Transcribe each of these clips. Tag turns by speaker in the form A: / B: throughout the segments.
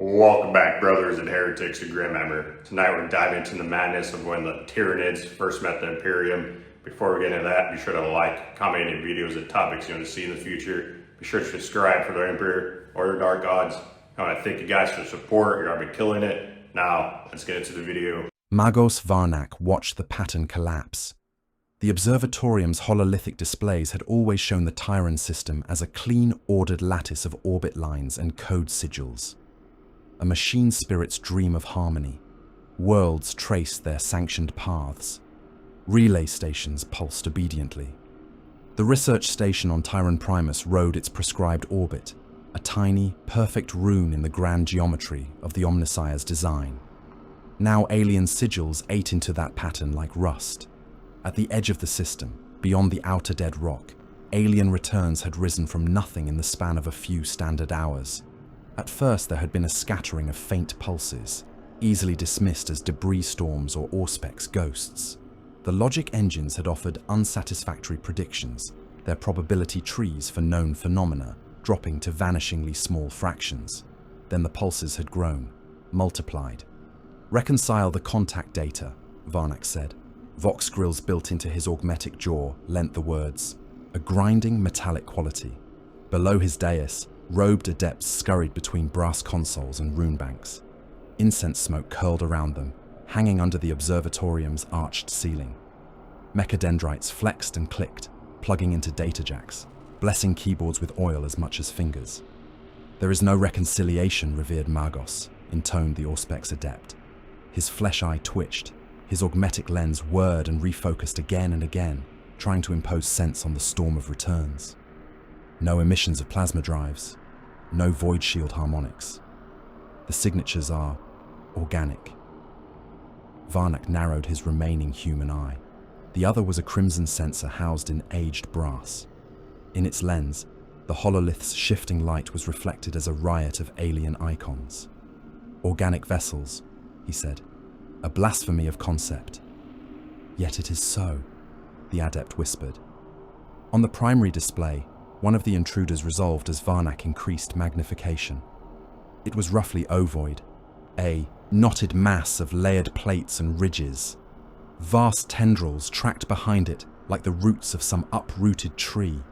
A: Welcome back, brothers and heretics of Grimhammer. Tonight we're diving into the madness of when the Tyranids first met the Imperium. Before we get into that, be sure to like, comment any videos and topics you want to see in the future. Be sure to subscribe for the Emperor or your Dark Gods. I want to thank you guys for the support. You're already killing it. Now, let's get into the video.
B: Magos Varnak watched the pattern collapse. The observatorium's hololithic displays had always shown the Tyrant system as a clean, ordered lattice of orbit lines and code sigils. A machine spirit's dream of harmony. Worlds traced their sanctioned paths. Relay stations pulsed obediently. The research station on Tyran Primus rode its prescribed orbit, a tiny, perfect rune in the grand geometry of the Omnissiah's design. Now alien sigils ate into that pattern like rust. At the edge of the system, beyond the outer dead rock, alien returns had risen from nothing in the span of a few standard hours. At first there had been a scattering of faint pulses, easily dismissed as debris storms or Auspex ghosts. The logic engines had offered unsatisfactory predictions, their probability trees for known phenomena dropping to vanishingly small fractions. Then the pulses had grown, multiplied. "Reconcile the contact data," Varnak said. Vox grills built into his augmetic jaw lent the words, a grinding metallic quality. Below his dais, robed adepts scurried between brass consoles and rune banks. Incense smoke curled around them, hanging under the observatorium's arched ceiling. Mechadendrites flexed and clicked, plugging into data jacks, blessing keyboards with oil as much as fingers. "There is no reconciliation, revered Magos," intoned the Auspex adept. His flesh eye twitched, his augmetic lens whirred and refocused again and again, trying to impose sense on the storm of returns. No emissions of plasma drives, no void shield harmonics. The signatures are organic. Varnak narrowed his remaining human eye. The other was a crimson sensor housed in aged brass. In its lens, the hololith's shifting light was reflected as a riot of alien icons. "Organic vessels," he said. "A blasphemy of concept." "Yet it is so," the adept whispered. On the primary display, one of the intruders resolved as Varnak increased magnification. It was roughly ovoid, a knotted mass of layered plates and ridges. Vast tendrils tracked behind it like the roots of some uprooted tree.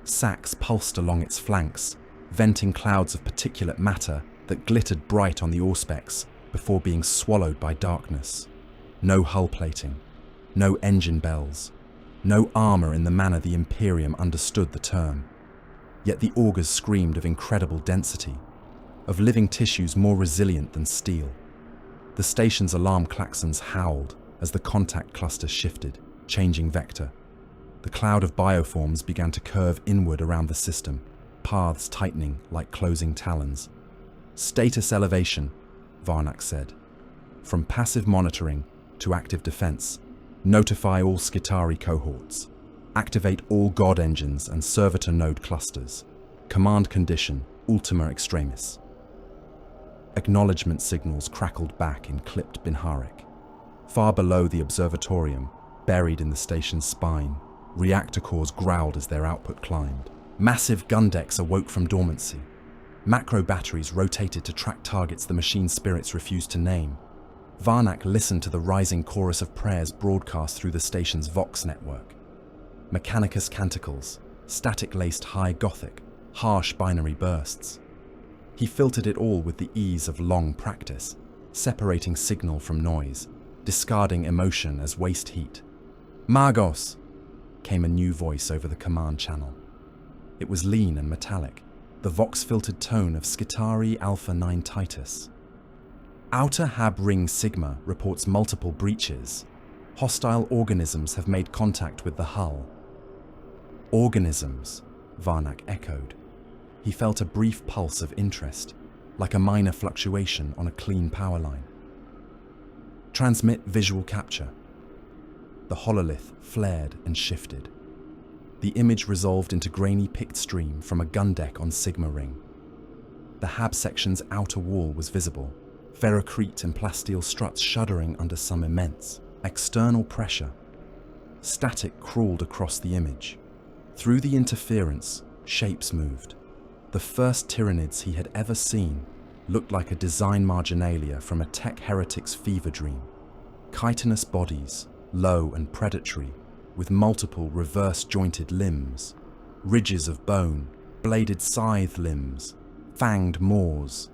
B: Sacs pulsed along its flanks, venting clouds of particulate matter that glittered bright on the Auspex before being swallowed by darkness. No hull plating, no engine bells, no armor in the manner the Imperium understood the term. Yet the augurs screamed of incredible density, of living tissues more resilient than steel. The station's alarm klaxons howled as the contact cluster shifted, changing vector. The cloud of bioforms began to curve inward around the system, paths tightening like closing talons. "Status elevation," Varnak said. "From passive monitoring to active defense. Notify all Skitari cohorts. Activate all God engines and servitor node clusters. Command condition, ultima extremis." Acknowledgement signals crackled back in clipped Binharic. Far below the observatorium, buried in the station's spine, reactor cores growled as their output climbed. Massive gun decks awoke from dormancy. Macro batteries rotated to track targets the machine spirits refused to name. Varnak listened to the rising chorus of prayers broadcast through the station's Vox network. Mechanicus canticles, static-laced high Gothic, harsh binary bursts. He filtered it all with the ease of long practice, separating signal from noise, discarding emotion as waste heat. "Magos!" came a new voice over the command channel. It was lean and metallic, the Vox-filtered tone of Skitari Alpha 9 Titus. "Outer Hab Ring Sigma reports multiple breaches. Hostile organisms have made contact with the hull." "Organisms," Varnak echoed. He felt a brief pulse of interest, like a minor fluctuation on a clean power line. "Transmit visual capture." The hololith flared and shifted. The image resolved into grainy picked stream from a gun deck on Sigma Ring. The Hab section's outer wall was visible, ferrocrete and plasteel struts shuddering under some immense external pressure. Static crawled across the image. Through the interference, shapes moved. The first Tyranids he had ever seen, looked like a design marginalia from a tech heretic's fever dream. Chitinous bodies, low and predatory, with multiple reverse-jointed limbs, ridges of bone, bladed scythe limbs, fanged maws.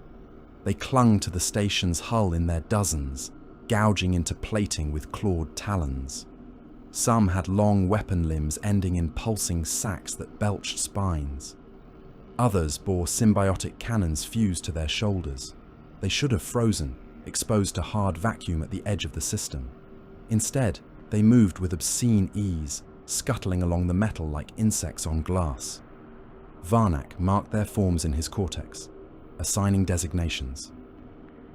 B: They clung to the station's hull in their dozens, gouging into plating with clawed talons. Some had long weapon limbs ending in pulsing sacs that belched spines. Others bore symbiotic cannons fused to their shoulders. They should have frozen, exposed to hard vacuum at the edge of the system. Instead, they moved with obscene ease, scuttling along the metal like insects on glass. Varnak marked their forms in his cortex, assigning designations.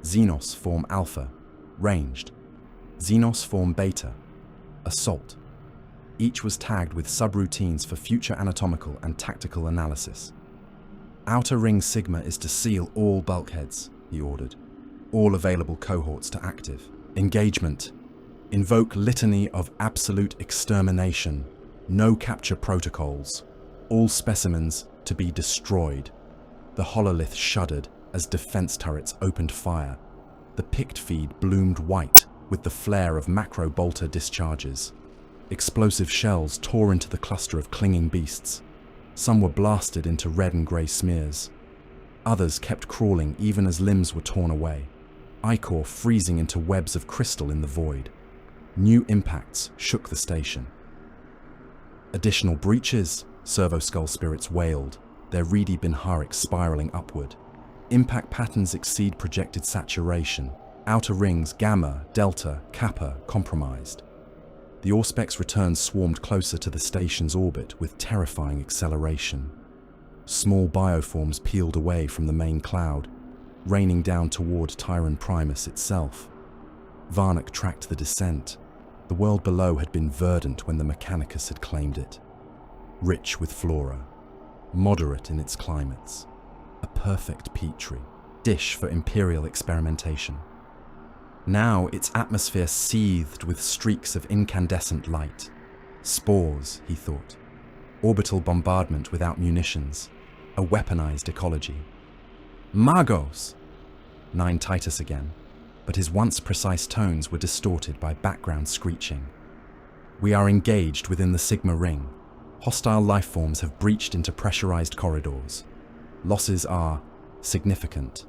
B: Xenos Form Alpha, ranged. Xenos Form Beta, assault. Each was tagged with subroutines for future anatomical and tactical analysis. Outer Ring Sigma is to seal all bulkheads, he ordered. All available cohorts to active. Engagement. Invoke litany of absolute extermination. No capture protocols. All specimens to be destroyed. The hololith shuddered as defense turrets opened fire. The picked feed bloomed white with the flare of macro bolter discharges. Explosive shells tore into the cluster of clinging beasts. Some were blasted into red and grey smears. Others kept crawling even as limbs were torn away. Ichor freezing into webs of crystal in the void. New impacts shook the station. Additional breaches, servo skull spirits wailed, their reedy binharic spiraling upward. Impact patterns exceed projected saturation. Outer rings Gamma, Delta, Kappa compromised. The Auspex returns swarmed closer to the station's orbit with terrifying acceleration. Small bioforms peeled away from the main cloud, raining down toward Tyran Primus itself. Varnak tracked the descent. The world below had been verdant when the Mechanicus had claimed it. Rich with flora, moderate in its climates. A perfect petri dish for imperial experimentation. Now its atmosphere seethed with streaks of incandescent light. Spores, he thought. Orbital bombardment without munitions. A weaponized ecology. Magos! 9 Titus again, but his once precise tones were distorted by background screeching. We are engaged within the Sigma Ring. Hostile lifeforms have breached into pressurized corridors. Losses are significant.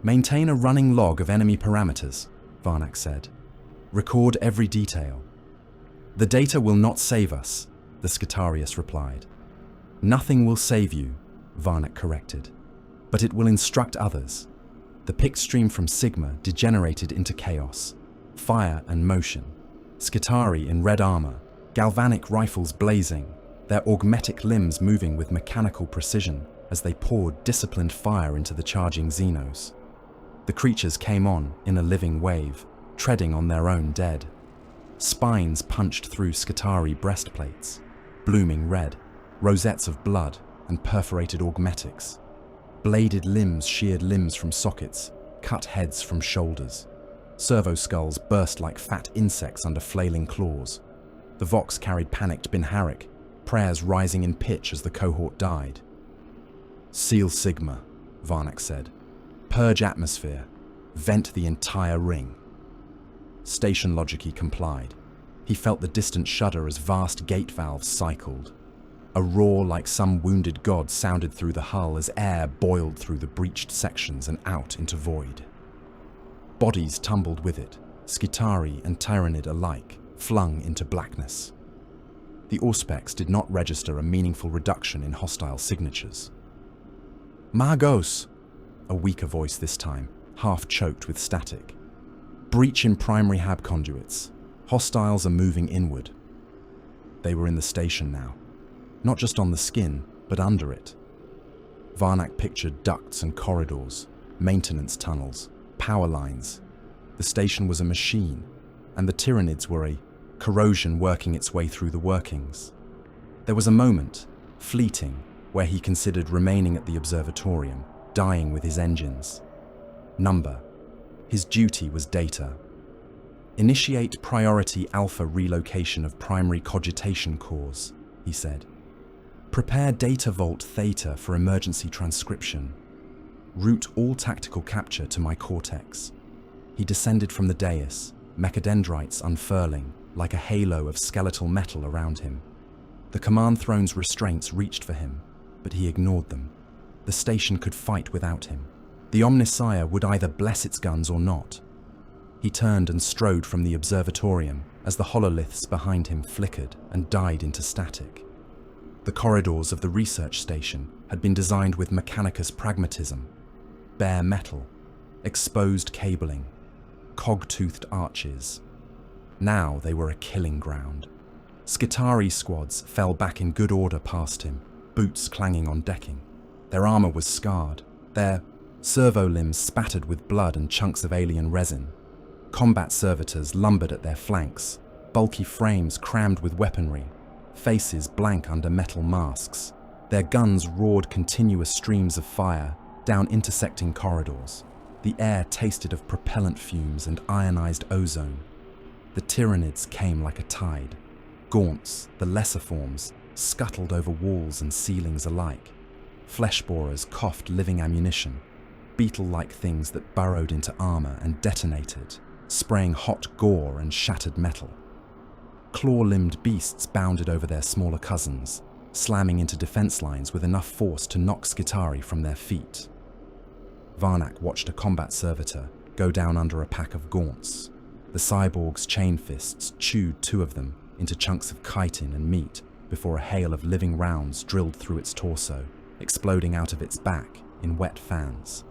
B: Maintain a running log of enemy parameters, Varnak said. Record every detail. The data will not save us, the Scutarius replied. Nothing will save you, Varnak corrected, but it will instruct others. The picked stream from Sigma degenerated into chaos, fire and motion. Scutari in red armor, galvanic rifles blazing, their augmetic limbs moving with mechanical precision as they poured disciplined fire into the charging Xenos. The creatures came on in a living wave, treading on their own dead. Spines punched through Scutari breastplates, blooming red, rosettes of blood and perforated augmetics. Bladed limbs sheared limbs from sockets, cut heads from shoulders. Servo skulls burst like fat insects under flailing claws. The Vox carried panicked binharic, prayers rising in pitch as the cohort died. Seal Sigma, Varnak said. Purge atmosphere. Vent the entire ring. Station Logicy complied. He felt the distant shudder as vast gate valves cycled. A roar like some wounded god sounded through the hull as air boiled through the breached sections and out into void. Bodies tumbled with it, Scutari and Tyranid alike, flung into blackness. The Auspex did not register a meaningful reduction in hostile signatures. Magos! A weaker voice this time, half choked with static. Breach in primary hab conduits. Hostiles are moving inward. They were in the station now. Not just on the skin, but under it. Varnak pictured ducts and corridors, maintenance tunnels, power lines. The station was a machine, and the Tyranids were a corrosion working its way through the workings. There was a moment, fleeting, where he considered remaining at the observatorium, dying with his engines. Number. His duty was data. Initiate priority alpha relocation of primary cogitation cores, he said. Prepare data vault theta for emergency transcription. route all tactical capture to my cortex. He descended from the dais, mechadendrites unfurling like a halo of skeletal metal around him. The command throne's restraints reached for him, but he ignored them. The station could fight without him. The Omnissiah would either bless its guns or not. He turned and strode from the observatorium as the hololiths behind him flickered and died into static. The corridors of the research station had been designed with Mechanicus pragmatism: bare metal, exposed cabling, cog-toothed arches. Now they were a killing ground. Skitarii squads fell back in good order past him, boots clanging on decking. Their armor was scarred, their servo limbs spattered with blood and chunks of alien resin. Combat servitors lumbered at their flanks, bulky frames crammed with weaponry, faces blank under metal masks. Their guns roared continuous streams of fire down intersecting corridors. The air tasted of propellant fumes and ionized ozone. The Tyranids came like a tide. Gaunts, the lesser forms, scuttled over walls and ceilings alike. Flesh borers coughed living ammunition, beetle-like things that burrowed into armor and detonated, spraying hot gore and shattered metal. Claw-limbed beasts bounded over their smaller cousins, slamming into defense lines with enough force to knock Skitarii from their feet. Varnak watched a combat servitor go down under a pack of gaunts. The cyborg's chain fists chewed two of them into chunks of chitin and meat before a hail of living rounds drilled through its torso, exploding out of its back in wet fans.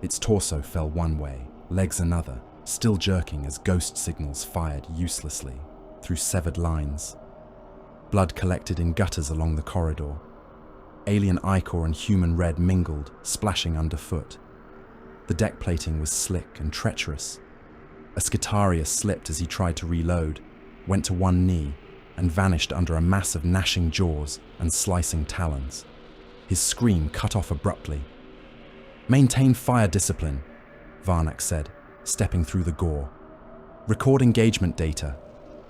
B: Its torso fell one way, legs another, still jerking as ghost signals fired uselessly through severed lines. Blood collected in gutters along the corridor. Alien ichor and human red mingled, splashing underfoot. The deck plating was slick and treacherous. A Skitarius slipped as he tried to reload, went to one knee, and vanished under a mass of gnashing jaws and slicing talons. His scream cut off abruptly. "Maintain fire discipline," Varnak said, stepping through the gore. "Record engagement data.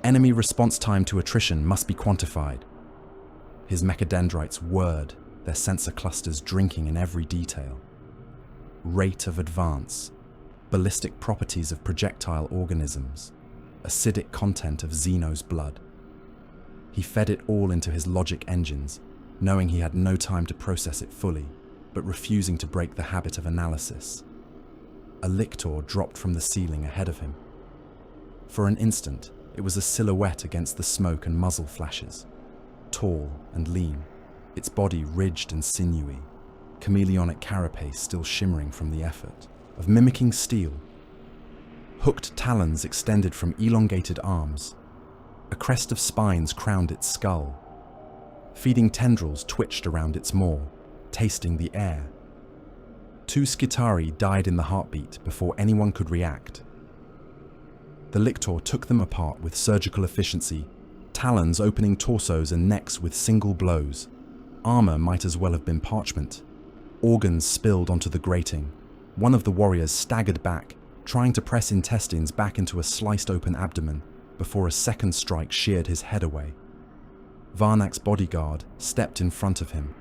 B: Enemy response time to attrition must be quantified." His mechadendrites whirred, their sensor clusters drinking in every detail. Rate of advance, ballistic properties of projectile organisms, acidic content of Xeno's blood. He fed it all into his logic engines, knowing he had no time to process it fully, but refusing to break the habit of analysis. A lictor dropped from the ceiling ahead of him. For an instant, it was a silhouette against the smoke and muzzle flashes. Tall and lean, its body ridged and sinewy, chameleonic carapace still shimmering from the effort of mimicking steel. Hooked talons extended from elongated arms. A crest of spines crowned its skull. Feeding tendrils twitched around its maw, tasting the air. 2 Skitarii died in the heartbeat before anyone could react. The lictor took them apart with surgical efficiency, talons opening torsos and necks with single blows. Armor might as well have been parchment. Organs spilled onto the grating. One of the warriors staggered back, trying to press intestines back into a sliced open abdomen before a second strike sheared his head away. Varnak's bodyguard stepped in front of him.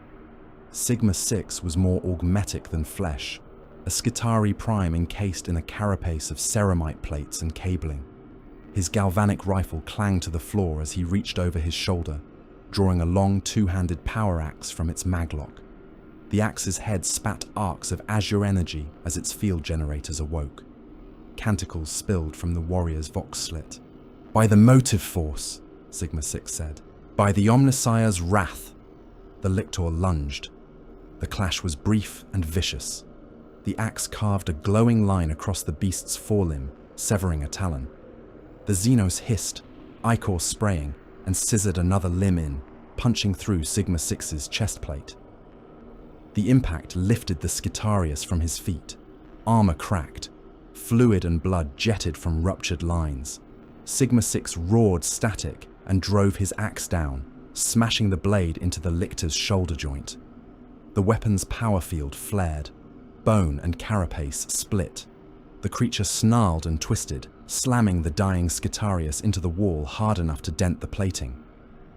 B: Sigma 6 was more augmetic than flesh, a Skitarii prime encased in a carapace of ceramite plates and cabling. His galvanic rifle clanged to the floor as he reached over his shoulder, drawing a long two-handed power axe from its maglock. The axe's head spat arcs of azure energy as its field generators awoke. Canticles spilled from the warrior's vox slit. "By the motive force," Sigma 6 said. "By the Omnissiah's wrath." The lictor lunged. The clash was brief and vicious. The axe carved a glowing line across the beast's forelimb, severing a talon. The Xenos hissed, ichor spraying, and scissored another limb in, punching through Sigma 6's chest plate. The impact lifted the Skitarius from his feet. Armor cracked. Fluid and blood jetted from ruptured lines. Sigma 6 roared static and drove his axe down, smashing the blade into the lictor's shoulder joint. The weapon's power field flared. Bone and carapace split. The creature snarled and twisted, slamming the dying Skitarius into the wall hard enough to dent the plating.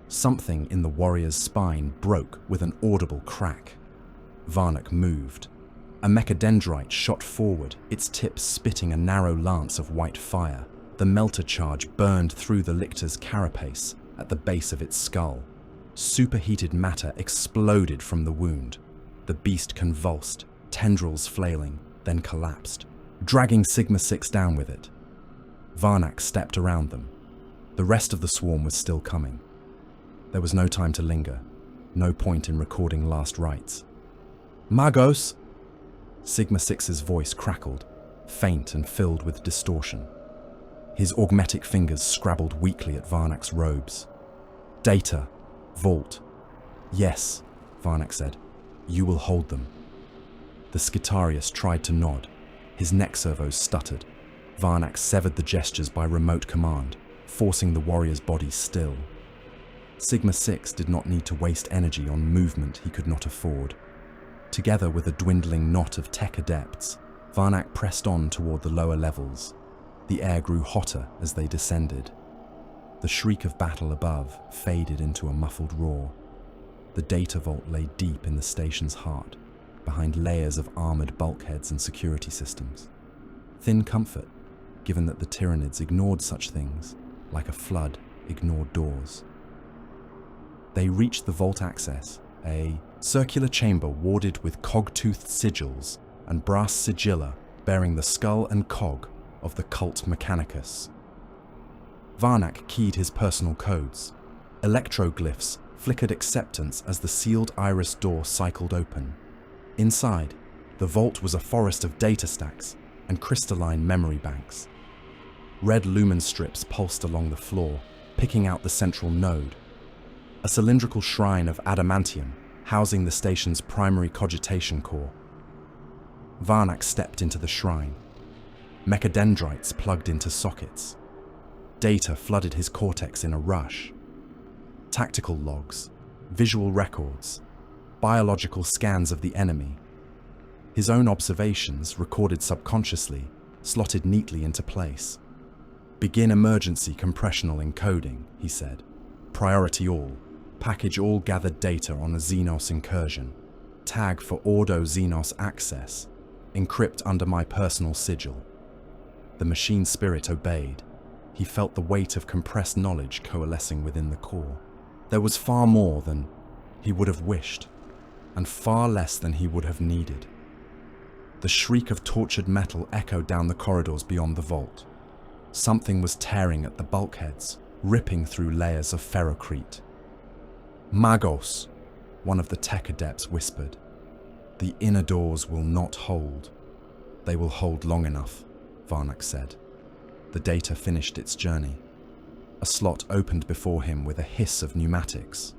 B: Something in the warrior's spine broke with an audible crack. Varnak moved. A mechadendrite shot forward, its tip spitting a narrow lance of white fire. The melter charge burned through the lictor's carapace at the base of its skull. Superheated matter exploded from the wound. The beast convulsed, tendrils flailing, then collapsed, dragging Sigma 6 down with it. Varnak stepped around them. The rest of the swarm was still coming. There was no time to linger, no point in recording last rites. Magos! Sigma 6's voice crackled, faint and filled with distortion. His augmetic fingers scrabbled weakly at Varnak's robes. Data. Vault. Yes, Varnak said. You will hold them. The Skitarius tried to nod. His neck servos stuttered. Varnak severed the gestures by remote command, forcing the warrior's body still. Sigma 6 did not need to waste energy on movement he could not afford. Together with a dwindling knot of tech adepts, Varnak pressed on toward the lower levels. The air grew hotter as they descended. The shriek of battle above faded into a muffled roar. The data vault lay deep in the station's heart, behind layers of armored bulkheads and security systems. Thin comfort, given that the Tyranids ignored such things, like a flood ignored doors. They reached the vault access, a circular chamber warded with cog-toothed sigils and brass sigilla bearing the skull and cog of the cult Mechanicus. Varnak keyed his personal codes. Electroglyphs flickered acceptance as the sealed iris door cycled open. Inside, the vault was a forest of data stacks and crystalline memory banks. Red lumen strips pulsed along the floor, picking out the central node. A cylindrical shrine of adamantium housing the station's primary cogitation core. Varnak stepped into the shrine. Mechadendrites plugged into sockets. Data flooded his cortex in a rush. Tactical logs, visual records, biological scans of the enemy. His own observations, recorded subconsciously, slotted neatly into place. Begin emergency compressional encoding, he said. Priority all. Package all gathered data on a Xenos incursion. Tag for Ordo Xenos access. Encrypt under my personal sigil. The machine spirit obeyed. He felt the weight of compressed knowledge coalescing within the core. There was far more than he would have wished, and far less than he would have needed. The shriek of tortured metal echoed down the corridors beyond the vault. Something was tearing at the bulkheads, ripping through layers of ferrocrete. Magos, one of the tech adepts whispered. The inner doors will not hold. They will hold long enough, Varnak said. The data finished its journey. A slot opened before him with a hiss of pneumatics.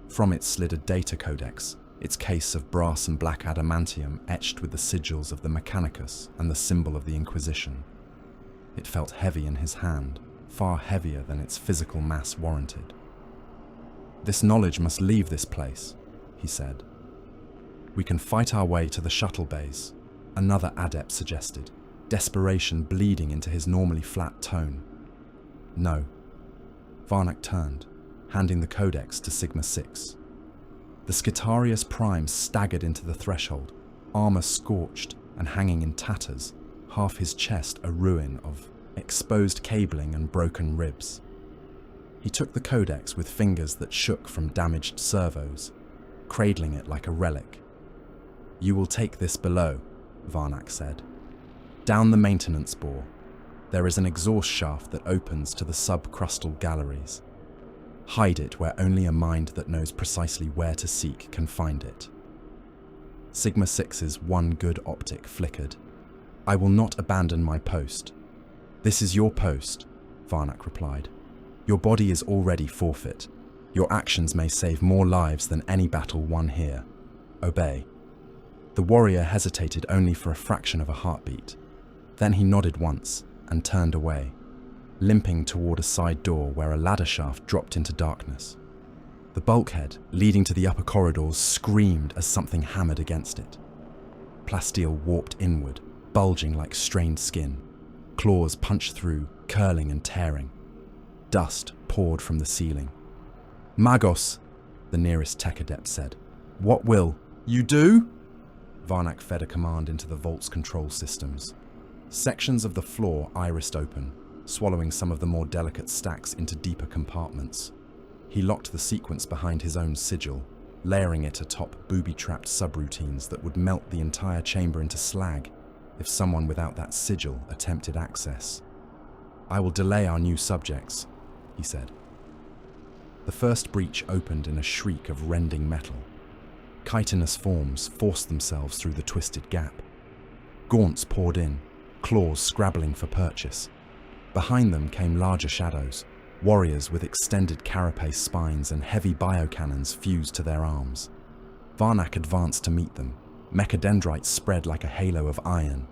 B: From it slid a data codex, its case of brass and black adamantium etched with the sigils of the Mechanicus and the symbol of the Inquisition. It felt heavy in his hand, far heavier than its physical mass warranted. This knowledge must leave this place, he said. We can fight our way to the shuttle bays, another adept suggested, desperation bleeding into his normally flat tone. No. Varnak turned, handing the codex to Sigma 6. The Skitarius Prime staggered into the threshold, armor scorched and hanging in tatters, half his chest a ruin of exposed cabling and broken ribs. He took the codex with fingers that shook from damaged servos, cradling it like a relic. You will take this below, Varnak said. Down the maintenance bore, there is an exhaust shaft that opens to the subcrustal galleries. Hide it where only a mind that knows precisely where to seek can find it. Sigma 6's one good optic flickered. I will not abandon my post. This is your post, Varnak replied. Your body is already forfeit. Your actions may save more lives than any battle won here. Obey. The warrior hesitated only for a fraction of a heartbeat. Then he nodded once and turned away, limping toward a side door where a ladder shaft dropped into darkness. The bulkhead leading to the upper corridors screamed as something hammered against it. Plasteel warped inward, bulging like strained skin. Claws punched through, curling and tearing. Dust poured from the ceiling. Magos, the nearest tech adept said. What will you do? Varnak fed a command into the vault's control systems. Sections of the floor irised open, swallowing some of the more delicate stacks into deeper compartments. He locked the sequence behind his own sigil, layering it atop booby-trapped subroutines that would melt the entire chamber into slag if someone without that sigil attempted access. "I will delay our new subjects," he said. The first breach opened in a shriek of rending metal. Chitinous forms forced themselves through the twisted gap. Gaunts poured in, claws scrabbling for purchase. Behind them came larger shadows, warriors with extended carapace spines and heavy biocannons fused to their arms. Varnak advanced to meet them, mechadendrites spread like a halo of iron.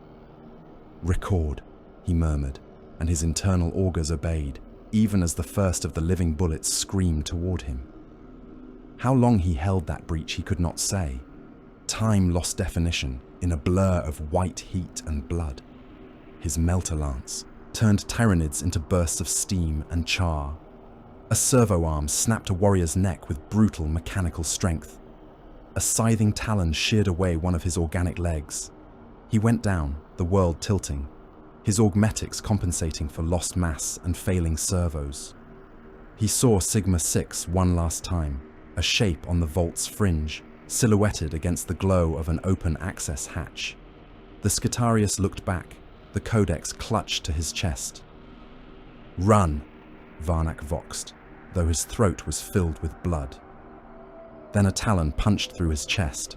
B: "Record," he murmured, and his internal augurs obeyed, even as the first of the living bullets screamed toward him. How long he held that breach he could not say. Time lost definition in a blur of white heat and blood. His melter lance turned Tyranids into bursts of steam and char. A servo arm snapped a warrior's neck with brutal mechanical strength. A scything talon sheared away one of his organic legs. He went down, the world tilting, his augmetics compensating for lost mass and failing servos. He saw Sigma 6 one last time, a shape on the vault's fringe, silhouetted against the glow of an open access hatch. The Scutarius looked back, the codex clutched to his chest. "Run," Varnak voxed, though his throat was filled with blood. Then a talon punched through his chest.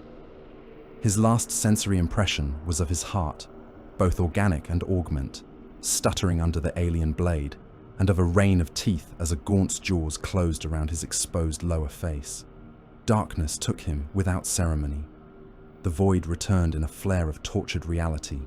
B: His last sensory impression was of his heart, both organic and augment, stuttering under the alien blade, and of a rain of teeth as a gaunt's jaws closed around his exposed lower face. Darkness took him without ceremony. The void returned in a flare of tortured reality.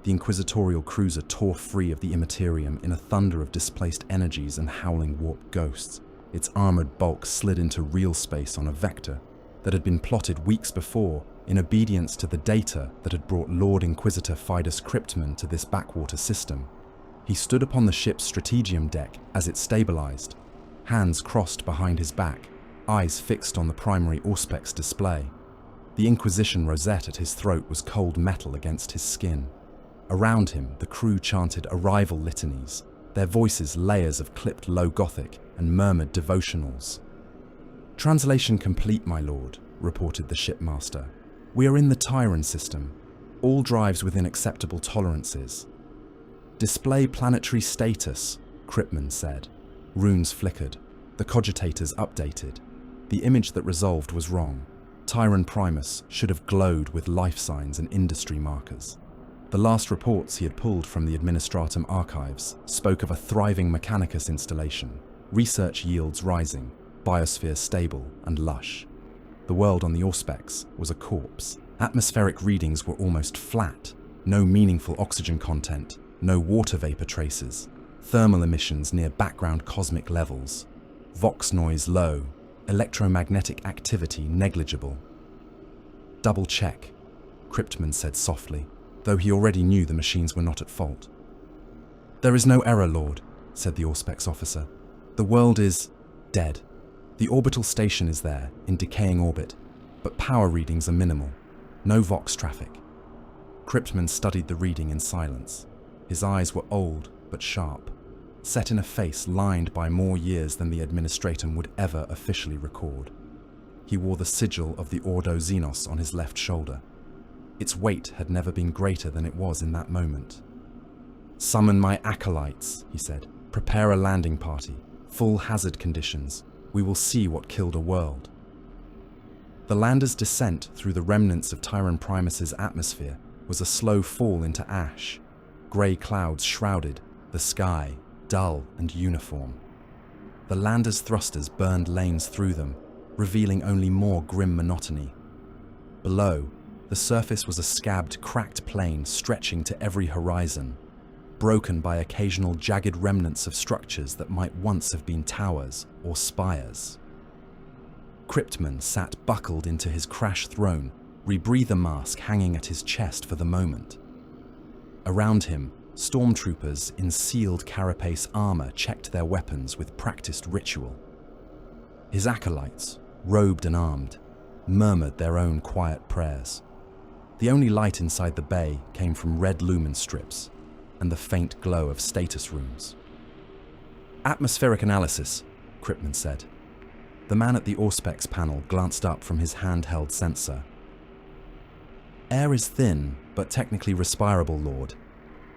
B: The inquisitorial cruiser tore free of the immaterium in a thunder of displaced energies and howling warp ghosts. Its armored bulk slid into real space on a vector that had been plotted weeks before in obedience to the data that had brought Lord Inquisitor Fidus Cryptman to this backwater system. He stood upon the ship's strategium deck as it stabilized, hands crossed behind his back, eyes fixed on the primary Auspex display. The Inquisition rosette at his throat was cold metal against his skin. Around him, the crew chanted arrival litanies, their voices layers of clipped low Gothic and murmured devotionals. "Translation complete, my lord," reported the shipmaster. "We are in the Tyrant system. All drives within acceptable tolerances." "Display planetary status," Cryptman said. Runes flickered. The cogitators updated. The image that resolved was wrong. Tyran Primus should have glowed with life signs and industry markers. The last reports he had pulled from the Administratum archives spoke of a thriving Mechanicus installation, research yields rising, biosphere stable and lush. The world on the Auspex was a corpse. Atmospheric readings were almost flat, no meaningful oxygen content, no water vapor traces, thermal emissions near background cosmic levels, vox noise low, electromagnetic activity negligible. "Double check," Cryptman said softly, though he already knew the machines were not at fault. "There is no error, Lord," said the Auspex officer. "The world is dead. The orbital station is there, in decaying orbit, but power readings are minimal. No Vox traffic." Cryptman studied the reading in silence. His eyes were old but sharp, set in a face lined by more years than the Administratum would ever officially record. He wore the sigil of the Ordo Xenos on his left shoulder. Its weight had never been greater than it was in that moment. "Summon my acolytes," he said. "Prepare a landing party. Full hazard conditions. We will see what killed a world." The lander's descent through the remnants of Tyran Primus's atmosphere was a slow fall into ash. Grey clouds shrouded the sky, dull and uniform. The lander's thrusters burned lanes through them, revealing only more grim monotony. Below, the surface was a scabbed, cracked plain stretching to every horizon, broken by occasional jagged remnants of structures that might once have been towers or spires. Cryptman sat buckled into his crash throne, rebreather mask hanging at his chest for the moment. Around him, stormtroopers in sealed carapace armor checked their weapons with practiced ritual. His acolytes, robed and armed, murmured their own quiet prayers. The only light inside the bay came from red lumen strips and the faint glow of status rooms. "Atmospheric analysis," Kryptman said. The man at the Auspex panel glanced up from his handheld sensor. "Air is thin, but technically respirable, Lord.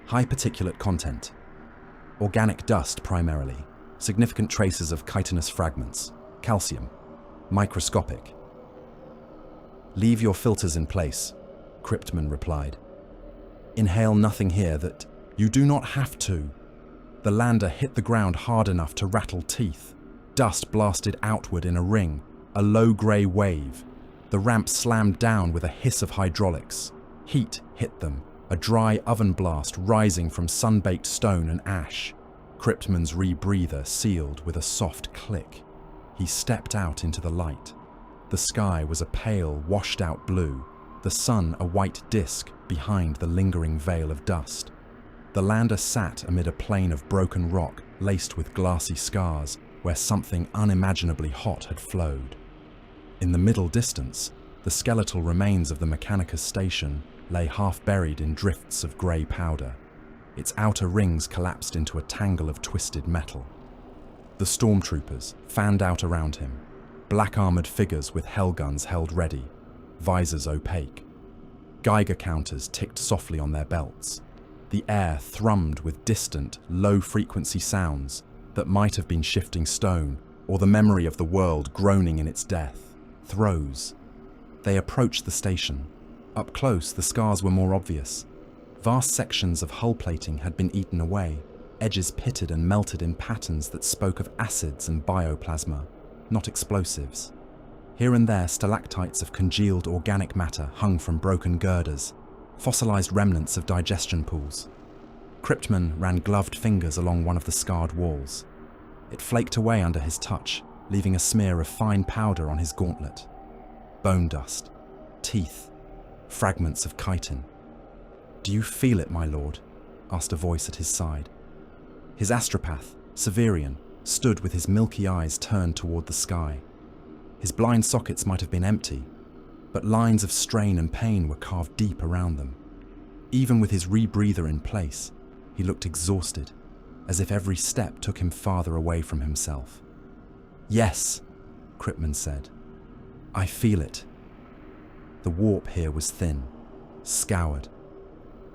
B: High particulate content. Organic dust primarily. Significant traces of chitinous fragments. Calcium. Microscopic." "Leave your filters in place," Kryptman replied. "Inhale nothing here that you do not have to." The lander hit the ground hard enough to rattle teeth. Dust blasted outward in a ring, a low grey wave. The ramp slammed down with a hiss of hydraulics. Heat hit them, a dry oven blast rising from sun-baked stone and ash. Kryptman's rebreather sealed with a soft click. He stepped out into the light. The sky was a pale, washed-out blue, the sun a white disk behind the lingering veil of dust. The lander sat amid a plain of broken rock laced with glassy scars where something unimaginably hot had flowed. In the middle distance, the skeletal remains of the Mechanicus station lay half-buried in drifts of grey powder. Its outer rings collapsed into a tangle of twisted metal. The stormtroopers fanned out around him, black-armoured figures with hellguns held ready, visors opaque. Geiger counters ticked softly on their belts. The air thrummed with distant, low-frequency sounds that might have been shifting stone or the memory of the world groaning in its death. Throes. They approached the station. Up close, the scars were more obvious. Vast sections of hull plating had been eaten away, edges pitted and melted in patterns that spoke of acids and bioplasma, not explosives. Here and there, stalactites of congealed organic matter hung from broken girders, fossilized remnants of digestion pools. Kryptman ran gloved fingers along one of the scarred walls. It flaked away under his touch, leaving a smear of fine powder on his gauntlet. Bone dust, teeth, fragments of chitin. "Do you feel it, my lord?" asked a voice at his side. His astropath, Severian, stood with his milky eyes turned toward the sky. His blind sockets might have been empty, but lines of strain and pain were carved deep around them. Even with his rebreather in place, he looked exhausted, as if every step took him farther away from himself. "Yes," Kryptman said. "I feel it." The warp here was thin, scoured.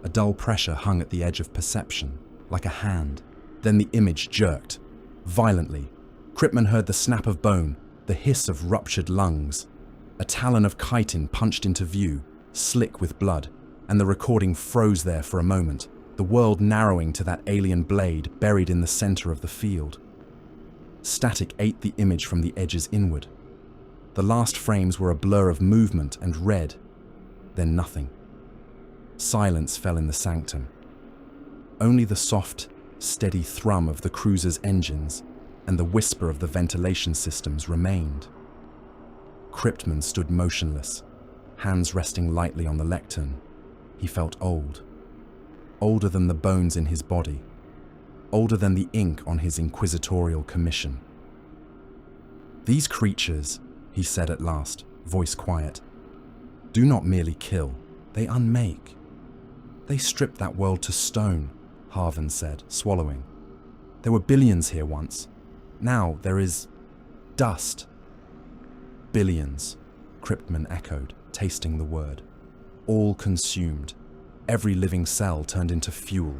B: A dull pressure hung at the edge of perception, like a hand. Then the image jerked. Violently, Kryptman heard the snap of bone, the hiss of ruptured lungs. A talon of chitin punched into view, slick with blood, and the recording froze there for a moment, the world narrowing to that alien blade buried in the center of the field. Static ate the image from the edges inward. The last frames were a blur of movement and red, then nothing. Silence fell in the sanctum. Only the soft, steady thrum of the cruiser's engines and the whisper of the ventilation systems remained. Kryptman stood motionless, hands resting lightly on the lectern. He felt old. Older than the bones in his body. Older than the ink on his inquisitorial commission. "These creatures," he said at last, voice quiet, "do not merely kill, they unmake. They strip that world to stone," Harvan said, swallowing. "There were billions here once. Now there is dust." "Billions," Kryptman echoed, tasting the word. "All consumed. Every living cell turned into fuel."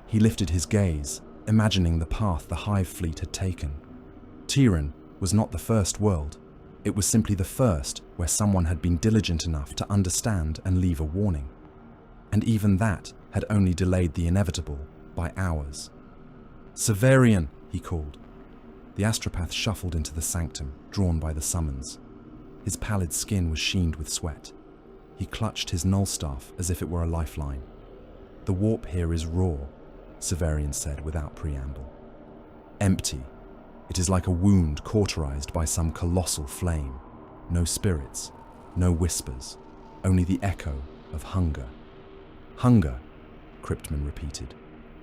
B: He lifted his gaze, imagining the path the Hive fleet had taken. Tyran was not the first world. It was simply the first where someone had been diligent enough to understand and leave a warning. And even that had only delayed the inevitable by hours. "Severian," he called. The astropath shuffled into the sanctum, drawn by the summons. His pallid skin was sheened with sweat. He clutched his null staff as if it were a lifeline. "The warp here is raw," Severian said without preamble. "Empty. It is like a wound cauterized by some colossal flame. No spirits, no whispers, only the echo of hunger." "Hunger," Kryptman repeated.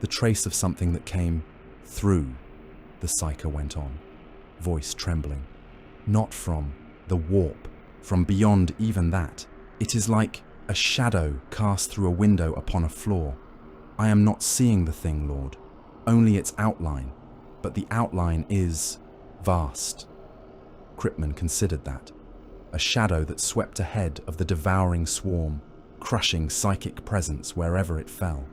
B: "The trace of something that came through," the psyker went on, voice trembling. "Not from the warp, from beyond even that. It is like A shadow cast through a window upon a floor. I am not seeing the thing, Lord, only its outline, but the outline is vast. Kripman considered that. A shadow that swept ahead of the devouring swarm, crushing psychic presence wherever it fell.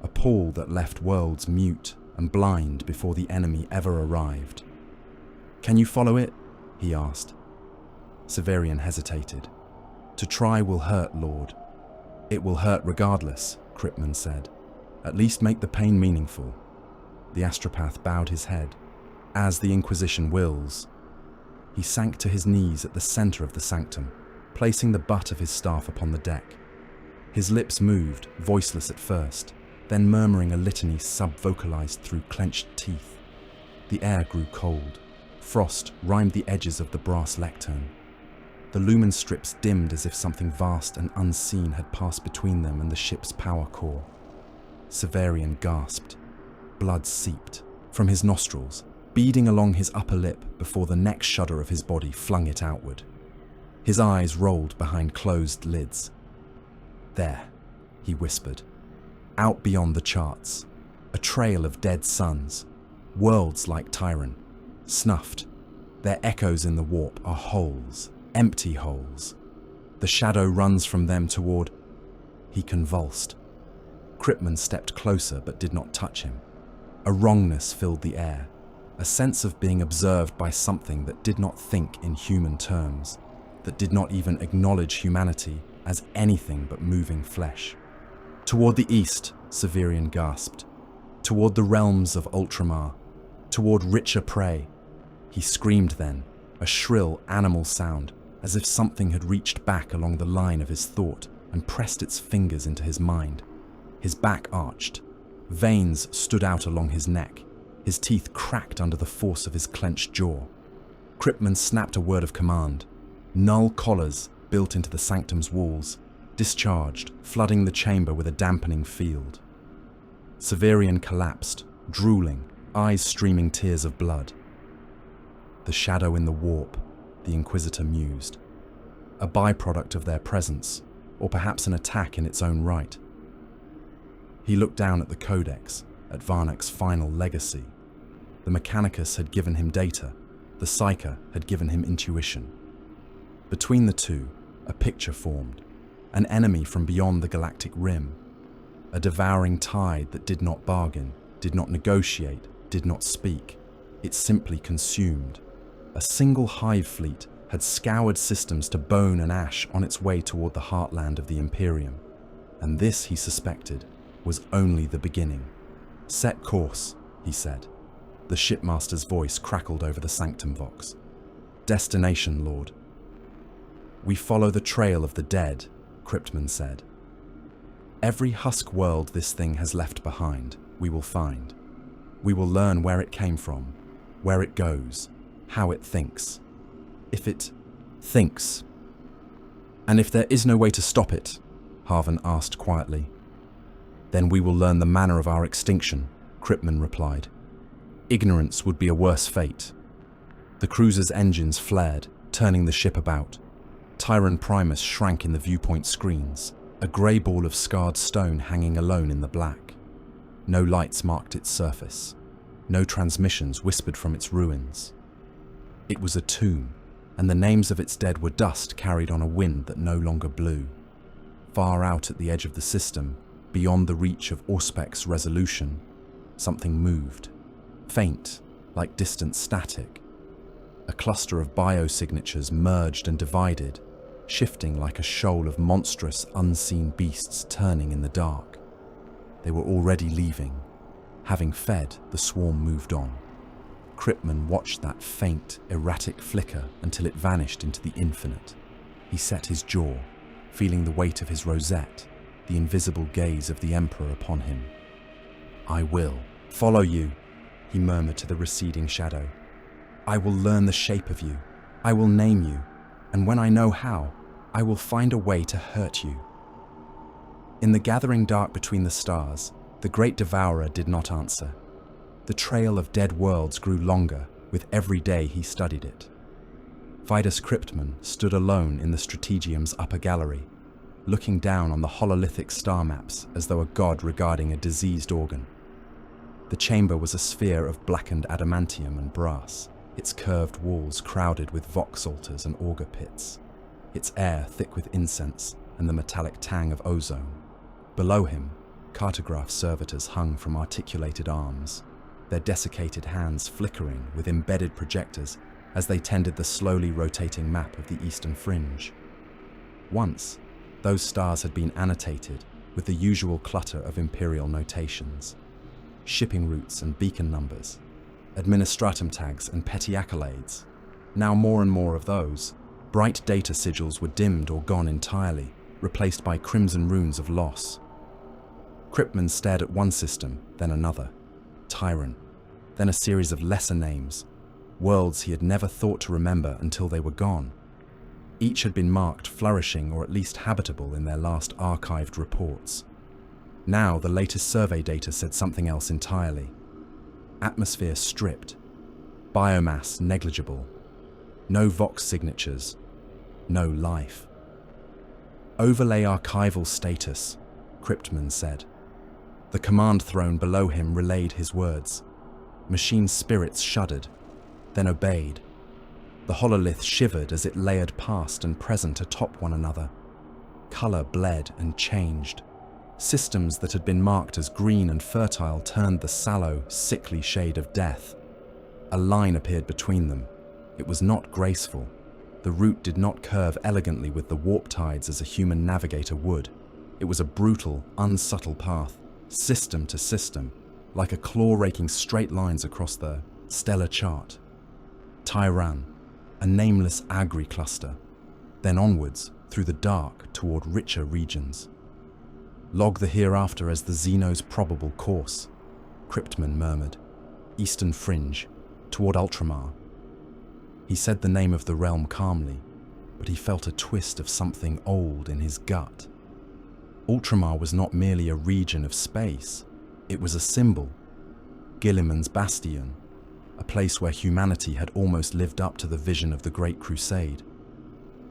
B: A pall that left worlds mute and blind before the enemy ever arrived. "Can you follow it?" he asked. Severian hesitated. "To try will hurt, Lord." "It will hurt regardless," Kripman said. "At least make the pain meaningful." The astropath bowed his head. "As the Inquisition wills." He sank to his knees at the center of the sanctum, placing the butt of his staff upon the deck. His lips moved, voiceless at first, then murmuring a litany sub-vocalized through clenched teeth. The air grew cold. Frost rimed the edges of the brass lectern. The lumen strips dimmed as if something vast and unseen had passed between them and the ship's power core. Severian gasped. Blood seeped from his nostrils, beading along his upper lip before the next shudder of his body flung it outward. His eyes rolled behind closed lids. "There," he whispered. Out beyond the charts, a trail of dead suns, worlds like Tyran, snuffed. Their echoes in the warp are holes, empty holes. The shadow runs from them toward... He convulsed. Kripman stepped closer but did not touch him. A wrongness filled the air, a sense of being observed by something that did not think in human terms, that did not even acknowledge humanity as anything but moving flesh. "Toward the east," Severian gasped. "Toward the realms of Ultramar. Toward richer prey." He screamed then, a shrill animal sound, as if something had reached back along the line of his thought and pressed its fingers into his mind. His back arched. Veins stood out along his neck. His teeth cracked under the force of his clenched jaw. Kripman snapped a word of command. Null collars built into the sanctum's walls, discharged, flooding the chamber with a dampening field. Severian collapsed, drooling, eyes streaming tears of blood. The shadow in the warp, the Inquisitor mused. A byproduct of their presence, or perhaps an attack in its own right. He looked down at the Codex, at Varnak's final legacy. The Mechanicus had given him data, the Psyker had given him intuition. Between the two, a picture formed, an enemy from beyond the galactic rim, a devouring tide that did not bargain, did not negotiate, did not speak. It simply consumed. A single hive fleet had scoured systems to bone and ash on its way toward the heartland of the Imperium, and this, he suspected, was only the beginning. "Set course," he said. The shipmaster's voice crackled over the sanctum vox. "Destination, Lord." "We follow the trail of the dead," Kripman said. "Every husk world this thing has left behind, we will find. We will learn where it came from, where it goes, how it thinks. If it thinks." "And if there is no way to stop it?" Harvan asked quietly. "Then we will learn the manner of our extinction," Kripman replied. "Ignorance would be a worse fate." The cruiser's engines flared, turning the ship about. Tyran Primus shrank in the viewpoint screens, a grey ball of scarred stone hanging alone in the black. No lights marked its surface. No transmissions whispered from its ruins. It was a tomb, and the names of its dead were dust carried on a wind that no longer blew. Far out at the edge of the system, beyond the reach of Auspec's resolution, something moved. Faint, like distant static. A cluster of biosignatures merged and divided, shifting like a shoal of monstrous, unseen beasts turning in the dark. They were already leaving. Having fed, the swarm moved on. Kripman watched that faint, erratic flicker until it vanished into the infinite. He set his jaw, feeling the weight of his rosette, the invisible gaze of the Emperor upon him. "I will follow you," he murmured to the receding shadow. "I will learn the shape of you. I will name you. And when I know how, I will find a way to hurt you." In the gathering dark between the stars, the great devourer did not answer. The trail of dead worlds grew longer with every day he studied it. Vidas Kripman stood alone in the Strategium's upper gallery, looking down on the hololithic star maps as though a god regarding a diseased organ. The chamber was a sphere of blackened adamantium and brass, its curved walls crowded with vox altars and auger pits, its air thick with incense and the metallic tang of ozone. Below him, cartograph servitors hung from articulated arms, their desiccated hands flickering with embedded projectors as they tended the slowly rotating map of the eastern fringe. Once, those stars had been annotated with the usual clutter of imperial notations, shipping routes and beacon numbers, administratum tags and petty accolades. Now more and more of those bright data sigils were dimmed or gone entirely, replaced by crimson runes of loss. Kryptman stared at one system, then another. Tyran, then a series of lesser names, worlds he had never thought to remember until they were gone. Each had been marked flourishing or at least habitable in their last archived reports. Now the latest survey data said something else entirely. Atmosphere stripped, biomass negligible, no vox signatures, no life. Overlay archival status, Kryptman said. The command throne below him relayed his words. Machine spirits shuddered, then obeyed. The hololith shivered as it layered past and present atop one another. Color bled and changed. Systems that had been marked as green and fertile turned the sallow, sickly shade of death. A line appeared between them. It was not graceful. The route did not curve elegantly with the warp tides as a human navigator would. It was a brutal, unsubtle path, system to system, like a claw raking straight lines across the stellar chart. Tyran, a nameless agri cluster, then onwards through the dark toward richer regions. Log the hereafter as the Xeno's probable course, Kryptman murmured. Eastern fringe, toward Ultramar. He said the name of the realm calmly, but he felt a twist of something old in his gut. Ultramar was not merely a region of space, it was a symbol. Gilliman's Bastion, a place where humanity had almost lived up to the vision of the Great Crusade.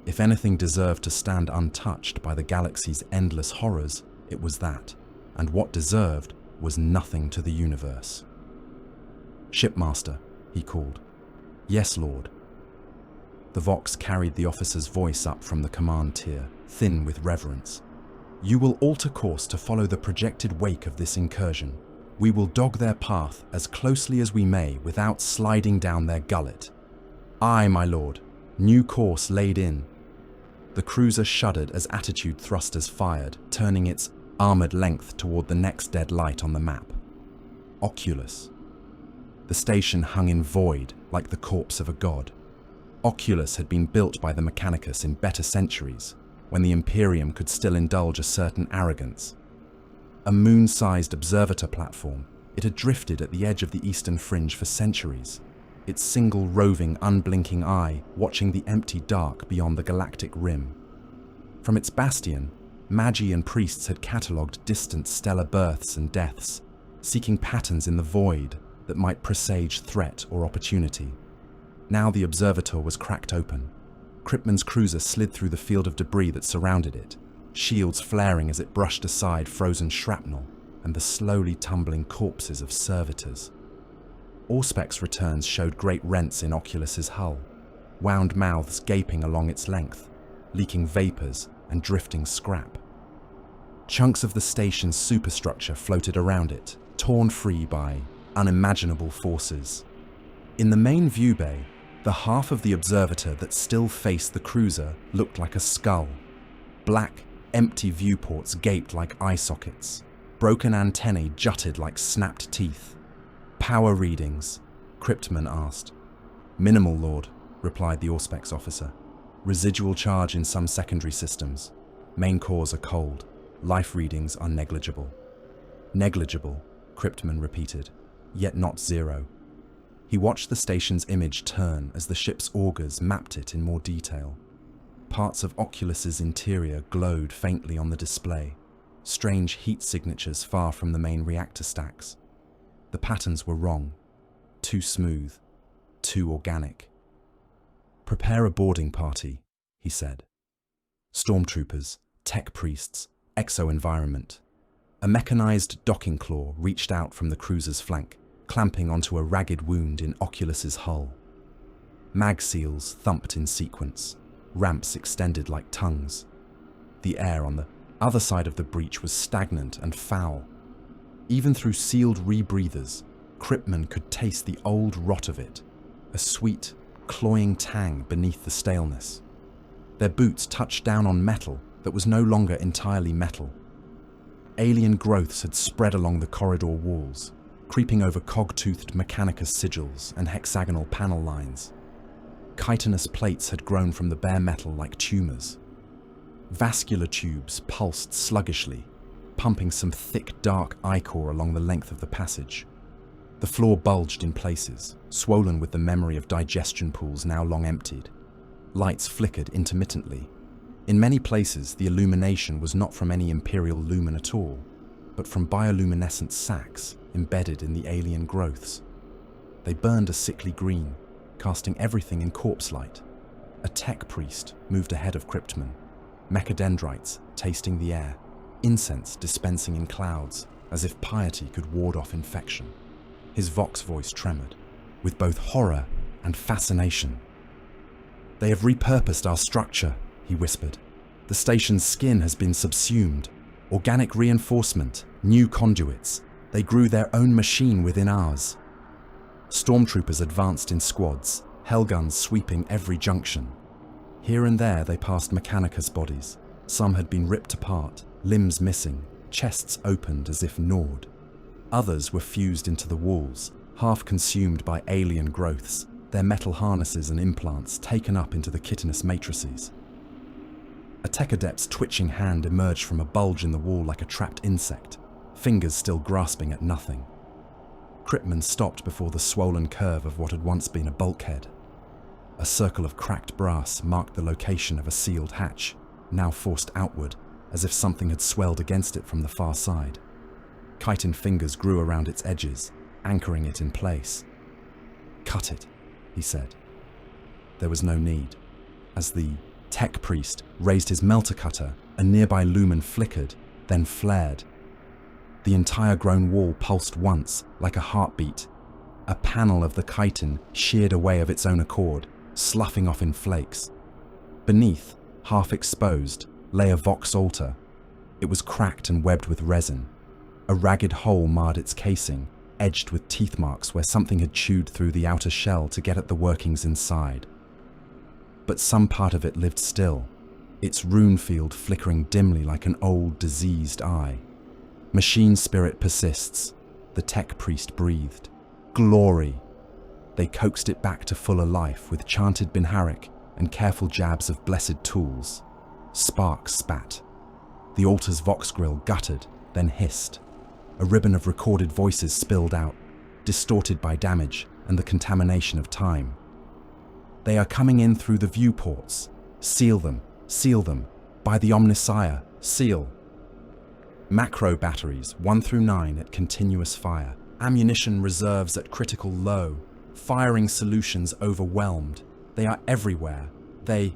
B: If anything deserved to stand untouched by the galaxy's endless horrors, it was that, and what deserved was nothing to the universe. Shipmaster, he called. Yes, Lord. The Vox carried the officer's voice up from the command tier, thin with reverence. You will alter course to follow the projected wake of this incursion. We will dog their path as closely as we may without sliding down their gullet. Aye, my lord. New course laid in. The cruiser shuddered as attitude thrusters fired, turning its armored length toward the next dead light on the map. Oculus. The station hung in void like the corpse of a god. Oculus had been built by the Mechanicus in better centuries, when the Imperium could still indulge a certain arrogance. A moon-sized observator platform, it had drifted at the edge of the eastern fringe for centuries, its single roving, unblinking eye watching the empty dark beyond the galactic rim. From its bastion, magi and priests had catalogued distant stellar births and deaths, seeking patterns in the void that might presage threat or opportunity. Now the observator was cracked open. Kryptman's cruiser slid through the field of debris that surrounded it, shields flaring as it brushed aside frozen shrapnel and the slowly tumbling corpses of servitors. Auspec's returns showed great rents in Oculus's hull, wound mouths gaping along its length, leaking vapors and drifting scrap. Chunks of the station's superstructure floated around it, torn free by unimaginable forces. In the main view bay, the half of the observator that still faced the cruiser looked like a skull. Black, empty viewports gaped like eye sockets. Broken antennae jutted like snapped teeth. Power readings? Kryptman asked. Minimal, Lord, replied the Auspex officer. Residual charge in some secondary systems. Main cores are cold. Life readings are negligible. Negligible, Kryptman repeated, yet not zero. He watched the station's image turn as the ship's augers mapped it in more detail. Parts of Oculus's interior glowed faintly on the display, strange heat signatures far from the main reactor stacks. The patterns were wrong, too smooth, too organic. Prepare a boarding party, he said. Stormtroopers, tech priest's exo-environment. A mechanized docking claw reached out from the cruiser's flank, clamping onto a ragged wound in Oculus's hull. Mag seals thumped in sequence, ramps extended like tongues. The air on the other side of the breach was stagnant and foul. Even through sealed rebreathers, Cryptman could taste the old rot of it, a sweet, cloying tang beneath the staleness. Their boots touched down on metal that was no longer entirely metal. Alien growths had spread along the corridor walls, creeping over cog-toothed Mechanicus sigils and hexagonal panel lines. Chitinous plates had grown from the bare metal like tumors. Vascular tubes pulsed sluggishly, pumping some thick, dark ichor along the length of the passage. The floor bulged in places, swollen with the memory of digestion pools now long emptied. Lights flickered intermittently. In many places, the illumination was not from any Imperial lumen at all, but from bioluminescent sacs embedded in the alien growths. They burned a sickly green, casting everything in corpse light. A tech priest moved ahead of Cryptman, mechadendrites tasting the air, incense dispensing in clouds, as if piety could ward off infection. His vox voice tremored, with both horror and fascination. "They have repurposed our structure," he whispered. "The station's skin has been subsumed. Organic reinforcement, new conduits. They grew their own machine within ours." Stormtroopers advanced in squads, hellguns sweeping every junction. Here and there they passed Mechanicus bodies. Some had been ripped apart, limbs missing, chests opened as if gnawed. Others were fused into the walls, half consumed by alien growths, their metal harnesses and implants taken up into the chitinous matrices. A tech adept's twitching hand emerged from a bulge in the wall like a trapped insect, fingers still grasping at nothing. Cryptman stopped before the swollen curve of what had once been a bulkhead. A circle of cracked brass marked the location of a sealed hatch, now forced outward, as if something had swelled against it from the far side. Chitin fingers grew around its edges, anchoring it in place. "Cut it," he said. There was no need. As the tech priest raised his melter cutter, a nearby lumen flickered, then flared. The entire grown wall pulsed once, like a heartbeat. A panel of the chitin sheared away of its own accord, sloughing off in flakes. Beneath, half exposed, lay a vox altar. It was cracked and webbed with resin. A ragged hole marred its casing, edged with teeth marks where something had chewed through the outer shell to get at the workings inside. But some part of it lived still, its rune field flickering dimly like an old, diseased eye. "Machine spirit persists," the tech priest breathed. "Glory!" They coaxed it back to fuller life with chanted Binharik and careful jabs of blessed tools. Sparks spat. The altar's vox grill guttered, then hissed. A ribbon of recorded voices spilled out, distorted by damage and the contamination of time. "They are coming in through the viewports. Seal them, by the Omnissiah, seal." Macro batteries, 1 through 9 at continuous fire. Ammunition reserves at critical low. Firing solutions overwhelmed. They are everywhere. The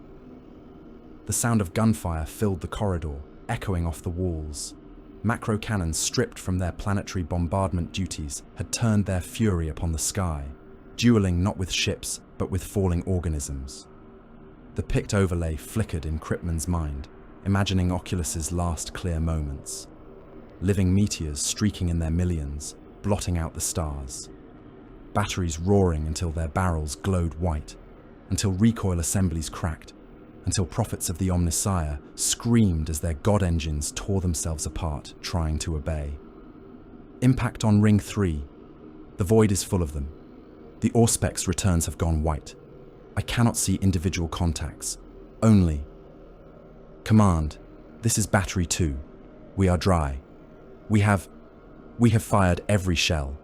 B: sound of gunfire filled the corridor, echoing off the walls. Macro cannons stripped from their planetary bombardment duties had turned their fury upon the sky, dueling not with ships, but with falling organisms. The picked overlay flickered in Cryptman's mind, imagining Oculus's last clear moments. Living meteors streaking in their millions, blotting out the stars. Batteries roaring until their barrels glowed white, until recoil assemblies cracked, until prophets of the Omnissiah screamed as their god engines tore themselves apart, trying to obey. Impact on Ring 3. The void is full of them. The Auspex returns have gone white. I cannot see individual contacts. Only. Command, this is Battery 2. We are dry. We have fired every shell.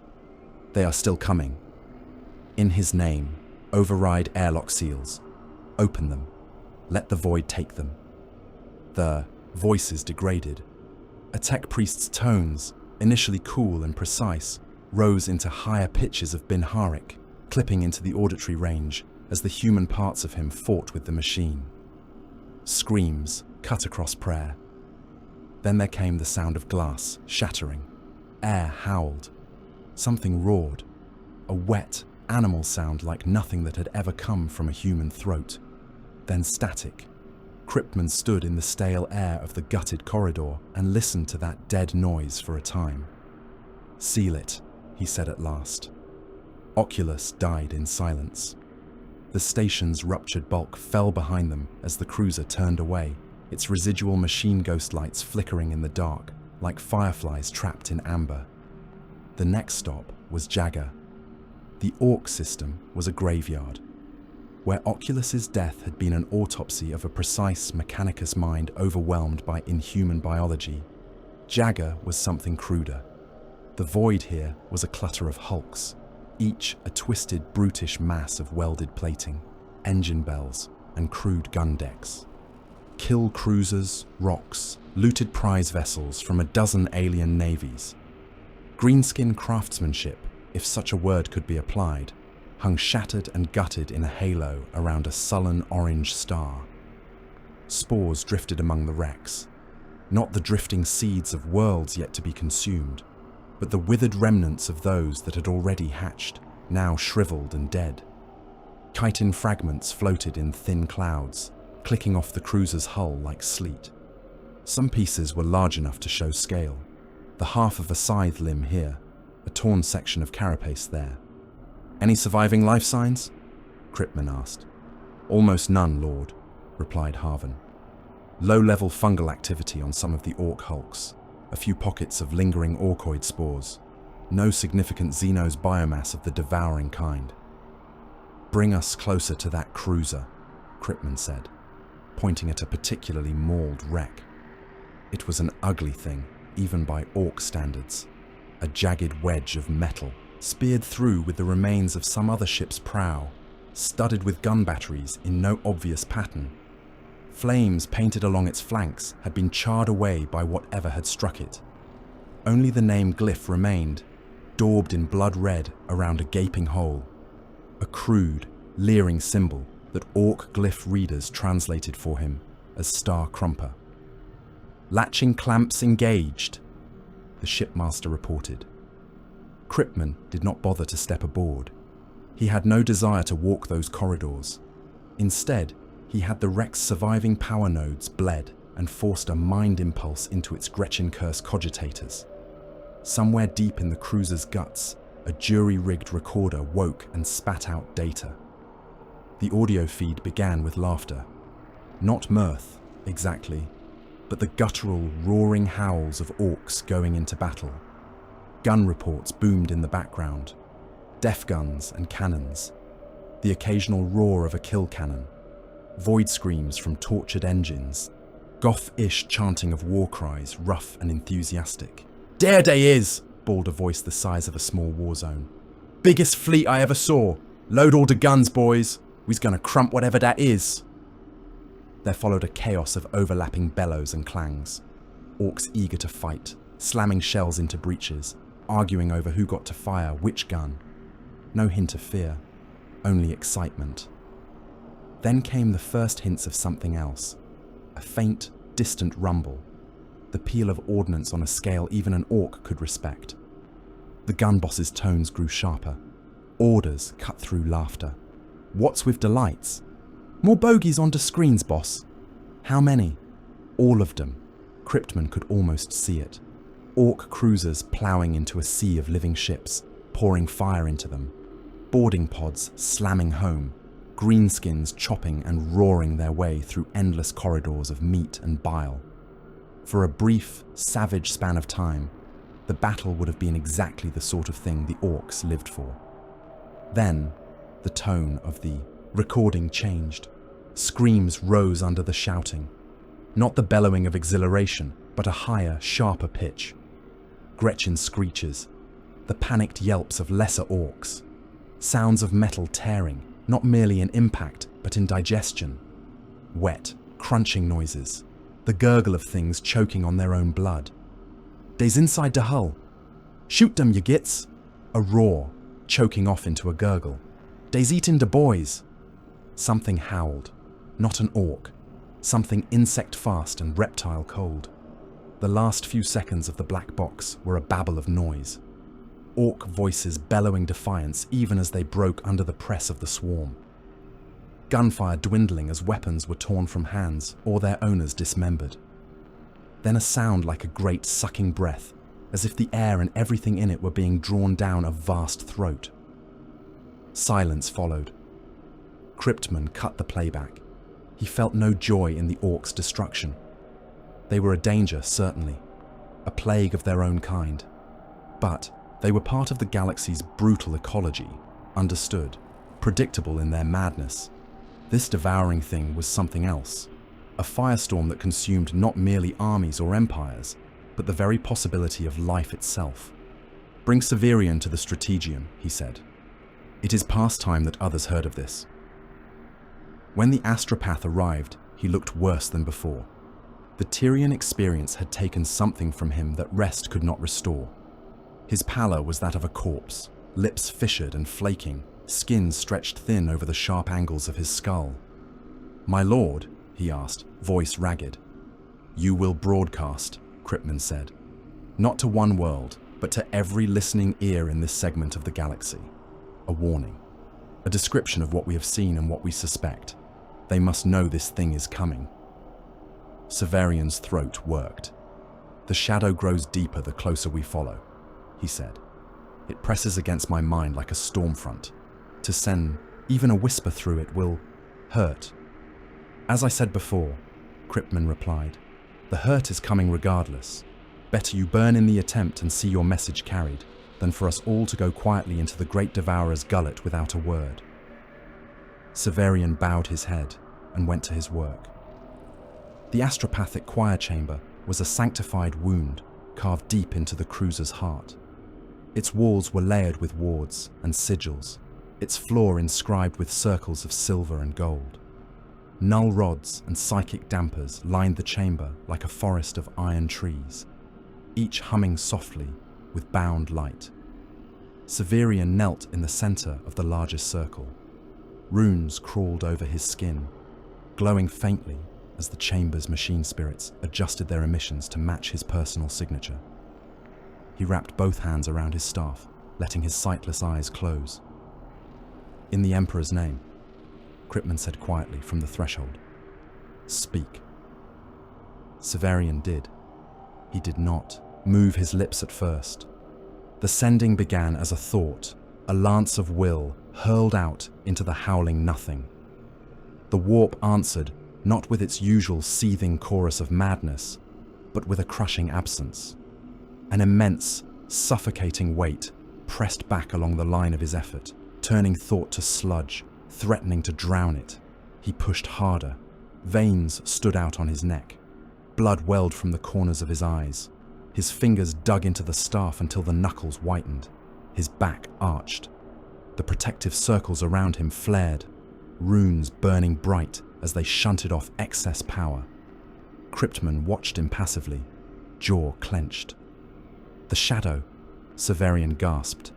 B: They are still coming. In his name, override airlock seals. Open them. Let the void take them. The voices degraded. A tech priest's tones, initially cool and precise, rose into higher pitches of Binharik, clipping into the auditory range as the human parts of him fought with the machine. Screams cut across prayer. Then there came the sound of glass shattering. Air howled. Something roared. A wet, animal sound like nothing that had ever come from a human throat. Then static. Cryptman stood in the stale air of the gutted corridor and listened to that dead noise for a time. "Seal it," he said at last. Oculus died in silence. The station's ruptured bulk fell behind them as the cruiser turned away, its residual machine ghost lights flickering in the dark, like fireflies trapped in amber. The next stop was Jagger. The Orc system was a graveyard. Where Oculus's death had been an autopsy of a precise mechanicus mind overwhelmed by inhuman biology, Jagger was something cruder. The void here was a clutter of hulks, each a twisted, brutish mass of welded plating, engine bells, and crude gun decks. Kill cruisers, rocks, looted prize vessels from a dozen alien navies. Greenskin craftsmanship, if such a word could be applied, hung shattered and gutted in a halo around a sullen orange star. Spores drifted among the wrecks, not the drifting seeds of worlds yet to be consumed, but the withered remnants of those that had already hatched, now shriveled and dead. Chitin fragments floated in thin clouds, clicking off the cruiser's hull like sleet. Some pieces were large enough to show scale, the half of a scythe limb here, a torn section of carapace there. "Any surviving life signs?" Cryptman asked. "Almost none, Lord," replied Harvin. Low-level fungal activity on some of the Orc hulks, a few pockets of lingering orcoid spores. No significant Xenos biomass of the devouring kind. "Bring us closer to that cruiser," Cryptman said, pointing at a particularly mauled wreck. It was an ugly thing, even by Orc standards. A jagged wedge of metal, speared through with the remains of some other ship's prow, studded with gun batteries in no obvious pattern. Flames painted along its flanks had been charred away by whatever had struck it. Only the name glyph remained, daubed in blood red around a gaping hole. A crude, leering symbol that Orc glyph readers translated for him as Star Crumper. "Latching clamps engaged," the shipmaster reported. Cryptman did not bother to step aboard. He had no desire to walk those corridors. Instead, he had the wreck's surviving power nodes bled and forced a mind impulse into its Gretchen curse cogitators. Somewhere deep in the cruiser's guts, a jury-rigged recorder woke and spat out data. The audio feed began with laughter. Not mirth, exactly, but the guttural, roaring howls of orcs going into battle. Gun reports boomed in the background. Def guns and cannons. The occasional roar of a kill cannon. Void screams from tortured engines. Goth-ish chanting of war cries, rough and enthusiastic. "There they is!" bawled a voice the size of a small war zone. "Biggest fleet I ever saw. Load all the guns, boys. We's gonna crump whatever that is." There followed a chaos of overlapping bellows and clangs. Orcs eager to fight, slamming shells into breaches, arguing over who got to fire which gun. No hint of fear, only excitement. Then came the first hints of something else. A faint, distant rumble. The peal of ordnance on a scale even an Orc could respect. The gun boss's tones grew sharper. Orders cut through laughter. "What's with delights?" "More bogies onto screens, boss." "How many?" "All of them." Cryptman could almost see it. Orc cruisers ploughing into a sea of living ships, pouring fire into them. Boarding pods slamming home. Greenskins chopping and roaring their way through endless corridors of meat and bile. For a brief, savage span of time, the battle would have been exactly the sort of thing the Orcs lived for. Then, the tone of the recording changed. Screams rose under the shouting. Not the bellowing of exhilaration, but a higher, sharper pitch. Gretchen screeches. The panicked yelps of lesser Orcs. Sounds of metal tearing, not merely in impact, but in digestion. Wet, crunching noises. The gurgle of things choking on their own blood. "Dey's inside the hull." "Shoot them, you gits." A roar, choking off into a gurgle. "Dey's eating the boys." Something howled. Not an Orc. Something insect fast and reptile cold. The last few seconds of the black box were a babble of noise. Orc voices bellowing defiance even as they broke under the press of the swarm. Gunfire dwindling as weapons were torn from hands or their owners dismembered. Then a sound like a great sucking breath, as if the air and everything in it were being drawn down a vast throat. Silence followed. Cryptman cut the playback. He felt no joy in the orcs' destruction. They were a danger, certainly, a plague of their own kind. But they were part of the galaxy's brutal ecology, understood, predictable in their madness. This devouring thing was something else, a firestorm that consumed not merely armies or empires, but the very possibility of life itself. "Bring Severian to the Strategium," he said. "It is past time that others heard of this." When the astropath arrived, he looked worse than before. The Tyrian experience had taken something from him that rest could not restore. His pallor was that of a corpse, lips fissured and flaking, skin stretched thin over the sharp angles of his skull. "My lord," he asked, voice ragged. "You will broadcast," Cryptman said. "Not to one world, but to every listening ear in this segment of the galaxy. A warning. A description of what we have seen and what we suspect. They must know this thing is coming." Severian's throat worked. "The shadow grows deeper the closer we follow," he said. "It presses against my mind like a storm front. To send even a whisper through it will hurt." "As I said before," Cryptman replied, "the hurt is coming regardless. Better you burn in the attempt and see your message carried, than for us all to go quietly into the great devourer's gullet without a word." Severian bowed his head and went to his work. The astropathic choir chamber was a sanctified wound carved deep into the cruiser's heart. Its walls were layered with wards and sigils, its floor inscribed with circles of silver and gold. Null rods and psychic dampers lined the chamber like a forest of iron trees, each humming softly with bound light. Severian knelt in the center of the largest circle. Runes crawled over his skin, glowing faintly as the chamber's machine spirits adjusted their emissions to match his personal signature. He wrapped both hands around his staff, letting his sightless eyes close. "In the Emperor's name," Cryptman said quietly from the threshold. "Speak." Severian did. He did not move his lips at first. The sending began as a thought, a lance of will hurled out into the howling nothing. The warp answered, not with its usual seething chorus of madness, but with a crushing absence. An immense, suffocating weight pressed back along the line of his effort, turning thought to sludge, threatening to drown it. He pushed harder. Veins stood out on his neck. Blood welled from the corners of his eyes. His fingers dug into the staff until the knuckles whitened. His back arched. The protective circles around him flared, runes burning bright as they shunted off excess power. Cryptman watched impassively, jaw clenched. "The shadow," Severian gasped.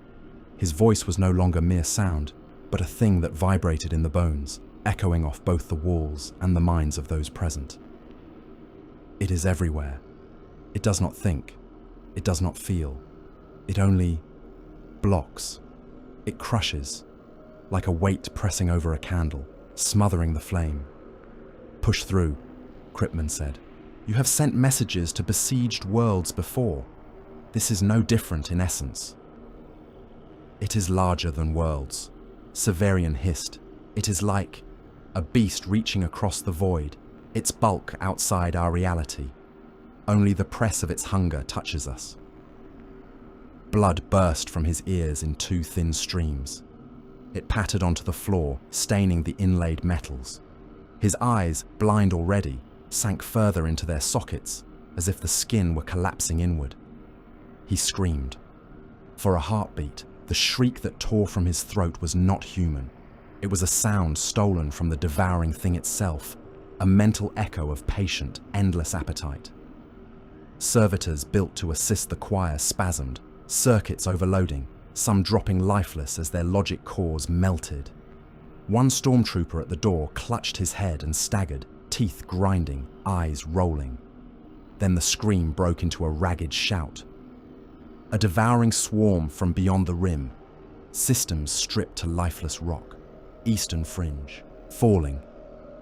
B: His voice was no longer mere sound, but a thing that vibrated in the bones, echoing off both the walls and the minds of those present. "It is everywhere. It does not think. It does not feel. It only blocks. It crushes, like a weight pressing over a candle, smothering the flame." "Push through," Cryptman said. "You have sent messages to besieged worlds before. This is no different in essence." "It is larger than worlds," Severian hissed. "It is like a beast reaching across the void, its bulk outside our reality. Only the press of its hunger touches us." Blood burst from his ears in two thin streams. It pattered onto the floor, staining the inlaid metals. His eyes, blind already, sank further into their sockets, as if the skin were collapsing inward. He screamed. For a heartbeat, the shriek that tore from his throat was not human. It was a sound stolen from the devouring thing itself, a mental echo of patient, endless appetite. Servitors built to assist the choir spasmed, circuits overloading, some dropping lifeless as their logic cores melted. One stormtrooper at the door clutched his head and staggered, teeth grinding, eyes rolling. Then the scream broke into a ragged shout. A devouring swarm from beyond the rim. Systems stripped to lifeless rock. Eastern fringe. Falling.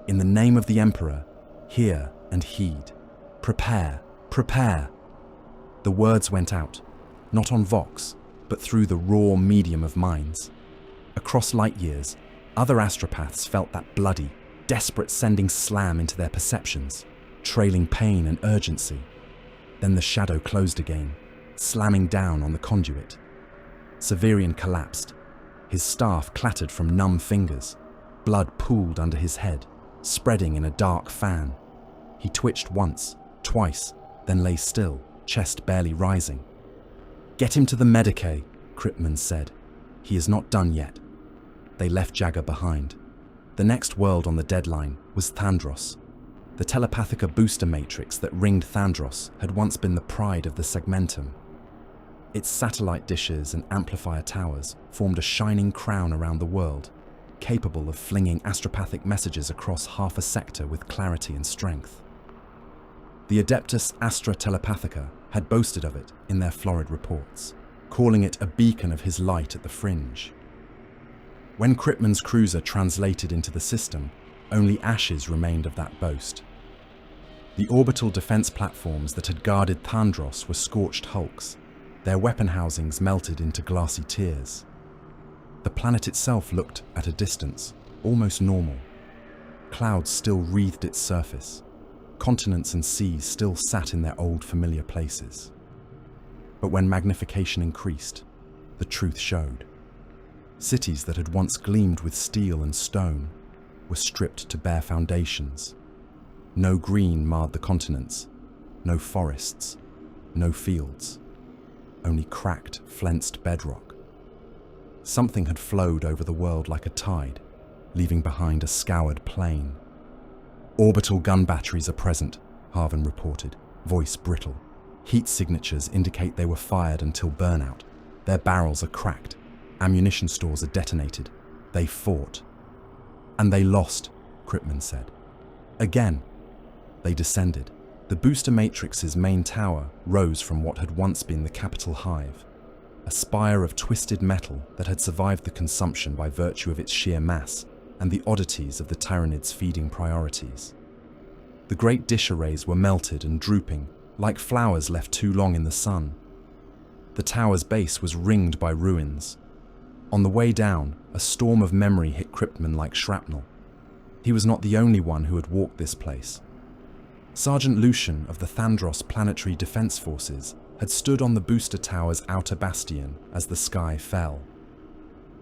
B: In the name of the Emperor, hear and heed. Prepare, prepare. The words went out, not on Vox, but through the raw medium of minds. Across light years, other astropaths felt that bloody, desperate sending slam into their perceptions, trailing pain and urgency. Then the shadow closed again, slamming down on the conduit. Severian collapsed. His staff clattered from numb fingers. Blood pooled under his head, spreading in a dark fan. He twitched once, twice, then lay still, chest barely rising. "Get him to the Medicae," Kripman said. "He is not done yet." They left Jagger behind. The next world on the deadline was Thandros. The telepathica booster matrix that ringed Thandros had once been the pride of the Segmentum. Its satellite dishes and amplifier towers formed a shining crown around the world, capable of flinging astropathic messages across half a sector with clarity and strength. The Adeptus Astra Telepathica had boasted of it in their florid reports, calling it a beacon of his light at the fringe. When Kripman's cruiser translated into the system, only ashes remained of that boast. The orbital defense platforms that had guarded Thandros were scorched hulks, their weapon housings melted into glassy tears. The planet itself looked, at a distance, almost normal. Clouds still wreathed its surface. Continents and seas still sat in their old familiar places. But when magnification increased, the truth showed. Cities that had once gleamed with steel and stone were stripped to bare foundations. No green marred the continents, no forests, no fields, only cracked, flensed bedrock. Something had flowed over the world like a tide, leaving behind a scoured plain. "Orbital gun batteries are present," Harvin reported, voice brittle. "Heat signatures indicate they were fired until burnout. Their barrels are cracked. Ammunition stores are detonated. They fought. And they lost," Kripman said. Again. They descended. The booster matrix's main tower rose from what had once been the capital hive, a spire of twisted metal that had survived the consumption by virtue of its sheer mass and the oddities of the Tyranids' feeding priorities. The great dish arrays were melted and drooping, like flowers left too long in the sun. The tower's base was ringed by ruins. On the way down, a storm of memory hit Kripman like shrapnel. He was not the only one who had walked this place. Sergeant Lucian of the Thandros Planetary Defense Forces had stood on the booster tower's outer bastion as the sky fell.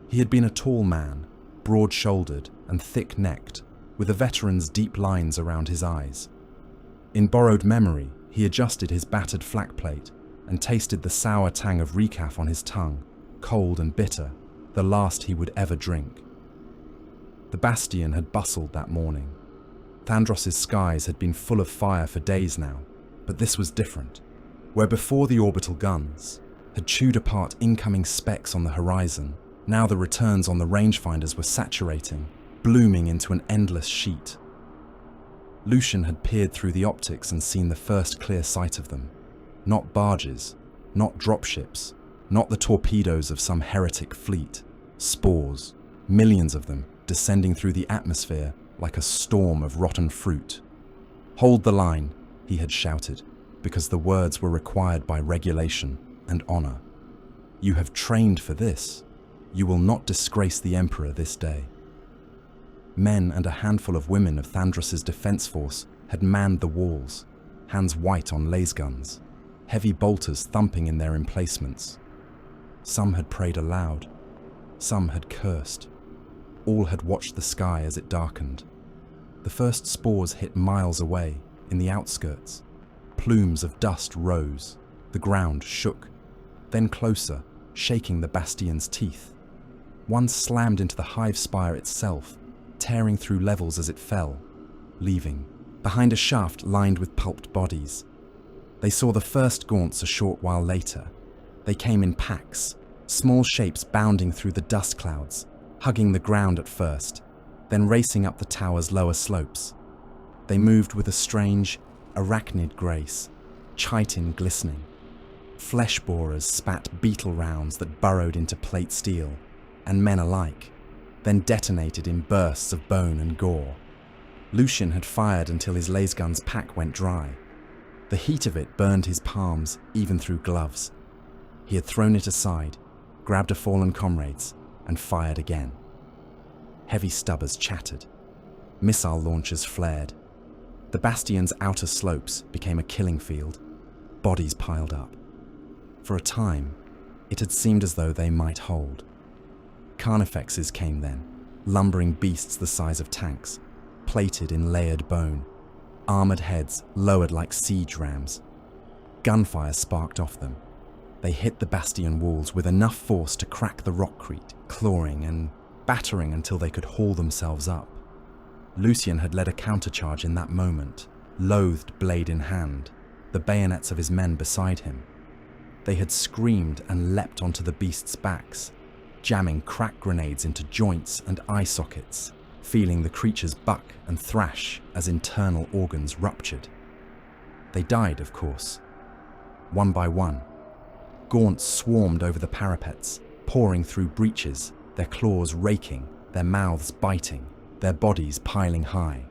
B: He had been a tall man, broad-shouldered and thick-necked, with a veteran's deep lines around his eyes. In borrowed memory, he adjusted his battered flak plate and tasted the sour tang of recaf on his tongue, cold and bitter, the last he would ever drink. The bastion had bustled that morning. Thandros' skies had been full of fire for days now, but this was different. Where before the orbital guns had chewed apart incoming specks on the horizon, now the returns on the rangefinders were saturating, blooming into an endless sheet. Lucian had peered through the optics and seen the first clear sight of them. Not barges, not dropships, not the torpedoes of some heretic fleet. Spores, millions of them, descending through the atmosphere like a storm of rotten fruit. "Hold the line," he had shouted, because the words were required by regulation and honor. "You have trained for this. You will not disgrace the Emperor this day." Men and a handful of women of Thandros' defense force had manned the walls, hands white on lasguns, heavy bolters thumping in their emplacements. Some had prayed aloud. Some had cursed. All had watched the sky as it darkened. The first spores hit miles away, in the outskirts. Plumes of dust rose. The ground shook. Then closer, shaking the bastion's teeth. One slammed into the hive spire itself, tearing through levels as it fell, leaving behind a shaft lined with pulped bodies. They saw the first gaunts a short while later. They came in packs, small shapes bounding through the dust clouds, hugging the ground at first, then racing up the tower's lower slopes. They moved with a strange, arachnid grace, chitin glistening. Flesh borers spat beetle rounds that burrowed into plate steel, and men alike, then detonated in bursts of bone and gore. Lucian had fired until his lasgun's pack went dry. The heat of it burned his palms, even through gloves. He had thrown it aside, grabbed a fallen comrade's, and fired again. Heavy stubbers chattered. Missile launchers flared. The bastion's outer slopes became a killing field. Bodies piled up. For a time, it had seemed as though they might hold. Carnifexes came then, lumbering beasts the size of tanks, plated in layered bone, armored heads lowered like siege rams. Gunfire sparked off them. They hit the bastion walls with enough force to crack the rockcrete, clawing and battering until they could haul themselves up. Lucian had led a countercharge in that moment, loathed blade in hand, the bayonets of his men beside him. They had screamed and leapt onto the beasts' backs, jamming crack grenades into joints and eye sockets, feeling the creatures buck and thrash as internal organs ruptured. They died, of course, one by one. Gaunts swarmed over the parapets, pouring through breaches, their claws raking, their mouths biting, their bodies piling high.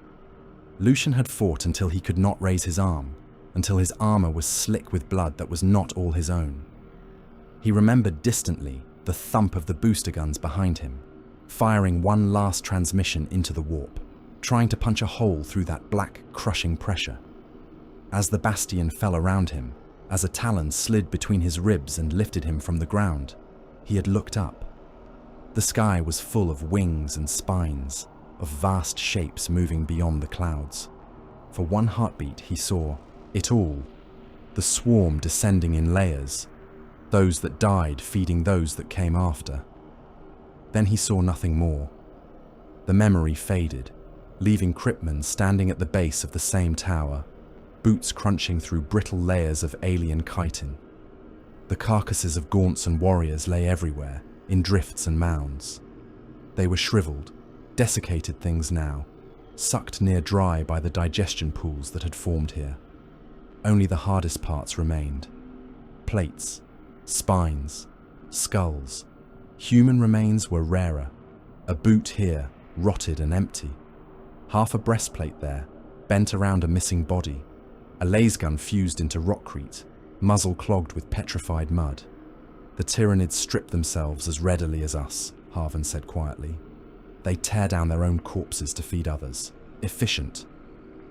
B: Lucian had fought until he could not raise his arm, until his armor was slick with blood that was not all his own. He remembered distantly the thump of the booster guns behind him, firing one last transmission into the warp, trying to punch a hole through that black, crushing pressure. As the bastion fell around him, as a talon slid between his ribs and lifted him from the ground, he had looked up. The sky was full of wings and spines, of vast shapes moving beyond the clouds. For one heartbeat he saw it all, the swarm descending in layers, those that died feeding those that came after. Then he saw nothing more. The memory faded, leaving Kryptman standing at the base of the same tower, boots crunching through brittle layers of alien chitin. The carcasses of gaunts and warriors lay everywhere, in drifts and mounds. They were shriveled, desiccated things now, sucked near dry by the digestion pools that had formed here. Only the hardest parts remained. Plates, spines, skulls. Human remains were rarer. A boot here, rotted and empty. Half a breastplate there, bent around a missing body. A lasgun fused into rockcrete, muzzle clogged with petrified mud. The Tyranids strip themselves as readily as us, Harvan said quietly. They tear down their own corpses to feed others. Efficient.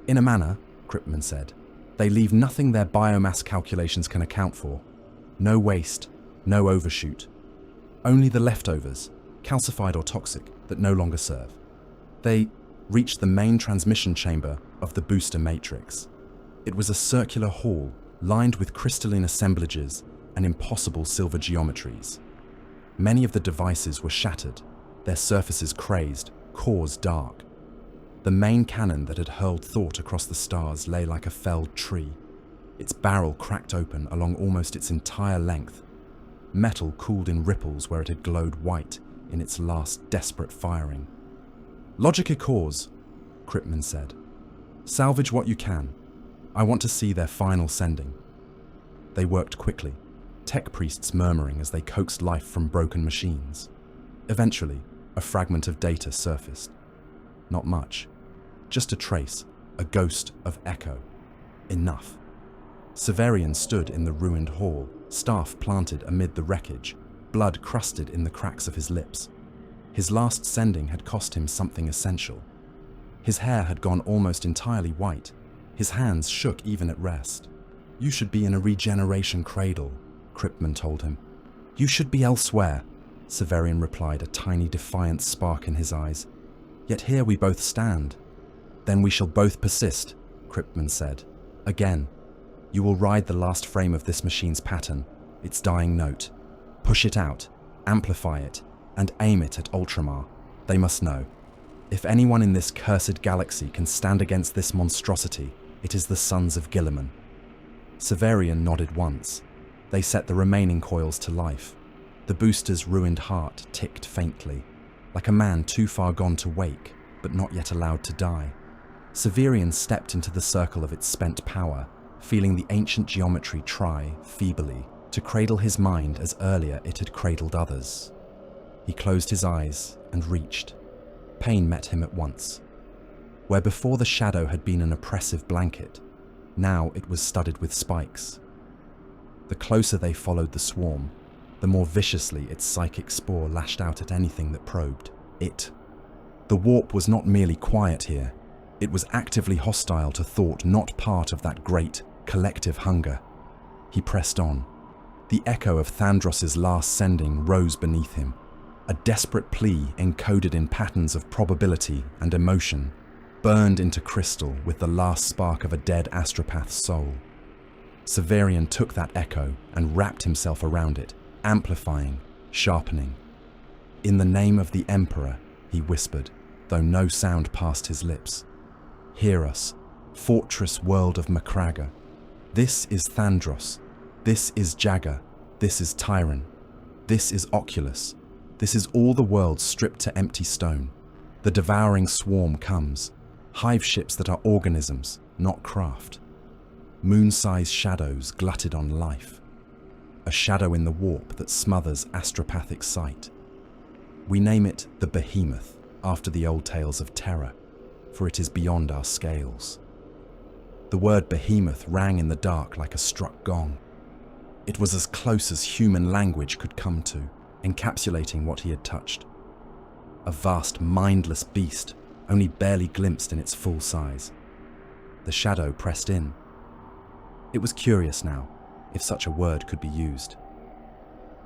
B: In a manner, Kryptman said, they leave nothing their biomass calculations can account for. No waste, no overshoot. Only the leftovers, calcified or toxic, that no longer serve. They reached the main transmission chamber of the booster matrix. It was a circular hall lined with crystalline assemblages and impossible silver geometries. Many of the devices were shattered, their surfaces crazed, cores dark. The main cannon that had hurled thought across the stars lay like a felled tree, its barrel cracked open along almost its entire length. Metal cooled in ripples where it had glowed white in its last desperate firing. Logica cores, Kryptman said. Salvage what you can. I want to see their final sending. They worked quickly, tech priests murmuring as they coaxed life from broken machines. Eventually, a fragment of data surfaced. Not much. Just a trace, a ghost of echo. Enough. Severian stood in the ruined hall, staff planted amid the wreckage, blood crusted in the cracks of his lips. His last sending had cost him something essential. His hair had gone almost entirely white. His hands shook even at rest. You should be in a regeneration cradle, Kryptman told him. You should be elsewhere, Severian replied, a tiny defiant spark in his eyes. Yet here we both stand. Then we shall both persist, Kryptman said. Again, you will ride the last frame of this machine's pattern, its dying note. Push it out, amplify it, and aim it at Ultramar. They must know. If anyone in this cursed galaxy can stand against this monstrosity, it is the sons of Guilliman. Severian nodded once. They set the remaining coils to life. The booster's ruined heart ticked faintly, like a man too far gone to wake, but not yet allowed to die. Severian stepped into the circle of its spent power, feeling the ancient geometry try, feebly, to cradle his mind as earlier it had cradled others. He closed his eyes and reached. Pain met him at once. Where before the shadow had been an oppressive blanket, now it was studded with spikes. The closer they followed the swarm, the more viciously its psychic spore lashed out at anything that probed it. The warp was not merely quiet here, it was actively hostile to thought not part of that great, collective hunger. He pressed on. The echo of Thandros's last sending rose beneath him, a desperate plea encoded in patterns of probability and emotion, burned into crystal with the last spark of a dead astropath's soul. Severian took that echo and wrapped himself around it, amplifying, sharpening. "In the name of the Emperor," he whispered, though no sound passed his lips. "Hear us, fortress world of Macraga. This is Thandros. This is Jagger. This is Tyran. This is Oculus. This is all the world stripped to empty stone. The devouring swarm comes. Hive ships that are organisms, not craft. Moon-sized shadows glutted on life. A shadow in the warp that smothers astropathic sight. We name it the Behemoth, after the old tales of terror, for it is beyond our scales." The word behemoth rang in the dark like a struck gong. It was as close as human language could come to, encapsulating what he had touched. A vast, mindless beast, only barely glimpsed in its full size. The shadow pressed in. It was curious now, if such a word could be used.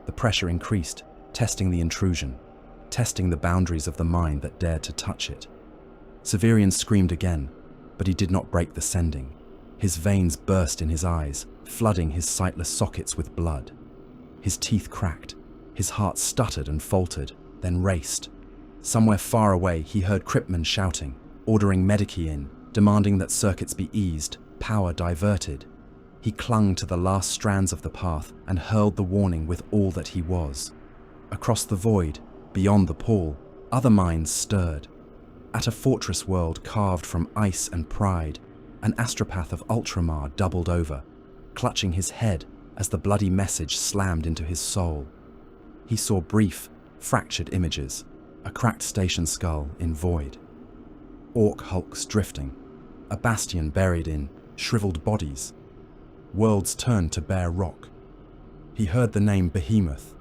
B: The pressure increased, testing the intrusion, testing the boundaries of the mind that dared to touch it. Severian screamed again, but he did not break the sending. His veins burst in his eyes, flooding his sightless sockets with blood. His teeth cracked, his heart stuttered and faltered, then raced. Somewhere far away he heard Kryptman shouting, ordering Medici in, demanding that circuits be eased, power diverted. He clung to the last strands of the path and hurled the warning with all that he was. Across the void, beyond the pall, other minds stirred. At a fortress world carved from ice and pride, an astropath of Ultramar doubled over, clutching his head as the bloody message slammed into his soul. He saw brief, fractured images, a cracked station skull in void. Orc hulks drifting, a bastion buried in shriveled bodies. Worlds turned to bare rock. He heard the name Behemoth.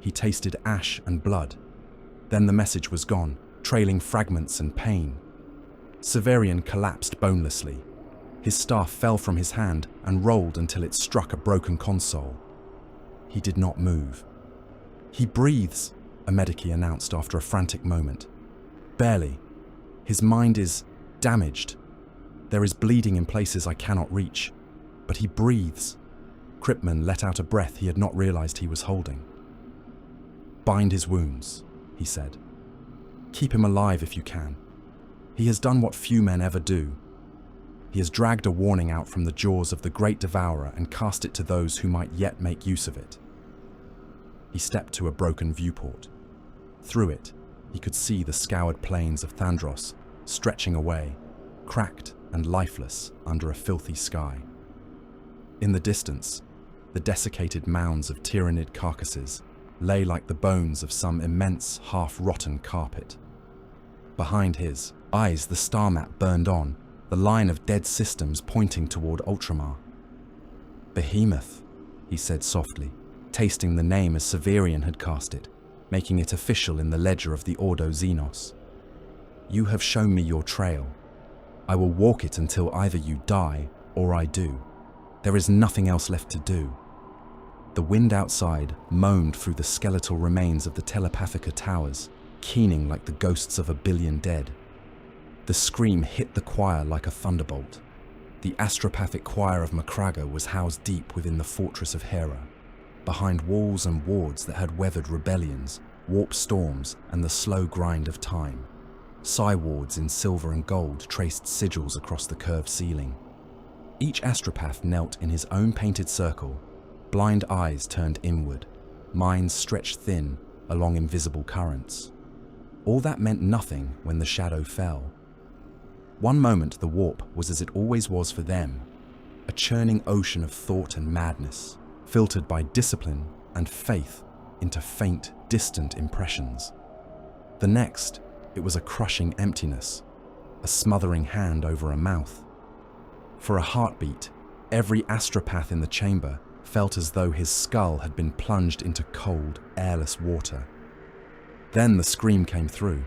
B: He tasted ash and blood. Then the message was gone, trailing fragments and pain. Severian collapsed bonelessly. His staff fell from his hand and rolled until it struck a broken console. He did not move. "He breathes," a Medici announced after a frantic moment. "Barely. His mind is damaged. There is bleeding in places I cannot reach. But he breathes." Kryptman let out a breath he had not realized he was holding. "Bind his wounds," he said. "Keep him alive if you can. He has done what few men ever do. He has dragged a warning out from the jaws of the great devourer and cast it to those who might yet make use of it." He stepped to a broken viewport. Through it, he could see the scoured plains of Thandros stretching away, cracked and lifeless under a filthy sky. In the distance, the desiccated mounds of Tyranid carcasses lay like the bones of some immense, half-rotten carpet. Behind his eyes, the star map burned on, the line of dead systems pointing toward Ultramar. "Behemoth," he said softly, tasting the name as Severian had cast it, making it official in the ledger of the Ordo Xenos. "You have shown me your trail. I will walk it until either you die or I do. There is nothing else left to do." The wind outside moaned through the skeletal remains of the Telepathica towers, keening like the ghosts of a billion dead. The scream hit the choir like a thunderbolt. The astropathic choir of Macraga was housed deep within the fortress of Hera, behind walls and wards that had weathered rebellions, warp storms, and the slow grind of time. Psi wards in silver and gold traced sigils across the curved ceiling. Each astropath knelt in his own painted circle, blind eyes turned inward, minds stretched thin along invisible currents. All that meant nothing when the shadow fell. One moment the warp was as it always was for them. a churning ocean of thought and madness, filtered by discipline and faith into faint, distant impressions. The next, it was a crushing emptiness, a smothering hand over a mouth. For a heartbeat, every astropath in the chamber felt as though his skull had been plunged into cold, airless water. Then the scream came through.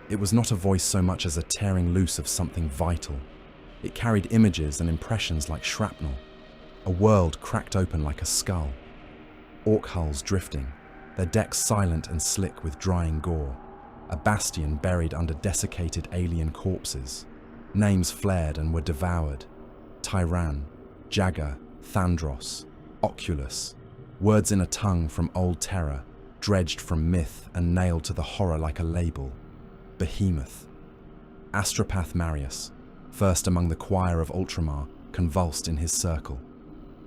B: It was not a voice so much as a tearing loose of something vital. It carried images and impressions like shrapnel. A world cracked open like a skull. Orc hulls drifting, their decks silent and slick with drying gore. A bastion buried under desiccated alien corpses. Names flared and were devoured. Tyran, Jagger, Thandros, Oculus. Words in a tongue from old terror, dredged from myth and nailed to the horror like a label. Behemoth. Astropath Marius, first among the choir of Ultramar, convulsed in his circle.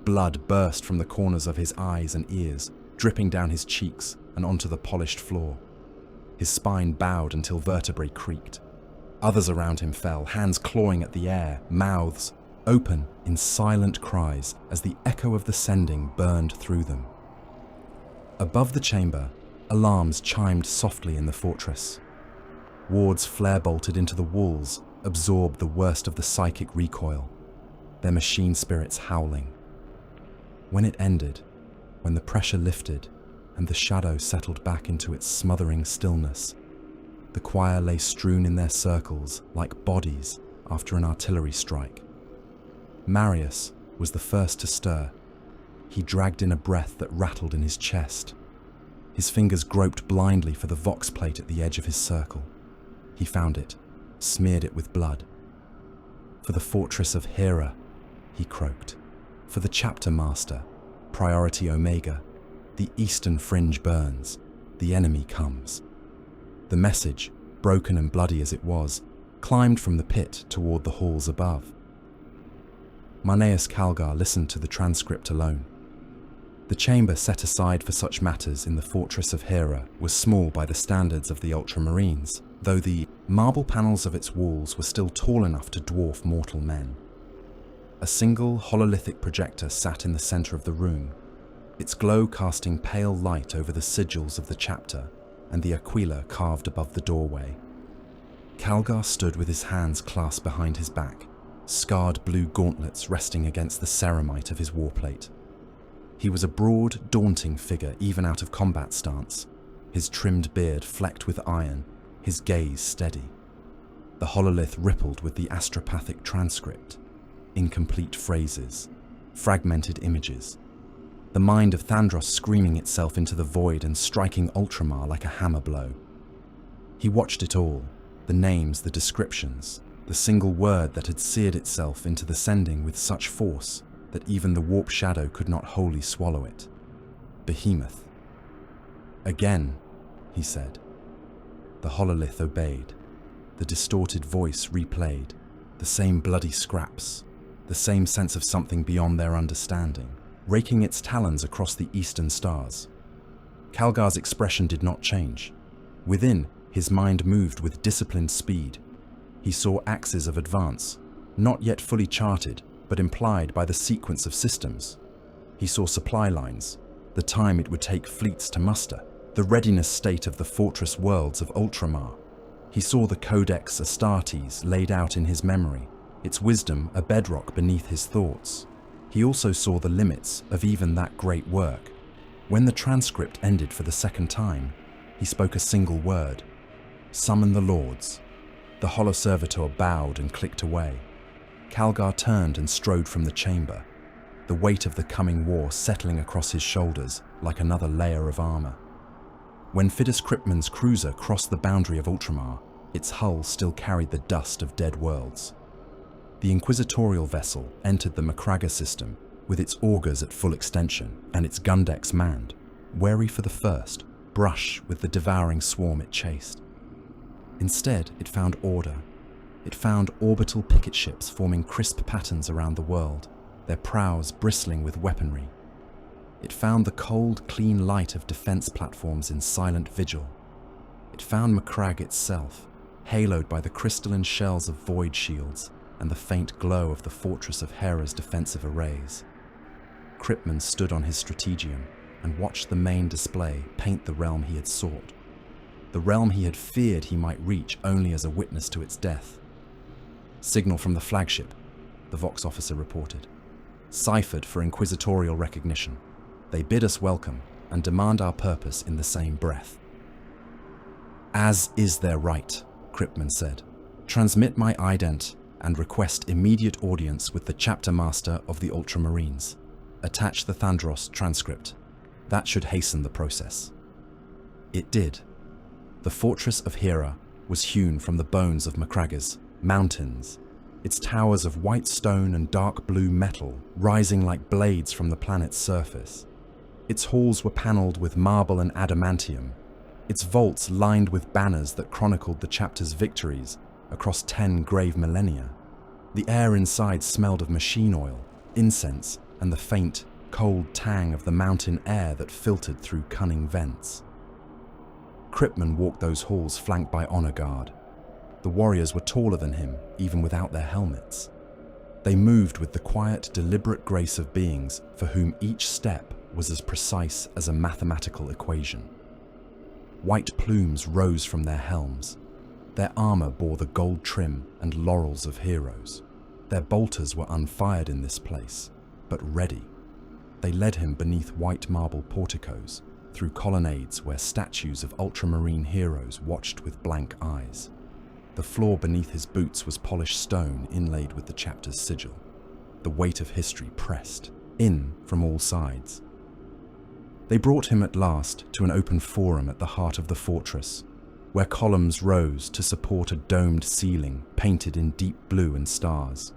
B: Blood burst from the corners of his eyes and ears, dripping down his cheeks and onto the polished floor. His spine bowed until vertebrae creaked. Others around him fell, hands clawing at the air, mouths open in silent cries as the echo of the sending burned through them. Above the chamber, alarms chimed softly in the fortress. Wards flare-bolted into the walls, absorbed the worst of the psychic recoil, their machine spirits howling. When it ended, when the pressure lifted and the shadow settled back into its smothering stillness, the choir lay strewn in their circles like bodies after an artillery strike. Marius was the first to stir. He dragged in a breath that rattled in his chest. His fingers groped blindly for the vox plate at the edge of his circle. He found it, smeared it with blood. For the fortress of Hera, he croaked. For the chapter master, priority Omega, the eastern fringe burns, the enemy comes. The message, broken and bloody as it was, climbed from the pit toward the halls above. Marneus Calgar listened to the transcript alone. The chamber set aside for such matters in the fortress of Hera was small by the standards of the Ultramarines, though the marble panels of its walls were still tall enough to dwarf mortal men. A single hololithic projector sat in the center of the room, its glow casting pale light over the sigils of the chapter and the aquila carved above the doorway. Calgar stood with his hands clasped behind his back, scarred blue gauntlets resting against the ceramite of his warplate. He was a broad, daunting figure even out of combat stance, his trimmed beard flecked with iron, his gaze steady. The hololith rippled with the astropathic transcript, incomplete phrases, fragmented images. The mind of Thandros screaming itself into the void and striking Ultramar like a hammer blow. He watched it all, the names, the descriptions, the single word that had seared itself into the sending with such force that even the warp shadow could not wholly swallow it. Behemoth. Again, he said. The hololith obeyed. The distorted voice replayed, the same bloody scraps, the same sense of something beyond their understanding, raking its talons across the eastern stars. Calgar's expression did not change. Within, his mind moved with disciplined speed. He saw axes of advance, not yet fully charted, but implied by the sequence of systems. He saw supply lines, the time it would take fleets to muster, the readiness state of the fortress worlds of Ultramar. He saw the Codex Astartes laid out in his memory, its wisdom a bedrock beneath his thoughts. He also saw the limits of even that great work. When the transcript ended for the second time, he spoke a single word. Summon the Lords. The holoservitor bowed and clicked away. Calgar turned and strode from the chamber, the weight of the coming war settling across his shoulders like another layer of armor. When Fidus Kryptman's cruiser crossed the boundary of Ultramar, its hull still carried the dust of dead worlds. The inquisitorial vessel entered the Macraga system with its augers at full extension and its gun decks manned, wary for the first brush with the devouring swarm it chased. Instead, it found order. It found orbital picket ships forming crisp patterns around the world, their prows bristling with weaponry. It found the cold, clean light of defense platforms in silent vigil. It found Macragge itself, haloed by the crystalline shells of void shields, and the faint glow of the fortress of Hera's defensive arrays. Kripman stood on his strategium and watched the main display paint the realm he had sought, the realm he had feared he might reach only as a witness to its death. "Signal from the flagship," the Vox officer reported. "Ciphered for inquisitorial recognition. They bid us welcome and demand our purpose in the same breath." "As is their right," Kripman said. "Transmit my ident and request immediate audience with the chapter master of the Ultramarines. Attach the Thandros transcript. That should hasten the process." It did. The fortress of Hera was hewn from the bones of Macragge's mountains, its towers of white stone and dark blue metal rising like blades from the planet's surface. Its halls were panelled with marble and adamantium, its vaults lined with banners that chronicled the chapter's victories across 10 grave millennia. The air inside smelled of machine oil, incense, and the faint, cold tang of the mountain air that filtered through cunning vents. Kripman walked those halls flanked by honor guard. The warriors were taller than him, even without their helmets. They moved with the quiet, deliberate grace of beings for whom each step was as precise as a mathematical equation. White plumes rose from their helms. Their armor bore the gold trim and laurels of heroes. Their bolters were unfired in this place, but ready. They led him beneath white marble porticos, through colonnades where statues of ultramarine heroes watched with blank eyes. The floor beneath his boots was polished stone inlaid with the chapter's sigil. The weight of history pressed in from all sides. They brought him at last to an open forum at the heart of the fortress, where columns rose to support a domed ceiling painted in deep blue and stars.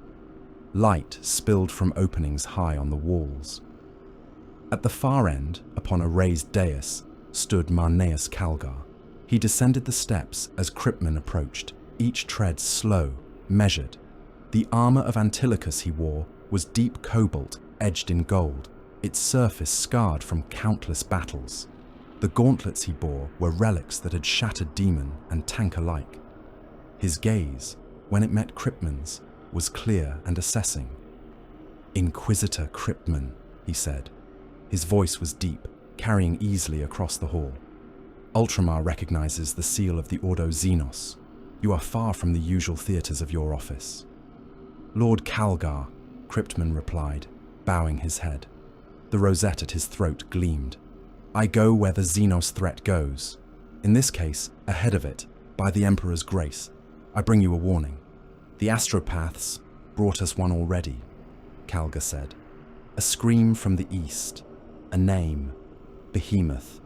B: Light spilled from openings high on the walls. At the far end, upon a raised dais, stood Marneus Calgar. He descended the steps as Kripman approached, each tread slow, measured. The armor of Antilochus he wore was deep cobalt, edged in gold, its surface scarred from countless battles. The gauntlets he bore were relics that had shattered demon and tank alike. His gaze, when it met Kripman's, was clear and assessing. "Inquisitor Kripman," he said. His voice was deep, carrying easily across the hall. "Ultramar recognizes the seal of the Ordo Xenos. You are far from the usual theaters of your office." "Lord Calgar," Kripman replied, bowing his head. The rosette at his throat gleamed. "I go where the Xenos threat goes. In this case, ahead of it, by the Emperor's grace. I bring you a warning. The astropaths brought us one already," Calgar said. "A scream from the east. A name. Behemoth.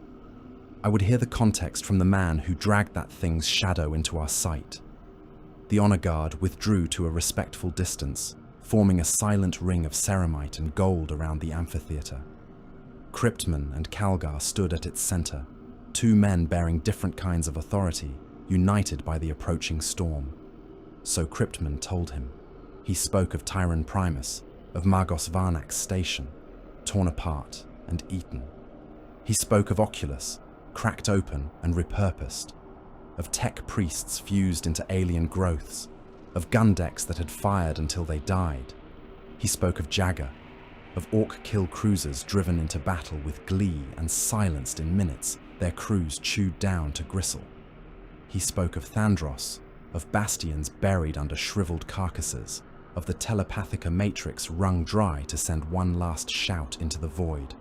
B: I would hear the context from the man who dragged that thing's shadow into our sight." The honor guard withdrew to a respectful distance, forming a silent ring of ceramite and gold around the amphitheater. Kripman and Calgar stood at its center, two men bearing different kinds of authority, united by the approaching storm. So Kripman told him. He spoke of Tyran Primus, of Magos Varnak's station, torn apart and eaten. He spoke of Oculus, cracked open and repurposed, of tech priests fused into alien growths, of gun decks that had fired until they died. He spoke of Jagger, of orc-kill cruisers driven into battle with glee and silenced in minutes, their crews chewed down to gristle. He spoke of Thandros, of bastions buried under shriveled carcasses, of the telepathica matrix wrung dry to send one last shout into the void.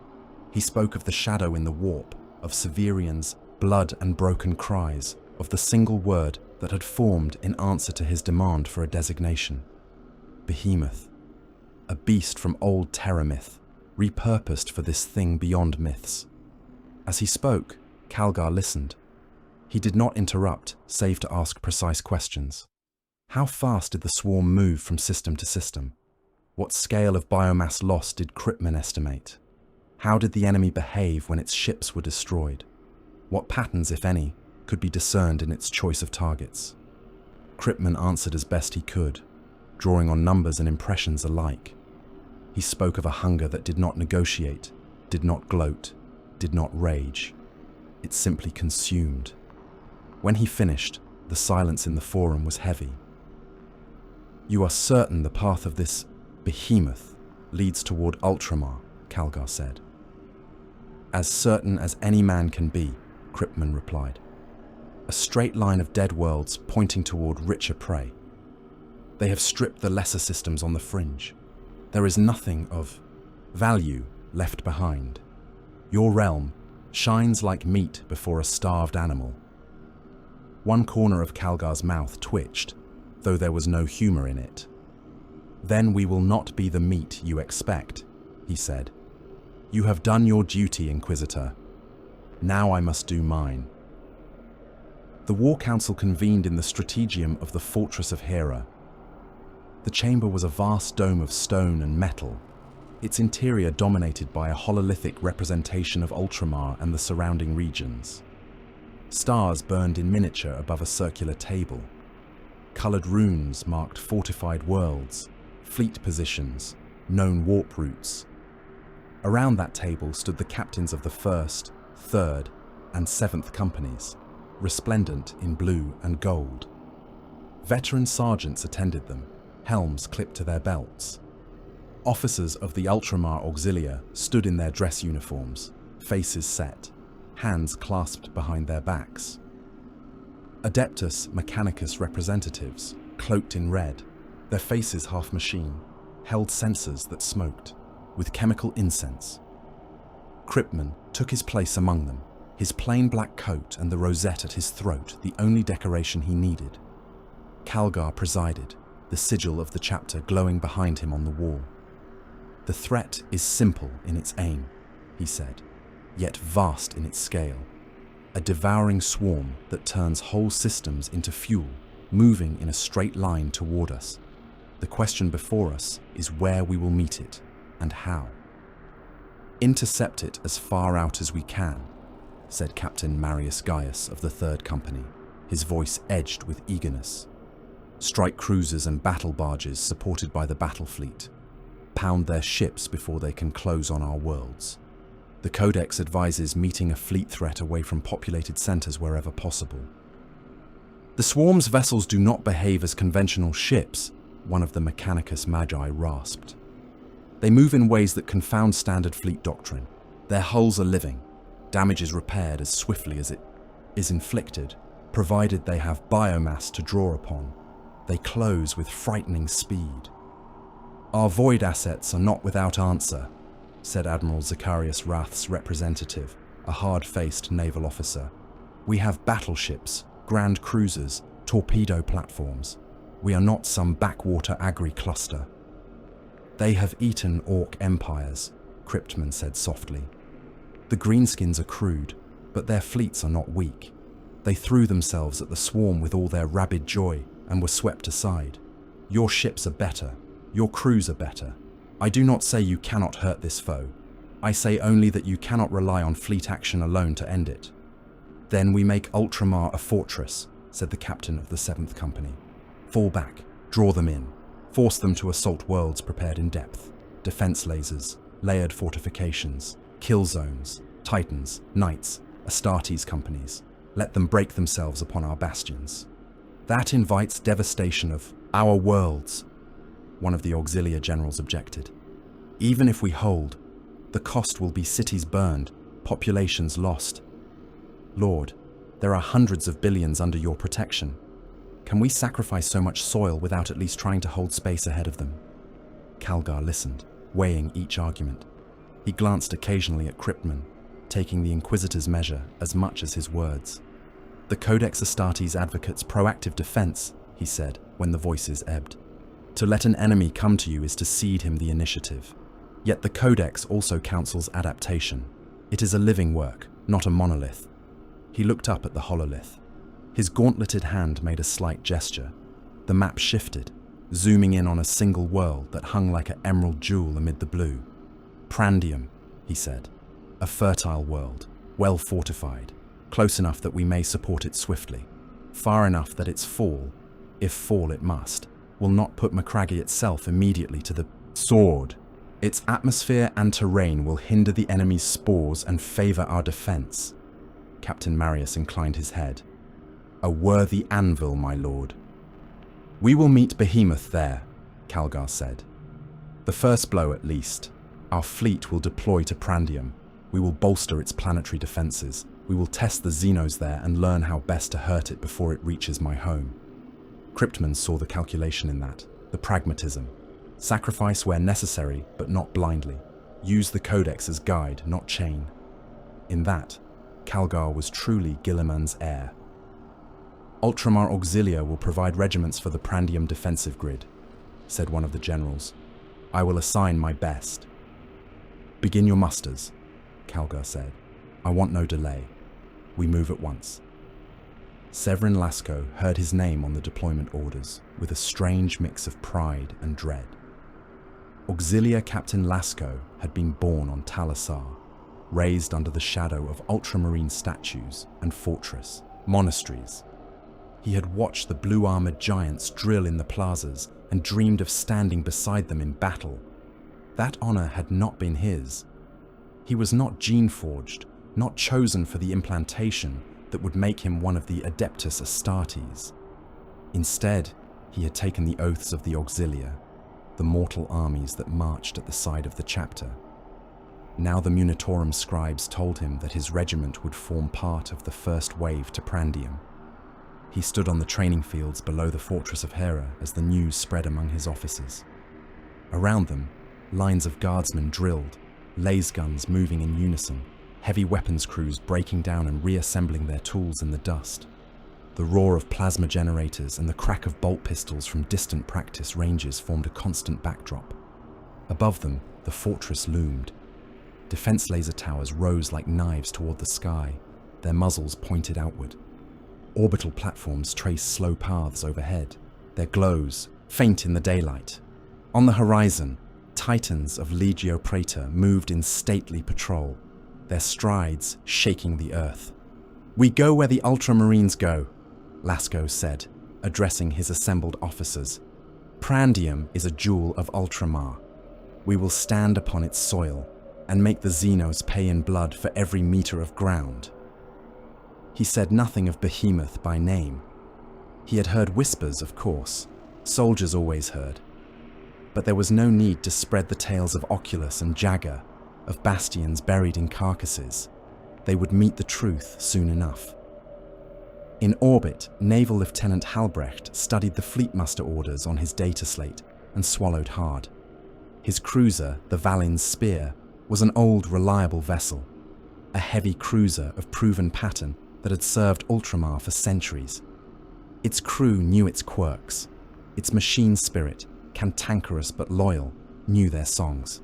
B: He spoke of the shadow in the warp, of Severian's blood and broken cries, of the single word that had formed in answer to his demand for a designation. Behemoth. A beast from old terror myth, repurposed for this thing beyond myths. As he spoke, Calgar listened. He did not interrupt, save to ask precise questions. How fast did the swarm move from system to system? What scale of biomass loss did Kripman estimate? How did the enemy behave when its ships were destroyed? What patterns, if any, could be discerned in its choice of targets? Kripman answered as best he could, drawing on numbers and impressions alike. He spoke of a hunger that did not negotiate, did not gloat, did not rage. It simply consumed. When he finished, the silence in the forum was heavy. You are certain the path of this behemoth leads toward Ultramar, Calgar said. As certain as any man can be, Kryptman replied. A straight line of dead worlds pointing toward richer prey. They have stripped the lesser systems on the fringe. There is nothing of value left behind. Your realm shines like meat before a starved animal. One corner of Calgar's mouth twitched, though there was no humor in it. Then we will not be the meat you expect, he said. You have done your duty, Inquisitor. Now I must do mine. The War Council convened in the strategium of the Fortress of Hera. The chamber was a vast dome of stone and metal, its interior dominated by a hololithic representation of Ultramar and the surrounding regions. Stars burned in miniature above a circular table. Colored runes marked fortified worlds, fleet positions, known warp routes. Around that table stood the captains of the 1st, 3rd, and 7th companies, resplendent in blue and gold. Veteran sergeants attended them, helms clipped to their belts. Officers of the Ultramar Auxilia stood in their dress uniforms, faces set, hands clasped behind their backs. Adeptus Mechanicus representatives, cloaked in red, their faces half machine, held censers that smoked, with chemical incense. Kryptman took his place among them, his plain black coat and the rosette at his throat the only decoration he needed. Calgar presided, the sigil of the chapter glowing behind him on the wall. The threat is simple in its aim, he said, yet vast in its scale. A devouring swarm that turns whole systems into fuel, moving in a straight line toward us. The question before us is where we will meet it, and how. Intercept it as far out as we can, said Captain Marius Gaius of the 3rd Company, his voice edged with eagerness. Strike cruisers and battle barges supported by the battle fleet. Pound their ships before they can close on our worlds. The Codex advises meeting a fleet threat away from populated centers wherever possible. The swarm's vessels do not behave as conventional ships, one of the Mechanicus Magi rasped. They move in ways that confound standard fleet doctrine. Their hulls are living. Damage is repaired as swiftly as it is inflicted, provided they have biomass to draw upon. They close with frightening speed. Our void assets are not without answer, said Admiral Zacharias Rath's representative, a hard-faced naval officer. We have battleships, grand cruisers, torpedo platforms. We are not some backwater agri-cluster. They have eaten orc empires, Kryptman said softly. The greenskins are crude, but their fleets are not weak. They threw themselves at the swarm with all their rabid joy and were swept aside. Your ships are better. Your crews are better. I do not say you cannot hurt this foe. I say only that you cannot rely on fleet action alone to end it. Then we make Ultramar a fortress, said the captain of the 7th Company. Fall back, draw them in. Force them to assault worlds prepared in depth. Defense lasers, layered fortifications, kill zones, titans, knights, Astartes companies. Let them break themselves upon our bastions. That invites devastation of our worlds, one of the Auxilia generals objected. Even if we hold, the cost will be cities burned, populations lost. Lord, there are hundreds of billions under your protection. Can we sacrifice so much soil without at least trying to hold space ahead of them? Calgar listened, weighing each argument. He glanced occasionally at Kryptman, taking the Inquisitor's measure as much as his words. The Codex Astartes advocates proactive defense, he said, when the voices ebbed. To let an enemy come to you is to cede him the initiative. Yet the Codex also counsels adaptation. It is a living work, not a monolith. He looked up at the hololith. His gauntleted hand made a slight gesture. The map shifted, zooming in on a single world that hung like an emerald jewel amid the blue. Prandium, he said. A fertile world, well fortified, close enough that we may support it swiftly, far enough that its fall, if fall it must, will not put Macragge itself immediately to the sword. Its atmosphere and terrain will hinder the enemy's spores and favor our defense. Captain Marius inclined his head. A worthy anvil, my lord. "We will meet Behemoth there," Calgar said. "The first blow at least. Our fleet will deploy to Prandium. We will bolster its planetary defenses. We will test the Xenos there and learn how best to hurt it before it reaches my home." Cryptman saw the calculation in that, the pragmatism. Sacrifice where necessary, but not blindly. Use the Codex as guide, not chain. In that, Calgar was truly Guilliman's heir. "Ultramar Auxilia will provide regiments for the Prandium defensive grid," said one of the generals. "I will assign my best." "Begin your musters," Calgar said. "I want no delay. We move at once." Severin Lasco heard his name on the deployment orders with a strange mix of pride and dread. Auxilia Captain Lasco had been born on Talassar, raised under the shadow of ultramarine statues and fortress, monasteries. He had watched the blue-armored giants drill in the plazas and dreamed of standing beside them in battle. That honor had not been his. He was not gene-forged, not chosen for the implantation that would make him one of the Adeptus Astartes. Instead, he had taken the oaths of the Auxilia, the mortal armies that marched at the side of the chapter. Now the Munitorum scribes told him that his regiment would form part of the first wave to Prandium. He stood on the training fields below the fortress of Hera as the news spread among his officers. Around them, lines of guardsmen drilled, laser guns moving in unison, heavy weapons crews breaking down and reassembling their tools in the dust. The roar of plasma generators and the crack of bolt pistols from distant practice ranges formed a constant backdrop. Above them, the fortress loomed. Defense laser towers rose like knives toward the sky, their muzzles pointed outward. Orbital platforms traced slow paths overhead, their glows faint in the daylight. On the horizon, titans of Legio Praetor moved in stately patrol, their strides shaking the earth. "We go where the Ultramarines go," Lasco said, addressing his assembled officers. "Prandium is a jewel of Ultramar. We will stand upon its soil and make the Xenos pay in blood for every meter of ground." He said nothing of Behemoth by name. He had heard whispers, of course. Soldiers always heard. But there was no need to spread the tales of Oculus and Jagger, of bastions buried in carcasses. They would meet the truth soon enough. In orbit, Naval Lieutenant Halbrecht studied the fleet muster orders on his data slate and swallowed hard. His cruiser, the Valin's Spear, was an old, reliable vessel, a heavy cruiser of proven pattern that had served Ultramar for centuries. Its crew knew its quirks. Its machine spirit, cantankerous but loyal, knew their songs.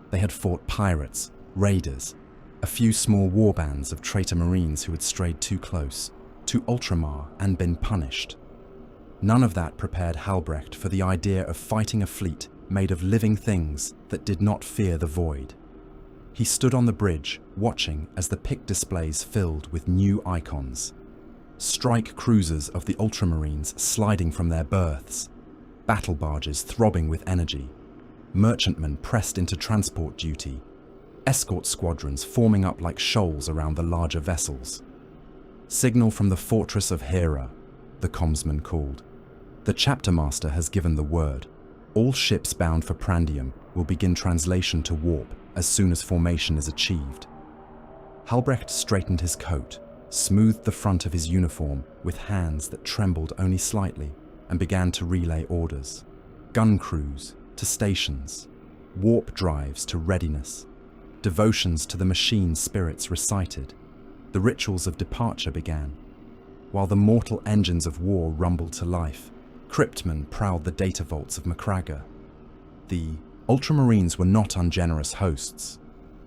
B: They had fought pirates, raiders, a few small warbands of traitor marines who had strayed too close, to Ultramar and been punished. None of that prepared Halbrecht for the idea of fighting a fleet made of living things that did not fear the void. He stood on the bridge, watching as the pic displays filled with new icons. Strike cruisers of the Ultramarines sliding from their berths, battle barges throbbing with energy, merchantmen pressed into transport duty, escort squadrons forming up like shoals around the larger vessels. "Signal from the fortress of Hera," the commsman called. "The chapter master has given the word. All ships bound for Prandium will begin translation to warp as soon as formation is achieved." Halbrecht straightened his coat, smoothed the front of his uniform with hands that trembled only slightly, and began to relay orders. Gun crews to stations, warp drives to readiness, devotions to the machine spirits recited. The rituals of departure began. While the mortal engines of war rumbled to life, cryptmen prowled the data vaults of Macraga. The Ultramarines were not ungenerous hosts.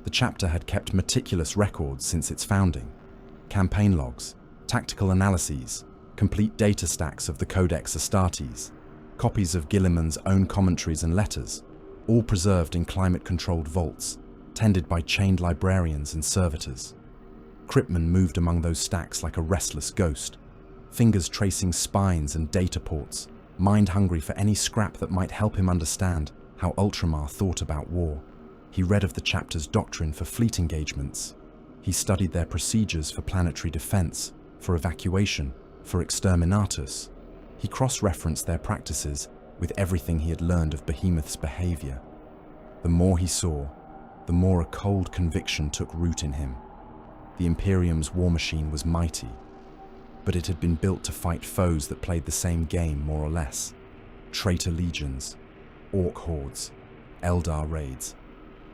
B: The chapter had kept meticulous records since its founding. Campaign logs, tactical analyses, complete data stacks of the Codex Astartes, copies of Guilliman's own commentaries and letters, all preserved in climate-controlled vaults, tended by chained librarians and servitors. Cryptman moved among those stacks like a restless ghost, fingers tracing spines and data ports, mind hungry for any scrap that might help him understand how Ultramar thought about war. He read of the chapter's doctrine for fleet engagements. He studied their procedures for planetary defense, for evacuation, for exterminatus. He cross-referenced their practices with everything he had learned of behemoth's behavior. The more he saw, the more a cold conviction took root in him. The Imperium's war machine was mighty, but it had been built to fight foes that played the same game more or less. Traitor legions, orc hordes, Eldar raids,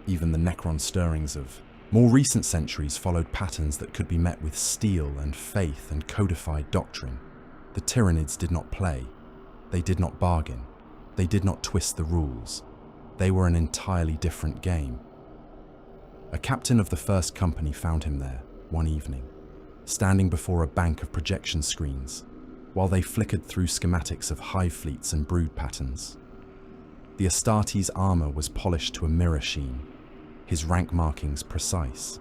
B: even the Necron stirrings of more recent centuries followed patterns that could be met with steel and faith and codified doctrine. The Tyranids did not play. They did not bargain. They did not twist the rules. They were an entirely different game. A captain of the first company found him there one evening, standing before a bank of projection screens, while they flickered through schematics of hive fleets and brood patterns. The Astartes' armor was polished to a mirror sheen, his rank markings precise.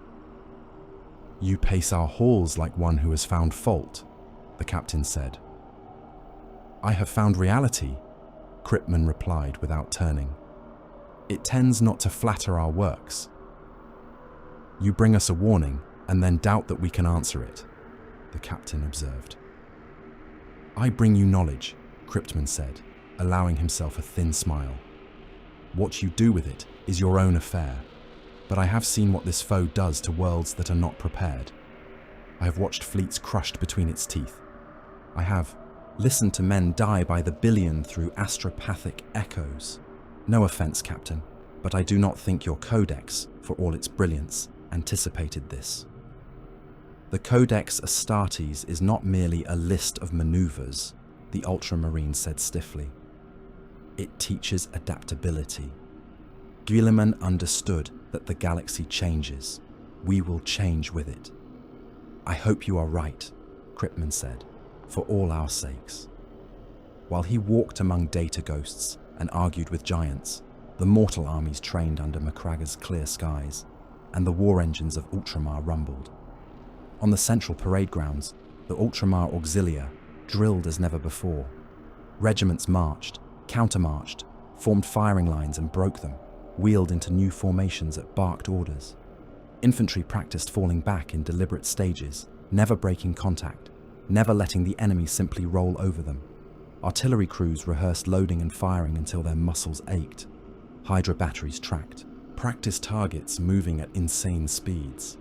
B: "You pace our halls like one who has found fault," the captain said. "I have found reality," Kryptman replied without turning. "It tends not to flatter our works. You bring us a warning and then doubt that we can answer it," the captain observed. "I bring you knowledge," Kryptman said, allowing himself a thin smile. "What you do with it is your own affair, but I have seen what this foe does to worlds that are not prepared. I have watched fleets crushed between its teeth. I have listened to men die by the billion through astropathic echoes. No offense, Captain, but I do not think your codex, for all its brilliance, anticipated this. The Codex Astartes is not merely a list of maneuvers," the Ultramarine said stiffly. "It teaches adaptability. Guilliman understood that the galaxy changes. We will change with it." "I hope you are right," Kryptman said, "for all our sakes." While he walked among data ghosts and argued with giants, the mortal armies trained under Macraga's clear skies, and the war engines of Ultramar rumbled. On the central parade grounds, the Ultramar Auxilia drilled as never before. Regiments marched, countermarched, formed firing lines and broke them, wheeled into new formations at barked orders. Infantry practiced falling back in deliberate stages, never breaking contact, never letting the enemy simply roll over them. Artillery crews rehearsed loading and firing until their muscles ached. Hydra batteries tracked, practiced targets moving at insane speeds.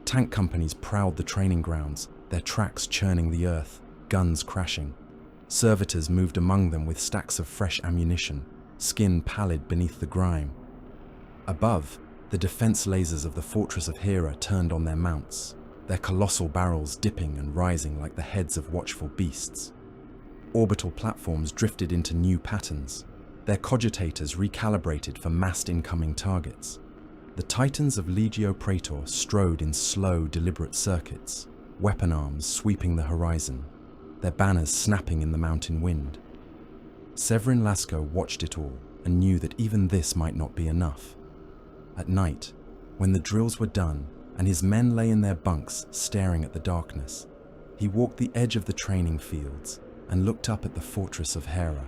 B: Tank companies prowled the training grounds, their tracks churning the earth, guns crashing. Servitors moved among them with stacks of fresh ammunition, skin pallid beneath the grime. Above, the defense lasers of the Fortress of Hera turned on their mounts, their colossal barrels dipping and rising like the heads of watchful beasts. Orbital platforms drifted into new patterns, their cogitators recalibrated for massed incoming targets. The Titans of Legio Praetor strode in slow, deliberate circuits, weapon arms sweeping the horizon, their banners snapping in the mountain wind. Severin Lasco watched it all and knew that even this might not be enough. At night, when the drills were done and his men lay in their bunks staring at the darkness, he walked the edge of the training fields and looked up at the Fortress of Hera,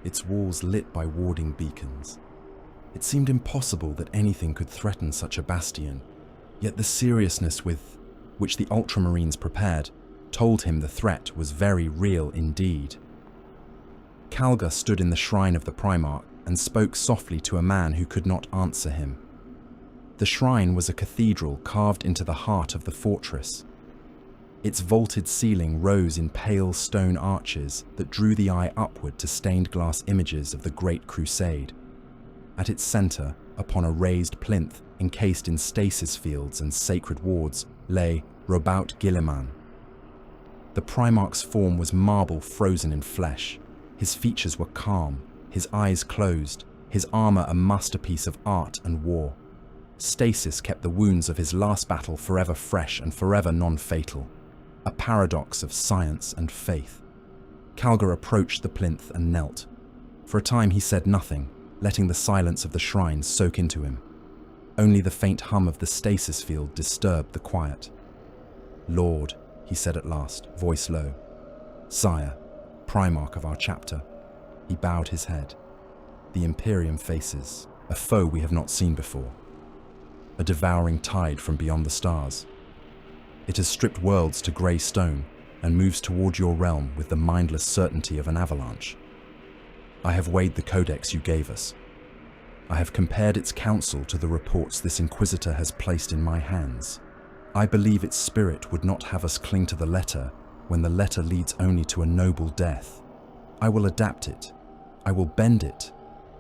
B: its walls lit by warding beacons. It seemed impossible that anything could threaten such a bastion, yet the seriousness with which the Ultramarines prepared told him the threat was very real indeed. Calgar stood in the shrine of the Primarch and spoke softly to a man who could not answer him. The shrine was a cathedral carved into the heart of the fortress. Its vaulted ceiling rose in pale stone arches that drew the eye upward to stained glass images of the Great Crusade. At its center, upon a raised plinth encased in stasis fields and sacred wards, lay Robout Guilliman. The Primarch's form was marble frozen in flesh. His features were calm, his eyes closed, his armor a masterpiece of art and war. Stasis kept the wounds of his last battle forever fresh and forever non-fatal, a paradox of science and faith. Calgar approached the plinth and knelt. For a time he said nothing, letting the silence of the shrine soak into him. Only the faint hum of the stasis field disturbed the quiet. "Lord," he said at last, voice low. "Sire, Primarch of our chapter." He bowed his head. "The Imperium faces a foe we have not seen before. A devouring tide from beyond the stars. It has stripped worlds to grey stone and moves toward your realm with the mindless certainty of an avalanche. I have weighed the codex you gave us. I have compared its counsel to the reports this Inquisitor has placed in my hands. I believe its spirit would not have us cling to the letter when the letter leads only to a noble death. I will adapt it. I will bend it.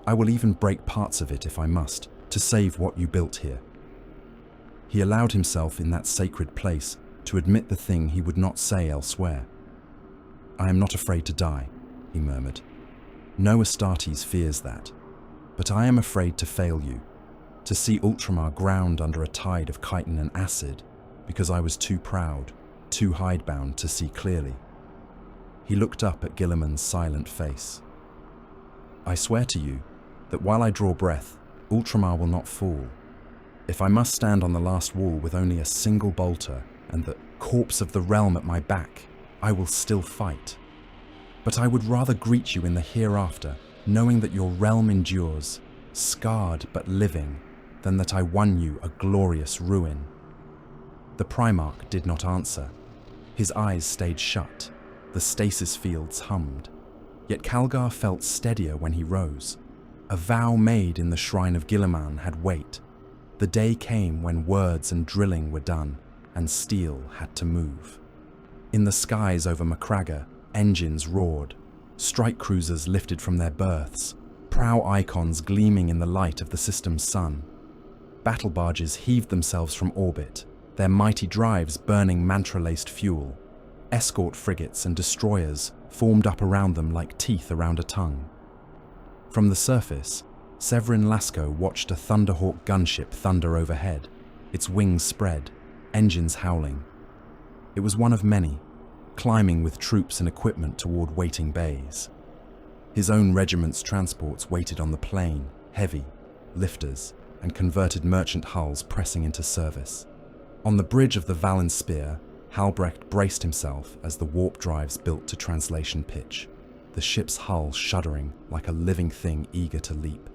B: I will even break parts of it if I must, to save what you built here. He allowed himself in that sacred place to admit the thing he would not say elsewhere. I am not afraid to die, he murmured. No Astartes fears that. But I am afraid to fail you, to see Ultramar ground under a tide of chitin and acid, because I was too proud, too hidebound to see clearly. He looked up at Guilliman's silent face. I swear to you that while I draw breath, Ultramar will not fall. If I must stand on the last wall with only a single bolter and the corpse of the realm at my back, I will still fight. But I would rather greet you in the hereafter, knowing that your realm endures, scarred but living, than that I won you a glorious ruin. The Primarch did not answer. His eyes stayed shut. The stasis fields hummed. Yet Calgar felt steadier when he rose. A vow made in the shrine of Guilliman had weight. The day came when words and drilling were done, and steel had to move. In the skies over Macragga, engines roared. Strike cruisers lifted from their berths, prow icons gleaming in the light of the system's sun. Battle barges heaved themselves from orbit, their mighty drives burning mantra-laced fuel. Escort frigates and destroyers formed up around them like teeth around a tongue. From the surface, Severin Lasco watched a Thunderhawk gunship thunder overhead, its wings spread, engines howling. It was one of many, climbing with troops and equipment toward waiting bays. His own regiment's transports waited on the plain, heavy, lifters, and converted merchant hulls pressing into service. On the bridge of the Valen Spear, Halbrecht braced himself as the warp drives built to translation pitch, the ship's hull shuddering like a living thing eager to leap.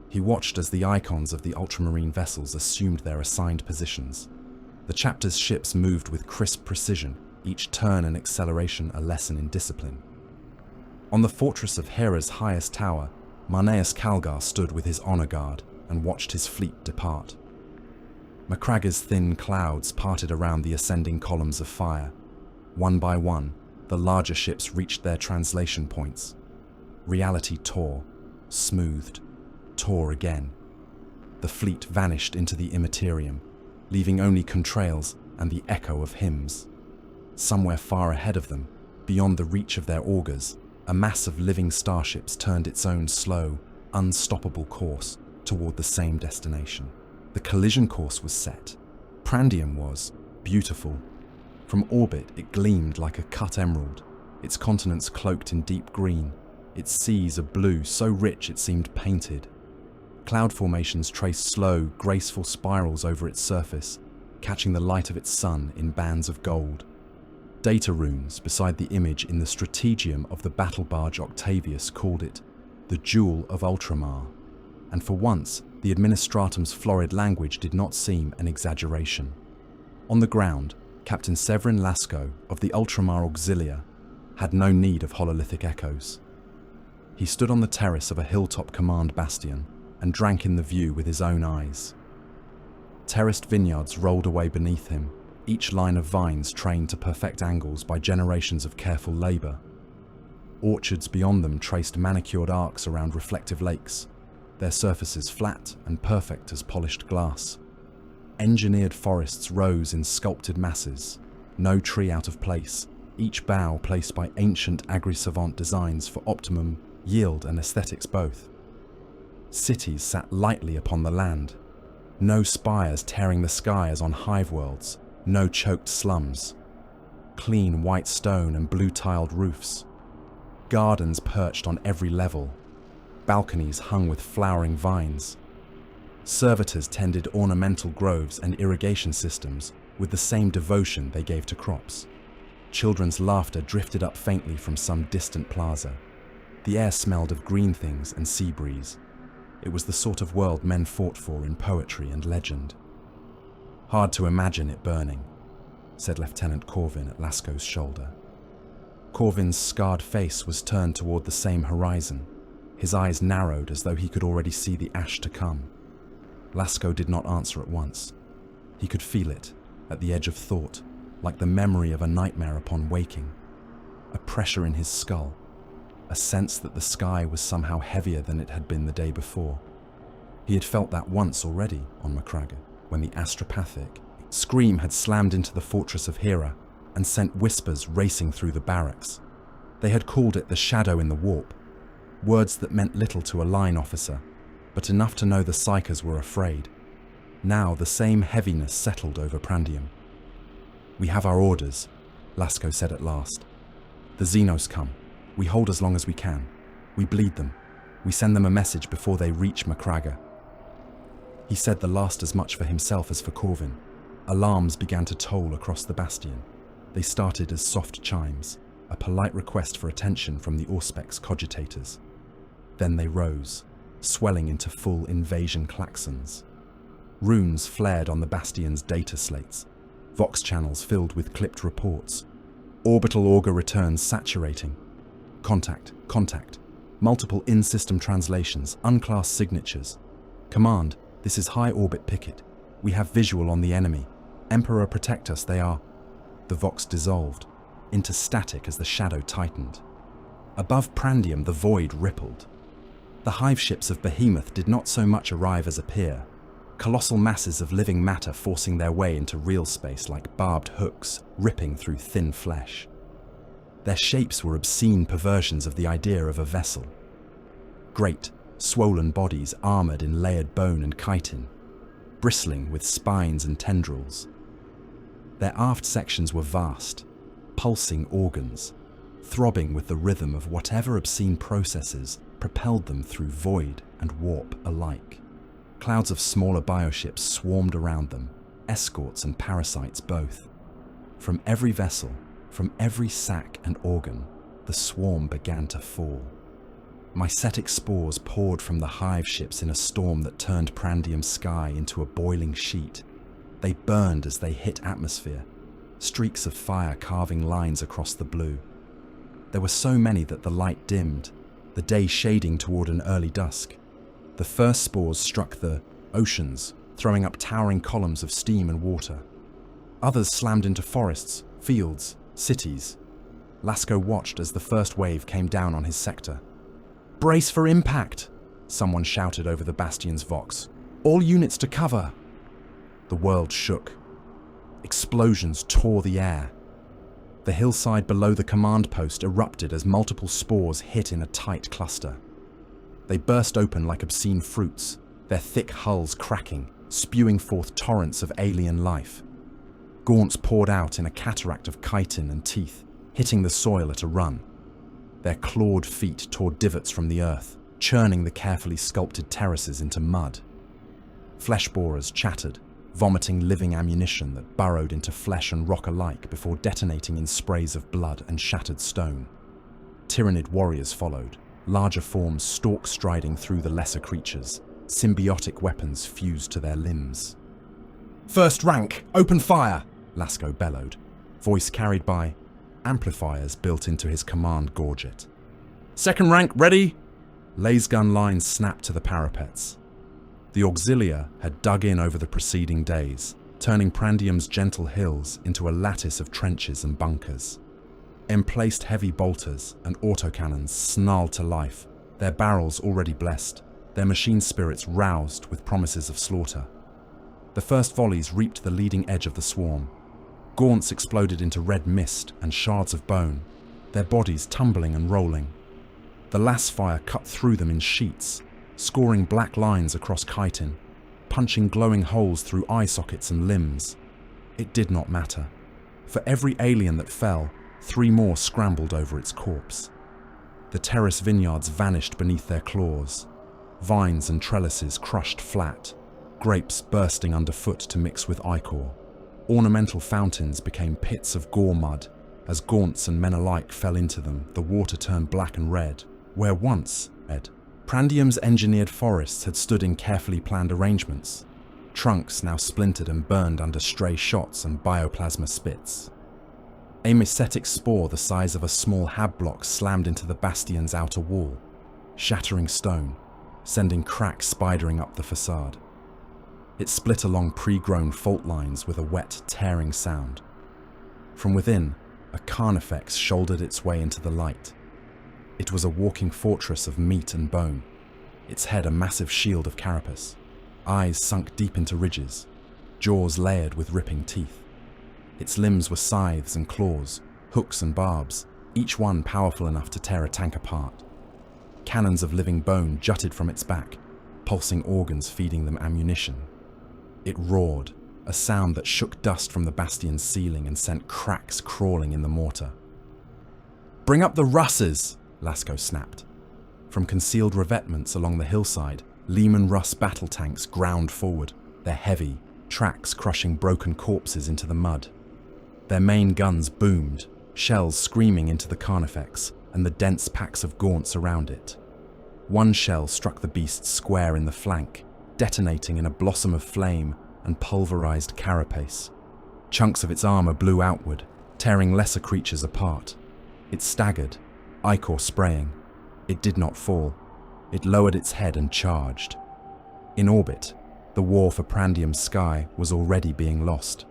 B: He watched as the icons of the ultramarine vessels assumed their assigned positions. The chapter's ships moved with crisp precision, each turn and acceleration a lesson in discipline. On the fortress of Hera's highest tower, Marneus Calgar stood with his honor guard and watched his fleet depart. Macragga's thin clouds parted around the ascending columns of fire. One by one, the larger ships reached their translation points. Reality tore, smoothed, tore again. The fleet vanished into the immaterium, leaving only contrails and the echo of hymns. Somewhere far ahead of them, beyond the reach of their augurs, a mass of living starships turned its own slow, unstoppable course toward the same destination. The collision course was set. Prandium was beautiful. From orbit, it gleamed like a cut emerald, its continents cloaked in deep green, its seas a blue so rich it seemed painted. Cloud formations traced slow, graceful spirals over its surface, catching the light of its sun in bands of gold. Data runes beside the image in the strategium of the battle barge Octavius called it the Jewel of Ultramar, and for once the Administratum's florid language did not seem an exaggeration. On the ground, Captain Severin Lasco of the Ultramar Auxilia had no need of hololithic echoes. He stood on the terrace of a hilltop command bastion and drank in the view with his own eyes. Terraced vineyards rolled away beneath him, each line of vines trained to perfect angles by generations of careful labor. Orchards beyond them traced manicured arcs around reflective lakes, their surfaces flat and perfect as polished glass. Engineered forests rose in sculpted masses, no tree out of place, each bough placed by ancient agri-savant designs for optimum yield and aesthetics both. Cities sat lightly upon the land, no spires tearing the sky as on hive worlds, no choked slums. Clean white stone and blue-tiled roofs. Gardens perched on every level. Balconies hung with flowering vines. Servitors tended ornamental groves and irrigation systems with the same devotion they gave to crops. Children's laughter drifted up faintly from some distant plaza. The air smelled of green things and sea breeze. It was the sort of world men fought for in poetry and legend. Hard to imagine it burning. said Lieutenant Corvin at Lasco's shoulder. Corvin's scarred face was turned toward the same horizon. His eyes narrowed as though he could already see the ash to come. Lasco did not answer at once. He could feel it, at the edge of thought, like the memory of a nightmare upon waking. A pressure in his skull, a sense that the sky was somehow heavier than it had been the day before. He had felt that once already on Macragga, when the astropathic scream had slammed into the fortress of Hera and sent whispers racing through the barracks. They had called it the shadow in the warp, words that meant little to a line officer, but enough to know the psychers were afraid. Now the same heaviness settled over Prandium. "We have our orders," Lasco said at last. "The Xenos come. We hold as long as we can. We bleed them. We send them a message before they reach Macragga." He said the last as much for himself as for Corvin. Alarms began to toll across the bastion. They started as soft chimes, a polite request for attention from the Auspex cogitators. Then they rose, swelling into full invasion klaxons. Runes flared on the bastion's data slates, Vox channels filled with clipped reports. Orbital auger returns saturating. Contact, contact. Multiple in-system translations, unclassed signatures. Command, this is high orbit Pickett. We have visual on the enemy. Emperor protect us, they are... The Vox dissolved, into static as the shadow tightened. Above Prandium, the void rippled. The hive ships of Behemoth did not so much arrive as appear, colossal masses of living matter forcing their way into real space like barbed hooks ripping through thin flesh. Their shapes were obscene perversions of the idea of a vessel. Great, swollen bodies armored in layered bone and chitin, bristling with spines and tendrils. Their aft sections were vast, pulsing organs, throbbing with the rhythm of whatever obscene processes propelled them through void and warp alike. Clouds of smaller bioships swarmed around them, escorts and parasites both. From every vessel, from every sac and organ, the swarm began to fall. Mycetic spores poured from the hive ships in a storm that turned Prandium's sky into a boiling sheet. They burned as they hit atmosphere, streaks of fire carving lines across the blue. There were so many that the light dimmed, the day shading toward an early dusk. The first spores struck the oceans, throwing up towering columns of steam and water. Others slammed into forests, fields, cities. Lasco watched as the first wave came down on his sector. "Brace for impact!" someone shouted over the bastion's Vox. "All units to cover!" The world shook. Explosions tore the air. The hillside below the command post erupted as multiple spores hit in a tight cluster. They burst open like obscene fruits, their thick hulls cracking, spewing forth torrents of alien life. Gaunts poured out in a cataract of chitin and teeth, hitting the soil at a run. Their clawed feet tore divots from the earth, churning the carefully sculpted terraces into mud. Flesh borers chattered, vomiting living ammunition that burrowed into flesh and rock alike before detonating in sprays of blood and shattered stone. Tyranid warriors followed, larger forms stalk-striding through the lesser creatures, symbiotic weapons fused to their limbs. "First rank, open fire!" Lasco bellowed, voice carried by amplifiers built into his command gorget. "Second rank, ready!" Laser-gun lines snapped to the parapets. The auxilia had dug in over the preceding days, turning Prandium's gentle hills into a lattice of trenches and bunkers. Emplaced heavy bolters and autocannons snarled to life, their barrels already blessed, their machine spirits roused with promises of slaughter. The first volleys reaped the leading edge of the swarm. Gaunts exploded into red mist and shards of bone, their bodies tumbling and rolling. The lass fire cut through them in sheets, scoring black lines across chitin, punching glowing holes through eye sockets and limbs. It did not matter. For every alien that fell, 3 more scrambled over its corpse. The terrace vineyards vanished beneath their claws. Vines and trellises crushed flat, grapes bursting underfoot to mix with ichor. Ornamental fountains became pits of gore mud. As gaunts and men alike fell into them, the water turned black and red. Where once, Prandium's engineered forests had stood in carefully planned arrangements. trunks now splintered and burned under stray shots and bioplasma spits. A mycetic spore the size of a small hab block slammed into the bastion's outer wall, shattering stone, sending cracks spidering up the facade. It split along pre-grown fault lines with a wet, tearing sound. From within, a carnifex shouldered its way into the light. It was a walking fortress of meat and bone, its head a massive shield of carapace, eyes sunk deep into ridges, jaws layered with ripping teeth. Its limbs were scythes and claws, hooks and barbs, each one powerful enough to tear a tank apart. Cannons of living bone jutted from its back, pulsing organs feeding them ammunition. It roared, a sound that shook dust from the bastion's ceiling and sent cracks crawling in the mortar. "Bring up the Russes!" Lasco snapped. From concealed revetments along the hillside, Lehman Russ battle tanks ground forward, their heavy, tracks crushing broken corpses into the mud. Their main guns boomed, shells screaming into the carnifex and the dense packs of gaunts around it. One shell struck the beast square in the flank, detonating in a blossom of flame and pulverized carapace. Chunks of its armor blew outward, tearing lesser creatures apart. It staggered, ichor spraying. It did not fall. It lowered its head and charged. In orbit, the war for Prandium's sky was already being lost.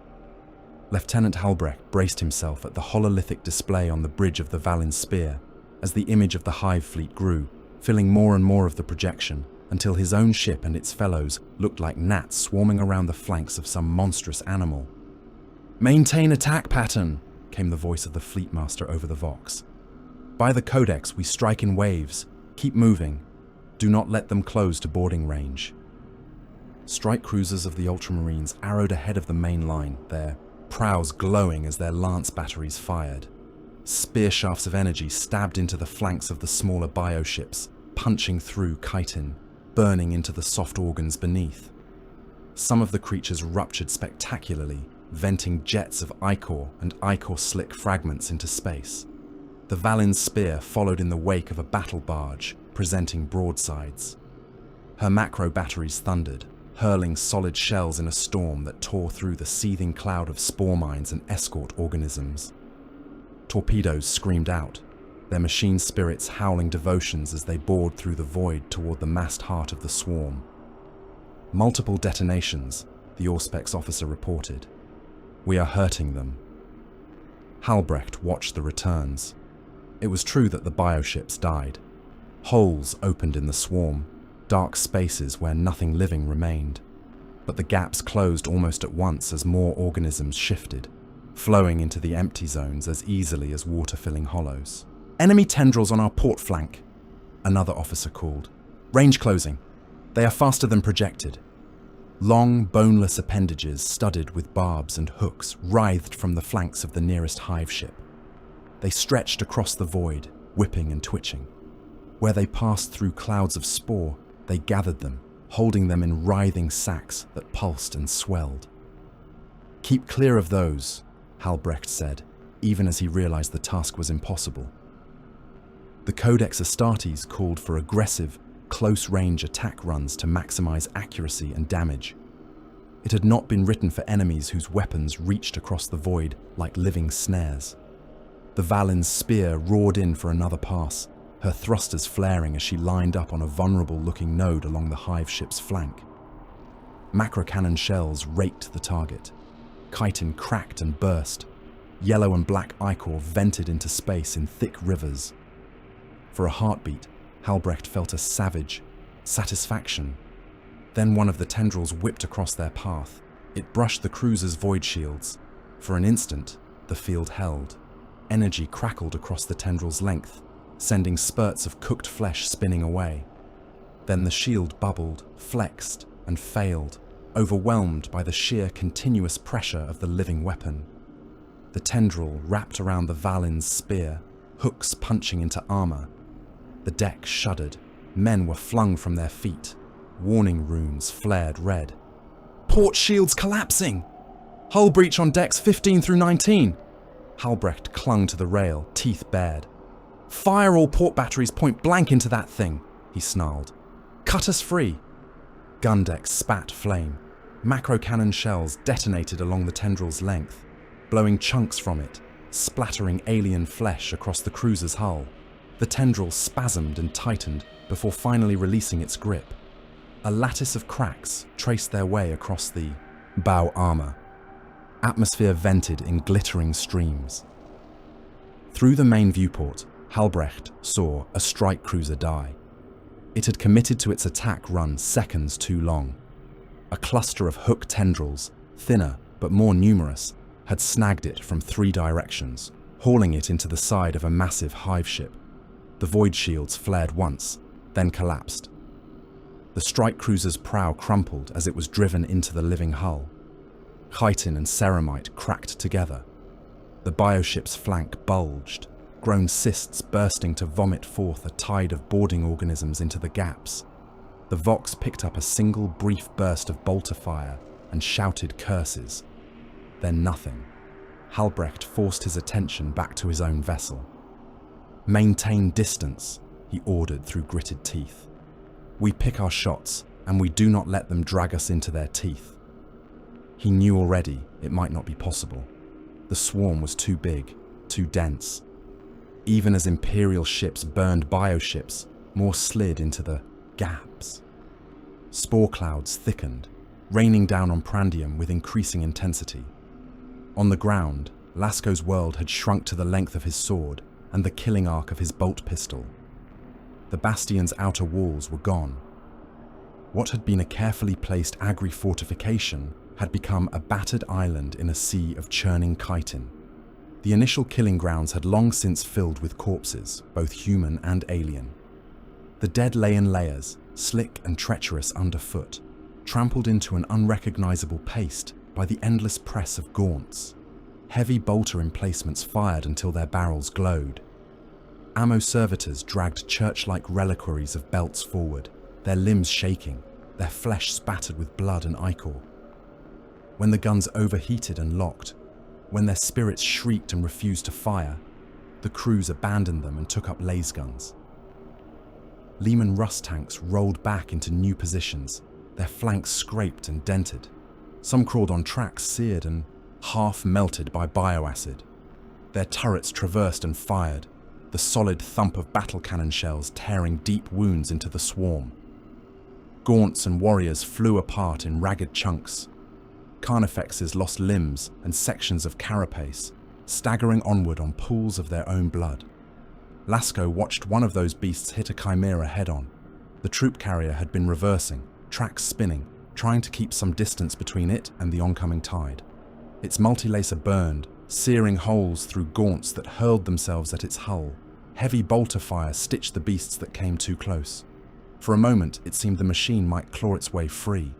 B: Lieutenant Halbrecht braced himself at the hololithic display on the bridge of the Valin Spear as the image of the Hive fleet grew, filling more and more of the projection until his own ship and its fellows looked like gnats swarming around the flanks of some monstrous animal. "Maintain attack pattern," came the voice of the fleetmaster over the Vox. "By the Codex, we strike in waves. Keep moving. Do not let them close to boarding range." Strike cruisers of the Ultramarines arrowed ahead of the main line, their prows glowing as their lance batteries fired. Spear shafts of energy stabbed into the flanks of the smaller bioships, punching through chitin, burning into the soft organs beneath. Some of the creatures ruptured spectacularly, venting jets of ichor and ichor-slick fragments into space. The Valin's spear followed in the wake of a battle barge, presenting broadsides. Her macro batteries thundered, hurling solid shells in a storm that tore through the seething cloud of spore mines and escort organisms. Torpedoes screamed out, their machine spirits howling devotions as they bored through the void toward the massed heart of the swarm. Multiple detonations, the Auspex officer reported. "We are hurting them." Halbrecht watched the returns. It was true that the bioships died. Holes opened in the swarm, dark spaces where nothing living remained. But the gaps closed almost at once as more organisms shifted, flowing into the empty zones as easily as water-filling hollows. "Enemy tendrils on our port flank," another officer called. "Range closing. They are faster than projected." Long, boneless appendages studded with barbs and hooks writhed from the flanks of the nearest hive ship. They stretched across the void, whipping and twitching. Where they passed through clouds of spore, they gathered them, holding them in writhing sacs that pulsed and swelled. "Keep clear of those," Halbrecht said, even as he realized the task was impossible. The Codex Astartes called for aggressive, close-range attack runs to maximize accuracy and damage. It had not been written for enemies whose weapons reached across the void like living snares. The Valin's spear roared in for another pass, her thrusters flaring as she lined up on a vulnerable-looking node along the hive ship's flank. Macrocannon shells raked the target. Chitin cracked and burst. Yellow and black ichor vented into space in thick rivers. For a heartbeat, Halbrecht felt a savage satisfaction. Then one of the tendrils whipped across their path. It brushed the cruiser's void shields. For an instant, the field held. Energy crackled across the tendril's length, sending spurts of cooked flesh spinning away. Then the shield bubbled, flexed, and failed, overwhelmed by the sheer continuous pressure of the living weapon. The tendril wrapped around the Valin's spear, hooks punching into armor. The deck shuddered. Men were flung from their feet. Warning runes flared red. "Port shields collapsing! Hull breach on decks 15 through 19! Halbrecht clung to the rail, teeth bared. "Fire all port batteries point blank into that thing," he snarled. "Cut us free." Gun decks spat flame. Macro-cannon shells detonated along the tendril's length, blowing chunks from it, splattering alien flesh across the cruiser's hull. The tendril spasmed and tightened before finally releasing its grip. A lattice of cracks traced their way across the bow armor. Atmosphere vented in glittering streams. Through the main viewport, Halbrecht saw a strike cruiser die. It had committed to its attack run seconds too long. A cluster of hook tendrils, thinner but more numerous, had snagged it from 3 directions, hauling it into the side of a massive hive ship. The void shields flared once, then collapsed. The strike cruiser's prow crumpled as it was driven into the living hull. Chitin and ceramite cracked together. The bioship's flank bulged, grown cysts bursting to vomit forth a tide of boarding organisms into the gaps. The Vox picked up a single brief burst of bolter fire and shouted curses. Then nothing. Halbrecht forced his attention back to his own vessel. "Maintain distance," he ordered through gritted teeth. "We pick our shots, and we do not let them drag us into their teeth." He knew already it might not be possible. The swarm was too big, too dense. Even as Imperial ships burned bioships, more slid into the gaps. Spore clouds thickened, raining down on Prandium with increasing intensity. On the ground, Lasco's world had shrunk to the length of his sword and the killing arc of his bolt pistol. The bastion's outer walls were gone. What had been a carefully placed agri fortification had become a battered island in a sea of churning chitin. The initial killing grounds had long since filled with corpses, both human and alien. The dead lay in layers, slick and treacherous underfoot, trampled into an unrecognizable paste by the endless press of gaunts. Heavy bolter emplacements fired until their barrels glowed. Ammo servitors dragged church-like reliquaries of belts forward, their limbs shaking, their flesh spattered with blood and ichor. When the guns overheated and locked, when their spirits shrieked and refused to fire, the crews abandoned them and took up laser guns. Lehman Russ tanks rolled back into new positions, their flanks scraped and dented. Some crawled on tracks seared and half melted by bioacid. Their turrets traversed and fired, the solid thump of battle cannon shells tearing deep wounds into the swarm. Gaunts and warriors flew apart in ragged chunks. Carnifexes lost limbs and sections of carapace, staggering onward on pools of their own blood. Lasco watched one of those beasts hit a chimera head-on. The troop carrier had been reversing, tracks spinning, trying to keep some distance between it and the oncoming tide. Its multilacer burned, searing holes through gaunts that hurled themselves at its hull. Heavy bolter fire stitched the beasts that came too close. For a moment, it seemed the machine might claw its way free.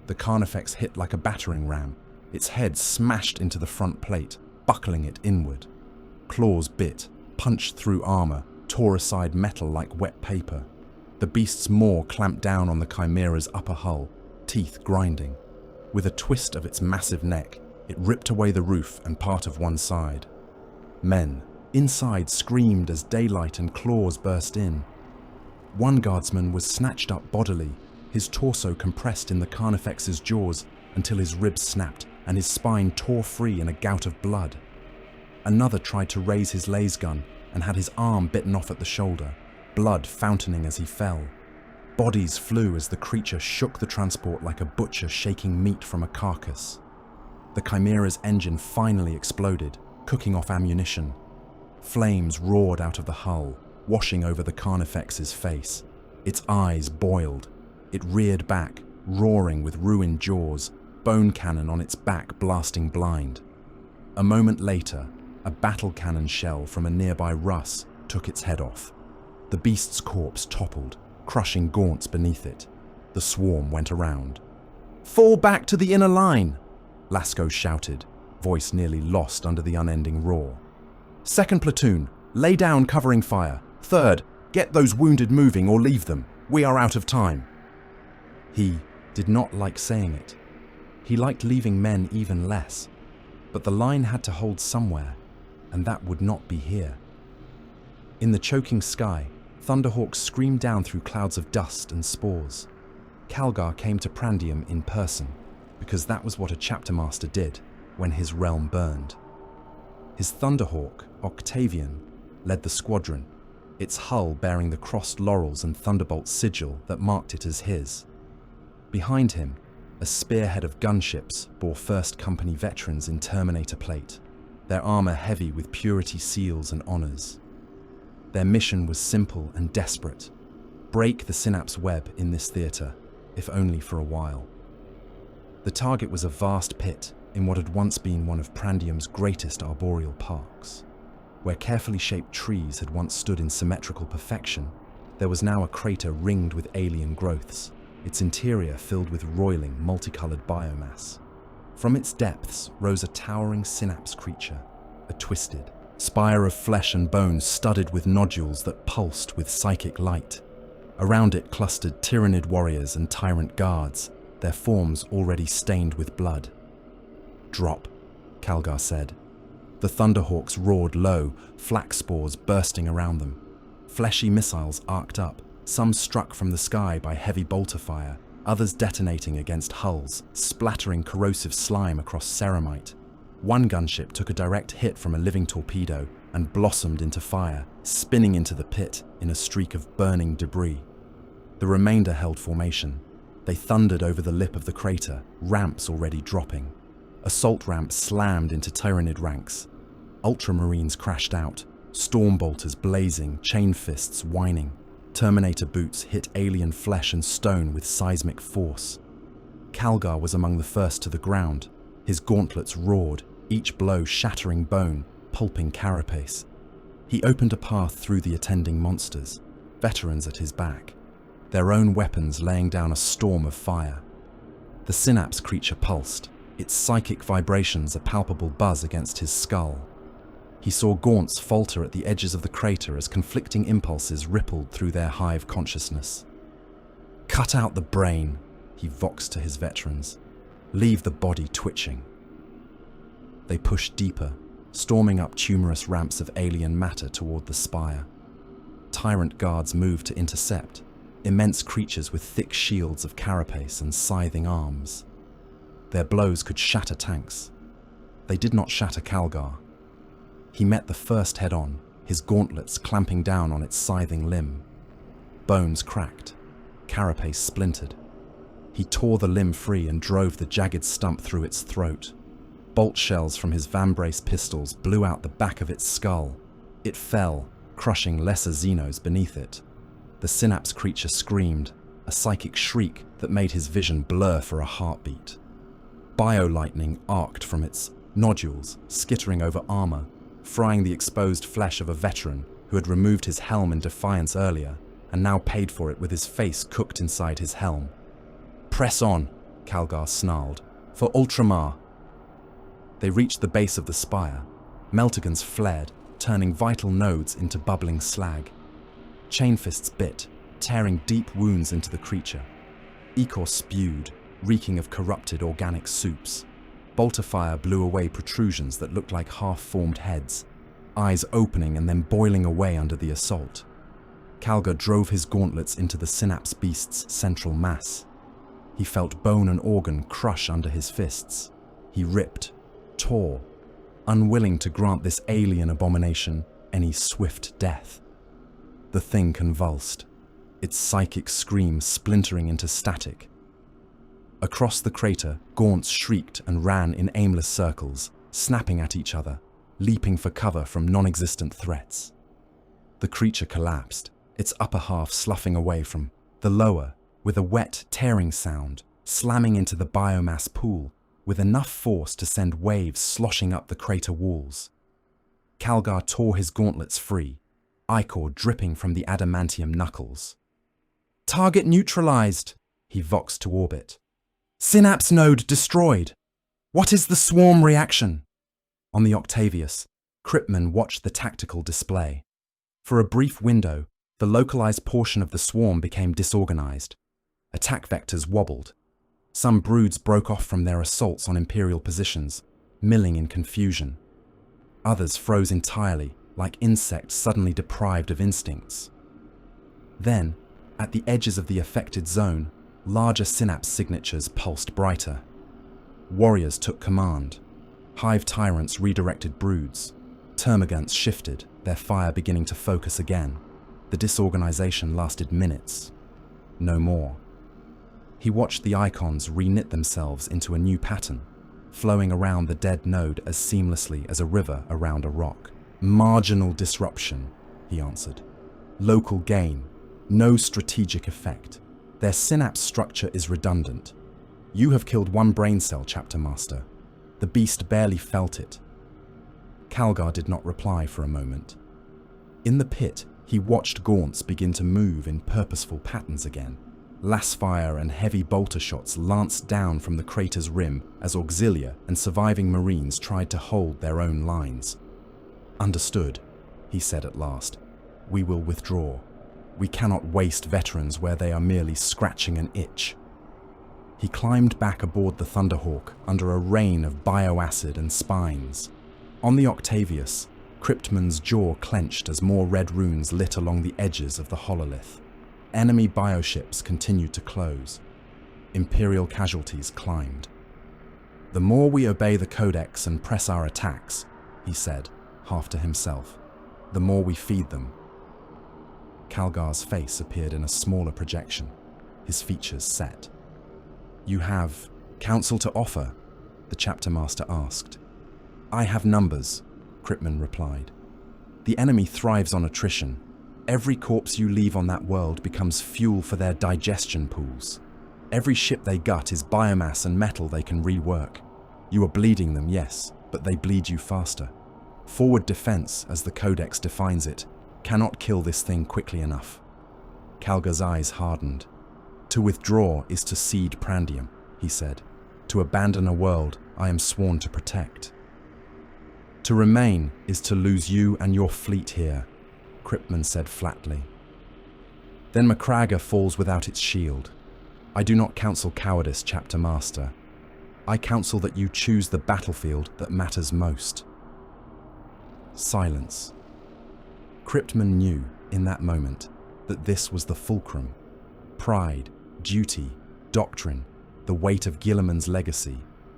B: The Carnifex hit like a battering ram. Its head smashed into the front plate, buckling it inward. Claws bit, punched through armor, tore aside metal like wet paper. The beast's maw clamped down on the Chimera's upper hull, teeth grinding. With a twist of its massive neck, it ripped away the roof and part of one side. Men, inside, screamed as daylight and claws burst in. One guardsman was snatched up bodily, his torso compressed in the Carnifex's jaws until his ribs snapped and his spine tore free in a gout of blood. Another tried to raise his laser gun and had his arm bitten off at the shoulder, blood fountaining as he fell. Bodies flew as the creature shook the transport like a butcher shaking meat from a carcass. The Chimera's engine finally exploded, cooking off ammunition. Flames roared out of the hull, washing over the Carnifex's face. Its eyes boiled. It reared back, roaring with ruined jaws, bone cannon on its back blasting blind. A moment later, a battle cannon shell from a nearby Russ took its head off. The beast's corpse toppled, crushing gaunts beneath it. The swarm went around. "Fall back to the inner line!" Lasco shouted, voice nearly lost under the unending roar. "Second platoon, lay down covering fire. Third, get those wounded moving or leave them. We are out of time." He did not like saying it. He liked leaving men even less. But the line had to hold somewhere, and that would not be here. In the choking sky, Thunderhawks screamed down through clouds of dust and spores. Calgar came to Prandium in person. because that was what a chapter master did when his realm burned. His Thunderhawk, Octavian, led the squadron, its hull bearing the crossed laurels and thunderbolt sigil that marked it as his. Behind him, a spearhead of gunships bore First Company veterans in Terminator plate, their armor heavy with purity seals and honors. Their mission was simple and desperate: break the Synapse web in this theater, if only for a while. The target was a vast pit in what had once been one of Prandium's greatest arboreal parks. Where carefully shaped trees had once stood in symmetrical perfection, there was now a crater ringed with alien growths, its interior filled with roiling, multicolored biomass. From its depths rose a towering Synapse creature, a twisted spire of flesh and bone studded with nodules that pulsed with psychic light. Around it clustered Tyranid warriors and tyrant guards, their forms already stained with blood. "Drop," Calgar said. The Thunderhawks roared low, flak spores bursting around them. Fleshy missiles arced up, some struck from the sky by heavy bolter fire, others detonating against hulls, splattering corrosive slime across ceramite. One gunship took a direct hit from a living torpedo and blossomed into fire, spinning into the pit in a streak of burning debris. The remainder held formation. They thundered over the lip of the crater, ramps already dropping. Assault ramps slammed into Tyranid ranks. Ultramarines crashed out, storm bolters blazing, chain fists whining. Terminator boots hit alien flesh and stone with seismic force. Calgar was among the first to the ground. His gauntlets roared, each blow shattering bone, pulping carapace. He opened a path through the attending monsters, veterans at his back, their own weapons laying down a storm of fire. The Synapse creature pulsed, its psychic vibrations a palpable buzz against his skull. He saw gaunts falter at the edges of the crater as conflicting impulses rippled through their hive consciousness. "Cut out the brain," he voxed to his veterans. "Leave the body twitching." They pushed deeper, storming up tumorous ramps of alien matter toward the spire. Tyrant guards moved to intercept, immense creatures with thick shields of carapace and scything arms. Their blows could shatter tanks. They did not shatter Calgar. He met the first head-on, his gauntlets clamping down on its scything limb. Bones cracked, carapace splintered. He tore the limb free and drove the jagged stump through its throat. Bolt shells from his Vambrace pistols blew out the back of its skull. It fell, crushing lesser Xenos beneath it. The Synapse creature screamed, a psychic shriek that made his vision blur for a heartbeat. Bio-lightning arced from its nodules, skittering over armor, frying the exposed flesh of a veteran who had removed his helm in defiance earlier and now paid for it with his face cooked inside his helm. "Press on," Calgar snarled. "For Ultramar." They reached the base of the spire. Meltigans flared, turning vital nodes into bubbling slag. Chainfists bit, tearing deep wounds into the creature. Ichor spewed, reeking of corrupted organic soups. Bolter fire blew away protrusions that looked like half-formed heads, eyes opening and then boiling away under the assault. Calgar drove his gauntlets into the Synapse beast's central mass. He felt bone and organ crush under his fists. He ripped, tore, unwilling to grant this alien abomination any swift death. The thing convulsed, its psychic scream splintering into static. Across the crater, gaunts shrieked and ran in aimless circles, snapping at each other, leaping for cover from non-existent threats. The creature collapsed, its upper half sloughing away from the lower, with a wet, tearing sound, slamming into the biomass pool, with enough force to send waves sloshing up the crater walls. Calgar tore his gauntlets free, ichor dripping from the adamantium knuckles. "Target neutralized," he voxed to orbit. "Synapse node destroyed. What is the swarm reaction?" On the Octavius, Kryptman watched the tactical display. For a brief window, the localized portion of the swarm became disorganized. Attack vectors wobbled. Some broods broke off from their assaults on Imperial positions, milling in confusion. Others froze entirely, like insects suddenly deprived of instincts. Then, at the edges of the affected zone, larger Synapse signatures pulsed brighter. Warriors took command. Hive tyrants redirected broods. Termagants shifted, their fire beginning to focus again. The disorganization lasted minutes. No more. He watched the icons reknit themselves into a new pattern, flowing around the dead node as seamlessly as a river around a rock. Marginal disruption, he answered. Local gain, no strategic effect. Their synapse structure is redundant. You have killed one brain cell, Chapter Master. The beast barely felt it. Calgar did not reply for a moment. In the pit, he watched gaunts begin to move in purposeful patterns again. Lasfire and heavy bolter shots lanced down from the crater's rim as Auxilia and surviving Marines tried to hold their own lines. Understood, he said at last. We will withdraw. We cannot waste veterans where they are merely scratching an itch. He climbed back aboard the Thunderhawk under a rain of bioacid and spines. On the Octavius, Cryptman's jaw clenched as more red runes lit along the edges of the hololith. Enemy bioships continued to close. Imperial casualties climbed. The more we obey the Codex and press our attacks, he said, half to himself, the more we feed them. Calgar's face appeared in a smaller projection, his features set. You have counsel to offer? The chapter master asked. I have numbers, Cryptman replied. The enemy thrives on attrition. Every corpse you leave on that world becomes fuel for their digestion pools. Every ship they gut is biomass and metal they can rework. You are bleeding them, yes, but they bleed you faster. Forward defense, as the Codex defines it, cannot kill this thing quickly enough. Calgar's eyes hardened. To withdraw is to cede Prandium, he said. To abandon a world I am sworn to protect. To remain is to lose you and your fleet here, Cryptman said flatly. Then Macragga falls without its shield. I do not counsel cowardice, Chapter Master. I counsel that you choose the battlefield that matters most. Silence. Cryptman knew, in that moment, that this was the fulcrum. Pride, duty, doctrine, the weight of Guilliman's legacy,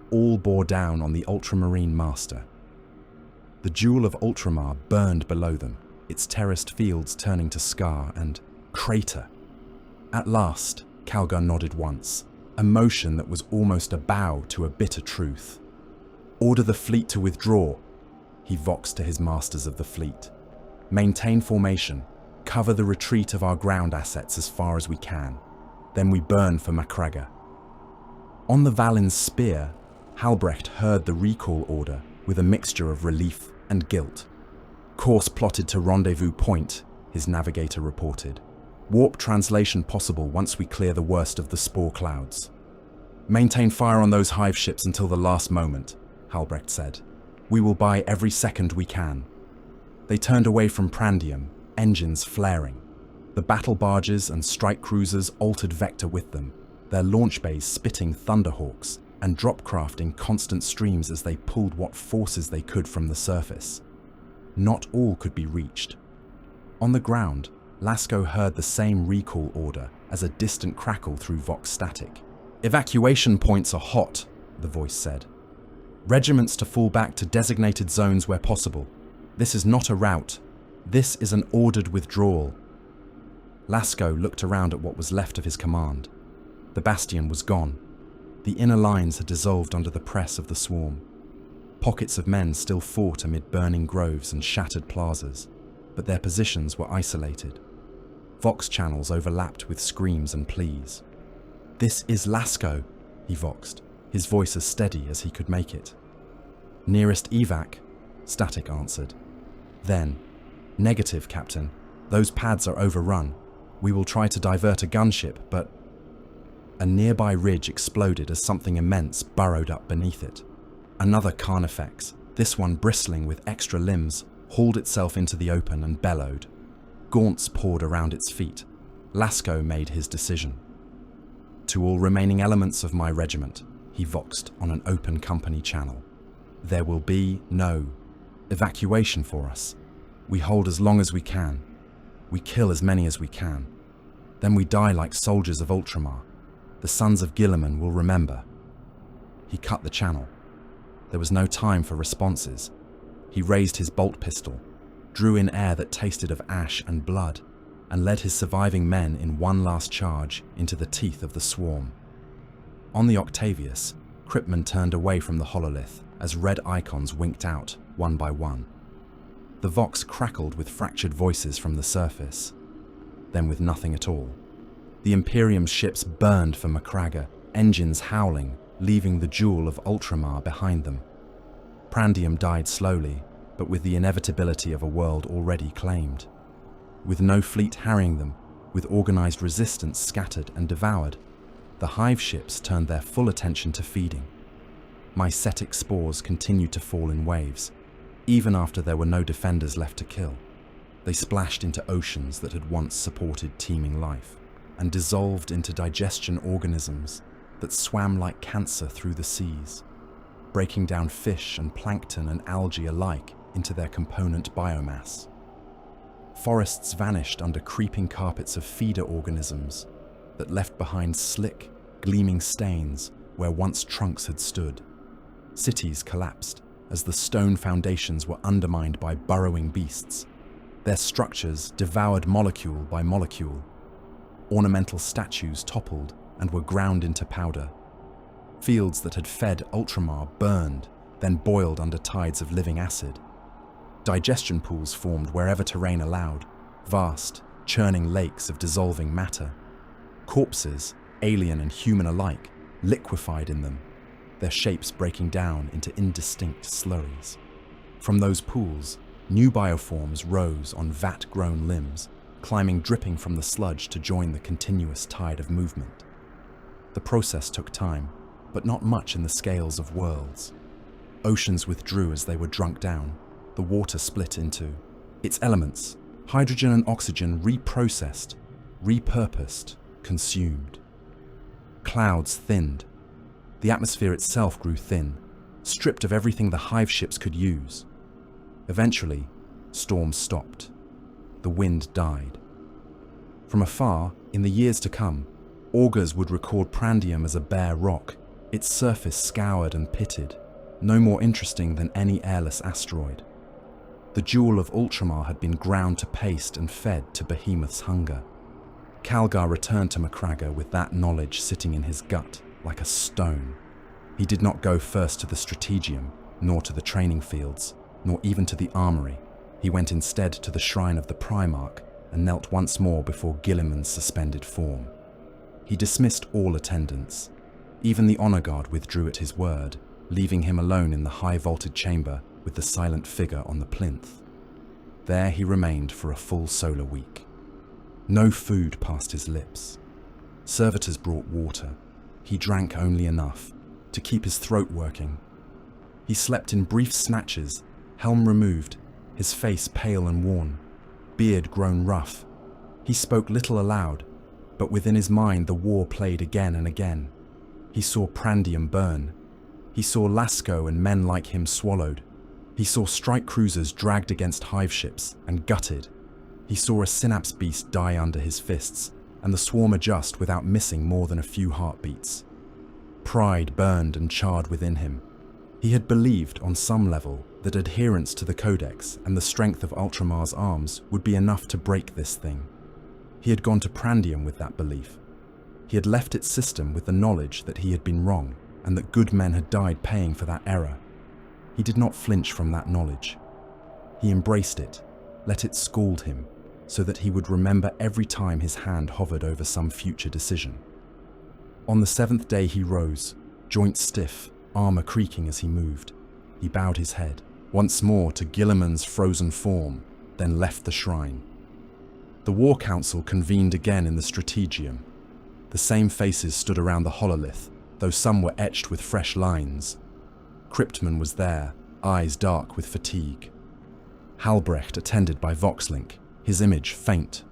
B: all bore down on the Ultramarine Master. The jewel of Ultramar burned below them, its terraced fields turning to scar and crater. At last, Calgar nodded once, a motion that was almost a bow to a bitter truth. Order the fleet to withdraw, he voxed to his masters of the fleet. Maintain formation, cover the retreat of our ground assets as far as we can. Then we burn for Macragga. On the Valin's spear, Halbrecht heard the recall order with a mixture of relief and guilt. Course plotted to rendezvous point, his navigator reported. Warp translation possible once we clear the worst of the spore clouds. Maintain fire on those hive ships until the last moment, Halbrecht said. We will buy every second we can. They turned away from Prandium, engines flaring. The battle barges and strike cruisers altered vector with them, their launch bays spitting Thunderhawks and dropcraft in constant streams as they pulled what forces they could from the surface. Not all could be reached. On the ground, Lasco heard the same recall order as a distant crackle through Vox static. Evacuation points are hot, the voice said. Regiments to fall back to designated zones where possible. This is not a rout. This is an ordered withdrawal. Lasco looked around at what was left of his command. The bastion was gone. The inner lines had dissolved under the press of the swarm. Pockets of men still fought amid burning groves and shattered plazas, but their positions were isolated. Vox channels overlapped with screams and pleas. This is Lasco, he voxed, his voice as steady as he could make it. Nearest evac, Static answered. Then, negative, Captain. Those pads are overrun. We will try to divert a gunship, but... A nearby ridge exploded as something immense burrowed up beneath it. Another Carnifex, this one bristling with extra limbs, hauled itself into the open and bellowed. Gaunts poured around its feet. Lasco made his decision. To all remaining elements of my regiment, he voxed on an open company channel. There will be no evacuation for us. We hold as long as we can. We kill as many as we can. Then we die like soldiers of Ultramar. The sons of Guilliman will remember. He cut the channel. There was no time for responses. He raised his bolt pistol, drew in air that tasted of ash and blood, and led his surviving men in one last charge into the teeth of the swarm. On the Octavius, Kryptman turned away from the hololith as red icons winked out, one by one. The Vox crackled with fractured voices from the surface, then with nothing at all. The Imperium's ships burned for Macragga, engines howling, leaving the jewel of Ultramar behind them. Prandium died slowly, but with the inevitability of a world already claimed. With no fleet harrying them, with organized resistance scattered and devoured, the hive ships turned their full attention to feeding. Mycetic spores continued to fall in waves, even after there were no defenders left to kill. They splashed into oceans that had once supported teeming life, and dissolved into digestion organisms that swam like cancer through the seas, breaking down fish and plankton and algae alike into their component biomass. Forests vanished under creeping carpets of feeder organisms that left behind slick, gleaming stains where once trunks had stood. Cities collapsed as the stone foundations were undermined by burrowing beasts, their structures devoured molecule by molecule. Ornamental statues toppled and were ground into powder. Fields that had fed Ultramar burned, then boiled under tides of living acid. Digestion pools formed wherever terrain allowed, vast, churning lakes of dissolving matter. Corpses, alien and human alike, liquefied in them, their shapes breaking down into indistinct slurries. From those pools, new bioforms rose on vat-grown limbs, climbing dripping from the sludge to join the continuous tide of movement. The process took time, but not much in the scales of worlds. Oceans withdrew as they were drunk down. The water split into its elements, hydrogen and oxygen reprocessed, repurposed, consumed. Clouds thinned. The atmosphere itself grew thin, stripped of everything the hive ships could use. Eventually, storms stopped. The wind died. From afar, in the years to come, augurs would record Prandium as a bare rock, its surface scoured and pitted, no more interesting than any airless asteroid. The jewel of Ultramar had been ground to paste and fed to Behemoth's hunger. Calgar returned to Macragga with that knowledge sitting in his gut like a stone. He did not go first to the strategium, nor to the training fields, nor even to the armory. He went instead to the shrine of the Primarch and knelt once more before Guilliman's suspended form. He dismissed all attendants. Even the honor guard withdrew at his word, leaving him alone in the high-vaulted chamber with the silent figure on the plinth. There he remained for a full solar week. No food passed his lips. Servitors brought water. He drank only enough to keep his throat working. He slept in brief snatches, helm removed, his face pale and worn, beard grown rough. He spoke little aloud, but within his mind the war played again and again. He saw Prandium burn. He saw Lasco and men like him swallowed. He saw strike cruisers dragged against hive ships and gutted. He saw a synapse beast die under his fists, and the swarm adjust without missing more than a few heartbeats. Pride burned and charred within him. He had believed, on some level, that adherence to the Codex and the strength of Ultramar's arms would be enough to break this thing. He had gone to Prandium with that belief. He had left its system with the knowledge that he had been wrong, and that good men had died paying for that error. He did not flinch from that knowledge. He embraced it, let it scald him, so that he would remember every time his hand hovered over some future decision. On the seventh day he rose, joints stiff, armor creaking as he moved. He bowed his head, once more to Guilliman's frozen form, then left the shrine. The War Council convened again in the Strategium. The same faces stood around the hololith, though some were etched with fresh lines. Kryptman was there, eyes dark with fatigue. Halbrecht attended by Voxlink, his image faint.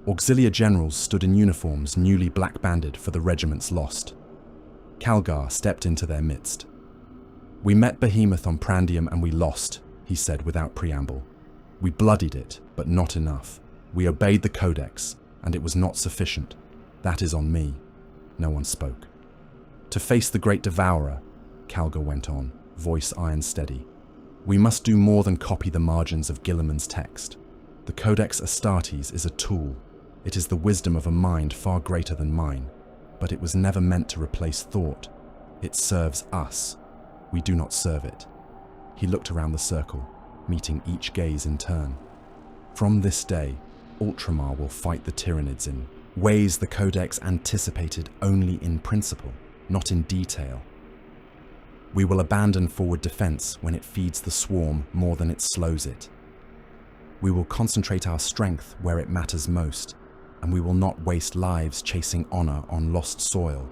B: Auxiliar generals stood in uniforms newly black-banded for the regiments lost. Calgar stepped into their midst. "We met Behemoth on Prandium and we lost," he said without preamble. "We bloodied it, but not enough. We obeyed the Codex, and it was not sufficient. That is on me." No one spoke. To face the Great Devourer, Calgar went on, voice iron steady, we must do more than copy the margins of Gilliman's text. The Codex Astartes is a tool. It is the wisdom of a mind far greater than mine, but it was never meant to replace thought. It serves us. We do not serve it. He looked around the circle, meeting each gaze in turn. From this day, Ultramar will fight the Tyranids in ways the Codex anticipated only in principle, not in detail. We will abandon forward defense when it feeds the swarm more than it slows it. We will concentrate our strength where it matters most, and we will not waste lives chasing honor on lost soil.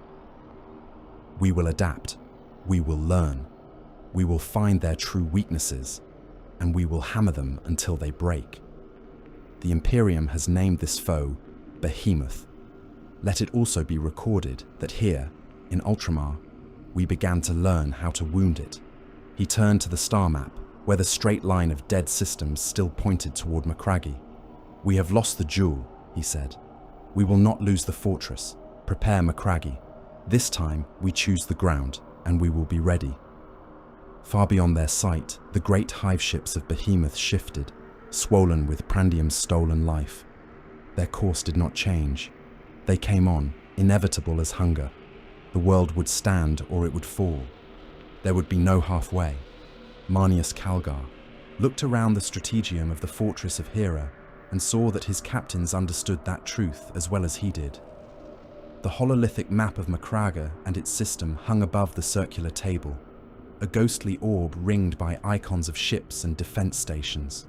B: We will adapt. We will learn. We will find their true weaknesses, and we will hammer them until they break. The Imperium has named this foe Behemoth. Let it also be recorded that here, in Ultramar, we began to learn how to wound it. He turned to the star map, where the straight line of dead systems still pointed toward Macragge. We have lost the jewel, he said. We will not lose the fortress. Prepare Macragge. This time we choose the ground, and we will be ready. Far beyond their sight, the great hive ships of Behemoth shifted, swollen with Prandium's stolen life. Their course did not change. They came on, inevitable as hunger. The world would stand or it would fall. There would be no halfway. Marneus Calgar looked around the strategium of the fortress of Hera and saw that his captains understood that truth as well as he did. The hololithic map of Macragge and its system hung above the circular table, a ghostly orb ringed by icons of ships and defense stations.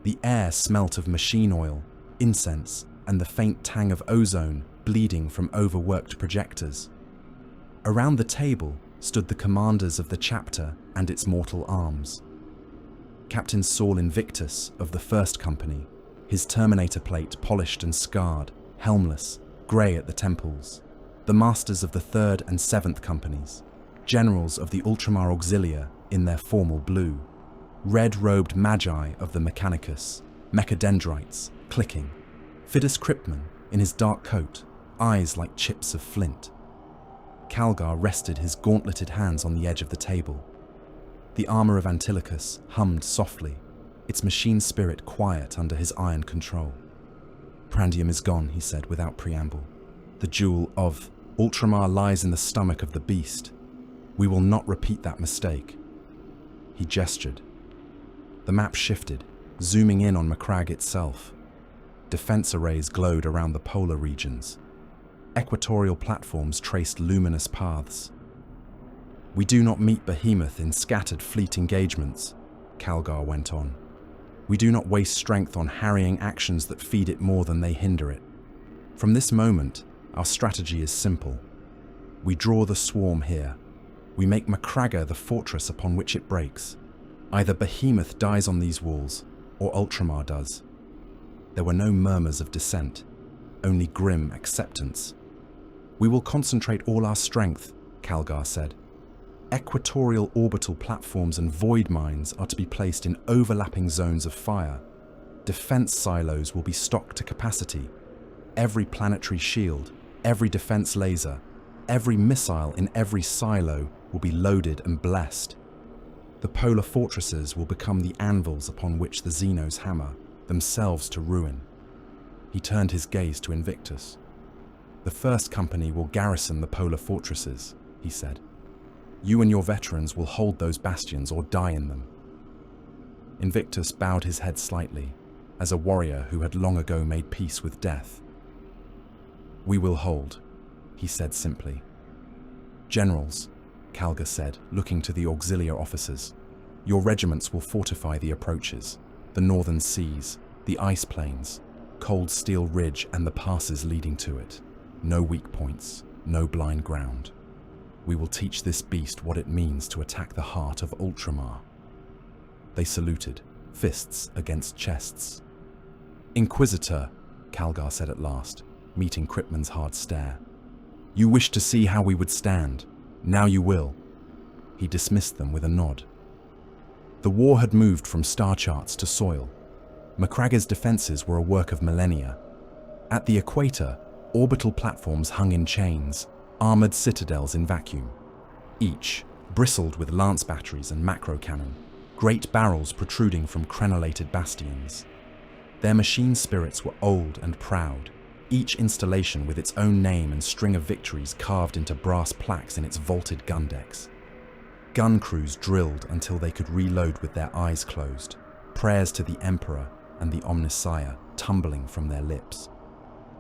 B: The air smelt of machine oil, incense, and the faint tang of ozone bleeding from overworked projectors. Around the table stood the commanders of the chapter and its mortal arms. Captain Saul Invictus of the First Company, his Terminator plate polished and scarred, helmless, grey at the temples. The masters of the Third and Seventh Companies, generals of the Ultramar Auxilia in their formal blue. Red-robed magi of the Mechanicus, mechadendrites, clicking. Fidus Cryptman in his dark coat, eyes like chips of flint. Calgar rested his gauntleted hands on the edge of the table. The armor of Antilochus hummed softly, its machine spirit quiet under his iron control. Prandium is gone, he said without preamble. The jewel of Ultramar lies in the stomach of the beast. We will not repeat that mistake. He gestured. The map shifted, zooming in on Macragge itself. Defense arrays glowed around the polar regions. Equatorial platforms traced luminous paths. We do not meet Behemoth in scattered fleet engagements, Calgar went on. We do not waste strength on harrying actions that feed it more than they hinder it. From this moment, our strategy is simple. We draw the swarm here. We make Macragge the fortress upon which it breaks. Either Behemoth dies on these walls, or Ultramar does. There were no murmurs of dissent, only grim acceptance. We will concentrate all our strength, Calgar said. Equatorial orbital platforms and void mines are to be placed in overlapping zones of fire. Defense silos will be stocked to capacity. Every planetary shield, every defense laser, every missile in every silo will be loaded and blessed. The polar fortresses will become the anvils upon which the Xenos hammer, themselves to ruin. He turned his gaze to Invictus. The First Company will garrison the polar fortresses, he said. You and your veterans will hold those bastions or die in them. Invictus bowed his head slightly, as a warrior who had long ago made peace with death. We will hold, he said simply. Generals, Calgar said, looking to the auxiliary officers, your regiments will fortify the approaches, the northern seas, the ice plains, Cold Steel Ridge and the passes leading to it. No weak points, no blind ground. We will teach this beast what it means to attack the heart of Ultramar. They saluted, fists against chests. Inquisitor, Calgar said at last, meeting Cryptman's hard stare. You wished to see how we would stand. Now you will. He dismissed them with a nod. The war had moved from star charts to soil. Macragge's defenses were a work of millennia. At the equator, orbital platforms hung in chains, armored citadels in vacuum, each bristled with lance batteries and macro cannon, great barrels protruding from crenellated bastions. Their machine spirits were old and proud, each installation with its own name and string of victories carved into brass plaques in its vaulted gun decks. Gun crews drilled until they could reload with their eyes closed, prayers to the Emperor and the Omnissiah tumbling from their lips.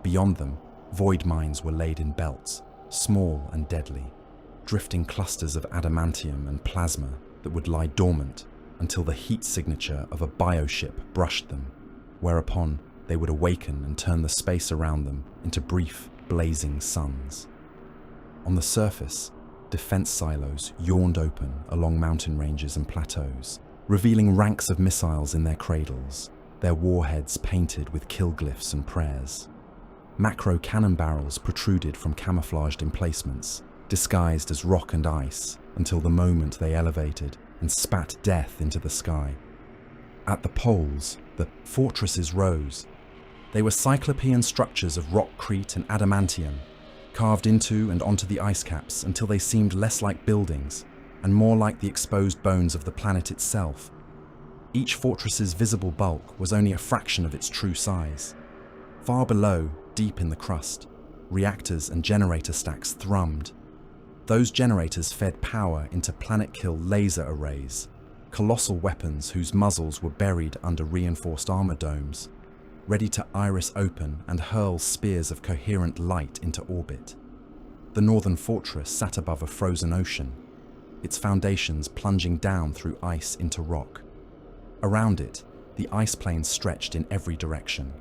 B: Beyond them, void mines were laid in belts, small and deadly, drifting clusters of adamantium and plasma that would lie dormant until the heat signature of a bioship brushed them, whereupon they would awaken and turn the space around them into brief, blazing suns. On the surface, defense silos yawned open along mountain ranges and plateaus, revealing ranks of missiles in their cradles, their warheads painted with kill glyphs and prayers. Macro cannon barrels protruded from camouflaged emplacements, disguised as rock and ice, until the moment they elevated and spat death into the sky. At the poles, the fortresses rose. They were cyclopean structures of rockcrete and adamantium, carved into and onto the ice caps until they seemed less like buildings and more like the exposed bones of the planet itself. Each fortress's visible bulk was only a fraction of its true size. Far below, deep in the crust, reactors and generator stacks thrummed. Those generators fed power into planet-kill laser arrays, colossal weapons whose muzzles were buried under reinforced armor domes, ready to iris open and hurl spears of coherent light into orbit. The northern fortress sat above a frozen ocean, its foundations plunging down through ice into rock. Around it, the ice plains stretched in every direction,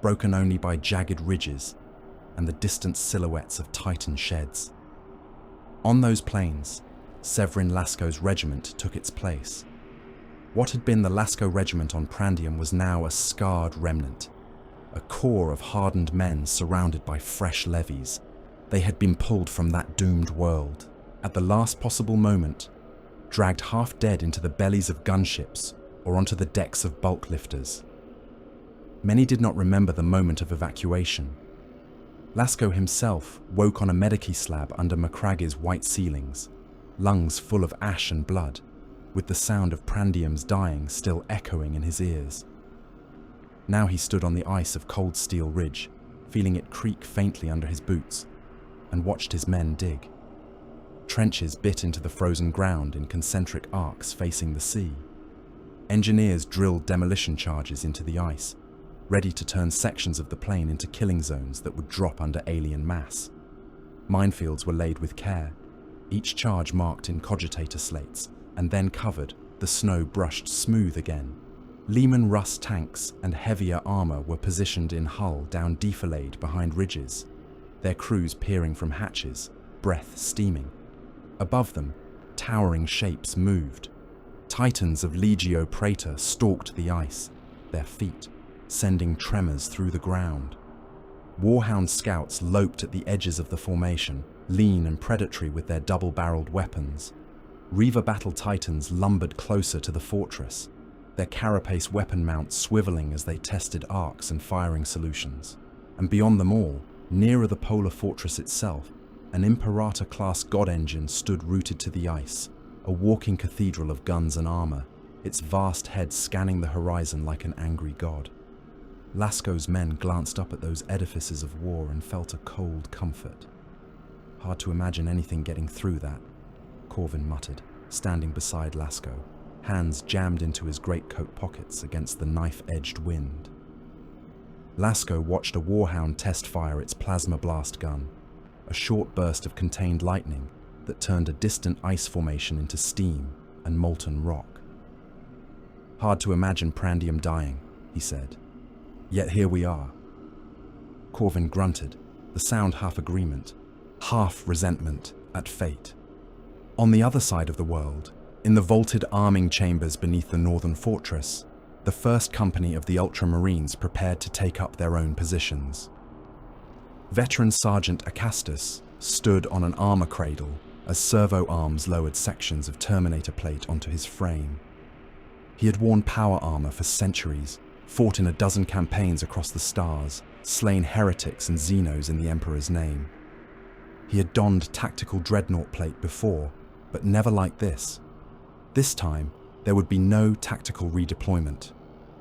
B: broken only by jagged ridges and the distant silhouettes of Titan sheds. On those plains, Severin Lasco's regiment took its place. What had been the Lasco regiment on Prandium was now a scarred remnant, a core of hardened men surrounded by fresh levies. They had been pulled from that doomed world, at the last possible moment, dragged half dead into the bellies of gunships or onto the decks of bulk lifters. Many did not remember the moment of evacuation. Lasco himself woke on a medici slab under Macrage's white ceilings, lungs full of ash and blood, with the sound of Prandium's dying still echoing in his ears. Now he stood on the ice of Cold Steel Ridge, feeling it creak faintly under his boots, and watched his men dig. Trenches bit into the frozen ground in concentric arcs facing the sea. Engineers drilled demolition charges into the ice, ready to turn sections of the plain into killing zones that would drop under alien mass. Minefields were laid with care, each charge marked in cogitator slates, and then covered, the snow brushed smooth again. Lehman Russ tanks and heavier armor were positioned in hull down defilade behind ridges, their crews peering from hatches, breath steaming. Above them, towering shapes moved. Titans of Legio Praetor stalked the ice, their feet sending tremors through the ground. Warhound scouts loped at the edges of the formation, lean and predatory with their double-barreled weapons. Reaver battle titans lumbered closer to the fortress, their carapace weapon mounts swiveling as they tested arcs and firing solutions. And beyond them all, nearer the polar fortress itself, an Imperator-class god engine stood rooted to the ice, a walking cathedral of guns and armor, its vast head scanning the horizon like an angry god. Lasco's men glanced up at those edifices of war and felt a cold comfort. Hard to imagine anything getting through that, Corvin muttered, standing beside Lasco, hands jammed into his greatcoat pockets against the knife-edged wind. Lasco watched a Warhound test fire its plasma blast gun, a short burst of contained lightning that turned a distant ice formation into steam and molten rock. Hard to imagine Prandium dying, he said. Yet here we are. Corvin grunted, the sound half agreement, half resentment at fate. On the other side of the world, in the vaulted arming chambers beneath the northern fortress, the first company of the Ultramarines prepared to take up their own positions. Veteran Sergeant Acastus stood on an armor cradle as servo arms lowered sections of Terminator plate onto his frame. He had worn power armor for centuries, fought in a dozen campaigns across the stars, slain heretics and Xenos in the Emperor's name. He had donned tactical dreadnought plate before, but never like this. This time, there would be no tactical redeployment,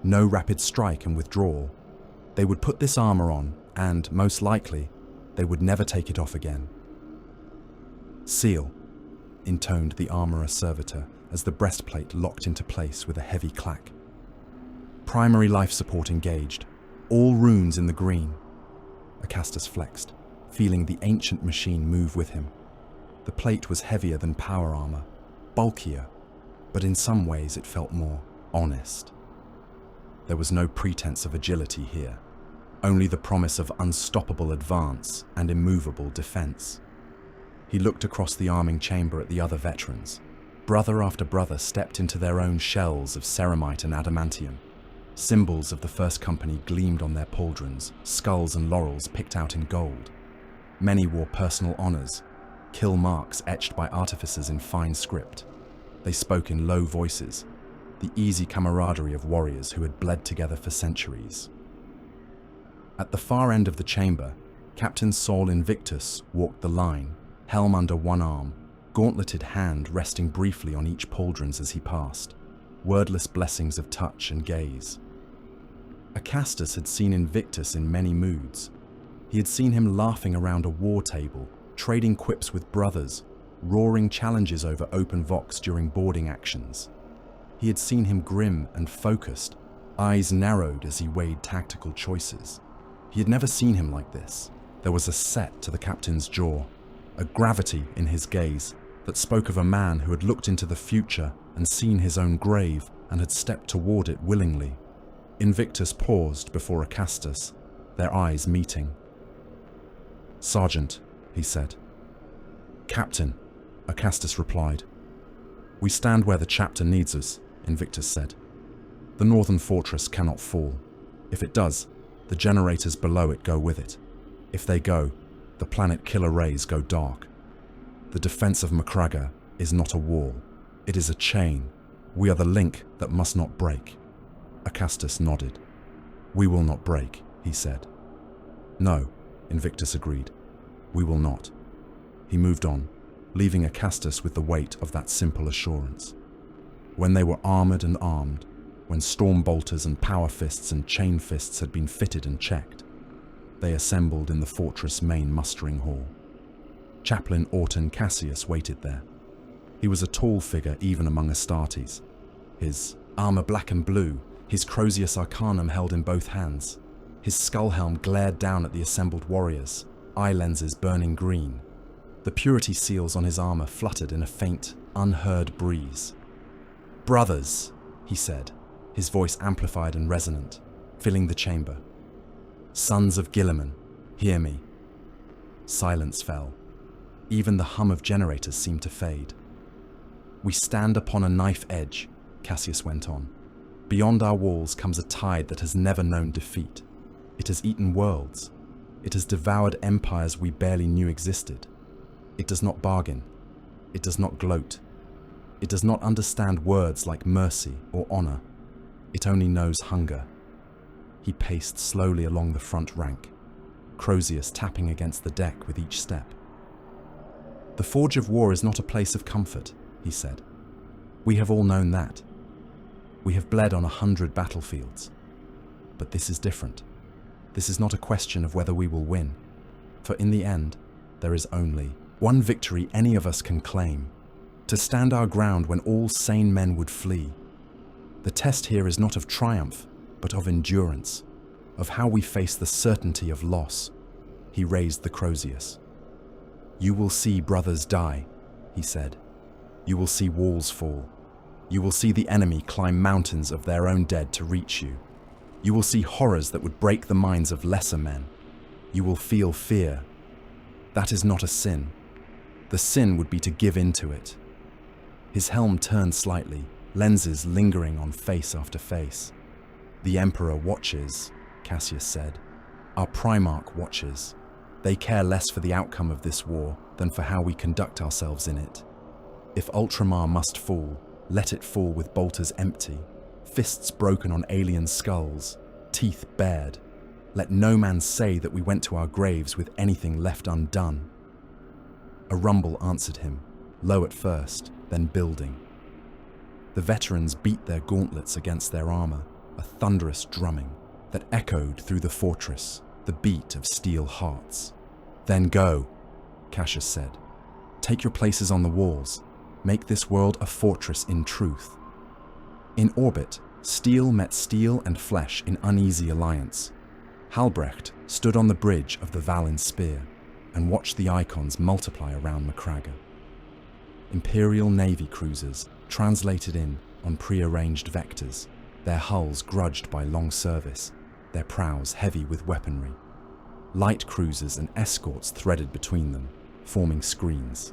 B: no rapid strike and withdrawal. They would put this armor on, and, most likely, they would never take it off again. "Seal," intoned the armorer servitor as the breastplate locked into place with a heavy clack. "Primary life support engaged. All runes in the green." Acastus flexed, feeling the ancient machine move with him. The plate was heavier than power armor, bulkier, but in some ways it felt more honest. There was no pretense of agility here, only the promise of unstoppable advance and immovable defense. He looked across the arming chamber at the other veterans. Brother after brother stepped into their own shells of ceramite and adamantium. Symbols of the First Company gleamed on their pauldrons, skulls and laurels picked out in gold. Many wore personal honors, kill marks etched by artificers in fine script. They spoke in low voices, the easy camaraderie of warriors who had bled together for centuries. At the far end of the chamber, Captain Saul Invictus walked the line, helm under one arm, gauntleted hand resting briefly on each pauldrons as he passed, wordless blessings of touch and gaze. Acastus had seen Invictus in many moods. He had seen him laughing around a war table, trading quips with brothers, roaring challenges over open vox during boarding actions. He had seen him grim and focused, eyes narrowed as he weighed tactical choices. He had never seen him like this. There was a set to the captain's jaw, a gravity in his gaze that spoke of a man who had looked into the future and seen his own grave and had stepped toward it willingly. Invictus paused before Acastus, their eyes meeting. "Sergeant," he said. "Captain," Acastus replied. "We stand where the chapter needs us," Invictus said. "The northern fortress cannot fall. If it does, the generators below it go with it. If they go, the planet killer rays go dark. The defense of Macragga is not a wall. It is a chain. We are the link that must not break." Acastus nodded. "We will not break," he said. "No," Invictus agreed. "We will not." He moved on, leaving Acastus with the weight of that simple assurance. When they were armored and armed, when storm bolters and power fists and chain fists had been fitted and checked, they assembled in the fortress main mustering hall. Chaplain Orton Cassius waited there. He was a tall figure even among Astartes. His armor black and blue, his Crozius Arcanum held in both hands. His skull helm glared down at the assembled warriors, eye lenses burning green. The purity seals on his armor fluttered in a faint, unheard breeze. "Brothers," he said, his voice amplified and resonant, filling the chamber. "Sons of Guilliman, hear me." Silence fell. Even the hum of generators seemed to fade. "We stand upon a knife edge," Cassius went on. "Beyond our walls comes a tide that has never known defeat. It has eaten worlds. It has devoured empires we barely knew existed. It does not bargain. It does not gloat. It does not understand words like mercy or honor. It only knows hunger." He paced slowly along the front rank, Crozius tapping against the deck with each step. "The forge of war is not a place of comfort," he said. "We have all known that. We have bled on 100 battlefields. But this is different. This is not a question of whether we will win. For in the end, there is only one victory any of us can claim, to stand our ground when all sane men would flee. The test here is not of triumph, but of endurance, of how we face the certainty of loss." He raised the Crozius. "You will see brothers die," he said. "You will see walls fall. You will see the enemy climb mountains of their own dead to reach you. You will see horrors that would break the minds of lesser men. You will feel fear. That is not a sin. The sin would be to give in to it." His helm turned slightly, lenses lingering on face after face. "The Emperor watches," Cassius said. "Our Primarch watches. They care less for the outcome of this war than for how we conduct ourselves in it. If Ultramar must fall, let it fall with bolters empty, fists broken on alien skulls, teeth bared. Let no man say that we went to our graves with anything left undone." A rumble answered him, low at first, then building. The veterans beat their gauntlets against their armor, a thunderous drumming that echoed through the fortress, the beat of steel hearts. "Then go," Cassius said. "Take your places on the walls. Make this world a fortress in truth." In orbit, steel met steel and flesh in uneasy alliance. Halbrecht stood on the bridge of the Valin Spear and watched the icons multiply around Macragga. Imperial Navy cruisers translated in on prearranged vectors, their hulls grudged by long service, their prows heavy with weaponry. Light cruisers and escorts threaded between them, forming screens.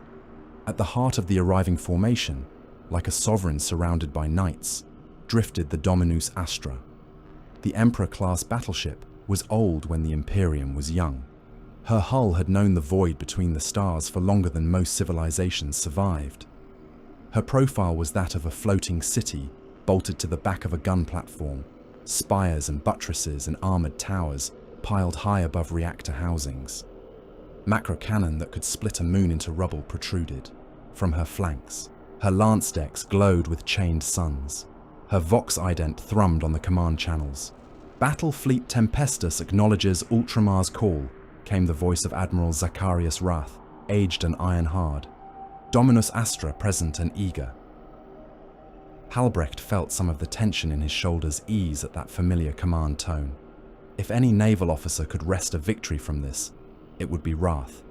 B: At the heart of the arriving formation, like a sovereign surrounded by knights, drifted the Dominus Astra. The Emperor-class battleship was old when the Imperium was young. Her hull had known the void between the stars for longer than most civilizations survived. Her profile was that of a floating city bolted to the back of a gun platform, spires and buttresses and armored towers piled high above reactor housings. Macro cannon that could split a moon into rubble protruded from her flanks. Her lance decks glowed with chained suns. Her Vox ident thrummed on the command channels. "Battle Fleet Tempestus acknowledges Ultramar's call," came the voice of Admiral Zacharias Rath, aged and iron-hard. Dominus Astra present and eager. Halbrecht felt some of the tension in his shoulders ease at that familiar command tone. If any naval officer could wrest a victory from this, it would be Rath.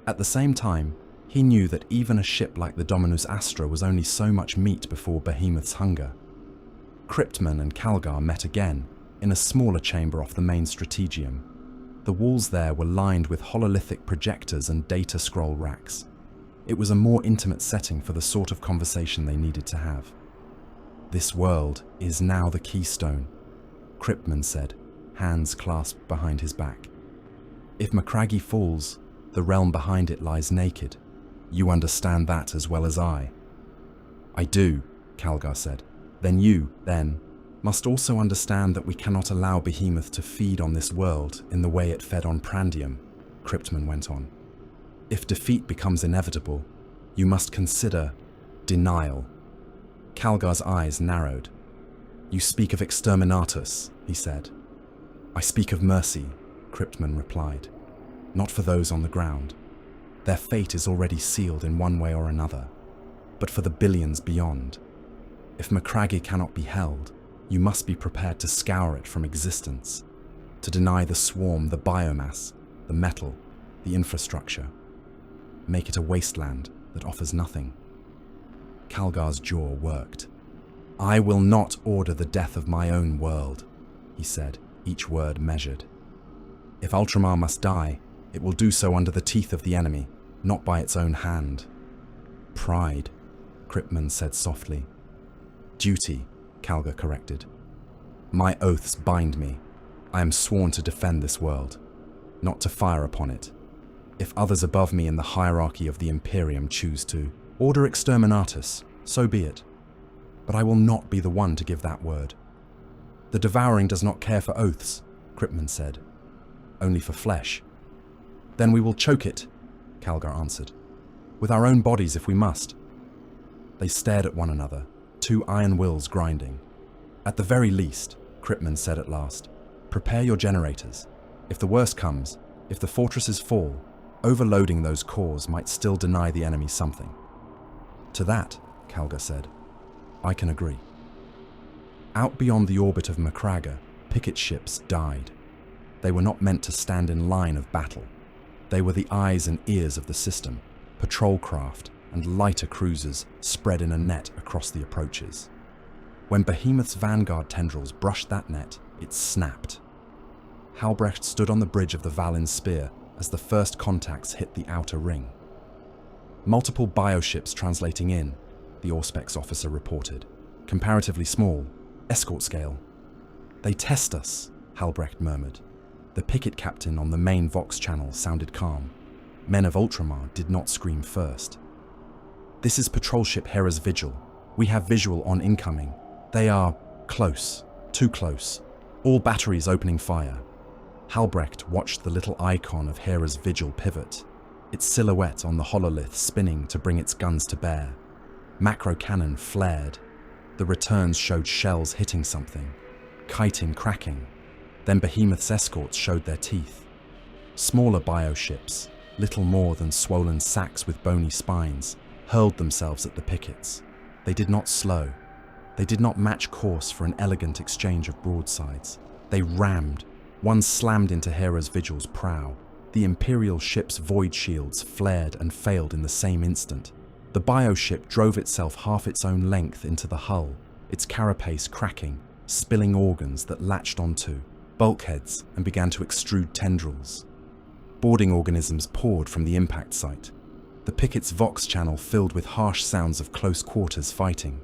B: At the same time, he knew that even a ship like the Dominus Astra was only so much meat before Behemoth's hunger. Cryptman and Calgar met again, in a smaller chamber off the main strategium. The walls there were lined with hololithic projectors and data scroll racks. It was a more intimate setting for the sort of conversation they needed to have. "This world is now the keystone," Cryptman said, hands clasped behind his back. "If Macragge falls, the realm behind it lies naked. You understand that as well as I." "I do," Calgar said. "Then you, must also understand that we cannot allow Behemoth to feed on this world in the way it fed on Prandium," Cryptman went on. "If defeat becomes inevitable, you must consider denial." Calgar's eyes narrowed. "You speak of exterminatus," he said. "I speak of mercy," Cryptman replied. "Not for those on the ground. Their fate is already sealed in one way or another, but for the billions beyond. If Macragge cannot be held, you must be prepared to scour it from existence, to deny the swarm the biomass, the metal, the infrastructure. Make it a wasteland that offers nothing." Calgar's jaw worked. "I will not order the death of my own world," he said, each word measured. "If Ultramar must die, it will do so under the teeth of the enemy, not by its own hand." "Pride," Cryptman said softly. "Duty," Calgar corrected. "My oaths bind me. I am sworn to defend this world, not to fire upon it. If others above me in the hierarchy of the Imperium choose to order exterminatus, so be it. But I will not be the one to give that word. The Devouring does not care for oaths," Cryptman said. "Only for flesh." "Then we will choke it," Calgar answered. "With our own bodies if we must." They stared at one another, two iron wills grinding. "At the very least," Cryptman said at last, "prepare your generators. If the worst comes, if the fortresses fall, overloading those cores might still deny the enemy something." "To that," Calgar said, "I can agree." Out beyond the orbit of Macragga, picket ships died. They were not meant to stand in line of battle. They were the eyes and ears of the system, patrol craft and lighter cruisers spread in a net across the approaches. When Behemoth's vanguard tendrils brushed that net, it snapped. Halbrecht stood on the bridge of the Valin Spear as the first contacts hit the outer ring. "Multiple bioships translating in," the Auspex officer reported. "Comparatively small, escort scale." "They test us," Halbrecht murmured. The picket captain on the main Vox channel sounded calm. Men of Ultramar did not scream first. "This is patrol ship Hera's Vigil. We have visual on incoming. They are close, too close. All batteries opening fire." Halbrecht watched the little icon of Hera's Vigil pivot. its silhouette on the hololith spinning to bring its guns to bear. Macro cannon flared. The returns showed shells hitting something, chitin cracking. Then Behemoth's escorts showed their teeth. Smaller bioships, little more than swollen sacks with bony spines, hurled themselves at the pickets. They did not slow. They did not match course for an elegant exchange of broadsides. They rammed. One slammed into Hera's Vigil's prow. The Imperial ship's void shields flared and failed in the same instant. The bioship drove itself half its own length into the hull, its carapace cracking, spilling organs that latched onto bulkheads and began to extrude tendrils. Boarding organisms poured from the impact site. The picket's Vox channel filled with harsh sounds of close quarters fighting.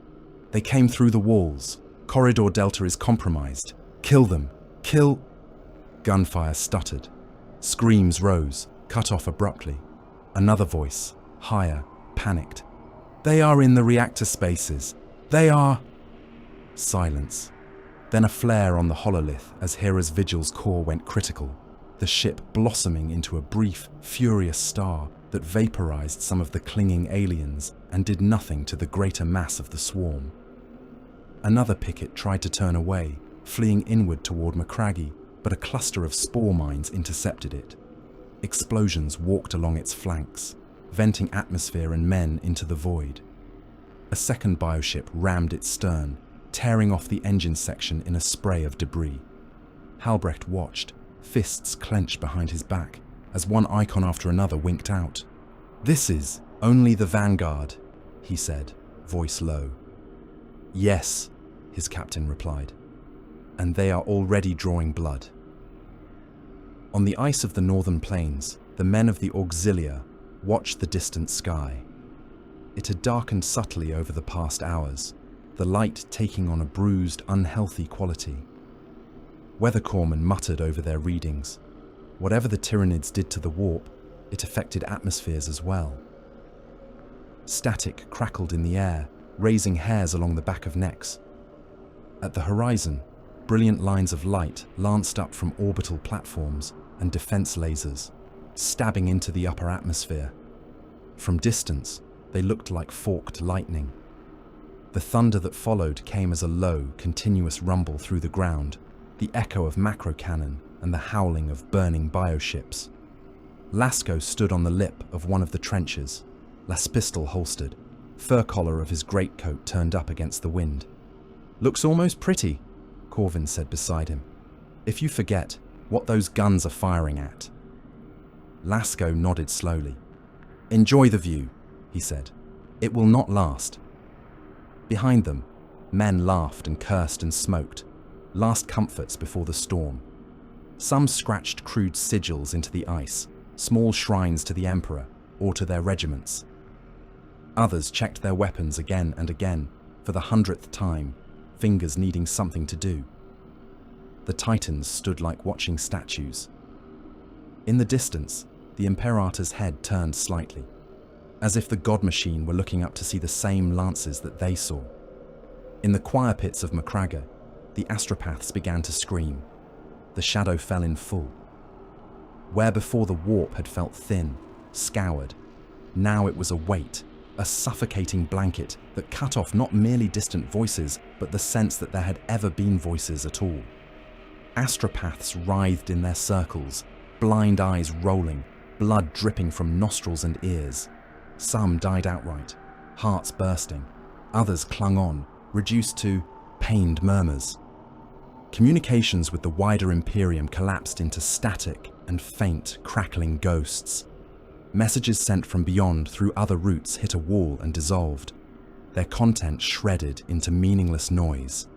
B: They came through the walls. Corridor Delta is compromised. Kill them. Kill. Gunfire stuttered. Screams rose, cut off abruptly. Another voice, higher, panicked. They are in the reactor spaces. They are... Silence. Then a flare on the hololith as Hera's Vigil's core went critical, the ship blossoming into a brief, furious star that vaporized some of the clinging aliens and did nothing to the greater mass of the swarm. Another picket tried to turn away, fleeing inward toward Macragge, but a cluster of spore mines intercepted it. Explosions walked along its flanks, venting atmosphere and men into the void. A second bioship rammed its stern, tearing off the engine section in a spray of debris. Halbrecht watched, fists clenched behind his back, as one icon after another winked out. "This is only the vanguard," he said, voice low. "Yes," his captain replied, "and they are already drawing blood." On the ice of the northern plains, the men of the Auxilia watched the distant sky. It had darkened subtly over the past hours, the light taking on a bruised, unhealthy quality. Weather corpsmen muttered over their readings. Whatever the Tyranids did to the warp, it affected atmospheres as well. Static crackled in the air, raising hairs along the back of necks. At the horizon, brilliant lines of light lanced up from orbital platforms and defense lasers, stabbing into the upper atmosphere. From distance, they looked like forked lightning. The thunder that followed came as a low, continuous rumble through the ground, the echo of macro cannon and the howling of burning bioships. Lasco stood on the lip of one of the trenches, las pistol holstered, fur collar of his greatcoat turned up against the wind. "Looks almost pretty," Corvin said beside him, "if you forget what those guns are firing at." Lasco nodded slowly. "Enjoy the view," he said. "It will not last." Behind them, men laughed and cursed and smoked, last comforts before the storm. Some scratched crude sigils into the ice, small shrines to the Emperor or to their regiments. Others checked their weapons again and again, for the 100th time, fingers needing something to do. The Titans stood like watching statues. In the distance, the Imperator's head turned slightly, as if the god machine were looking up to see the same lances that they saw. In the choir pits of Macragge, the astropaths began to scream. The shadow fell in full. Where before the warp had felt thin, scoured, now it was a weight, a suffocating blanket that cut off not merely distant voices, but the sense that there had ever been voices at all. Astropaths writhed in their circles, blind eyes rolling, blood dripping from nostrils and ears. Some died outright, hearts bursting. Others clung on, reduced to pained murmurs. Communications with the wider Imperium collapsed into static and faint, crackling ghosts. Messages sent from beyond through other routes hit a wall and dissolved, their content shredded into meaningless noise.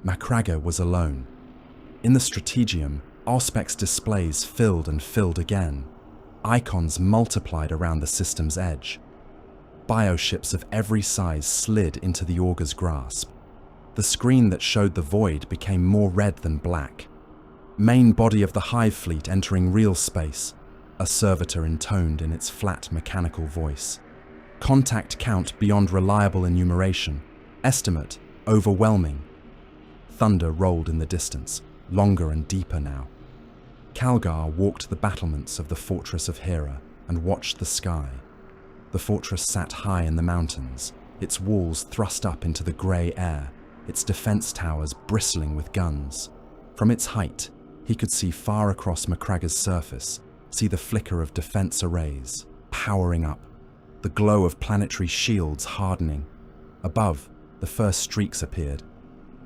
B: Macragge was alone. In the Strategium, Auspex displays filled and filled again. Icons multiplied around the system's edge. Bioships of every size slid into the Augur's grasp. The screen that showed the void became more red than black. Main body of the Hive fleet entering real space, a servitor intoned in its flat mechanical voice. Contact count beyond reliable enumeration. Estimate overwhelming. Thunder rolled in the distance, longer and deeper now. Calgar walked the battlements of the fortress of Hera, and watched the sky. The fortress sat high in the mountains, its walls thrust up into the grey air, its defence towers bristling with guns. From its height, he could see far across Macraga's surface, see the flicker of defence arrays, powering up, the glow of planetary shields hardening. Above, the first streaks appeared.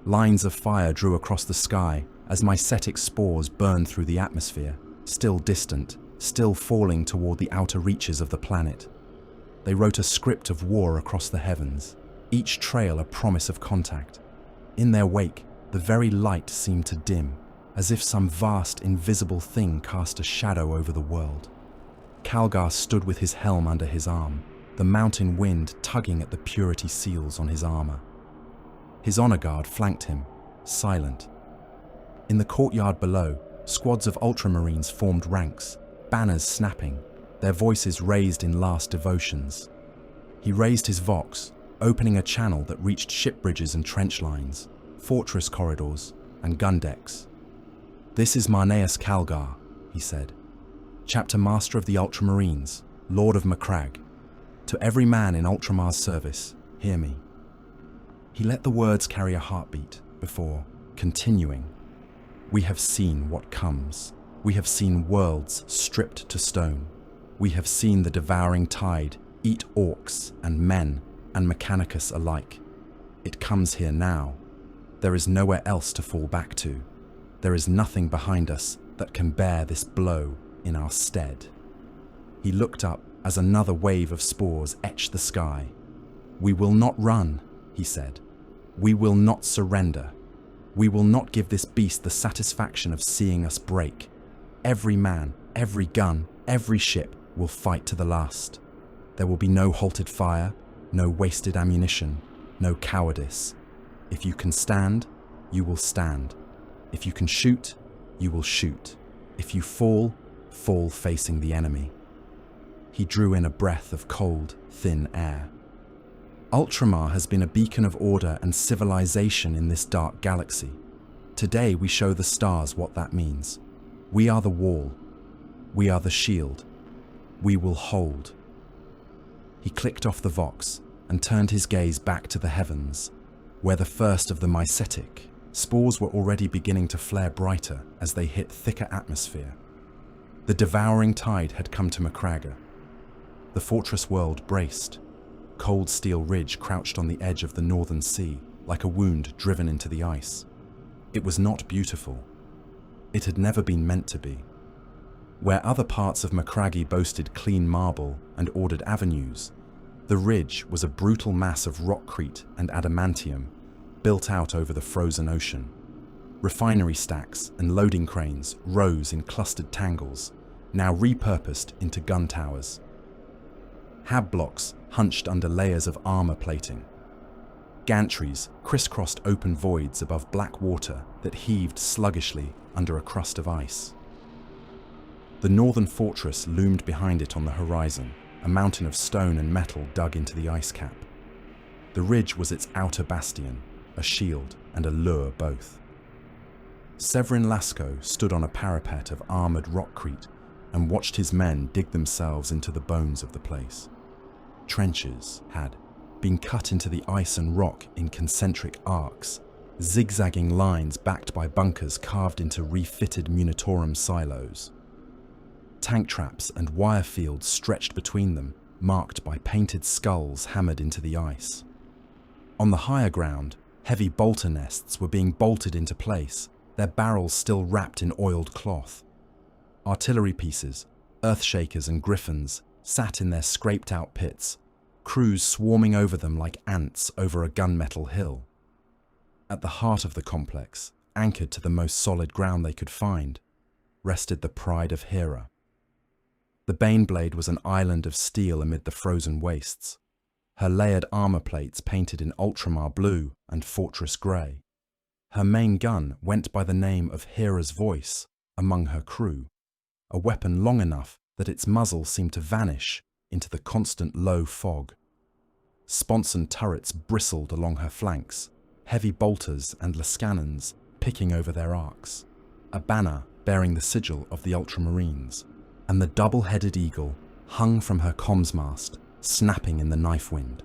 B: Lines of fire drew across the sky as mycetic spores burned through the atmosphere, still distant, still falling toward the outer reaches of the planet. They wrote a script of war across the heavens, each trail a promise of contact. In their wake, the very light seemed to dim, as if some vast, invisible thing cast a shadow over the world. Calgar stood with his helm under his arm, the mountain wind tugging at the purity seals on his armor. His honor guard flanked him, silent. In the courtyard below, squads of ultramarines formed ranks, banners snapping, their voices raised in last devotions. He raised his vox, opening a channel that reached ship bridges and trench lines, fortress corridors, and gun decks. "This is Marneus Calgar," he said, "Chapter Master of the Ultramarines, Lord of Macragge. To every man in Ultramar's service, hear me." He let the words carry a heartbeat before continuing. "We have seen what comes. We have seen worlds stripped to stone. We have seen the devouring tide eat orcs and men and Mechanicus alike. It comes here now. There is nowhere else to fall back to. There is nothing behind us that can bear this blow in our stead." He looked up as another wave of spores etched the sky. "We will not run," he said. "We will not surrender. We will not give this beast the satisfaction of seeing us break. Every man, every gun, every ship will fight to the last. There will be no halted fire, no wasted ammunition, no cowardice. If you can stand, you will stand. If you can shoot, you will shoot. If you fall, fall facing the enemy." He drew in a breath of cold, thin air. Ultramar has been a beacon of order and civilization in this dark galaxy. Today we show the stars what that means. We are the wall. We are the shield. We will hold. He clicked off the vox and turned his gaze back to the heavens, where the first of the mycetic spores were already beginning to flare brighter as they hit thicker atmosphere. The devouring tide had come to Macragge. The fortress world braced. Cold Steel Ridge crouched on the edge of the northern sea, like a wound driven into the ice. It was not beautiful. It had never been meant to be. Where other parts of Macragge boasted clean marble and ordered avenues, the ridge was a brutal mass of rockcrete and adamantium, built out over the frozen ocean. Refinery stacks and loading cranes rose in clustered tangles, now repurposed into gun towers. Hab blocks hunched under layers of armor plating. Gantries crisscrossed open voids above black water that heaved sluggishly under a crust of ice. The northern fortress loomed behind it on the horizon, a mountain of stone and metal dug into the ice cap. The ridge was its outer bastion, a shield and a lure both. Severin Lasco stood on a parapet of armoured rockcrete and watched his men dig themselves into the bones of the place. Trenches had been cut into the ice and rock in concentric arcs, zigzagging lines backed by bunkers carved into refitted Munitorum silos. Tank traps and wire fields stretched between them, marked by painted skulls hammered into the ice. On the higher ground, heavy bolter nests were being bolted into place, their barrels still wrapped in oiled cloth. Artillery pieces, earthshakers and griffins sat in their scraped-out pits, crews swarming over them like ants over a gunmetal hill. At the heart of the complex, anchored to the most solid ground they could find, rested the pride of Hera. The Baneblade was an island of steel amid the frozen wastes, her layered armor plates painted in ultramar blue and fortress grey. Her main gun went by the name of Hera's Voice among her crew, a weapon long enough that its muzzle seemed to vanish into the constant low fog. Sponson turrets bristled along her flanks, heavy bolters and lascannons picking over their arcs, a banner bearing the sigil of the Ultramarines, and the double-headed eagle, hung from her comms mast, snapping in the knife wind.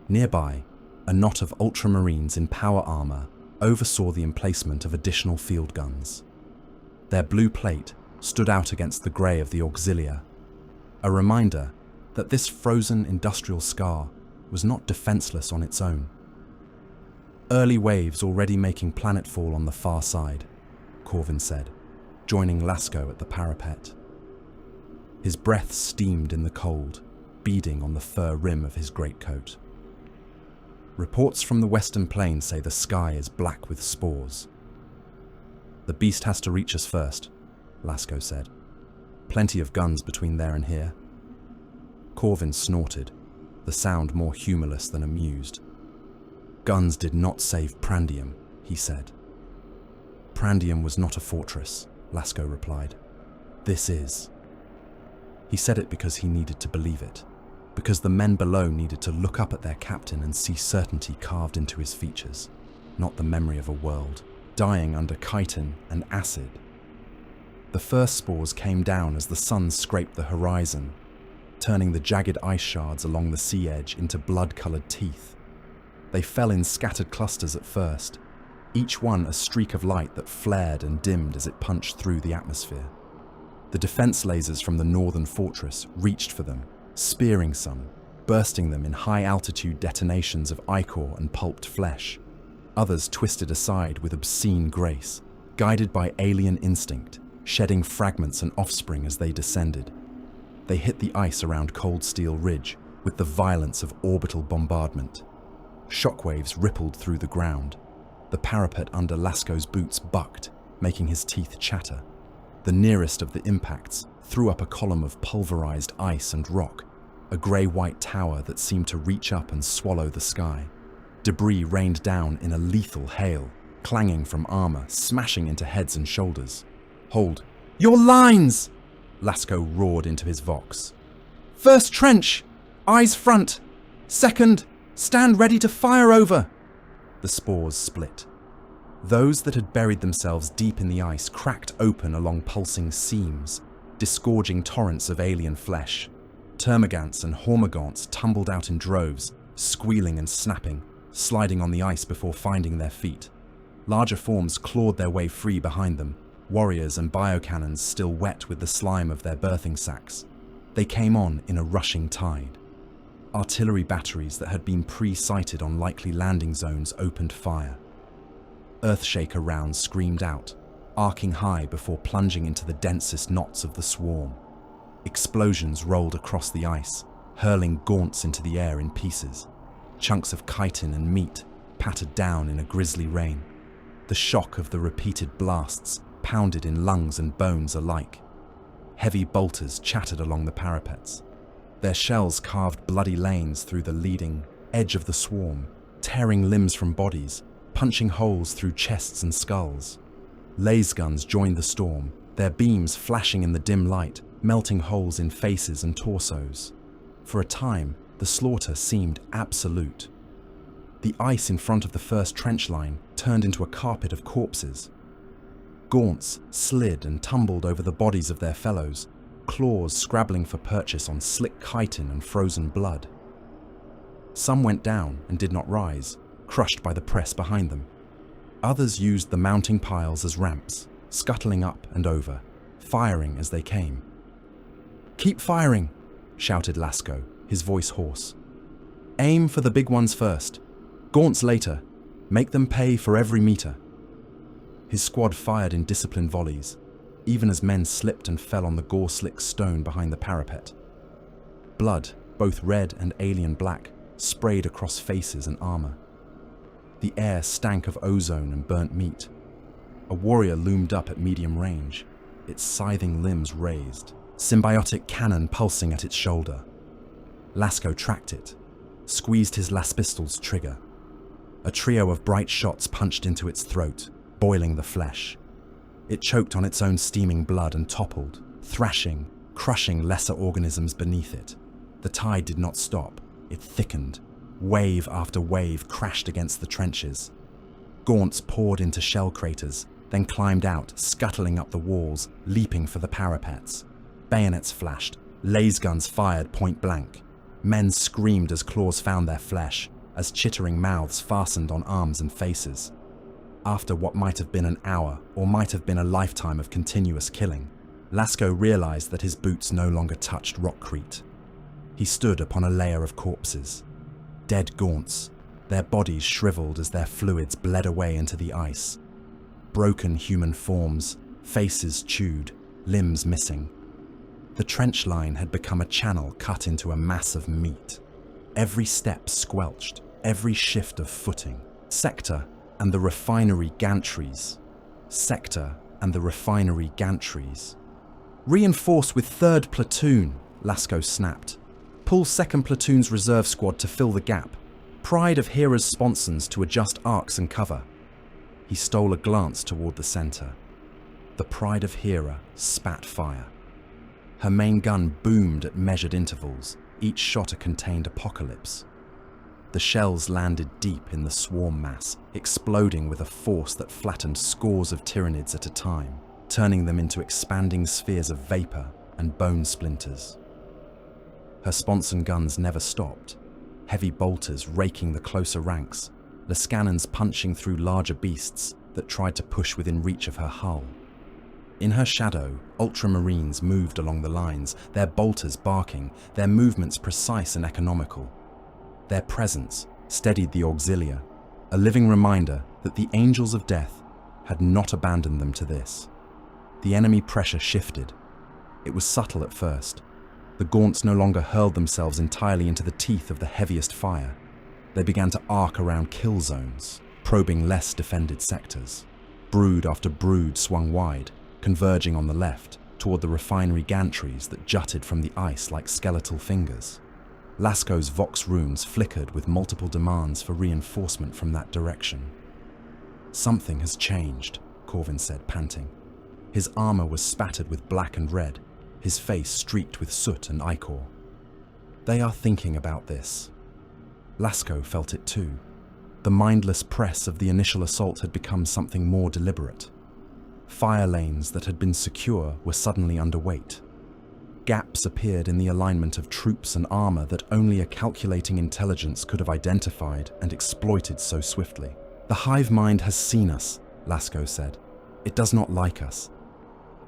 B: Nearby, a knot of ultramarines in power armor oversaw the emplacement of additional field guns. Their blue plate stood out against the grey of the auxilia, a reminder that this frozen industrial scar was not defenseless on its own. Early waves already making planetfall on the far side, Corvin said, joining Lasco at the parapet. His breath steamed in the cold, beading on the fur rim of his greatcoat. Reports from the western plain say the sky is black with spores. The beast has to reach us first, Lasco said. Plenty of guns between there and here. Corvin snorted, the sound more humorless than amused. Guns did not save Prandium, he said. Prandium was not a fortress, Lasco replied. This is. He said it because he needed to believe it, because the men below needed to look up at their captain and see certainty carved into his features, not the memory of a world, dying under chitin and acid. The first spores came down as the sun scraped the horizon, turning the jagged ice shards along the sea edge into blood-coloured teeth. They fell in scattered clusters at first, each one a streak of light that flared and dimmed as it punched through the atmosphere. The defense lasers from the northern fortress reached for them, spearing some, bursting them in high-altitude detonations of ichor and pulped flesh. Others twisted aside with obscene grace, guided by alien instinct, shedding fragments and offspring as they descended. They hit the ice around Cold Steel Ridge with the violence of orbital bombardment. Shockwaves rippled through the ground. The parapet under Lasco's boots bucked, making his teeth chatter. The nearest of the impacts threw up a column of pulverized ice and rock, a grey-white tower that seemed to reach up and swallow the sky. Debris rained down in a lethal hail, clanging from armor, smashing into heads and shoulders. "Hold! Your lines!" Lasco roared into his vox. "First trench! Eyes front! Second, stand ready to fire over!" The spores split. Those that had buried themselves deep in the ice cracked open along pulsing seams, disgorging torrents of alien flesh. Termagants and hormagaunts tumbled out in droves, squealing and snapping, sliding on the ice before finding their feet. Larger forms clawed their way free behind them, warriors and biocannons still wet with the slime of their birthing sacs. They came on in a rushing tide. Artillery batteries that had been pre-sighted on likely landing zones opened fire. Earthshaker rounds screamed out, arcing high before plunging into the densest knots of the swarm. Explosions rolled across the ice, hurling gaunts into the air in pieces. Chunks of chitin and meat pattered down in a grisly rain. The shock of the repeated blasts pounded in lungs and bones alike. Heavy bolters chattered along the parapets. Their shells carved bloody lanes through the leading edge of the swarm, tearing limbs from bodies, punching holes through chests and skulls. Laser guns joined the storm, their beams flashing in the dim light, melting holes in faces and torsos. For a time, the slaughter seemed absolute. The ice in front of the first trench line turned into a carpet of corpses. Gaunts slid and tumbled over the bodies of their fellows, claws scrabbling for purchase on slick chitin and frozen blood. Some went down and did not rise, crushed by the press behind them. Others used the mounting piles as ramps, scuttling up and over, firing as they came. "Keep firing," shouted Lasco, his voice hoarse. "Aim for the big ones first. Gaunts later. Make them pay for every meter." His squad fired in disciplined volleys, even as men slipped and fell on the gore-slick stone behind the parapet. Blood, both red and alien black, sprayed across faces and armor. The air stank of ozone and burnt meat. A warrior loomed up at medium range, its scything limbs raised, symbiotic cannon pulsing at its shoulder. Lasco tracked it, squeezed his las pistol's trigger. A trio of bright shots punched into its throat, boiling the flesh. It choked on its own steaming blood and toppled, thrashing, crushing lesser organisms beneath it. The tide did not stop. It thickened. Wave after wave crashed against the trenches. Gaunts poured into shell craters, then climbed out, scuttling up the walls, leaping for the parapets. Bayonets flashed, Laser guns fired point blank. Men screamed as claws found their flesh, as chittering mouths fastened on arms and faces. After what might have been an hour, or might have been a lifetime of continuous killing, Lasco realized that his boots no longer touched rockcrete. He stood upon a layer of corpses. Dead gaunts, their bodies shriveled as their fluids bled away into the ice. Broken human forms, faces chewed, limbs missing. The trench line had become a channel cut into a mass of meat. Every step squelched, every shift of footing. Sector and the refinery gantries. Sector and the refinery gantries. Reinforce with 3rd platoon, Lasco snapped. Pull 2nd platoon's reserve squad to fill the gap. Pride of Hera's sponsons to adjust arcs and cover. He stole a glance toward the center. The Pride of Hera spat fire. Her main gun boomed at measured intervals, each shot a contained apocalypse. The shells landed deep in the swarm mass, exploding with a force that flattened scores of Tyranids at a time, turning them into expanding spheres of vapor and bone splinters. Her sponson guns never stopped, heavy bolters raking the closer ranks, Lascannons punching through larger beasts that tried to push within reach of her hull. In her shadow, ultramarines moved along the lines, their bolters barking, their movements precise and economical. Their presence steadied the auxilia, a living reminder that the angels of death had not abandoned them to this. The enemy pressure shifted. It was subtle at first. The gaunts no longer hurled themselves entirely into the teeth of the heaviest fire. They began to arc around kill zones, probing less defended sectors. Brood after brood swung wide, converging on the left toward the refinery gantries that jutted from the ice like skeletal fingers. Lasco's Vox runes flickered with multiple demands for reinforcement from that direction. Something has changed, Corvin said, panting. His armor was spattered with black and red, his face streaked with soot and ichor. They are thinking about this. Lasco felt it too. The mindless press of the initial assault had become something more deliberate. Fire lanes that had been secure were suddenly underweight. Gaps appeared in the alignment of troops and armor that only a calculating intelligence could have identified and exploited so swiftly. The hive mind has seen us, Lasco said. It does not like us.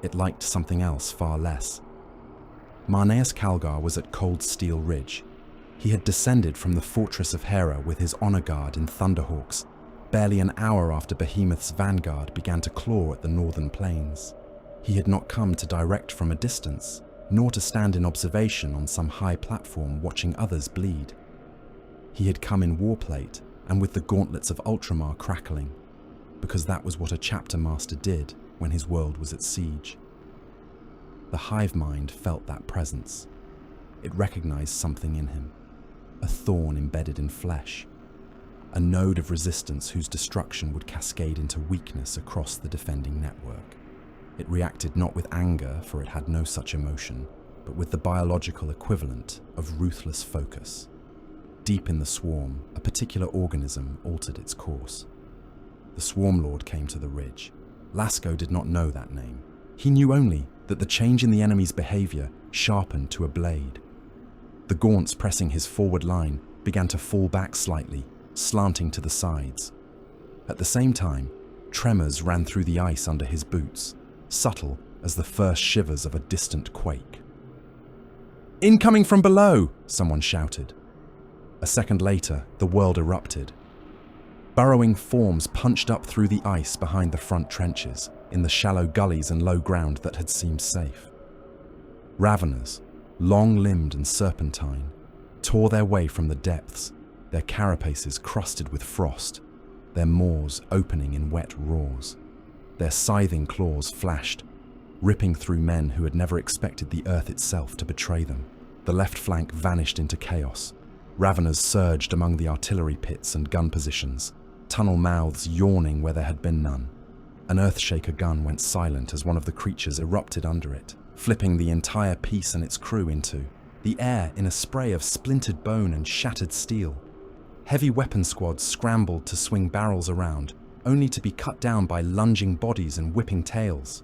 B: It liked something else far less. Marneus Calgar was at Cold Steel Ridge. He had descended from the Fortress of Hera with his honor guard in Thunderhawks, barely an hour after Behemoth's vanguard began to claw at the northern plains. He had not come to direct from a distance, nor to stand in observation on some high platform watching others bleed. He had come in warplate and with the gauntlets of Ultramar crackling, because that was what a chapter master did when his world was at siege. The hive mind felt that presence. It recognized something in him, a thorn embedded in flesh, a node of resistance whose destruction would cascade into weakness across the defending network. It reacted not with anger, for it had no such emotion, but with the biological equivalent of ruthless focus. Deep in the swarm, a particular organism altered its course. The Swarm Lord came to the ridge. Lasco did not know that name. He knew only that the change in the enemy's behavior sharpened to a blade. The gaunts pressing his forward line began to fall back slightly, slanting to the sides. At the same time, tremors ran through the ice under his boots, subtle as the first shivers of a distant quake. "Incoming from below!" someone shouted. A second later, the world erupted. Burrowing forms punched up through the ice behind the front trenches, in the shallow gullies and low ground that had seemed safe. Raveners, long-limbed and serpentine, tore their way from the depths, their carapaces crusted with frost, their maws opening in wet roars. Their scything claws flashed, ripping through men who had never expected the earth itself to betray them. The left flank vanished into chaos. Raveners surged among the artillery pits and gun positions, tunnel mouths yawning where there had been none. An Earthshaker gun went silent as one of the creatures erupted under it, flipping the entire piece and its crew into the air in a spray of splintered bone and shattered steel. Heavy weapon squads scrambled to swing barrels around, only to be cut down by lunging bodies and whipping tails.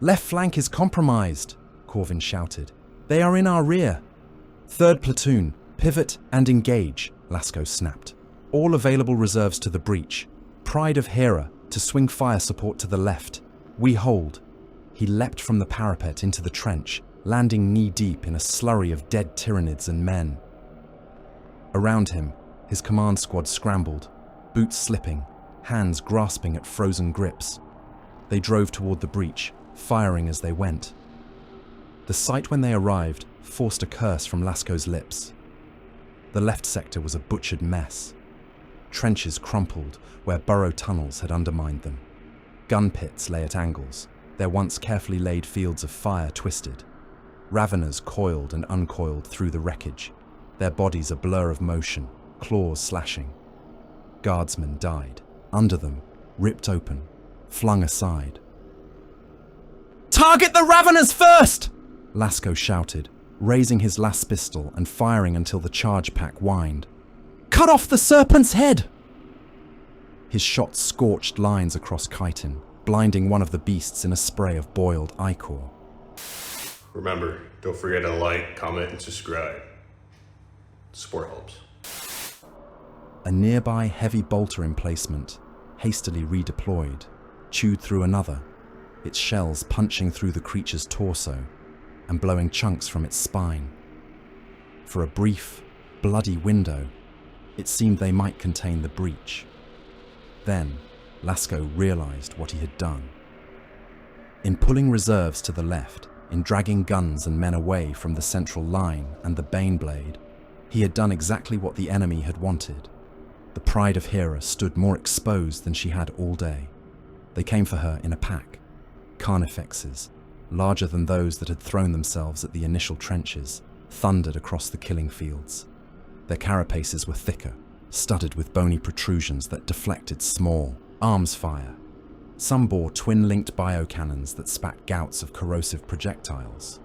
B: "Left flank is compromised," Corvin shouted. They are in our rear. 3rd platoon, pivot and engage, Lasco snapped. All available reserves to the breach. Pride of Hera to swing fire support to the left. We hold. He leapt from the parapet into the trench, landing knee-deep in a slurry of dead Tyranids and men. Around him, his command squad scrambled, boots slipping, hands grasping at frozen grips. They drove toward the breach, firing as they went. The sight when they arrived forced a curse from Lasco's lips. The left sector was a butchered mess. Trenches crumpled where burrow tunnels had undermined them. Gun pits lay at angles, their once carefully laid fields of fire twisted. Raveners coiled and uncoiled through the wreckage, their bodies a blur of motion, claws slashing. Guardsmen died, under them, ripped open, flung aside. "Target the Raveners first!" Lasco shouted, raising his last pistol and firing until the charge pack whined. "Cut off the serpent's head!" His shot scorched lines across chitin, blinding one of the beasts in a spray of boiled ichor.
A: Remember, don't forget to like, comment, and subscribe. Support helps.
B: A nearby heavy bolter emplacement, hastily redeployed, chewed through another, its shells punching through the creature's torso and blowing chunks from its spine. For a brief, bloody window, it seemed they might contain the breach. Then, Lasco realized what he had done. In pulling reserves to the left, in dragging guns and men away from the central line and the Baneblade, he had done exactly what the enemy had wanted. The Pride of Hera stood more exposed than she had all day. They came for her in a pack. Carnifexes, larger than those that had thrown themselves at the initial trenches, thundered across the killing fields. Their carapaces were thicker, studded with bony protrusions that deflected small arms fire. Some bore twin-linked biocannons that spat gouts of corrosive projectiles.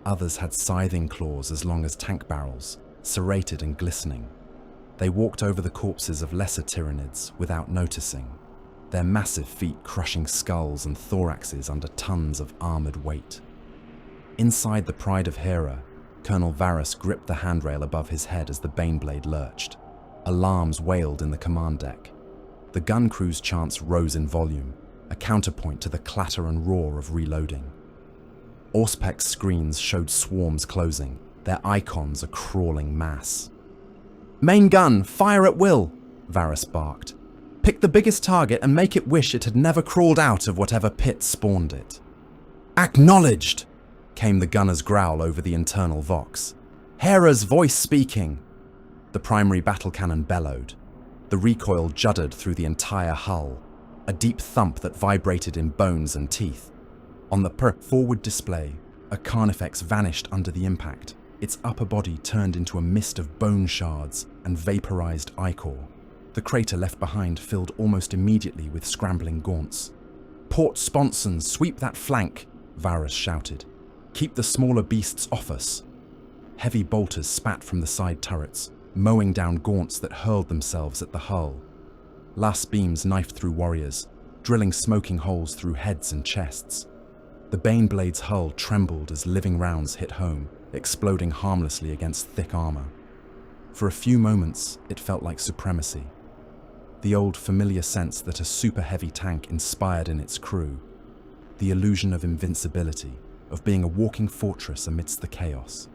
B: Others had scything claws as long as tank barrels, serrated and glistening. They walked over the corpses of lesser Tyranids without noticing, their massive feet crushing skulls and thoraxes under tons of armored weight. Inside the Pride of Hera, Colonel Varus gripped the handrail above his head as the Baneblade lurched. Alarms wailed in the command deck. The gun crew's chants rose in volume, a counterpoint to the clatter and roar of reloading. Auspec's screens showed swarms closing, their icons a crawling mass. "Main gun, fire at will," Varus barked. "Pick the biggest target and make it wish it had never crawled out of whatever pit spawned it." "Acknowledged," came the gunner's growl over the internal vox. "Hera's voice speaking." The primary battle cannon bellowed. The recoil juddered through the entire hull, a deep thump that vibrated in bones and teeth. On the forward display, a Carnifex vanished under the impact, its upper body turned into a mist of bone shards and vaporized ichor. The crater left behind filled almost immediately with scrambling gaunts. "Port sponsons, sweep that flank," Varus shouted. "Keep the smaller beasts off us." Heavy bolters spat from the side turrets, mowing down gaunts that hurled themselves at the hull. Last beams knifed through warriors, drilling smoking holes through heads and chests. The Baneblade's hull trembled as living rounds hit home, exploding harmlessly against thick armor. For a few moments, it felt like supremacy. The old familiar sense that a super-heavy tank inspired in its crew. The illusion of invincibility, of being a walking fortress amidst the chaos.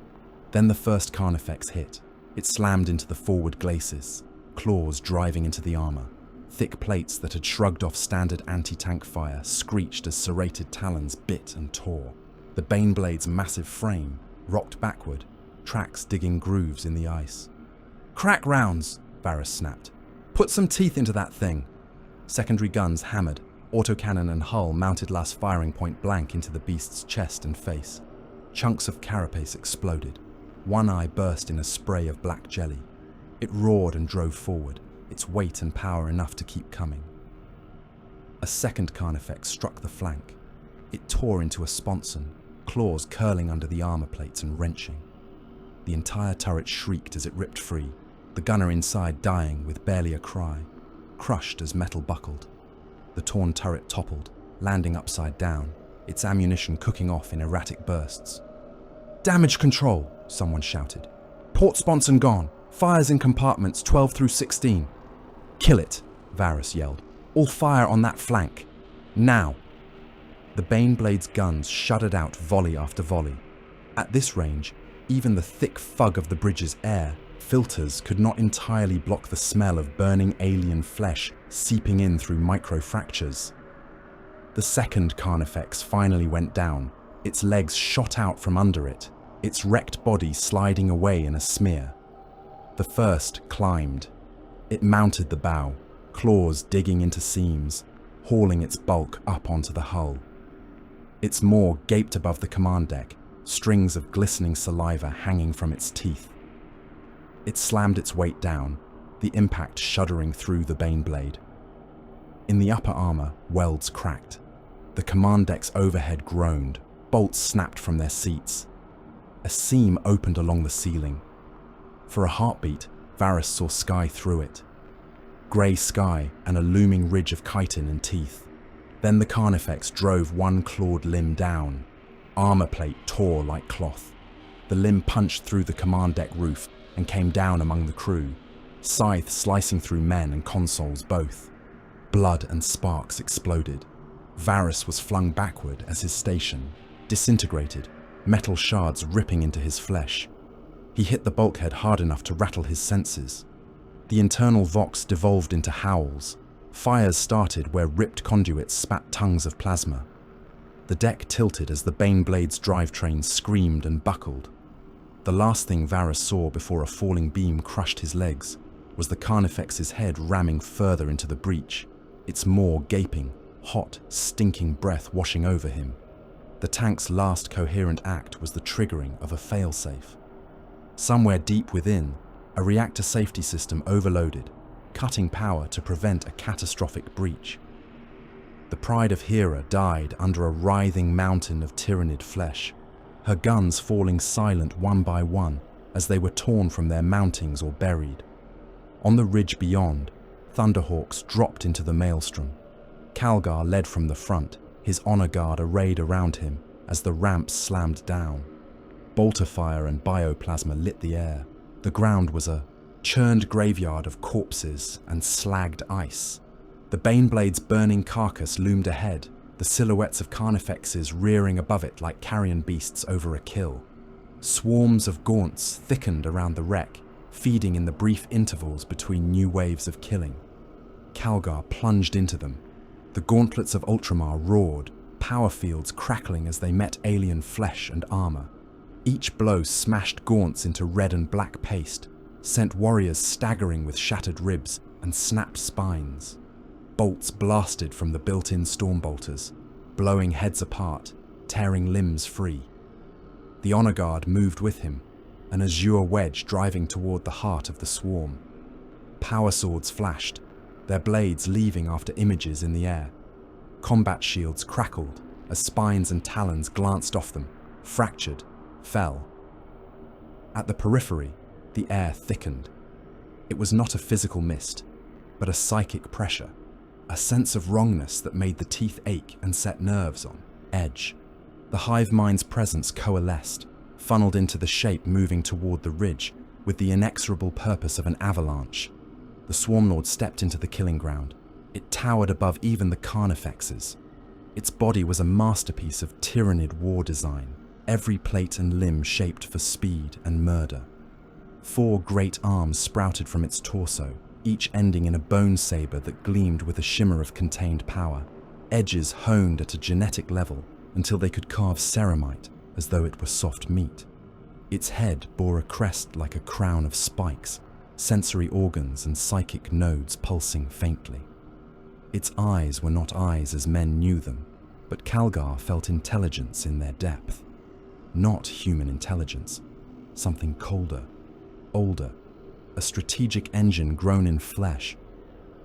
B: Then the first Carnifex hit. It slammed into the forward glacis, claws driving into the armor. Thick plates that had shrugged off standard anti-tank fire screeched as serrated talons bit and tore. The Baneblade's massive frame rocked backward, tracks digging grooves in the ice. "Crack rounds," Varus snapped. "Put some teeth into that thing." Secondary guns hammered, autocannon and hull mounted last firing point blank into the beast's chest and face. Chunks of carapace exploded. One eye burst in a spray of black jelly. It roared and drove forward, its weight and power enough to keep coming. A second Carnifex struck the flank. It tore into a sponson, claws curling under the armor plates and wrenching. The entire turret shrieked as it ripped free, the gunner inside dying with barely a cry, crushed as metal buckled. The torn turret toppled, landing upside down, its ammunition cooking off in erratic bursts. Damage control, someone shouted. Port sponson gone. Fires in compartments 12 through 16. Kill it, Varus yelled. All fire on that flank. Now. The Baneblade's guns shuddered out volley after volley. At this range, even the thick fug of the bridge's air filters could not entirely block the smell of burning alien flesh seeping in through microfractures. The second Carnifex finally went down, its legs shot out from under it, its wrecked body sliding away in a smear. The first climbed. It mounted the bow, claws digging into seams, hauling its bulk up onto the hull. Its maw gaped above the command deck, strings of glistening saliva hanging from its teeth. It slammed its weight down, the impact shuddering through the Baneblade. In the upper armor, welds cracked. The command deck's overhead groaned, bolts snapped from their seats. A seam opened along the ceiling. For a heartbeat, Varus saw sky through it. Grey sky and a looming ridge of chitin and teeth. Then the Carnifex drove one clawed limb down. Armor plate tore like cloth. The limb punched through the command deck roof and came down among the crew, scythe slicing through men and consoles both. Blood and sparks exploded. Varus was flung backward as his station, disintegrated, metal shards ripping into his flesh. He hit the bulkhead hard enough to rattle his senses. The internal vox devolved into howls. Fires started where ripped conduits spat tongues of plasma. The deck tilted as the Baneblade's drivetrain screamed and buckled. The last thing Varus saw before a falling beam crushed his legs was the Carnifex's head ramming further into the breach, its maw gaping, hot, stinking breath washing over him. The tank's last coherent act was the triggering of a failsafe. Somewhere deep within, a reactor safety system overloaded, cutting power to prevent a catastrophic breach. The pride of Hera died under a writhing mountain of Tyranid flesh, her guns falling silent one by one as they were torn from their mountings or buried. On the ridge beyond, Thunderhawks dropped into the maelstrom. Calgar led from the front, his honor guard arrayed around him as the ramps slammed down. Bolter fire and bioplasma lit the air. The ground was a churned graveyard of corpses and slagged ice. The Baneblade's burning carcass loomed ahead, the silhouettes of Carnifexes rearing above it like carrion beasts over a kill. Swarms of gaunts thickened around the wreck, feeding in the brief intervals between new waves of killing. Calgar plunged into them. The gauntlets of Ultramar roared, power fields crackling as they met alien flesh and armor. Each blow smashed gaunts into red and black paste, sent warriors staggering with shattered ribs and snapped spines. Bolts blasted from the built-in stormbolters, blowing heads apart, tearing limbs free. The honor guard moved with him, an azure wedge driving toward the heart of the swarm. Power swords flashed, their blades leaving after images in the air. Combat shields crackled as spines and talons glanced off them, fractured, fell. At the periphery, the air thickened. It was not a physical mist, but a psychic pressure, a sense of wrongness that made the teeth ache and set nerves on edge. The hive mind's presence coalesced, funneled into the shape moving toward the ridge with the inexorable purpose of an avalanche. The Swarmlord stepped into the killing ground. It towered above even the Carnifexes. Its body was a masterpiece of Tyranid war design, every plate and limb shaped for speed and murder. 4 great arms sprouted from its torso, each ending in a bone saber that gleamed with a shimmer of contained power, edges honed at a genetic level until they could carve ceramite as though it were soft meat. Its head bore a crest like a crown of spikes, sensory organs and psychic nodes pulsing faintly. Its eyes were not eyes as men knew them, but Calgar felt intelligence in their depth. Not human intelligence, something colder, older, a strategic engine grown in flesh.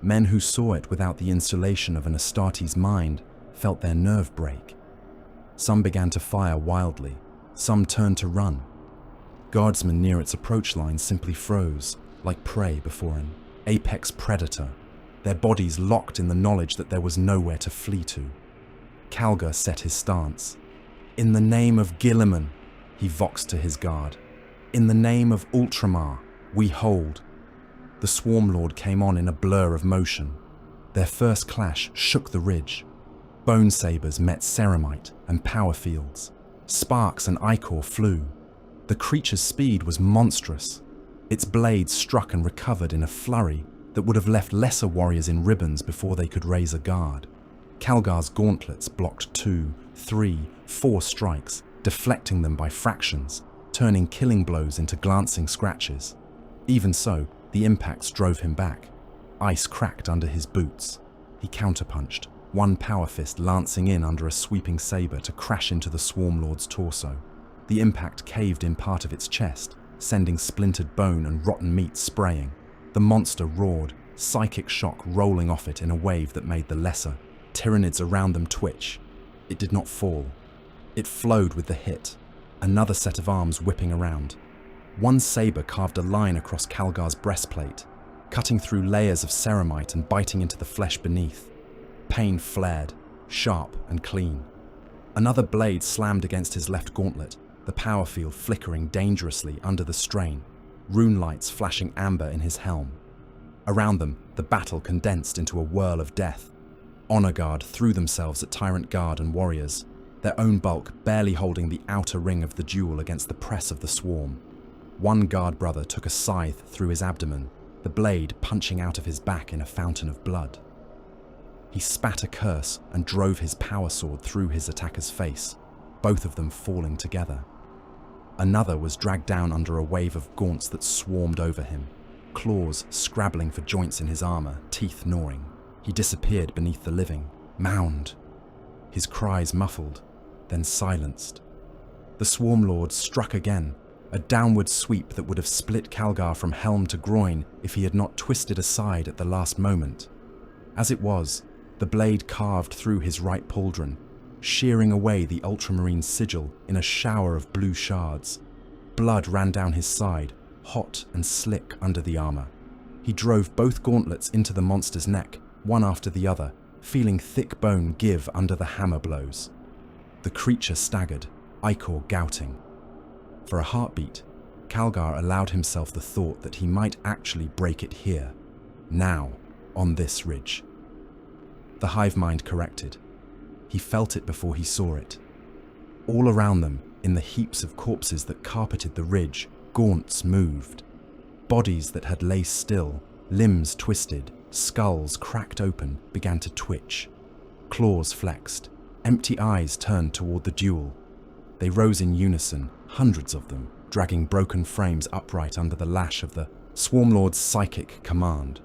B: Men who saw it without the insulation of an Astartes mind felt their nerve break. Some began to fire wildly, some turned to run. Guardsmen near its approach line simply froze, like prey before an apex predator, their bodies locked in the knowledge that there was nowhere to flee to. Calgar set his stance. In the name of Gilliman, He voxed to his guard. "In the name of Ultramar, we hold." The Swarm Lord came on in a blur of motion. Their first clash shook the ridge. Bone sabers met ceramite and power fields. Sparks and ichor flew. The creature's speed was monstrous. Its blades struck and recovered in a flurry that would have left lesser warriors in ribbons before they could raise a guard. Calgar's gauntlets blocked 2, 3, 4 strikes, deflecting them by fractions, turning killing blows into glancing scratches. Even so, the impacts drove him back. Ice cracked under his boots. He counterpunched, one power fist lancing in under a sweeping saber to crash into the Swarm Lord's torso. The impact caved in part of its chest, sending splintered bone and rotten meat spraying. The monster roared, psychic shock rolling off it in a wave that made the lesser Tyranids around them twitch. It did not fall. It flowed with the hit, another set of arms whipping around. One saber carved a line across Calgar's breastplate, cutting through layers of ceramite and biting into the flesh beneath. Pain flared, sharp and clean. Another blade slammed against his left gauntlet, the power field flickering dangerously under the strain, rune lights flashing amber in his helm. Around them, the battle condensed into a whirl of death. Honor Guard threw themselves at Tyrant Guard and warriors, their own bulk barely holding the outer ring of the duel against the press of the swarm. One guard brother took a scythe through his abdomen, the blade punching out of his back in a fountain of blood. He spat a curse and drove his power sword through his attacker's face, both of them falling together. Another was dragged down under a wave of gaunts that swarmed over him, claws scrabbling for joints in his armor, teeth gnawing. He disappeared beneath the living. Mound! His cries muffled, then silenced. The Swarm Lord struck again, a downward sweep that would have split Calgar from helm to groin if he had not twisted aside at the last moment. As it was, the blade carved through his right pauldron, shearing away the ultramarine sigil in a shower of blue shards. Blood ran down his side, hot and slick under the armor. He drove both gauntlets into the monster's neck, one after the other, feeling thick bone give under the hammer blows. The creature staggered, ichor gouting. For a heartbeat, Calgar allowed himself the thought that he might actually break it here, now, on this ridge. The hive mind corrected. He felt it before he saw it. All around them, in the heaps of corpses that carpeted the ridge, gaunts moved. Bodies that had lay still, limbs twisted, skulls cracked open, began to twitch. Claws flexed. Empty eyes turned toward the duel. They rose in unison, hundreds of them, dragging broken frames upright under the lash of the Swarm Lord's psychic command.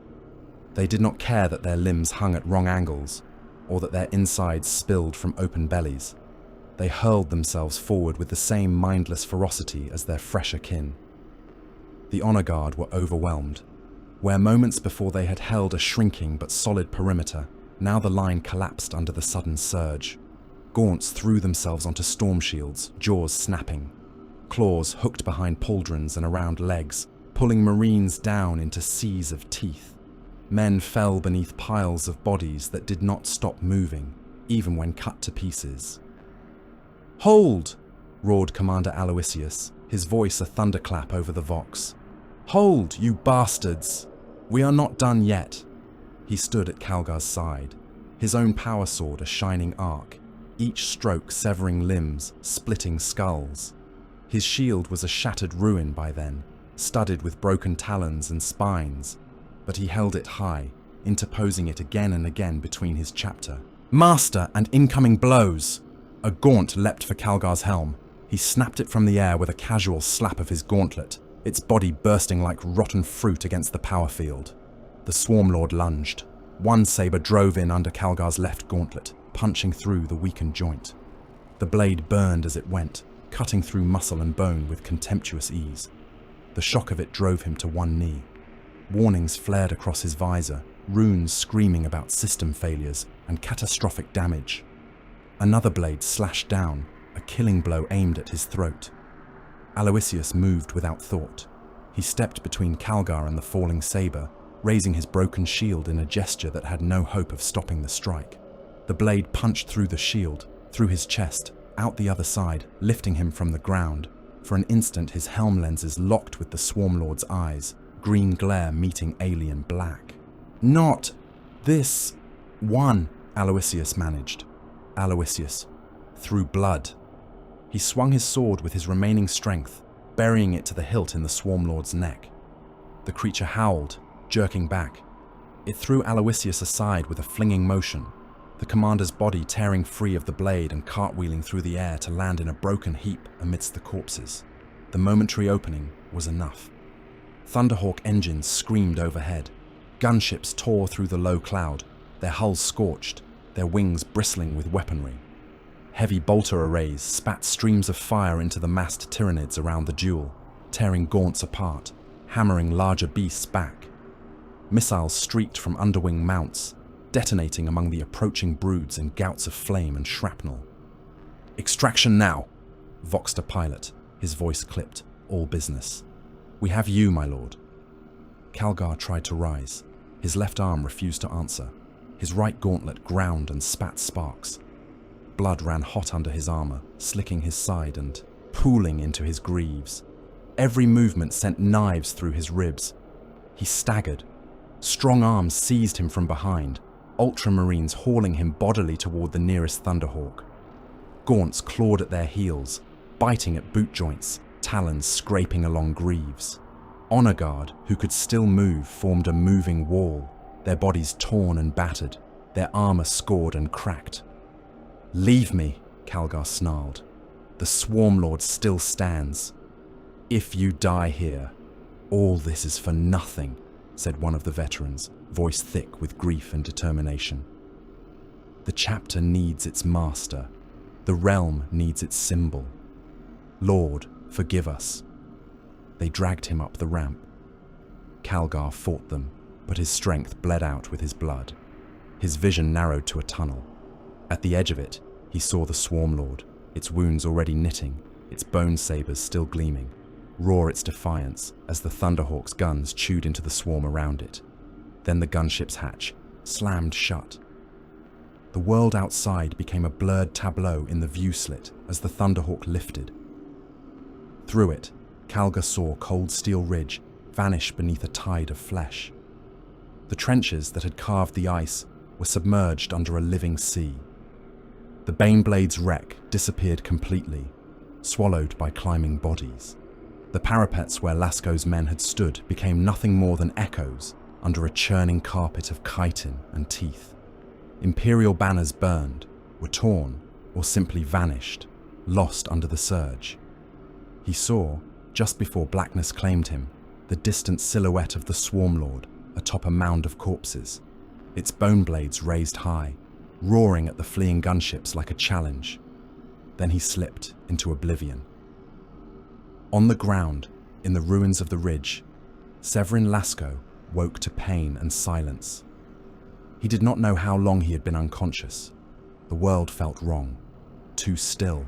B: They did not care that their limbs hung at wrong angles, or that their insides spilled from open bellies. They hurled themselves forward with the same mindless ferocity as their fresher kin. The Honor Guard were overwhelmed. Where moments before they had held a shrinking but solid perimeter, now the line collapsed under the sudden surge. Gaunts threw themselves onto storm shields, jaws snapping. Claws hooked behind pauldrons and around legs, pulling marines down into seas of teeth. Men fell beneath piles of bodies that did not stop moving, even when cut to pieces. "Hold!" roared Commander Aloysius, his voice a thunderclap over the vox. "Hold, you bastards! We are not done yet." He stood at Calgar's side, his own power sword a shining arc, each stroke severing limbs, splitting skulls. His shield was a shattered ruin by then, studded with broken talons and spines, but he held it high, interposing it again and again between his chapter. "Master and incoming blows!" A gaunt leapt for Calgar's helm. He snapped it from the air with a casual slap of his gauntlet, its body bursting like rotten fruit against the power field. The Swarm Lord lunged. One saber drove in under Calgar's left gauntlet, punching through the weakened joint. The blade burned as it went, cutting through muscle and bone with contemptuous ease. The shock of it drove him to one knee. Warnings flared across his visor, runes screaming about system failures and catastrophic damage. Another blade slashed down, a killing blow aimed at his throat. Aloysius moved without thought. He stepped between Calgar and the falling saber, raising his broken shield in a gesture that had no hope of stopping the strike. The blade punched through the shield, through his chest, out the other side, lifting him from the ground, For an instant, his helm lenses locked with the Swarmlord's eyes, green glare meeting alien black. "Not this one," Aloysius managed. Aloysius, through blood. He swung his sword with his remaining strength, burying it to the hilt in the Swarmlord's neck. The creature howled, jerking back. It threw Aloysius aside with a flinging motion, the commander's body tearing free of the blade and cartwheeling through the air to land in a broken heap amidst the corpses. The momentary opening was enough. Thunderhawk engines screamed overhead. Gunships tore through the low cloud, their hulls scorched, their wings bristling with weaponry. Heavy bolter arrays spat streams of fire into the massed Tyranids around the duel, tearing gaunts apart, hammering larger beasts back. Missiles streaked from underwing mounts, detonating among the approaching broods in gouts of flame and shrapnel. "Extraction now," voxed a pilot, his voice clipped, all business. "We have you, my lord." Calgar tried to rise. His left arm refused to answer. His right gauntlet ground and spat sparks. Blood ran hot under his armor, slicking his side and pooling into his greaves. Every movement sent knives through his ribs. He staggered. Strong arms seized him from behind, ultramarines hauling him bodily toward the nearest Thunderhawk. Gaunts clawed at their heels, biting at boot joints, talons scraping along greaves. Honor Guard, who could still move, formed a moving wall, their bodies torn and battered, their armor scored and cracked. "Leave me," Calgar snarled. "The Swarmlord still stands. If you die here, all this is for nothing," said one of the veterans, voice thick with grief and determination. "The chapter needs its master. The realm needs its symbol. Lord, forgive us." They dragged him up the ramp. Calgar fought them, but his strength bled out with his blood. His vision narrowed to a tunnel. At the edge of it, he saw the Swarmlord, its wounds already knitting, its bone sabers still gleaming, roar its defiance as the Thunderhawk's guns chewed into the swarm around it. Then the gunship's hatch slammed shut. The world outside became a blurred tableau in the view slit as the Thunderhawk lifted. Through it, Calgar saw Cold Steel Ridge vanish beneath a tide of flesh. The trenches that had carved the ice were submerged under a living sea. The Baneblade's wreck disappeared completely, swallowed by climbing bodies. The parapets where Lasco's men had stood became nothing more than echoes under a churning carpet of chitin and teeth. Imperial banners burned, were torn, or simply vanished, lost under the surge. He saw, just before blackness claimed him, the distant silhouette of the Swarmlord atop a mound of corpses, its bone blades raised high, roaring at the fleeing gunships like a challenge. Then he slipped into oblivion. On the ground, in the ruins of the ridge, Severin Lasco woke to pain and silence. He did not know how long he had been unconscious. The world felt wrong, too still.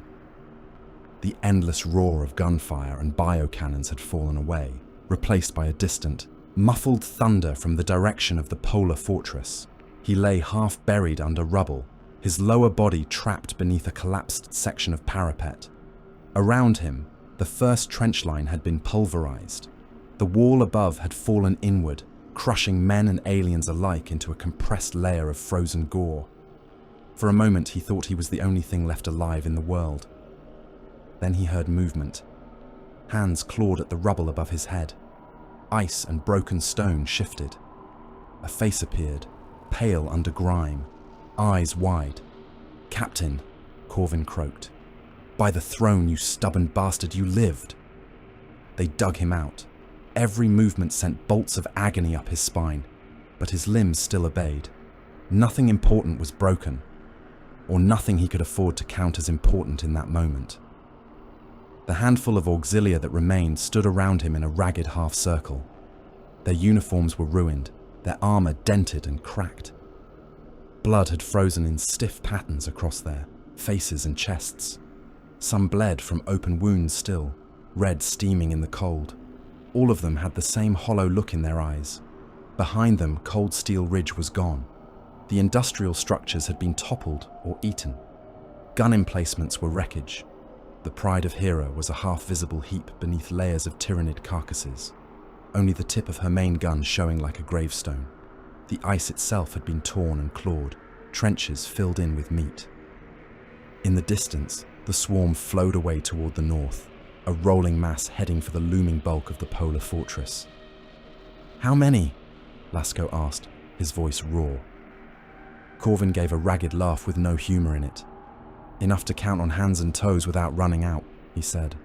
B: The endless roar of gunfire and biocannons had fallen away, replaced by a distant, muffled thunder from the direction of the polar fortress. He lay half buried under rubble, his lower body trapped beneath a collapsed section of parapet. Around him, the first trench line had been pulverized. The wall above had fallen inward, crushing men and aliens alike into a compressed layer of frozen gore. For a moment he thought he was the only thing left alive in the world. Then he heard movement. Hands clawed at the rubble above his head. Ice and broken stone shifted. A face appeared, pale under grime, eyes wide. "Captain," Corvin croaked. "By the throne, you stubborn bastard, you lived." They dug him out. Every movement sent bolts of agony up his spine, but his limbs still obeyed. Nothing important was broken, or nothing he could afford to count as important in that moment. The handful of auxilia that remained stood around him in a ragged half-circle. Their uniforms were ruined, their armor dented and cracked. Blood had frozen in stiff patterns across their faces and chests. Some bled from open wounds still, red steaming in the cold. All of them had the same hollow look in their eyes. Behind them, Cold Steel Ridge was gone. The industrial structures had been toppled or eaten. Gun emplacements were wreckage. The Pride of Hera was a half-visible heap beneath layers of Tyranid carcasses, only the tip of her main gun showing like a gravestone. The ice itself had been torn and clawed, trenches filled in with meat. In the distance, the swarm flowed away toward the north, a rolling mass heading for the looming bulk of the polar fortress. "How many?" Lasco asked, his voice raw. Corvin gave a ragged laugh with no humor in it. "Enough to count on hands and toes without running out," he said.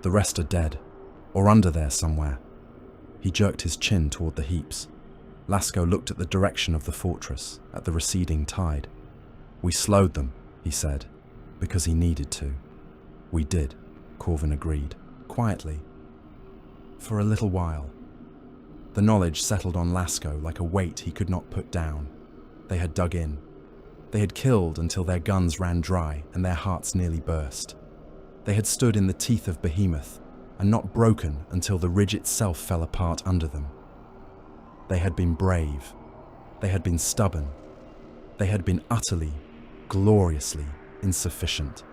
B: "The rest are dead, or under there somewhere." He jerked his chin toward the heaps. Lasco looked at the direction of the fortress, at the receding tide. "We slowed them," he said, "because he needed to." "We did," Corvin agreed, quietly. For a little while. The knowledge settled on Lasco like a weight he could not put down. They had dug in. They had killed until their guns ran dry and their hearts nearly burst. They had stood in the teeth of Behemoth and not broken until the ridge itself fell apart under them. They had been brave. They had been stubborn. They had been utterly, gloriously insufficient.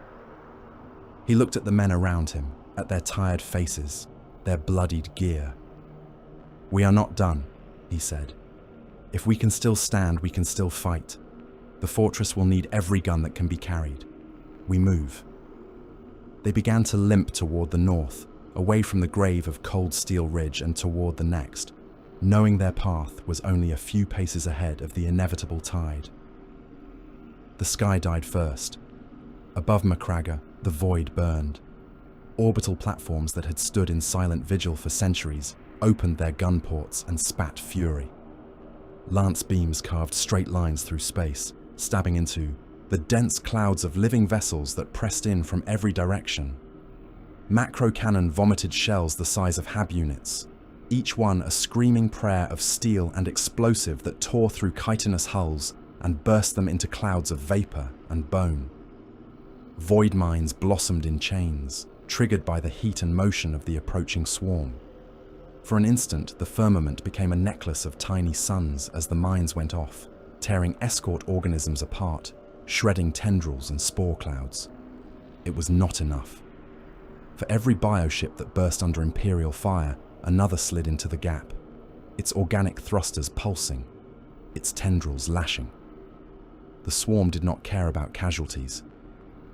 B: He looked at the men around him, at their tired faces, their bloodied gear. "We are not done," he said. "If we can still stand, we can still fight. The fortress will need every gun that can be carried. We move." They began to limp toward the north, away from the grave of Cold Steel Ridge and toward the next, knowing their path was only a few paces ahead of the inevitable tide. The sky died first. Above Macragga, the void burned. Orbital platforms that had stood in silent vigil for centuries opened their gun ports and spat fury. Lance beams carved straight lines through space, stabbing into the dense clouds of living vessels that pressed in from every direction. Macro cannon vomited shells the size of HAB units, each one a screaming prayer of steel and explosive that tore through chitinous hulls and burst them into clouds of vapor and bone. Void mines blossomed in chains, triggered by the heat and motion of the approaching swarm. For an instant, the firmament became a necklace of tiny suns as the mines went off, tearing escort organisms apart, shredding tendrils and spore clouds. It was not enough. For every bioship that burst under Imperial fire, another slid into the gap, its organic thrusters pulsing, its tendrils lashing. The swarm did not care about casualties.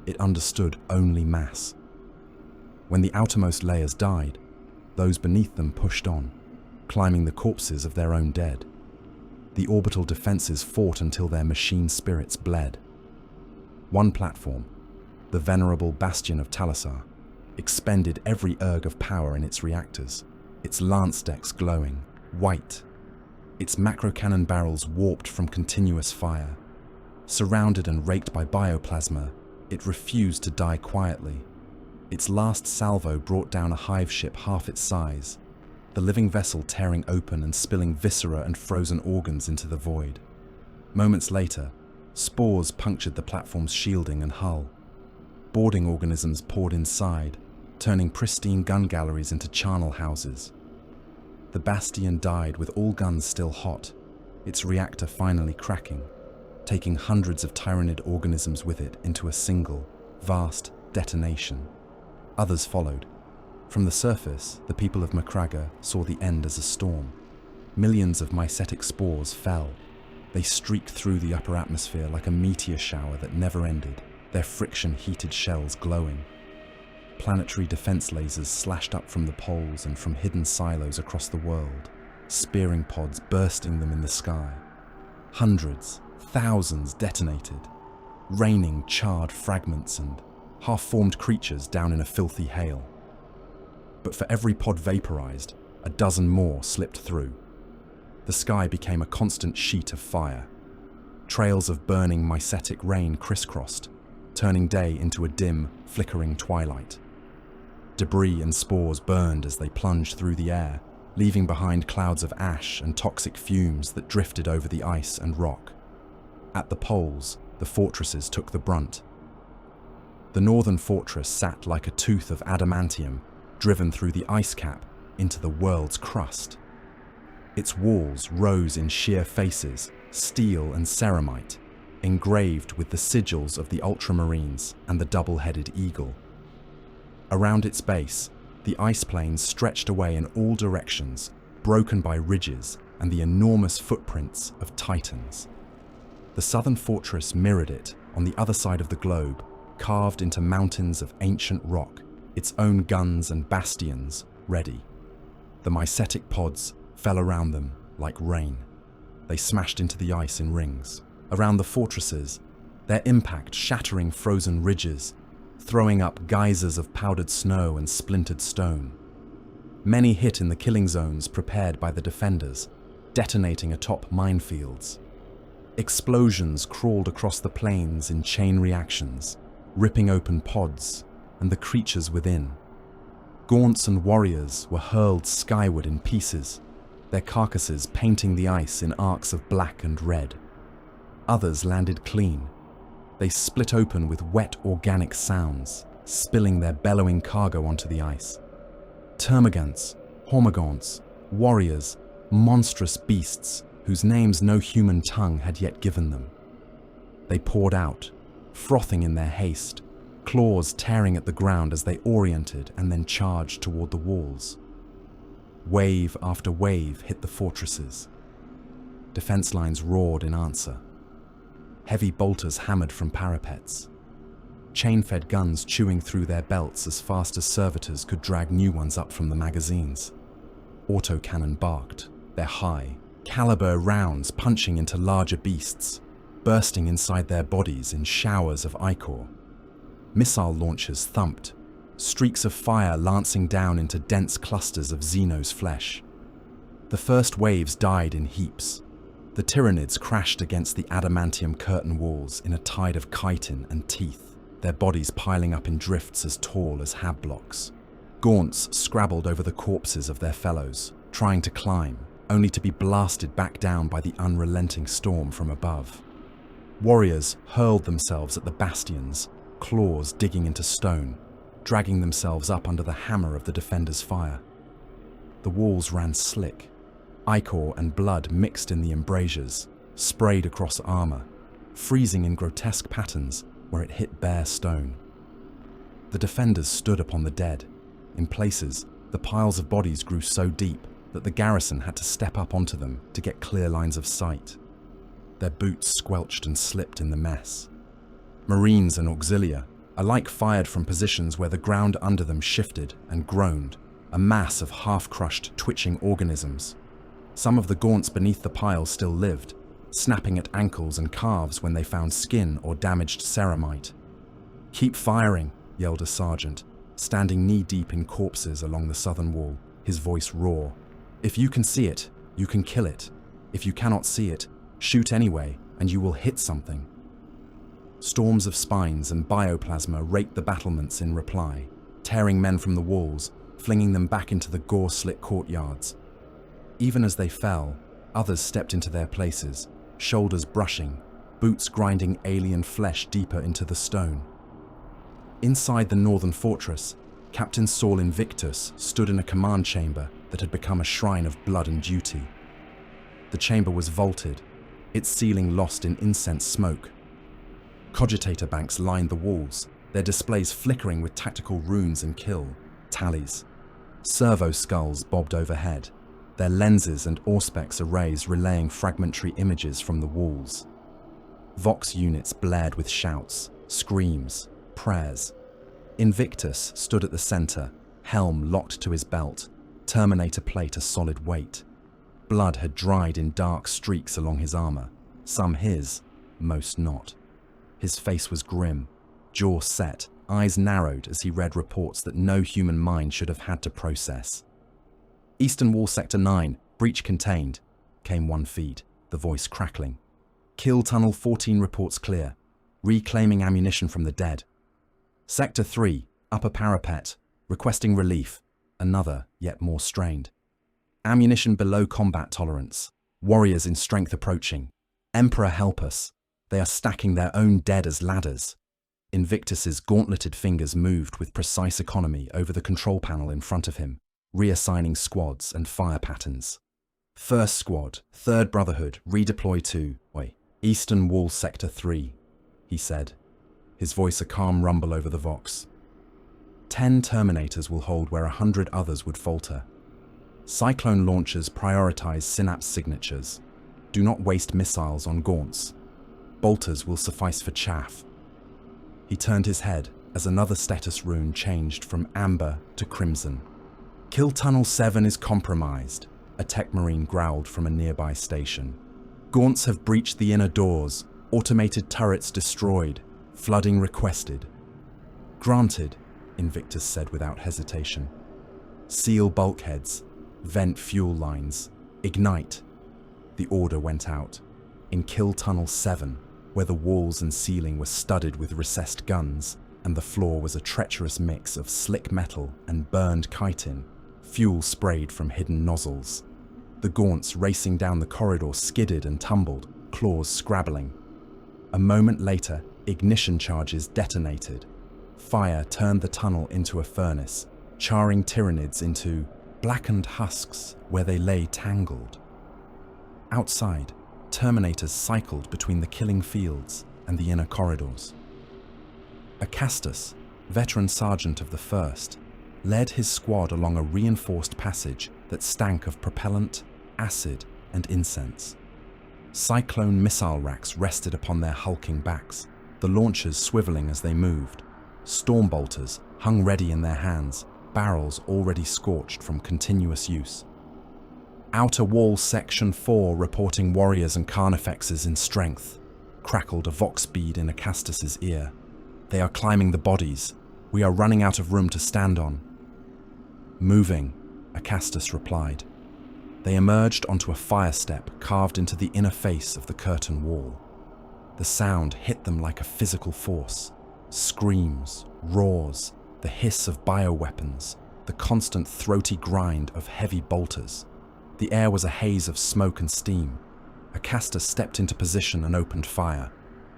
B: It understood only mass. When the outermost layers died, those beneath them pushed on, climbing the corpses of their own dead. The orbital defenses fought until their machine spirits bled. One platform, the venerable bastion of Talasar, expended every erg of power in its reactors, its lance decks glowing, white, its macrocannon barrels warped from continuous fire. Surrounded and raked by bioplasma, it refused to die quietly. Its last salvo brought down a hive ship half its size, the living vessel tearing open and spilling viscera and frozen organs into the void. Moments later, spores punctured the platform's shielding and hull. Boarding organisms poured inside, turning pristine gun galleries into charnel houses. The bastion died with all guns still hot, its reactor finally cracking, taking hundreds of Tyranid organisms with it into a single, vast detonation. Others followed. From the surface, the people of Macragga saw the end as a storm. Millions of mycetic spores fell. They streaked through the upper atmosphere like a meteor shower that never ended, their friction-heated shells glowing. Planetary defense lasers slashed up from the poles and from hidden silos across the world, spearing pods bursting them in the sky. Hundreds, thousands detonated, raining charred fragments and half-formed creatures down in a filthy hail. But for every pod vaporized, a dozen more slipped through. The sky became a constant sheet of fire. Trails of burning mycetic rain crisscrossed, turning day into a dim, flickering twilight. Debris and spores burned as they plunged through the air, leaving behind clouds of ash and toxic fumes that drifted over the ice and rock. At the poles, the fortresses took the brunt. The northern fortress sat like a tooth of adamantium, driven through the ice cap into the world's crust. Its walls rose in sheer faces, steel and ceramite, engraved with the sigils of the Ultramarines and the double-headed eagle. Around its base, the ice plains stretched away in all directions, broken by ridges and the enormous footprints of titans. The southern fortress mirrored it on the other side of the globe, carved into mountains of ancient rock, its own guns and bastions ready. The mycetic pods fell around them like rain. They smashed into the ice in rings. Around the fortresses, their impact shattering frozen ridges, throwing up geysers of powdered snow and splintered stone. Many hit in the killing zones prepared by the defenders, detonating atop minefields. Explosions crawled across the plains in chain reactions, ripping open pods and the creatures within. Gaunts and warriors were hurled skyward in pieces, their carcasses painting the ice in arcs of black and red. Others landed clean. They split open with wet organic sounds, spilling their bellowing cargo onto the ice. Termagants, hormagaunts, warriors, monstrous beasts whose names no human tongue had yet given them. They poured out, frothing in their haste, claws tearing at the ground as they oriented and then charged toward the walls. Wave after wave hit the fortresses. Defense lines roared in answer. Heavy bolters hammered from parapets. Chain-fed guns chewing through their belts as fast as servitors could drag new ones up from the magazines. Autocannon barked, their high, caliber rounds punching into larger beasts, bursting inside their bodies in showers of ichor. Missile launchers thumped, streaks of fire lancing down into dense clusters of Xeno's flesh. The first waves died in heaps. The Tyranids crashed against the adamantium curtain walls in a tide of chitin and teeth, their bodies piling up in drifts as tall as hab blocks. Gaunts scrabbled over the corpses of their fellows, trying to climb, only to be blasted back down by the unrelenting storm from above. Warriors hurled themselves at the bastions, claws digging into stone, dragging themselves up under the hammer of the defenders' fire. The walls ran slick. Ichor and blood mixed in the embrasures, sprayed across armor, freezing in grotesque patterns where it hit bare stone. The defenders stood upon the dead. In places, the piles of bodies grew so deep that the garrison had to step up onto them to get clear lines of sight. Their boots squelched and slipped in the mess. Marines and auxilia alike fired from positions where the ground under them shifted and groaned, a mass of half-crushed, twitching organisms. Some of the gaunts beneath the pile still lived, snapping at ankles and calves when they found skin or damaged ceramite. "Keep firing," yelled a sergeant, standing knee-deep in corpses along the southern wall, his voice raw. "If you can see it, you can kill it. If you cannot see it, shoot anyway, and you will hit something." Storms of spines and bioplasma raked the battlements in reply, tearing men from the walls, flinging them back into the gore-slit courtyards. Even as they fell, others stepped into their places, shoulders brushing, boots grinding alien flesh deeper into the stone. Inside the northern fortress, Captain Saul Invictus stood in a command chamber that had become a shrine of blood and duty. The chamber was vaulted, its ceiling lost in incense smoke. Cogitator banks lined the walls, their displays flickering with tactical runes and kill tallies. Servo skulls bobbed overhead, their lenses and auspex arrays relaying fragmentary images from the walls. Vox units blared with shouts, screams, prayers. Invictus stood at the center, helm locked to his belt, Terminator plate a solid weight. Blood had dried in dark streaks along his armor, some his, most not. His face was grim, jaw set, eyes narrowed as he read reports that no human mind should have had to process. "Eastern Wall Sector 9, breach contained," came one feed, the voice crackling. "Kill Tunnel 14 reports clear. Reclaiming ammunition from the dead." "Sector 3, upper parapet, requesting relief," another, yet more strained. "Ammunition below combat tolerance. Warriors in strength approaching. Emperor help us. They are stacking their own dead as ladders." Invictus's gauntleted fingers moved with precise economy over the control panel in front of him, reassigning squads and fire patterns. "First Squad, 3rd Brotherhood, redeploy to, Eastern Wall Sector 3, he said, his voice a calm rumble over the Vox. 10 Terminators will hold where 100 others would falter. Cyclone launchers prioritize synapse signatures. Do not waste missiles on gaunts. Bolters will suffice for chaff. He turned his head as another status rune changed from amber to crimson. Kill Tunnel 7 is compromised, a tech marine growled from a nearby station. Gaunts have breached the inner doors, automated turrets destroyed, flooding requested. Granted, Invictus said without hesitation. Seal bulkheads, vent fuel lines, ignite. The order went out. In Kill Tunnel 7, where the walls and ceiling were studded with recessed guns, and the floor was a treacherous mix of slick metal and burned chitin, fuel sprayed from hidden nozzles. The gaunts racing down the corridor skidded and tumbled, claws scrabbling. A moment later, ignition charges detonated. Fire turned the tunnel into a furnace, charring Tyranids into blackened husks where they lay tangled. Outside, Terminators cycled between the killing fields and the inner corridors. Acastus, veteran sergeant of the 1st, led his squad along a reinforced passage that stank of propellant, acid, and incense. Cyclone missile racks rested upon their hulking backs, the launchers swiveling as they moved. Storm bolters hung ready in their hands, barrels already scorched from continuous use. Outer Wall Section 4 reporting warriors and carnifexes in strength, crackled a vox bead in Acastus's ear. They are climbing the bodies. We are running out of room to stand on. Moving, Acastus replied. They emerged onto a fire step carved into the inner face of the curtain wall. The sound hit them like a physical force. Screams, roars, the hiss of bioweapons, the constant throaty grind of heavy bolters. The air was a haze of smoke and steam. Acastus stepped into position and opened fire.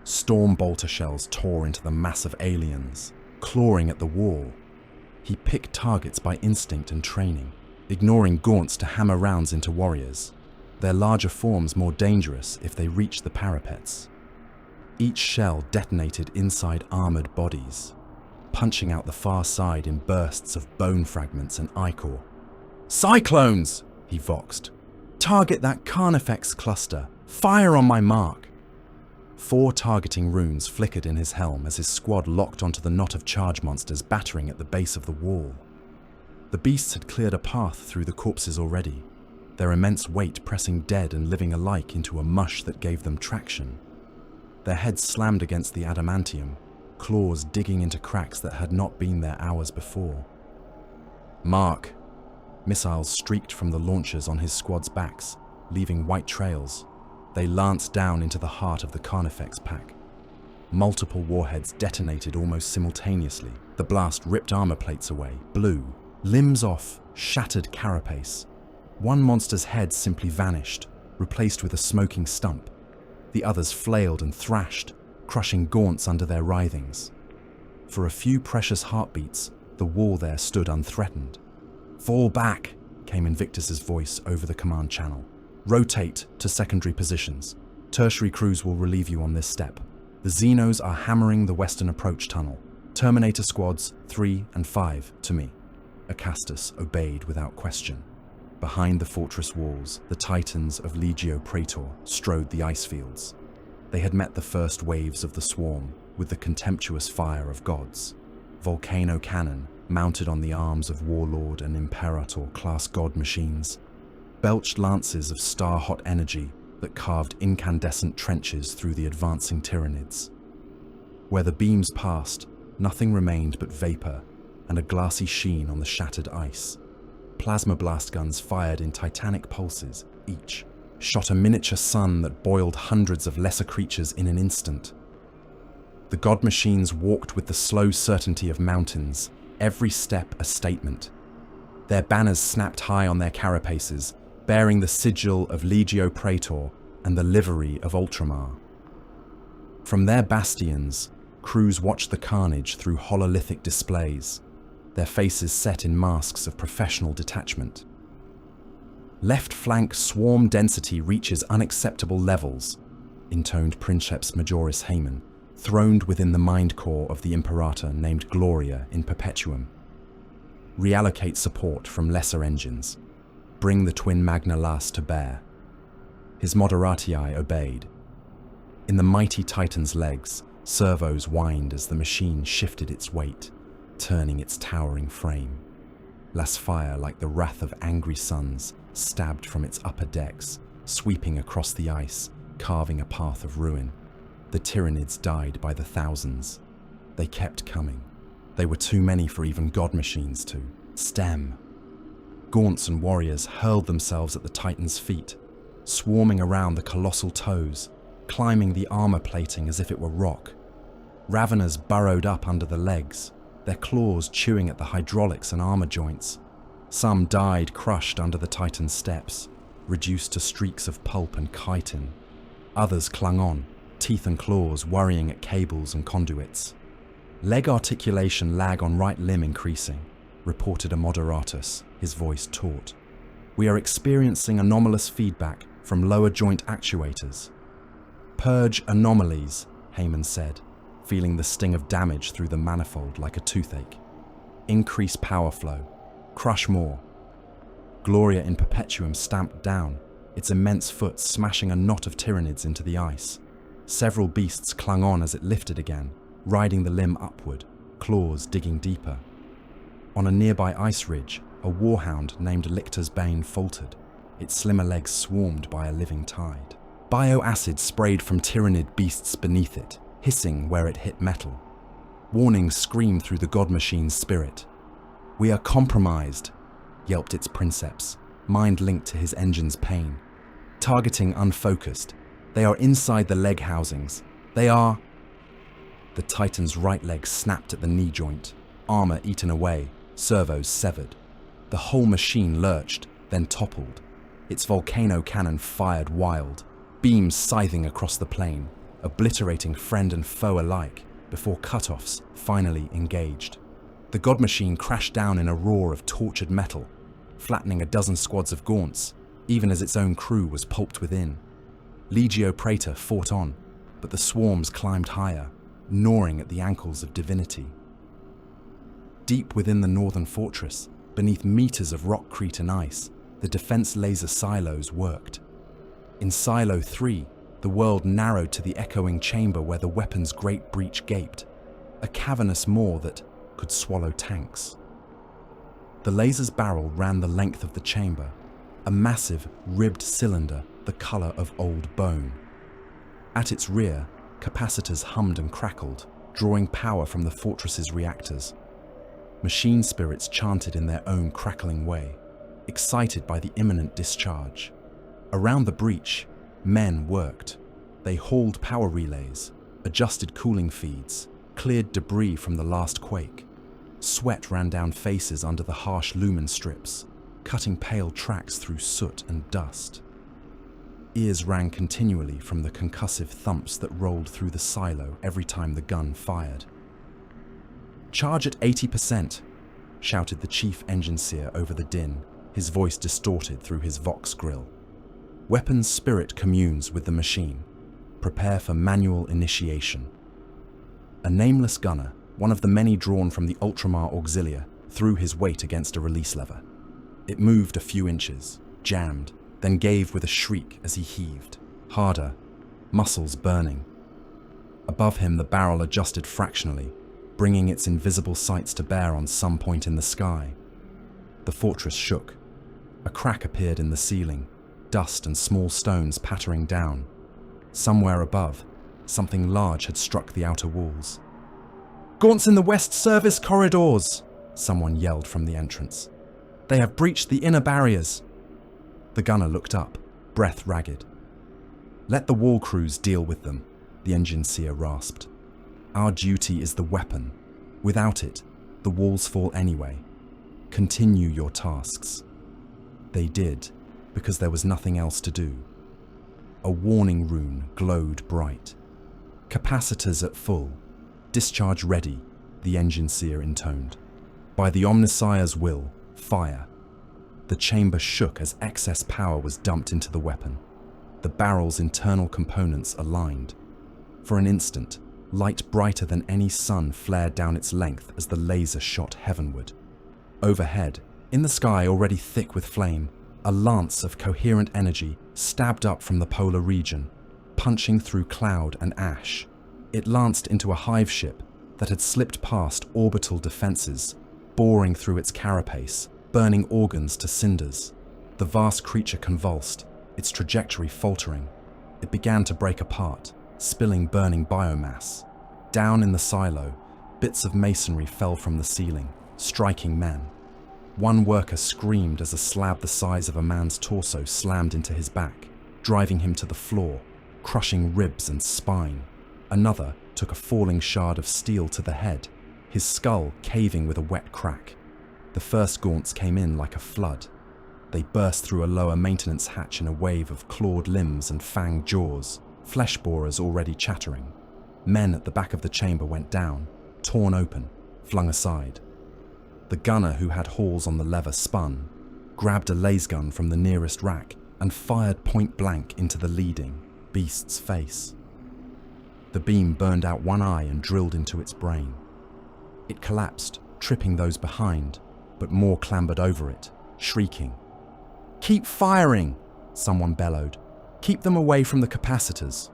B: Storm bolter shells tore into the mass of aliens, clawing at the wall. He picked targets by instinct and training, ignoring gaunts to hammer rounds into warriors, their larger forms more dangerous if they reached the parapets. Each shell detonated inside armored bodies, punching out the far side in bursts of bone fragments and ichor. "Cyclones!" he voxed. "Target that Carnifex cluster! Fire on my mark!" 4 targeting runes flickered in his helm as his squad locked onto the knot of charge monsters battering at the base of the wall. The beasts had cleared a path through the corpses already, their immense weight pressing dead and living alike into a mush that gave them traction. Their heads slammed against the adamantium, claws digging into cracks that had not been there hours before. "Mark!" Missiles streaked from the launchers on his squad's backs, leaving white trails. They lanced down into the heart of the Carnifex pack. Multiple warheads detonated almost simultaneously. The blast ripped armor plates away, blew, limbs off, shattered carapace. One monster's head simply vanished, replaced with a smoking stump. The others flailed and thrashed, crushing gaunts under their writhings. For a few precious heartbeats, the wall there stood unthreatened. "Fall back," came Invictus's voice over the command channel. "Rotate to secondary positions. Tertiary crews will relieve you on this step. The Xenos are hammering the western approach tunnel. Terminator squads 3 and 5 to me." Acastus obeyed without question. Behind the fortress walls, the Titans of Legio Praetor strode the ice fields. They had met the first waves of the swarm with the contemptuous fire of gods. Volcano cannon mounted on the arms of Warlord and Imperator-class god machines, belched lances of star-hot energy that carved incandescent trenches through the advancing Tyranids. Where the beams passed, nothing remained but vapor and a glassy sheen on the shattered ice. Plasma blast guns fired in titanic pulses, each shot a miniature sun that boiled hundreds of lesser creatures in an instant. The god machines walked with the slow certainty of mountains, every step a statement. Their banners snapped high on their carapaces, bearing the sigil of Legio Praetor and the livery of Ultramar. From their bastions, crews watched the carnage through hololithic displays, their faces set in masks of professional detachment. "Left flank swarm density reaches unacceptable levels," intoned Princeps Majoris Haemon, throned within the mind core of the Imperator named Gloria in Perpetuum. Reallocate support from lesser engines. Bring the twin Magna Las to bear. His Moderati obeyed. In the mighty Titan's legs, servos whined as the machine shifted its weight, turning its towering frame. Las fire, like the wrath of angry suns, stabbed from its upper decks, sweeping across the ice, carving a path of ruin. The Tyranids died by the thousands. They kept coming. They were too many for even god machines to stem. Gaunts and warriors hurled themselves at the Titan's feet, swarming around the colossal toes, climbing the armor plating as if it were rock. Raveners burrowed up under the legs, their claws chewing at the hydraulics and armor joints. Some died crushed under the Titan's steps, reduced to streaks of pulp and chitin. Others clung on, teeth and claws worrying at cables and conduits. Leg articulation lag on right limb increasing, reported a Moderatus, his voice taut. We are experiencing anomalous feedback from lower joint actuators. Purge anomalies, Heyman said, feeling the sting of damage through the manifold like a toothache. Increase power flow. Crush more. Gloria in Perpetuum stamped down, its immense foot smashing a knot of Tyranids into the ice. Several beasts clung on as it lifted again, riding the limb upward, claws digging deeper. On a nearby ice ridge, a warhound named Lictor's Bane faltered, its slimmer legs swarmed by a living tide. Bioacid sprayed from Tyranid beasts beneath it, hissing where it hit metal. Warnings screamed through the god machine's spirit. We are compromised, yelped its princeps, mind linked to his engine's pain. Targeting unfocused. They are inside the leg housings. They are... The Titan's right leg snapped at the knee joint, armor eaten away, servos severed. The whole machine lurched, then toppled. Its volcano cannon fired wild, beams scything across the plain, obliterating friend and foe alike, before cutoffs finally engaged. The god machine crashed down in a roar of tortured metal, flattening a dozen squads of Gaunts, even as its own crew was pulped within. Legio Praetor fought on, but the swarms climbed higher, gnawing at the ankles of divinity. Deep within the northern fortress, beneath meters of rockcrete and ice, the defense laser silos worked. In Silo 3, the world narrowed to the echoing chamber where the weapon's great breach gaped, a cavernous maw that could swallow tanks. The laser's barrel ran the length of the chamber, a massive, ribbed cylinder the color of old bone. At its rear, capacitors hummed and crackled, drawing power from the fortress's reactors. Machine spirits chanted in their own crackling way, excited by the imminent discharge. Around the breach, men worked. They hauled power relays, adjusted cooling feeds, cleared debris from the last quake. Sweat ran down faces under the harsh lumen strips, cutting pale tracks through soot and dust. Ears rang continually from the concussive thumps that rolled through the silo every time the gun fired. "Charge at 80%, shouted the chief engine seer over the din, his voice distorted through his Vox grill. Weapons spirit communes with the machine. Prepare for manual initiation. A nameless gunner, one of the many drawn from the Ultramar Auxilia, threw his weight against a release lever. It moved a few inches, jammed, then gave with a shriek as he heaved, harder, muscles burning. Above him the barrel adjusted fractionally, bringing its invisible sights to bear on some point in the sky. The fortress shook. A crack appeared in the ceiling, dust and small stones pattering down. Somewhere above, something large had struck the outer walls. "Gaunts in the west service corridors!" someone yelled from the entrance. "They have breached the inner barriers." The gunner looked up, breath ragged. "Let the wall crews deal with them," the engine seer rasped. "Our duty is the weapon. Without it, the walls fall anyway. Continue your tasks." They did, because there was nothing else to do. A warning rune glowed bright. "Capacitors at full. Discharge ready," the engine seer intoned. "By the Omnissiah's will, fire." The chamber shook as excess power was dumped into the weapon. The barrel's internal components aligned. For an instant, light brighter than any sun flared down its length as the laser shot heavenward. Overhead, in the sky already thick with flame, a lance of coherent energy stabbed up from the polar region, punching through cloud and ash. It lanced into a hive ship that had slipped past orbital defenses, boring through its carapace, burning organs to cinders. The vast creature convulsed, its trajectory faltering. It began to break apart, spilling burning biomass. Down in the silo, bits of masonry fell from the ceiling, striking men. One worker screamed as a slab the size of a man's torso slammed into his back, driving him to the floor, crushing ribs and spine. Another took a falling shard of steel to the head, his skull caving with a wet crack. The first gaunts came in like a flood. They burst through a lower maintenance hatch in a wave of clawed limbs and fanged jaws, flesh borers already chattering. Men at the back of the chamber went down, torn open, flung aside. The gunner who had hauls on the lever spun, grabbed a lasgun from the nearest rack and fired point blank into the leading beast's face. The beam burned out one eye and drilled into its brain. It collapsed, tripping those behind, but more clambered over it, shrieking. "Keep firing!" someone bellowed. "Keep them away from the capacitors."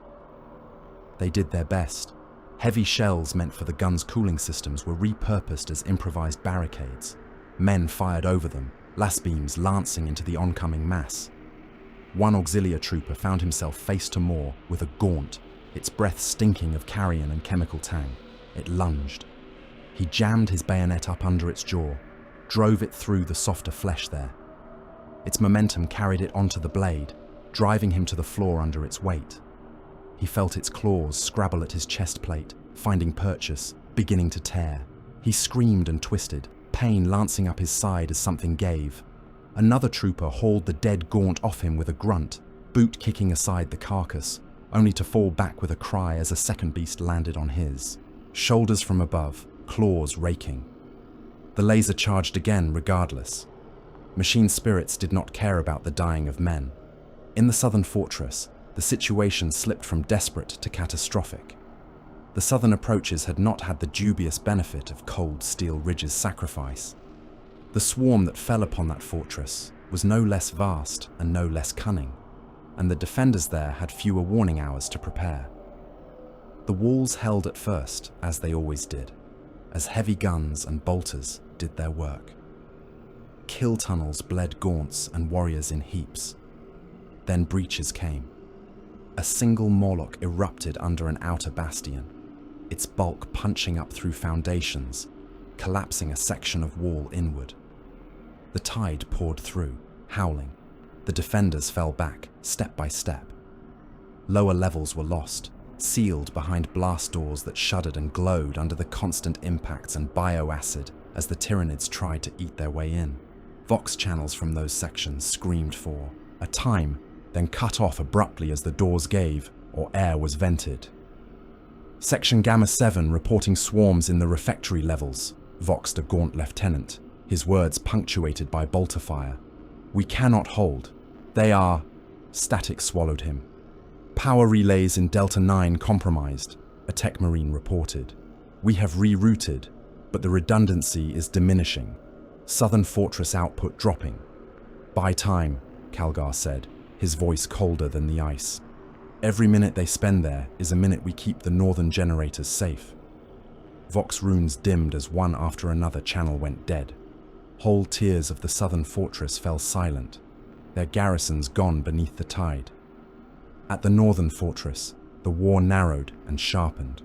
B: They did their best. Heavy shells meant for the gun's cooling systems were repurposed as improvised barricades. Men fired over them, las beams lancing into the oncoming mass. One auxiliary trooper found himself face to maw with a gaunt, its breath stinking of carrion and chemical tang. It lunged. He jammed his bayonet up under its jaw, drove it through the softer flesh there. Its momentum carried it onto the blade, driving him to the floor under its weight. He felt its claws scrabble at his chest plate, finding purchase, beginning to tear. He screamed and twisted, pain lancing up his side as something gave. Another trooper hauled the dead gaunt off him with a grunt, boot kicking aside the carcass, only to fall back with a cry as a second beast landed on his. Shoulders from above, claws raking. The laser charged again regardless. Machine spirits did not care about the dying of men. In the southern fortress, the situation slipped from desperate to catastrophic. The southern approaches had not had the dubious benefit of cold steel ridges' sacrifice. The swarm that fell upon that fortress was no less vast and no less cunning, and the defenders there had fewer warning hours to prepare. The walls held at first, as they always did, as heavy guns and bolters did their work. Kill tunnels bled gaunts and warriors in heaps. Then breaches came. A single Morlock erupted under an outer bastion, its bulk punching up through foundations, collapsing a section of wall inward. The tide poured through, howling. The defenders fell back, step by step. Lower levels were lost, sealed behind blast doors that shuddered and glowed under the constant impacts and bioacid as the Tyranids tried to eat their way in. Vox channels from those sections screamed for a time, then cut off abruptly as the doors gave or air was vented. Section Gamma 7 reporting swarms in the refectory levels, voxed a gaunt lieutenant, his words punctuated by bolter fire. "We cannot hold. They are..." Static swallowed him. "Power relays in Delta 9 compromised," a tech marine reported. "We have rerouted, but the redundancy is diminishing. Southern fortress output dropping." "Buy time," Calgar said, his voice colder than the ice. "Every minute they spend there is a minute we keep the northern generators safe." Vox runes dimmed as one after another channel went dead. Whole tiers of the southern fortress fell silent, their garrisons gone beneath the tide. At the northern fortress, the war narrowed and sharpened.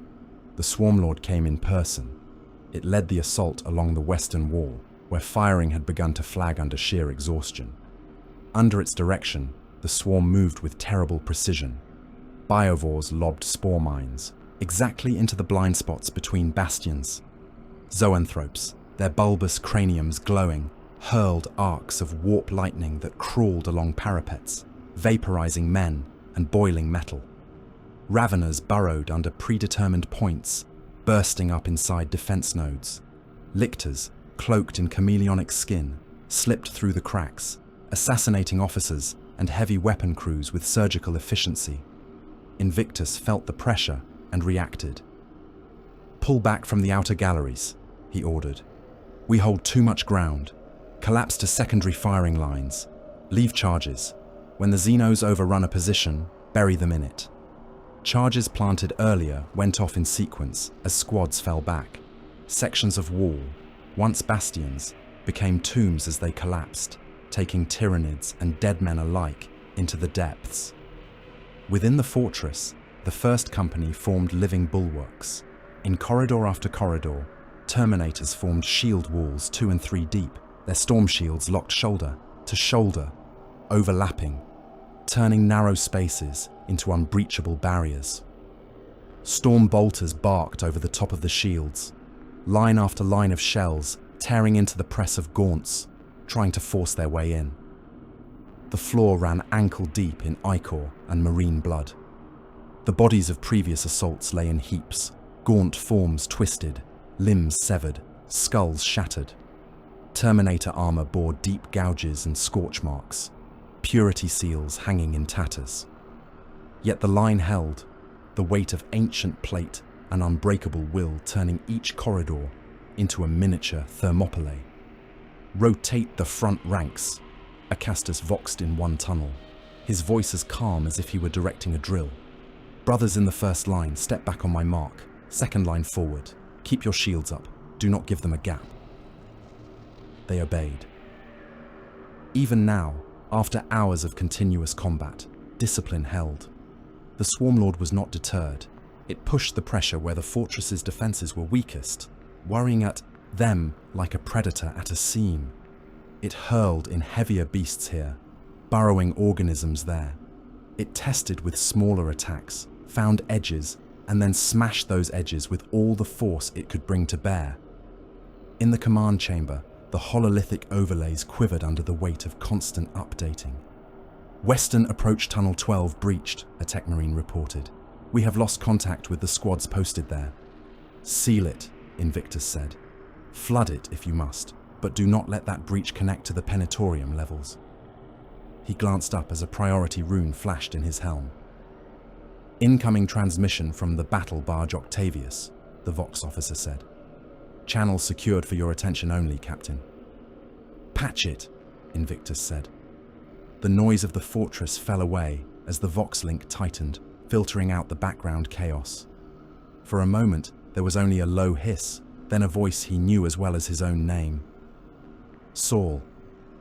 B: The Swarmlord came in person. It led the assault along the western wall, where firing had begun to flag under sheer exhaustion. Under its direction, the swarm moved with terrible precision. Biovores lobbed spore mines, exactly into the blind spots between bastions. Zoanthropes, their bulbous craniums glowing, hurled arcs of warp lightning that crawled along parapets, vaporizing men and boiling metal. Raveners burrowed under predetermined points, bursting up inside defense nodes. Lictors, cloaked in chameleonic skin, slipped through the cracks, assassinating officers and heavy weapon crews with surgical efficiency. Invictus felt the pressure and reacted. "Pull back from the outer galleries," he ordered. We hold too much ground. Collapse to secondary firing lines. Leave charges. When the Xenos overrun a position, bury them in it. Charges planted earlier went off in sequence as squads fell back. Sections of wall, once bastions, became tombs as they collapsed, taking Tyranids and dead men alike into the depths. Within the fortress, the first company formed living bulwarks. In corridor after corridor, Terminators formed shield walls 2 and 3 deep, their storm shields locked shoulder to shoulder, overlapping, turning narrow spaces into unbreachable barriers. Storm bolters barked over the top of the shields, line after line of shells tearing into the press of gaunts, trying to force their way in. The floor ran ankle deep in ichor and marine blood. The bodies of previous assaults lay in heaps, gaunt forms twisted, limbs severed, skulls shattered. Terminator armor bore deep gouges and scorch marks, purity seals hanging in tatters. Yet the line held, the weight of ancient plate and unbreakable will turning each corridor into a miniature Thermopylae. Rotate the front ranks, Acastus voxed in one tunnel, his voice as calm as if he were directing a drill. Brothers in the first line, step back on my mark. Second line forward. Keep your shields up. Do not give them a gap. They obeyed. Even now, after hours of continuous combat, discipline held. The Swarmlord was not deterred. It pushed the pressure where the fortress's defenses were weakest, worrying at them like a predator at a seam. It hurled in heavier beasts here, burrowing organisms there. It tested with smaller attacks, found edges, and then smashed those edges with all the force it could bring to bear. In the command chamber, the hololithic overlays quivered under the weight of constant updating. Western Approach Tunnel 12 breached, a tech marine reported. We have lost contact with the squads posted there. Seal it, Invictus said. Flood it if you must, but do not let that breach connect to the penetorium levels. He glanced up as a priority rune flashed in his helm. Incoming transmission from the battle barge Octavius, the Vox officer said. Channel secured for your attention only, Captain. Patch it, Invictus said. The noise of the fortress fell away as the Vox link tightened, filtering out the background chaos. For a moment, there was only a low hiss, then a voice he knew as well as his own name. Saul,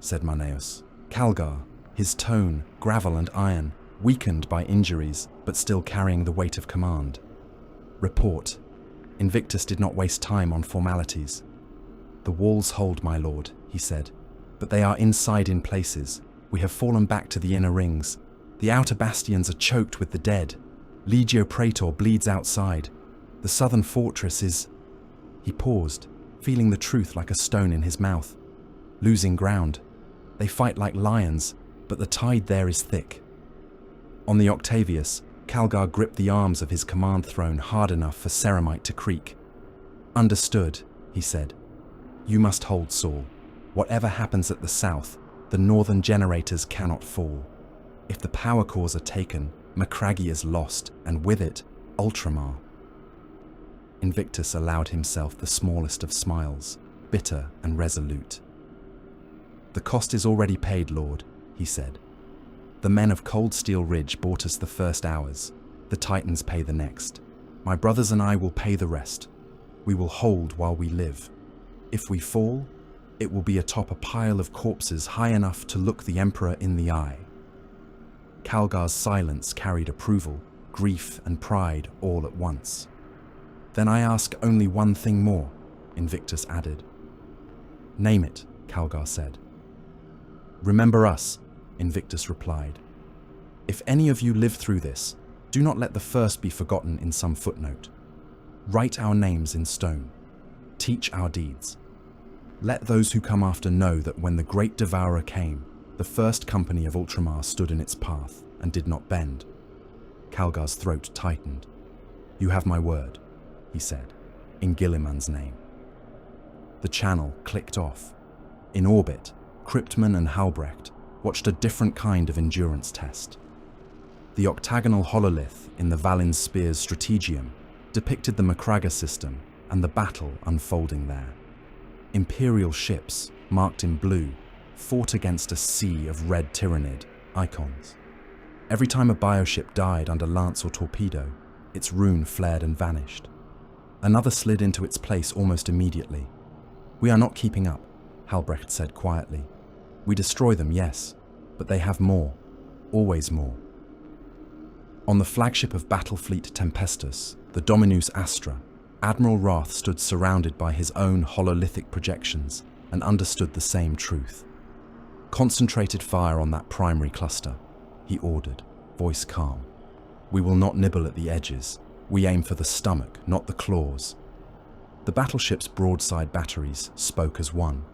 B: said Marneus. Calgar, his tone, gravel and iron, weakened by injuries, but still carrying the weight of command. Report. Invictus did not waste time on formalities. The walls hold, my lord, he said, but they are inside in places. We have fallen back to the inner rings. The outer bastions are choked with the dead. Legio Praetor bleeds outside. The southern fortress is... He paused, feeling the truth like a stone in his mouth. Losing ground. They fight like lions, but the tide there is thick. On the Octavius, Calgar gripped the arms of his command throne hard enough for Ceramite to creak. Understood, he said. You must hold, Saul. Whatever happens at the south, the northern generators cannot fall. If the power cores are taken, Macragge is lost, and with it, Ultramar. Invictus allowed himself the smallest of smiles, bitter and resolute. The cost is already paid, Lord, he said. The men of Cold Steel Ridge bought us the first hours. The Titans pay the next. My brothers and I will pay the rest. We will hold while we live. If we fall, it will be atop a pile of corpses high enough to look the Emperor in the eye. Calgar's silence carried approval, grief and pride all at once. Then I ask only one thing more, Invictus added. Name it, Calgar said. Remember us, Invictus replied. If any of you live through this, do not let the first be forgotten in some footnote. Write our names in stone. Teach our deeds. Let those who come after know that when the great devourer came, the first company of Ultramar stood in its path and did not bend. Calgar's throat tightened. You have my word, he said, in Gilliman's name. The channel clicked off. In orbit, Cryptman and Halbrecht watched a different kind of endurance test. The octagonal hololith in the Valin Spear's Strategium depicted the Macragge system and the battle unfolding there. Imperial ships, marked in blue, fought against a sea of red Tyranid icons. Every time a bioship died under lance or torpedo, its rune flared and vanished. Another slid into its place almost immediately. "We are not keeping up," Halbrecht said quietly. "We destroy them, yes, but they have more, always more." On the flagship of Battlefleet Tempestus, the Dominus Astra, Admiral Wrath stood surrounded by his own hololithic projections and understood the same truth. "Concentrated fire on that primary cluster," he ordered, voice calm. "We will not nibble at the edges. We aim for the stomach, not the claws." The battleship's broadside batteries spoke as one.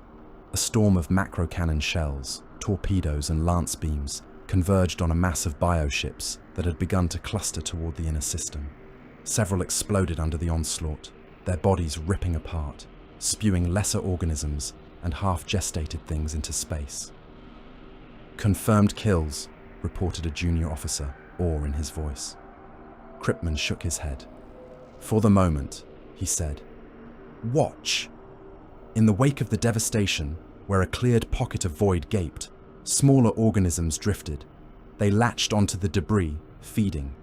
B: A storm of macro-cannon shells, torpedoes and lance beams converged on a mass of bioships that had begun to cluster toward the inner system. Several exploded under the onslaught, their bodies ripping apart, spewing lesser organisms and half-gestated things into space. "Confirmed kills," reported a junior officer, awe in his voice. Kripman shook his head. "For the moment," he said. "Watch!" In the wake of the devastation, where a cleared pocket of void gaped, smaller organisms drifted. They latched onto the debris, feeding.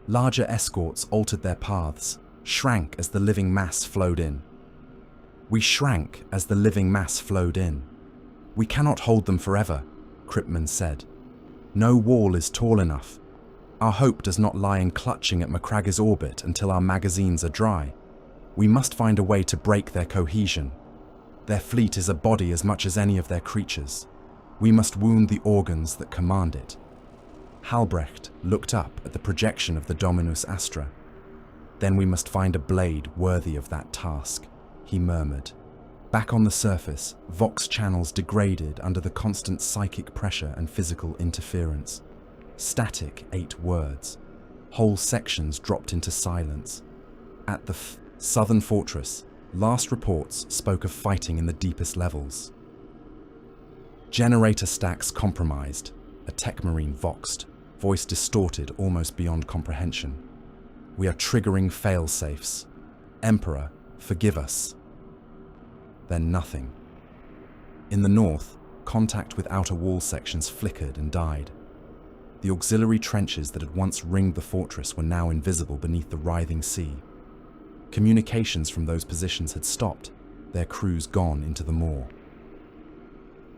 B: Larger escorts altered their paths, shrank as the living mass flowed in. "We shrank as the living mass flowed in. We cannot hold them forever," Kripman said. "No wall is tall enough. Our hope does not lie in clutching at Macragge's orbit until our magazines are dry. We must find a way to break their cohesion. Their fleet is a body as much as any of their creatures. We must wound the organs that command it." Halbrecht looked up at the projection of the Dominus Astra. "Then we must find a blade worthy of that task," he murmured. Back on the surface, Vox channels degraded under the constant psychic pressure and physical interference. Static ate words. Whole sections dropped into silence. At the southern fortress, last reports spoke of fighting in the deepest levels. "Generator stacks compromised," a tech marine voxed, voice distorted almost beyond comprehension. "We are triggering fail-safes. Emperor, forgive us." Then nothing. In the north, contact with outer wall sections flickered and died. The auxiliary trenches that had once ringed the fortress were now invisible beneath the writhing sea. Communications from those positions had stopped, their crews gone into the moor.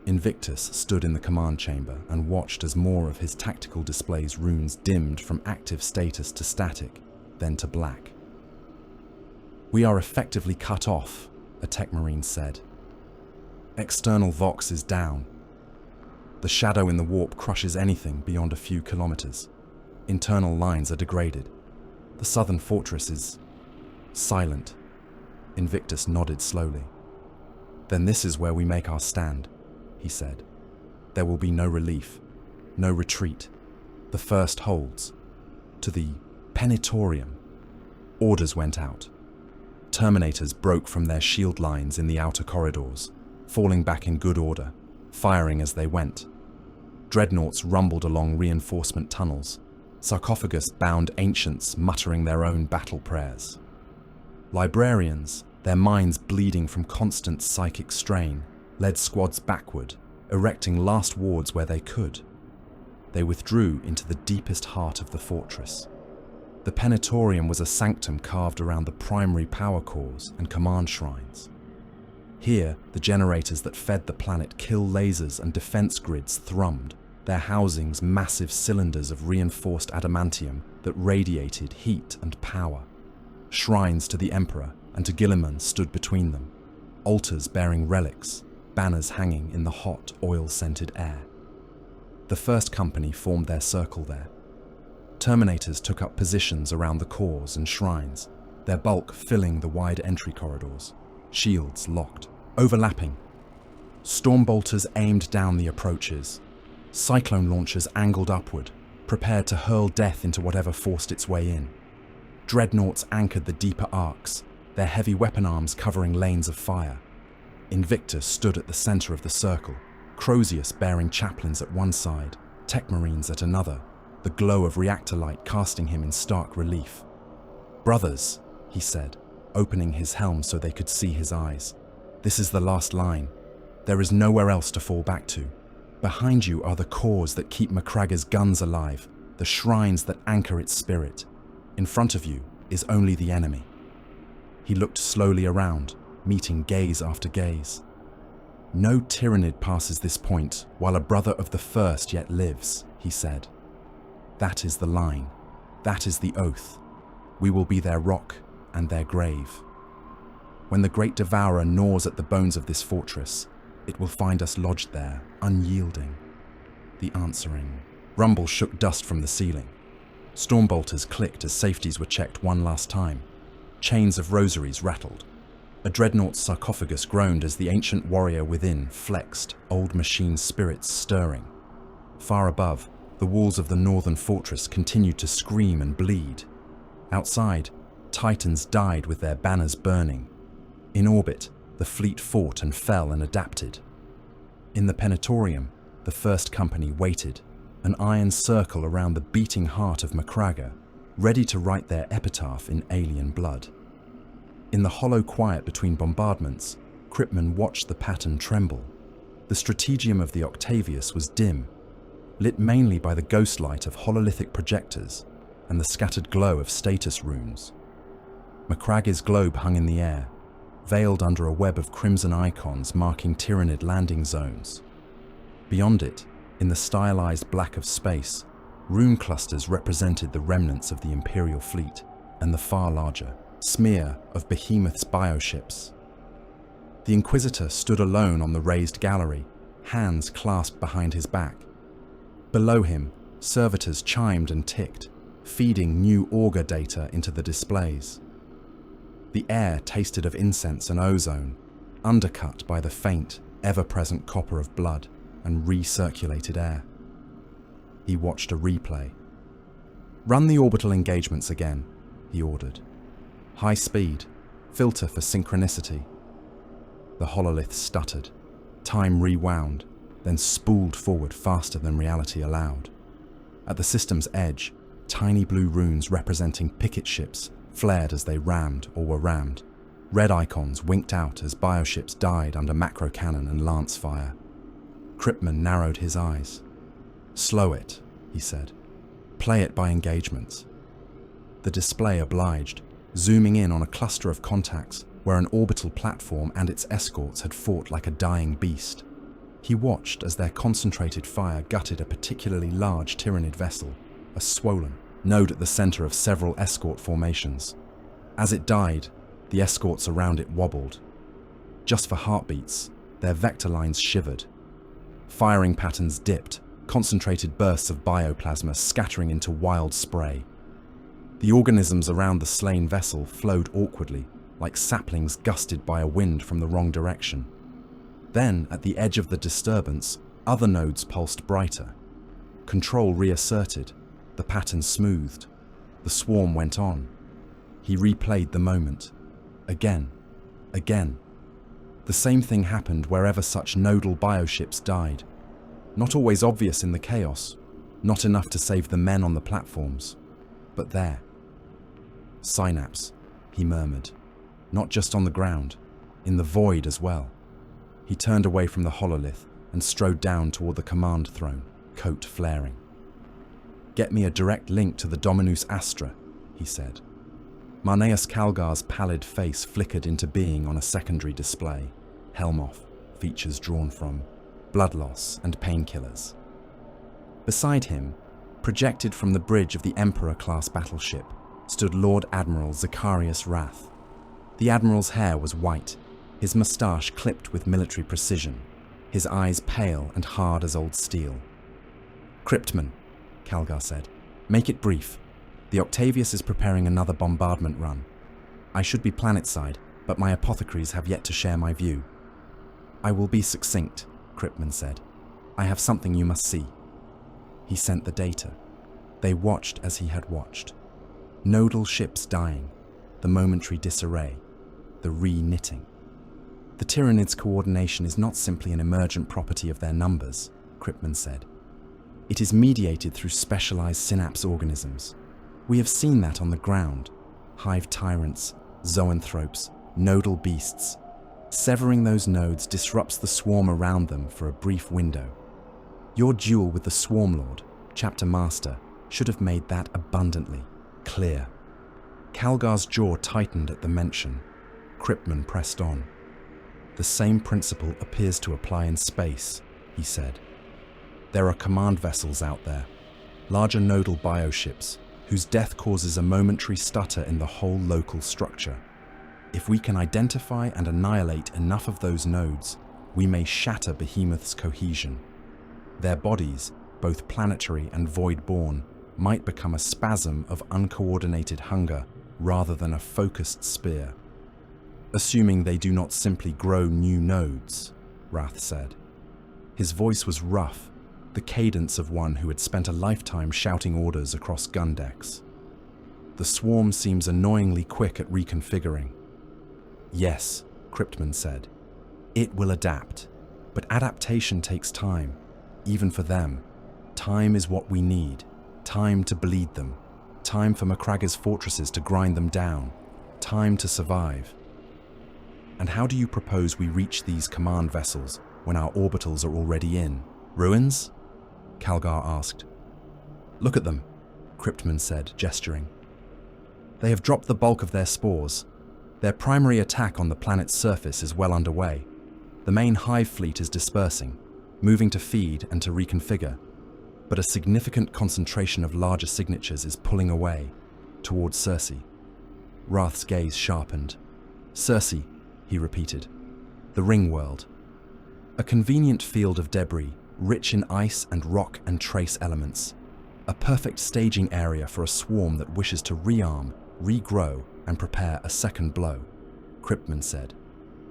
B: Invictus stood in the command chamber and watched as more of his tactical display's runes dimmed from active status to static, then to black. "We are effectively cut off," a tech marine said. "External Vox is down. The shadow in the warp crushes anything beyond a few kilometers. Internal lines are degraded. The southern fortress is silent." Invictus nodded slowly. "Then this is where we make our stand," he said. "There will be no relief, no retreat. The first holds. To the Penitorium." Orders went out. Terminators broke from their shield lines in the outer corridors, falling back in good order, firing as they went. Dreadnoughts rumbled along reinforcement tunnels, sarcophagus-bound ancients muttering their own battle prayers. Librarians, their minds bleeding from constant psychic strain, led squads backward, erecting last wards where they could. They withdrew into the deepest heart of the fortress. The Penitorium was a sanctum carved around the primary power cores and command shrines. Here, the generators that fed the planet kill lasers and defense grids thrummed, their housings massive cylinders of reinforced adamantium that radiated heat and power. Shrines to the Emperor and to Guilliman stood between them, altars bearing relics, banners hanging in the hot, oil-scented air. The first company formed their circle there. Terminators took up positions around the cores and shrines, their bulk filling the wide entry corridors, shields locked, overlapping. Stormbolters aimed down the approaches. Cyclone launchers angled upward, prepared to hurl death into whatever forced its way in. Dreadnoughts anchored the deeper arcs, their heavy weapon arms covering lanes of fire. Invictus stood at the center of the circle, Crozius bearing chaplains at one side, tech marines at another, the glow of reactor light casting him in stark relief. "Brothers," he said, opening his helm so they could see his eyes, This is the last line. There is nowhere else to fall back to. Behind you are the cores that keep Macraga's guns alive, the shrines that anchor its spirit. In front of you is only the enemy. He looked slowly around, meeting gaze after gaze. No Tyranid passes this point while a brother of the first yet lives, he said. That is the line. That is the oath. We will be their rock and their grave. When the great devourer gnaws at the bones of this fortress, it will find us lodged there, unyielding. The answering rumble shook dust from the ceiling. Stormbolters clicked as safeties were checked one last time. Chains of rosaries rattled. A dreadnought's sarcophagus groaned as the ancient warrior within flexed, old machine spirits stirring. Far above, the walls of the northern fortress continued to scream and bleed. Outside, titans died with their banners burning. In orbit, the fleet fought and fell and adapted. In the Penetorium, the first company waited, an iron circle around the beating heart of Macraga, ready to write their epitaph in alien blood. In the hollow quiet between bombardments, Kryptman watched the pattern tremble. The strategium of the Octavius was dim, lit mainly by the ghost light of hololithic projectors and the scattered glow of status runes. Macraga's globe hung in the air, veiled under a web of crimson icons marking Tyranid landing zones. Beyond it, in the stylized black of space, rune clusters represented the remnants of the Imperial fleet and the far larger smear of Behemoth's bioships. The Inquisitor stood alone on the raised gallery, hands clasped behind his back. Below him, servitors chimed and ticked, feeding new auger data into the displays. The air tasted of incense and ozone, undercut by the faint, ever-present copper of blood and recirculated air. He watched a replay. "Run the orbital engagements again," he ordered. "High speed, filter for synchronicity." The hololith stuttered. Time rewound, then spooled forward faster than reality allowed. At the system's edge, tiny blue runes representing picket ships flared as they rammed or were rammed. Red icons winked out as bioships died under macro cannon and lance fire. Kryptman narrowed his eyes. "Slow it," he said. "Play it by engagements." The display obliged, zooming in on a cluster of contacts where an orbital platform and its escorts had fought like a dying beast. He watched as their concentrated fire gutted a particularly large Tyranid vessel, a swollen node at the center of several escort formations. As it died, the escorts around it wobbled. Just for heartbeats, their vector lines shivered. Firing patterns dipped, concentrated bursts of bioplasma scattering into wild spray. The organisms around the slain vessel flowed awkwardly, like saplings gusted by a wind from the wrong direction. Then, at the edge of the disturbance, other nodes pulsed brighter. Control reasserted, the pattern smoothed. The swarm went on. He replayed the moment. Again. Again. The same thing happened wherever such nodal bioships died. Not always obvious in the chaos, not enough to save the men on the platforms, but there. "Synapse," he murmured. "Not just on the ground, in the void as well." He turned away from the hololith and strode down toward the command throne, coat flaring. "Get me a direct link to the Dominus Astra," he said. Marneus Calgar's pallid face flickered into being on a secondary display, helm off, features drawn from blood loss and painkillers. Beside him, projected from the bridge of the Emperor-class battleship, stood Lord Admiral Zacharias Wrath. The Admiral's hair was white, his moustache clipped with military precision, his eyes pale and hard as old steel. "Kryptman," Calgar said, "make it brief. The Octavius is preparing another bombardment run. I should be planetside, but my apothecaries have yet to share my view." "I will be succinct," Kryptman said. "I have something you must see." He sent the data. They watched as he had watched. Nodal ships dying, the momentary disarray, the re-knitting. "The Tyranids' coordination is not simply an emergent property of their numbers," Kryptman said. "It is mediated through specialized synapse organisms. We have seen that on the ground. Hive tyrants, zoanthropes, nodal beasts. Severing those nodes disrupts the swarm around them for a brief window. Your duel with the Swarm Lord, Chapter Master, should have made that abundantly clear. Calgar's jaw tightened at the mention. Cryptman pressed on. The same principle appears to apply in space, he said. There are command vessels out there, larger nodal bioships, whose death causes a momentary stutter in the whole local structure. If we can identify and annihilate enough of those nodes, we may shatter Behemoth's cohesion. Their bodies, both planetary and void-born, might become a spasm of uncoordinated hunger rather than a focused spear. Assuming they do not simply grow new nodes, Wrath said. His voice was rough, the cadence of one who had spent a lifetime shouting orders across gun decks. The swarm seems annoyingly quick at reconfiguring. Yes, Cryptman said. It will adapt, but adaptation takes time, even for them. Time is what we need. Time to bleed them. Time for Macragge's fortresses to grind them down. Time to survive. And how do you propose we reach these command vessels when our orbitals are already in? Ruins? Calgar asked. Look at them, Cryptman said, gesturing. They have dropped the bulk of their spores. Their primary attack on the planet's surface is well underway. The main hive fleet is dispersing, moving to feed and to reconfigure. But a significant concentration of larger signatures is pulling away, towards Circe. Wrath's gaze sharpened. Circe, he repeated. The ring world. A convenient field of debris, rich in ice and rock and trace elements. A perfect staging area for a swarm that wishes to rearm, regrow, and prepare a second blow, Cryptman said.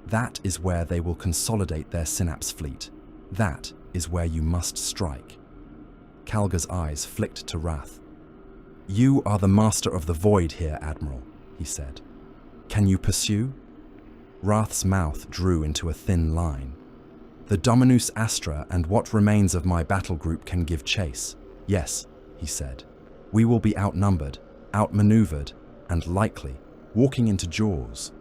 B: That is where they will consolidate their synapse fleet. That is where you must strike. Calgar's eyes flicked to Wrath. You are the master of the void here, Admiral, he said. Can you pursue? Wrath's mouth drew into a thin line. The Dominus Astra and what remains of my battle group can give chase. Yes, he said. We will be outnumbered, outmaneuvered, and likely walking into jaws.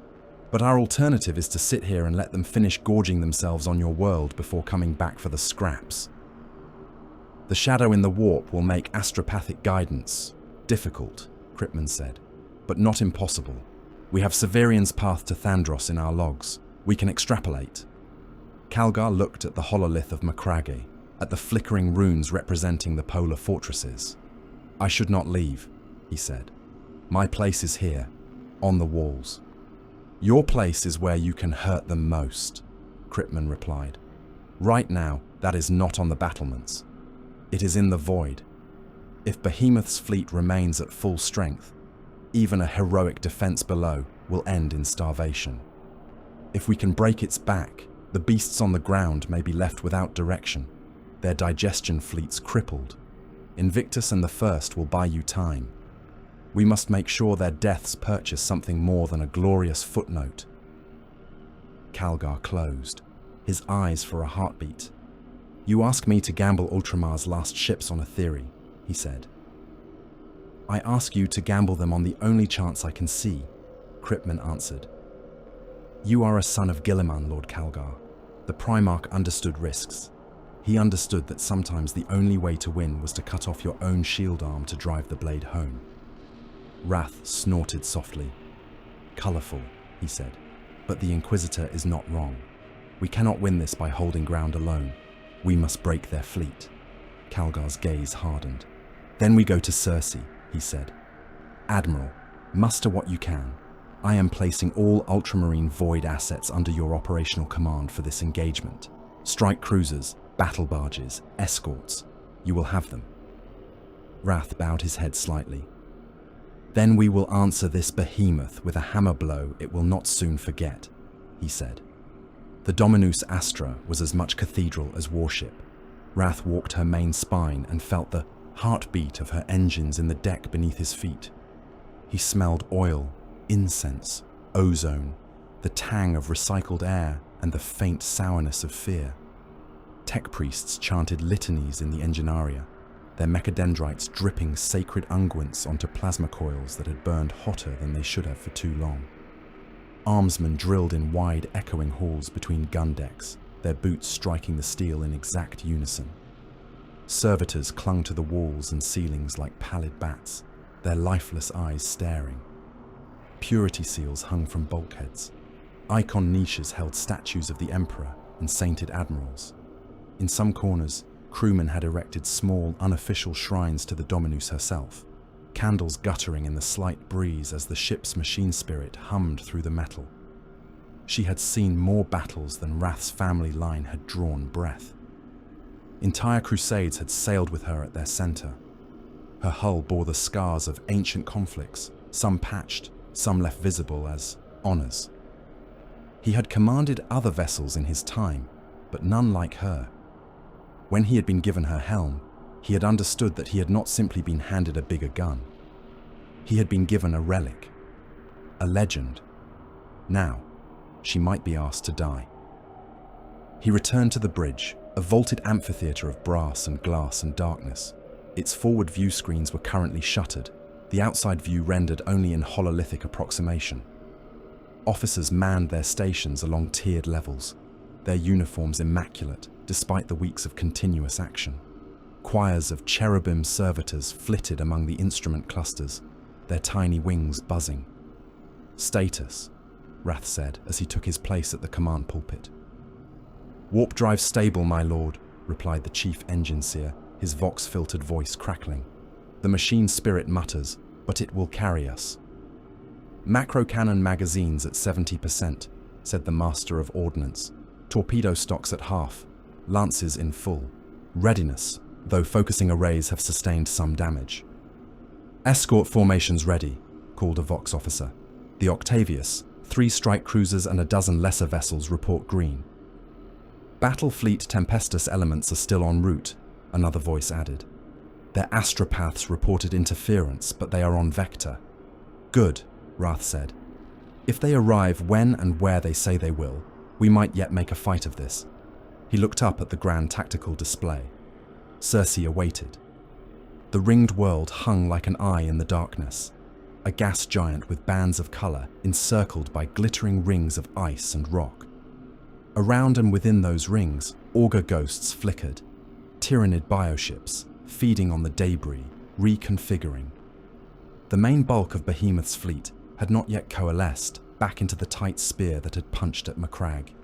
B: But our alternative is to sit here and let them finish gorging themselves on your world before coming back for the scraps. The shadow in the warp will make astropathic guidance difficult, Cryptman said, but not impossible. We have Severian's path to Thandros in our logs. We can extrapolate. Calgar looked at the hololith of Macragge, at the flickering runes representing the polar fortresses. I should not leave, he said. My place is here, on the walls. Your place is where you can hurt them most, Cryptman replied. Right now, that is not on the battlements. It is in the void. If Behemoth's fleet remains at full strength, even a heroic defense below will end in starvation. If we can break its back, the beasts on the ground may be left without direction, their digestion fleets crippled. Invictus and the First will buy you time. We must make sure their deaths purchase something more than a glorious footnote. Calgar closed, his eyes for a heartbeat. You ask me to gamble Ultramar's last ships on a theory, he said. I ask you to gamble them on the only chance I can see, Cryptman answered. You are a son of Guilliman, Lord Calgar. The Primarch understood risks. He understood that sometimes the only way to win was to cut off your own shield arm to drive the blade home. Wrath snorted softly. Colourful, he said, but the Inquisitor is not wrong. We cannot win this by holding ground alone. We must break their fleet. Calgar's gaze hardened. Then we go to Circe, he said. Admiral, muster what you can. I am placing all Ultramarine Void assets under your operational command for this engagement. Strike cruisers, battle barges, escorts. You will have them. Wrath bowed his head slightly. Then we will answer this behemoth with a hammer blow it will not soon forget, he said. The Dominus Astra was as much cathedral as warship. Wrath walked her main spine and felt the heartbeat of her engines in the deck beneath his feet. He smelled oil, incense, ozone, the tang of recycled air, and the faint sourness of fear. Tech priests chanted litanies in the Engineria, their mechadendrites dripping sacred unguents onto plasma coils that had burned hotter than they should have for too long. Armsmen drilled in wide, echoing halls between gun decks, their boots striking the steel in exact unison. Servitors clung to the walls and ceilings like pallid bats, their lifeless eyes staring. Purity seals hung from bulkheads. Icon niches held statues of the Emperor and sainted admirals. In some corners, crewmen had erected small, unofficial shrines to the Dominus herself, candles guttering in the slight breeze as the ship's machine spirit hummed through the metal. She had seen more battles than Wrath's family line had drawn breath. Entire crusades had sailed with her at their center. Her hull bore the scars of ancient conflicts, some patched, some left visible as honors. He had commanded other vessels in his time, but none like her. When he had been given her helm, he had understood that he had not simply been handed a bigger gun. He had been given a relic, a legend. Now, she might be asked to die. He returned to the bridge, a vaulted amphitheater of brass and glass and darkness. Its forward view screens were currently shuttered, the outside view rendered only in hololithic approximation. Officers manned their stations along tiered levels, their uniforms immaculate despite the weeks of continuous action. Choirs of cherubim servitors flitted among the instrument clusters, their tiny wings buzzing. "Status," Wrath said as he took his place at the command pulpit. "Warp drive stable, my lord," replied the chief engine seer, his vox-filtered voice crackling. "The machine spirit mutters, but it will carry us." "Macro cannon magazines at 70%, said the master of ordnance. "Torpedo stocks at half, lances in full. Readiness, though focusing arrays have sustained some damage." "Escort formations ready," called a Vox officer. "The Octavius, 3 strike cruisers and a dozen lesser vessels report green." "Battle fleet Tempestus elements are still en route," another voice added. "Their astropaths reported interference, but they are on vector." "Good," Wrath said. "If they arrive when and where they say they will, we might yet make a fight of this." He looked up at the grand tactical display. Cersei awaited. The ringed world hung like an eye in the darkness, a gas giant with bands of color encircled by glittering rings of ice and rock. Around and within those rings, auger ghosts flickered, Tyranid bioships, feeding on the debris, reconfiguring. The main bulk of Behemoth's fleet had not yet coalesced back into the tight spear that had punched at Macragge.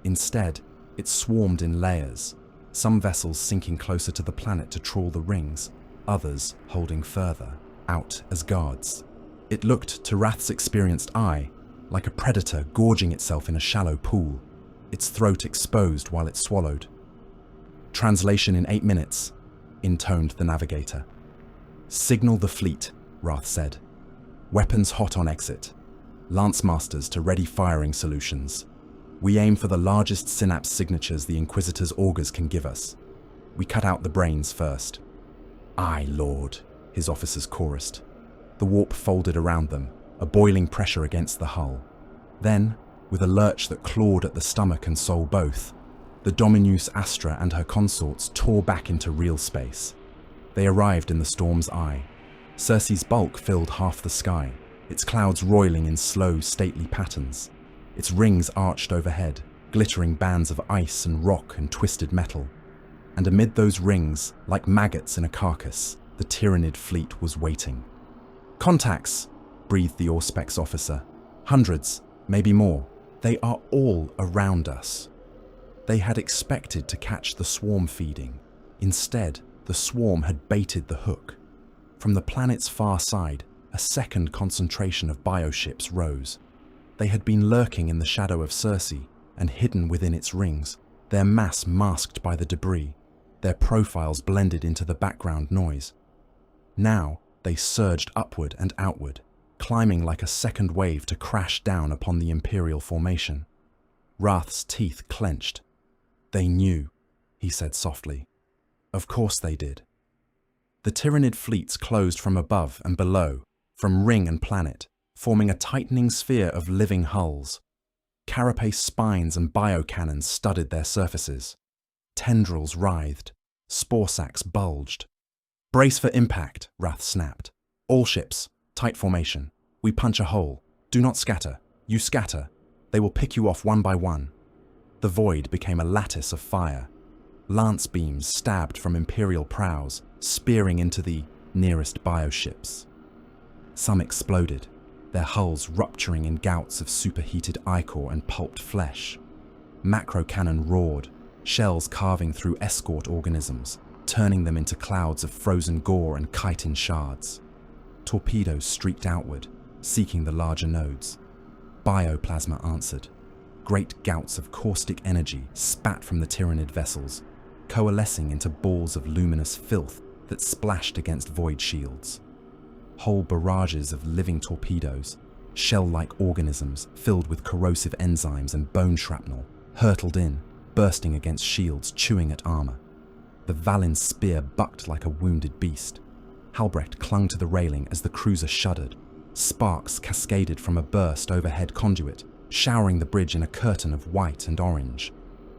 B: Instead, it swarmed in layers, some vessels sinking closer to the planet to trawl the rings, others holding further, out as guards. It looked, to Wrath's experienced eye, like a predator gorging itself in a shallow pool, its throat exposed while it swallowed. "Translation in 8 minutes," intoned the navigator. "Signal the fleet," Wrath said. "Weapons hot on exit. Lance masters to ready firing solutions. We aim for the largest synapse signatures the Inquisitor's augers can give us. We cut out the brains first." "Aye, Lord," his officers chorused. The warp folded around them, a boiling pressure against the hull. Then, with a lurch that clawed at the stomach and soul both, the Dominus Astra and her consorts tore back into real space. They arrived in the storm's eye. Cersei's bulk filled half the sky, its clouds roiling in slow, stately patterns. Its rings arched overhead, glittering bands of ice and rock and twisted metal. And amid those rings, like maggots in a carcass, the Tyranid fleet was waiting. "Contacts," breathed the Auspex officer. "Hundreds, maybe more. They are all around us." They had expected to catch the swarm feeding. Instead, the swarm had baited the hook. From the planet's far side, a second concentration of bioships rose. They had been lurking in the shadow of Cersei and hidden within its rings, their mass masked by the debris, their profiles blended into the background noise. Now they surged upward and outward, climbing like a second wave to crash down upon the Imperial formation. Wrath's teeth clenched. "They knew," he said softly. "Of course they did." The Tyranid fleets closed from above and below, from ring and planet, forming a tightening sphere of living hulls. Carapace spines and biocannons studded their surfaces. Tendrils writhed. Spore sacs bulged. "Brace for impact," Wrath snapped. "All ships, tight formation. We punch a hole. Do not scatter. You scatter. They will pick you off one by one. The void became a lattice of fire. Lance beams stabbed from Imperial prows, spearing into the nearest bioships. Some exploded, their hulls rupturing in gouts of superheated ichor and pulped flesh. Macro cannon roared, shells carving through escort organisms, turning them into clouds of frozen gore and chitin shards. Torpedoes streaked outward, seeking the larger nodes. Bioplasma answered. Great gouts of caustic energy spat from the Tyranid vessels, coalescing into balls of luminous filth that splashed against void shields. Whole barrages of living torpedoes, shell-like organisms filled with corrosive enzymes and bone shrapnel, hurtled in, bursting against shields, chewing at armor. The Valin's spear bucked like a wounded beast. Halbrecht clung to the railing as the cruiser shuddered. Sparks cascaded from a burst overhead conduit, showering the bridge in a curtain of white and orange.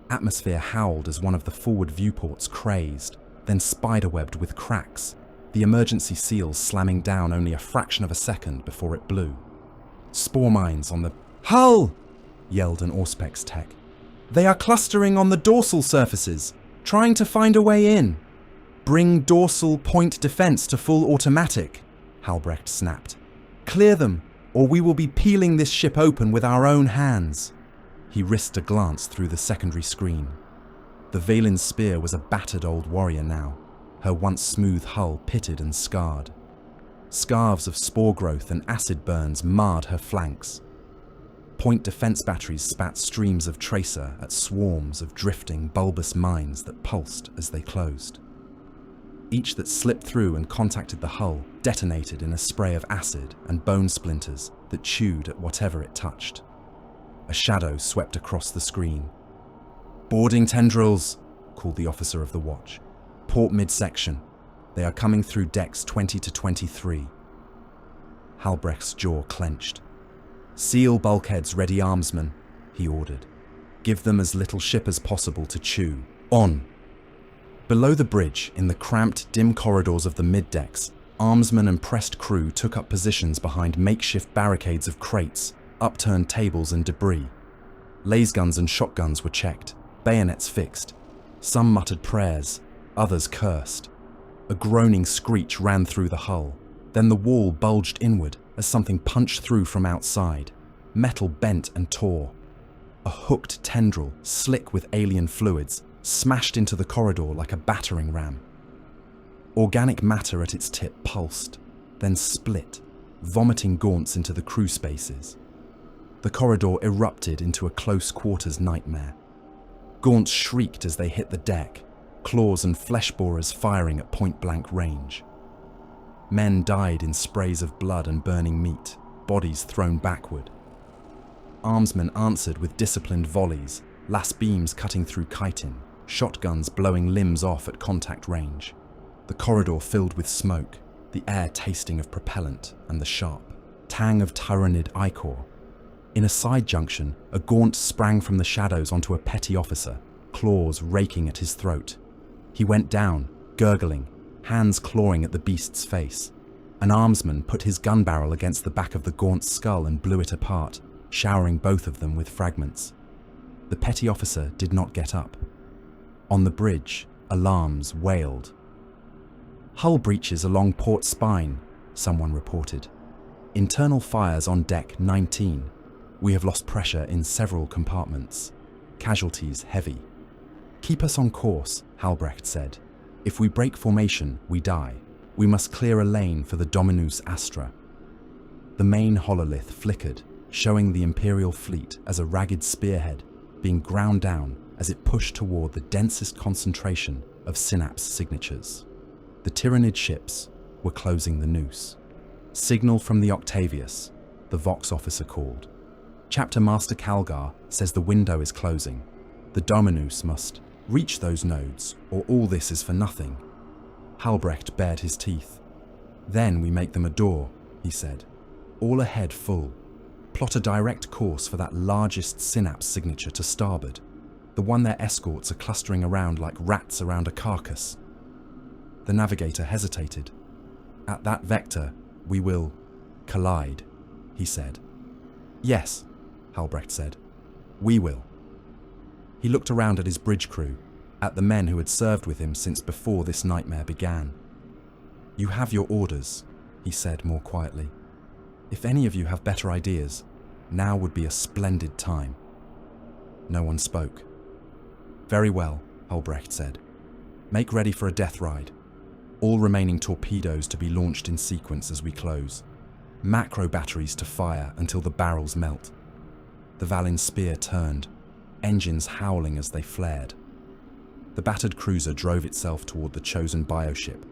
B: Atmosphere howled as one of the forward viewports crazed, then spiderwebbed with cracks, the emergency seals slamming down only a fraction of a second before it blew. Spore mines on the hull! Yelled an Auspex tech. They are clustering on the dorsal surfaces, trying to find a way in. Bring dorsal point defense to full automatic, Halbrecht snapped. Clear them, or we will be peeling this ship open with our own hands. He risked a glance through the secondary screen. The Valin's spear was a battered old warrior now, her once smooth hull pitted and scarred. Scarves of spore growth and acid burns marred her flanks. Point defense batteries spat streams of tracer at swarms of drifting, bulbous mines that pulsed as they closed. Each that slipped through and contacted the hull detonated in a spray of acid and bone splinters that chewed at whatever it touched. A shadow swept across the screen. "Boarding tendrils," called the officer of the watch. "Port midsection. They are coming through decks 20 to 23. Halbrecht's jaw clenched. "Seal bulkheads ready, armsmen," he ordered. "Give them as little ship as possible to chew. On!" Below the bridge, in the cramped, dim corridors of the mid-decks, armsmen and pressed crew took up positions behind makeshift barricades of crates, upturned tables and debris. Lasguns and shotguns were checked, bayonets fixed. Some muttered prayers, others cursed. A groaning screech ran through the hull. Then the wall bulged inward as something punched through from outside. Metal bent and tore. A hooked tendril, slick with alien fluids, smashed into the corridor like a battering ram. Organic matter at its tip pulsed, then split, vomiting gaunts into the crew spaces. The corridor erupted into a close-quarters nightmare. Gaunts shrieked as they hit the deck, claws and flesh borers firing at point-blank range. Men died in sprays of blood and burning meat, bodies thrown backward. Armsmen answered with disciplined volleys, las beams cutting through chitin, shotguns blowing limbs off at contact range. The corridor filled with smoke, the air tasting of propellant and the sharp tang of Tyranid ichor. In a side junction, a gaunt sprang from the shadows onto a petty officer, claws raking at his throat. He went down, gurgling, hands clawing at the beast's face. An armsman put his gun barrel against the back of the gaunt's skull and blew it apart, showering both of them with fragments. The petty officer did not get up. On the bridge, alarms wailed. "Hull breaches along port spine," someone reported. "Internal fires on deck 19. We have lost pressure in several compartments. Casualties heavy." "Keep us on course," Halbrecht said. "If we break formation, we die. We must clear a lane for the Dominus Astra." The main hololith flickered, showing the Imperial fleet as a ragged spearhead being ground down as it pushed toward the densest concentration of synapse signatures. The Tyranid ships were closing the noose. "Signal from the Octavius," the Vox officer called. "Chapter Master Calgar says the window is closing. The Dominus must reach those nodes, or all this is for nothing." Halbrecht bared his teeth. "Then we make them a door," he said. "All ahead full. Plot a direct course for that largest synapse signature to starboard, the one their escorts are clustering around like rats around a carcass." The navigator hesitated. "At that vector, we will collide," he said. "Yes, Halbrecht said. We will. He looked around at his bridge crew, at the men who had served with him since before this nightmare began. You have your orders, he said more quietly. If any of you have better ideas, now would be a splendid time. No one spoke. Very well, Halbrecht said. Make ready for a death ride. All remaining torpedoes to be launched in sequence as we close. Macro batteries to fire until the barrels melt. The Valin spear turned, engines howling as they flared. The battered cruiser drove itself toward the chosen bioship,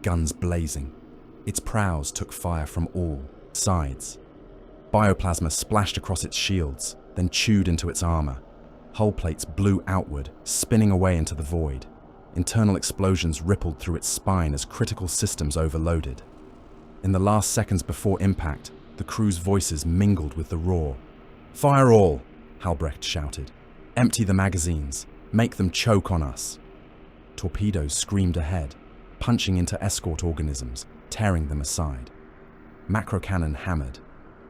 B: guns blazing. Its prows took fire from all sides. Bioplasma splashed across its shields, then chewed into its armor. Hull plates blew outward, spinning away into the void. Internal explosions rippled through its spine as critical systems overloaded. In the last seconds before impact, the crew's voices mingled with the roar. Fire all, Halbrecht shouted. Empty the magazines. Make them choke on us. Torpedoes screamed ahead, punching into escort organisms, tearing them aside. Macrocannon hammered.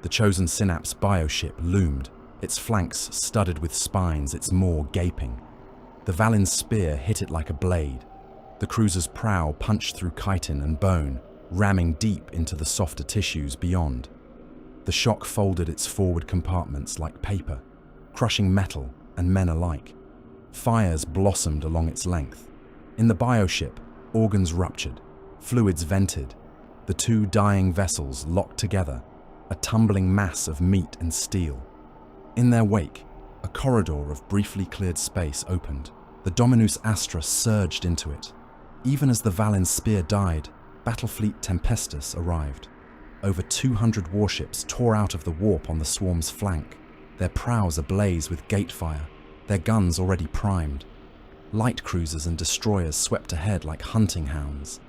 B: The chosen Synapse bioship loomed, its flanks studded with spines, its maw gaping. The Valin's spear hit it like a blade. The cruiser's prow punched through chitin and bone, ramming deep into the softer tissues beyond. The shock folded its forward compartments like paper, crushing metal and men alike. Fires blossomed along its length. In the bioship, organs ruptured, fluids vented. The two dying vessels locked together, a tumbling mass of meat and steel. In their wake, a corridor of briefly cleared space opened. The Dominus Astra surged into it. Even as the Valin's spear died, Battlefleet Tempestus arrived. Over 200 warships tore out of the warp on the swarm's flank, their prows ablaze with gatefire, their guns already primed. Light cruisers and destroyers swept ahead like hunting hounds.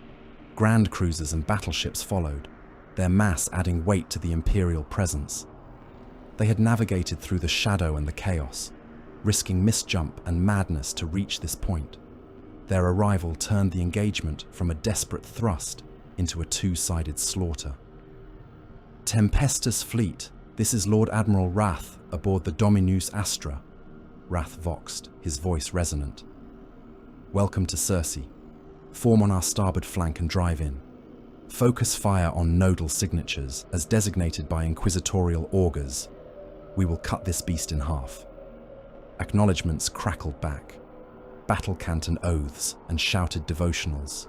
B: Grand cruisers and battleships followed, their mass adding weight to the Imperial presence. They had navigated through the shadow and the chaos, risking misjump and madness to reach this point. Their arrival turned the engagement from a desperate thrust into a two-sided slaughter. Tempestus fleet, this is Lord Admiral Wrath aboard the Dominus Astra. Wrath voxed, his voice resonant. Welcome to Circe. Form on our starboard flank and drive in. Focus fire on nodal signatures as designated by inquisitorial augurs. We will cut this beast in half. Acknowledgements crackled back. Battle cant and oaths and shouted devotionals.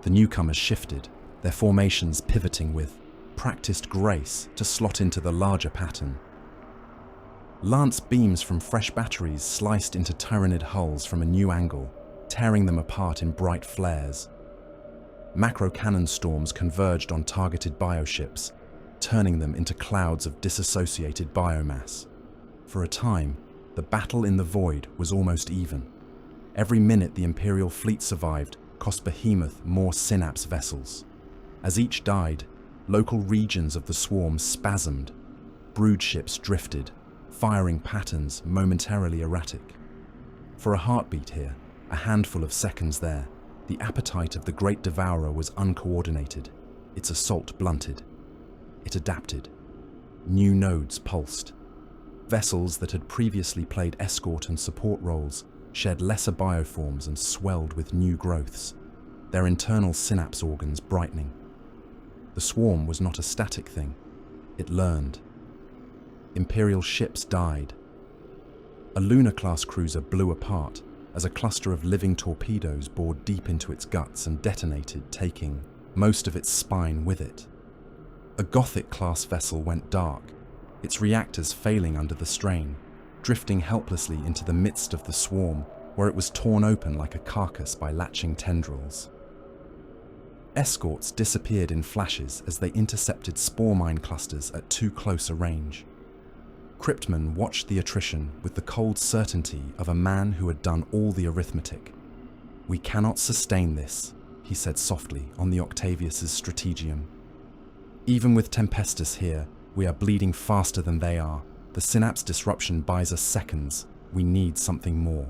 B: The newcomers shifted, their formations pivoting with practiced grace to slot into the larger pattern. Lance beams from fresh batteries sliced into Tyranid hulls from a new angle, tearing them apart in bright flares. Macro cannon storms converged on targeted bioships, turning them into clouds of disassociated biomass. For a time, the battle in the void was almost even. Every minute the Imperial fleet survived cost Behemoth more Synapse vessels. As each died, local regions of the swarm spasmed. Brood ships drifted, firing patterns momentarily erratic. For a heartbeat here, a handful of seconds there, the appetite of the Great Devourer was uncoordinated, its assault blunted. It adapted. New nodes pulsed. Vessels that had previously played escort and support roles shed lesser bioforms and swelled with new growths, their internal synapse organs brightening. The swarm was not a static thing. It learned. Imperial ships died. A Lunar-class cruiser blew apart as a cluster of living torpedoes bored deep into its guts and detonated, taking most of its spine with it. A Gothic-class vessel went dark, its reactors failing under the strain, drifting helplessly into the midst of the swarm, where it was torn open like a carcass by latching tendrils. Escorts disappeared in flashes as they intercepted spore mine clusters at too close a range. Cryptman watched the attrition with the cold certainty of a man who had done all the arithmetic. "We cannot sustain this," he said softly on the Octavius's strategium. "Even with Tempestus here, we are bleeding faster than they are. The synapse disruption buys us seconds. We need something more."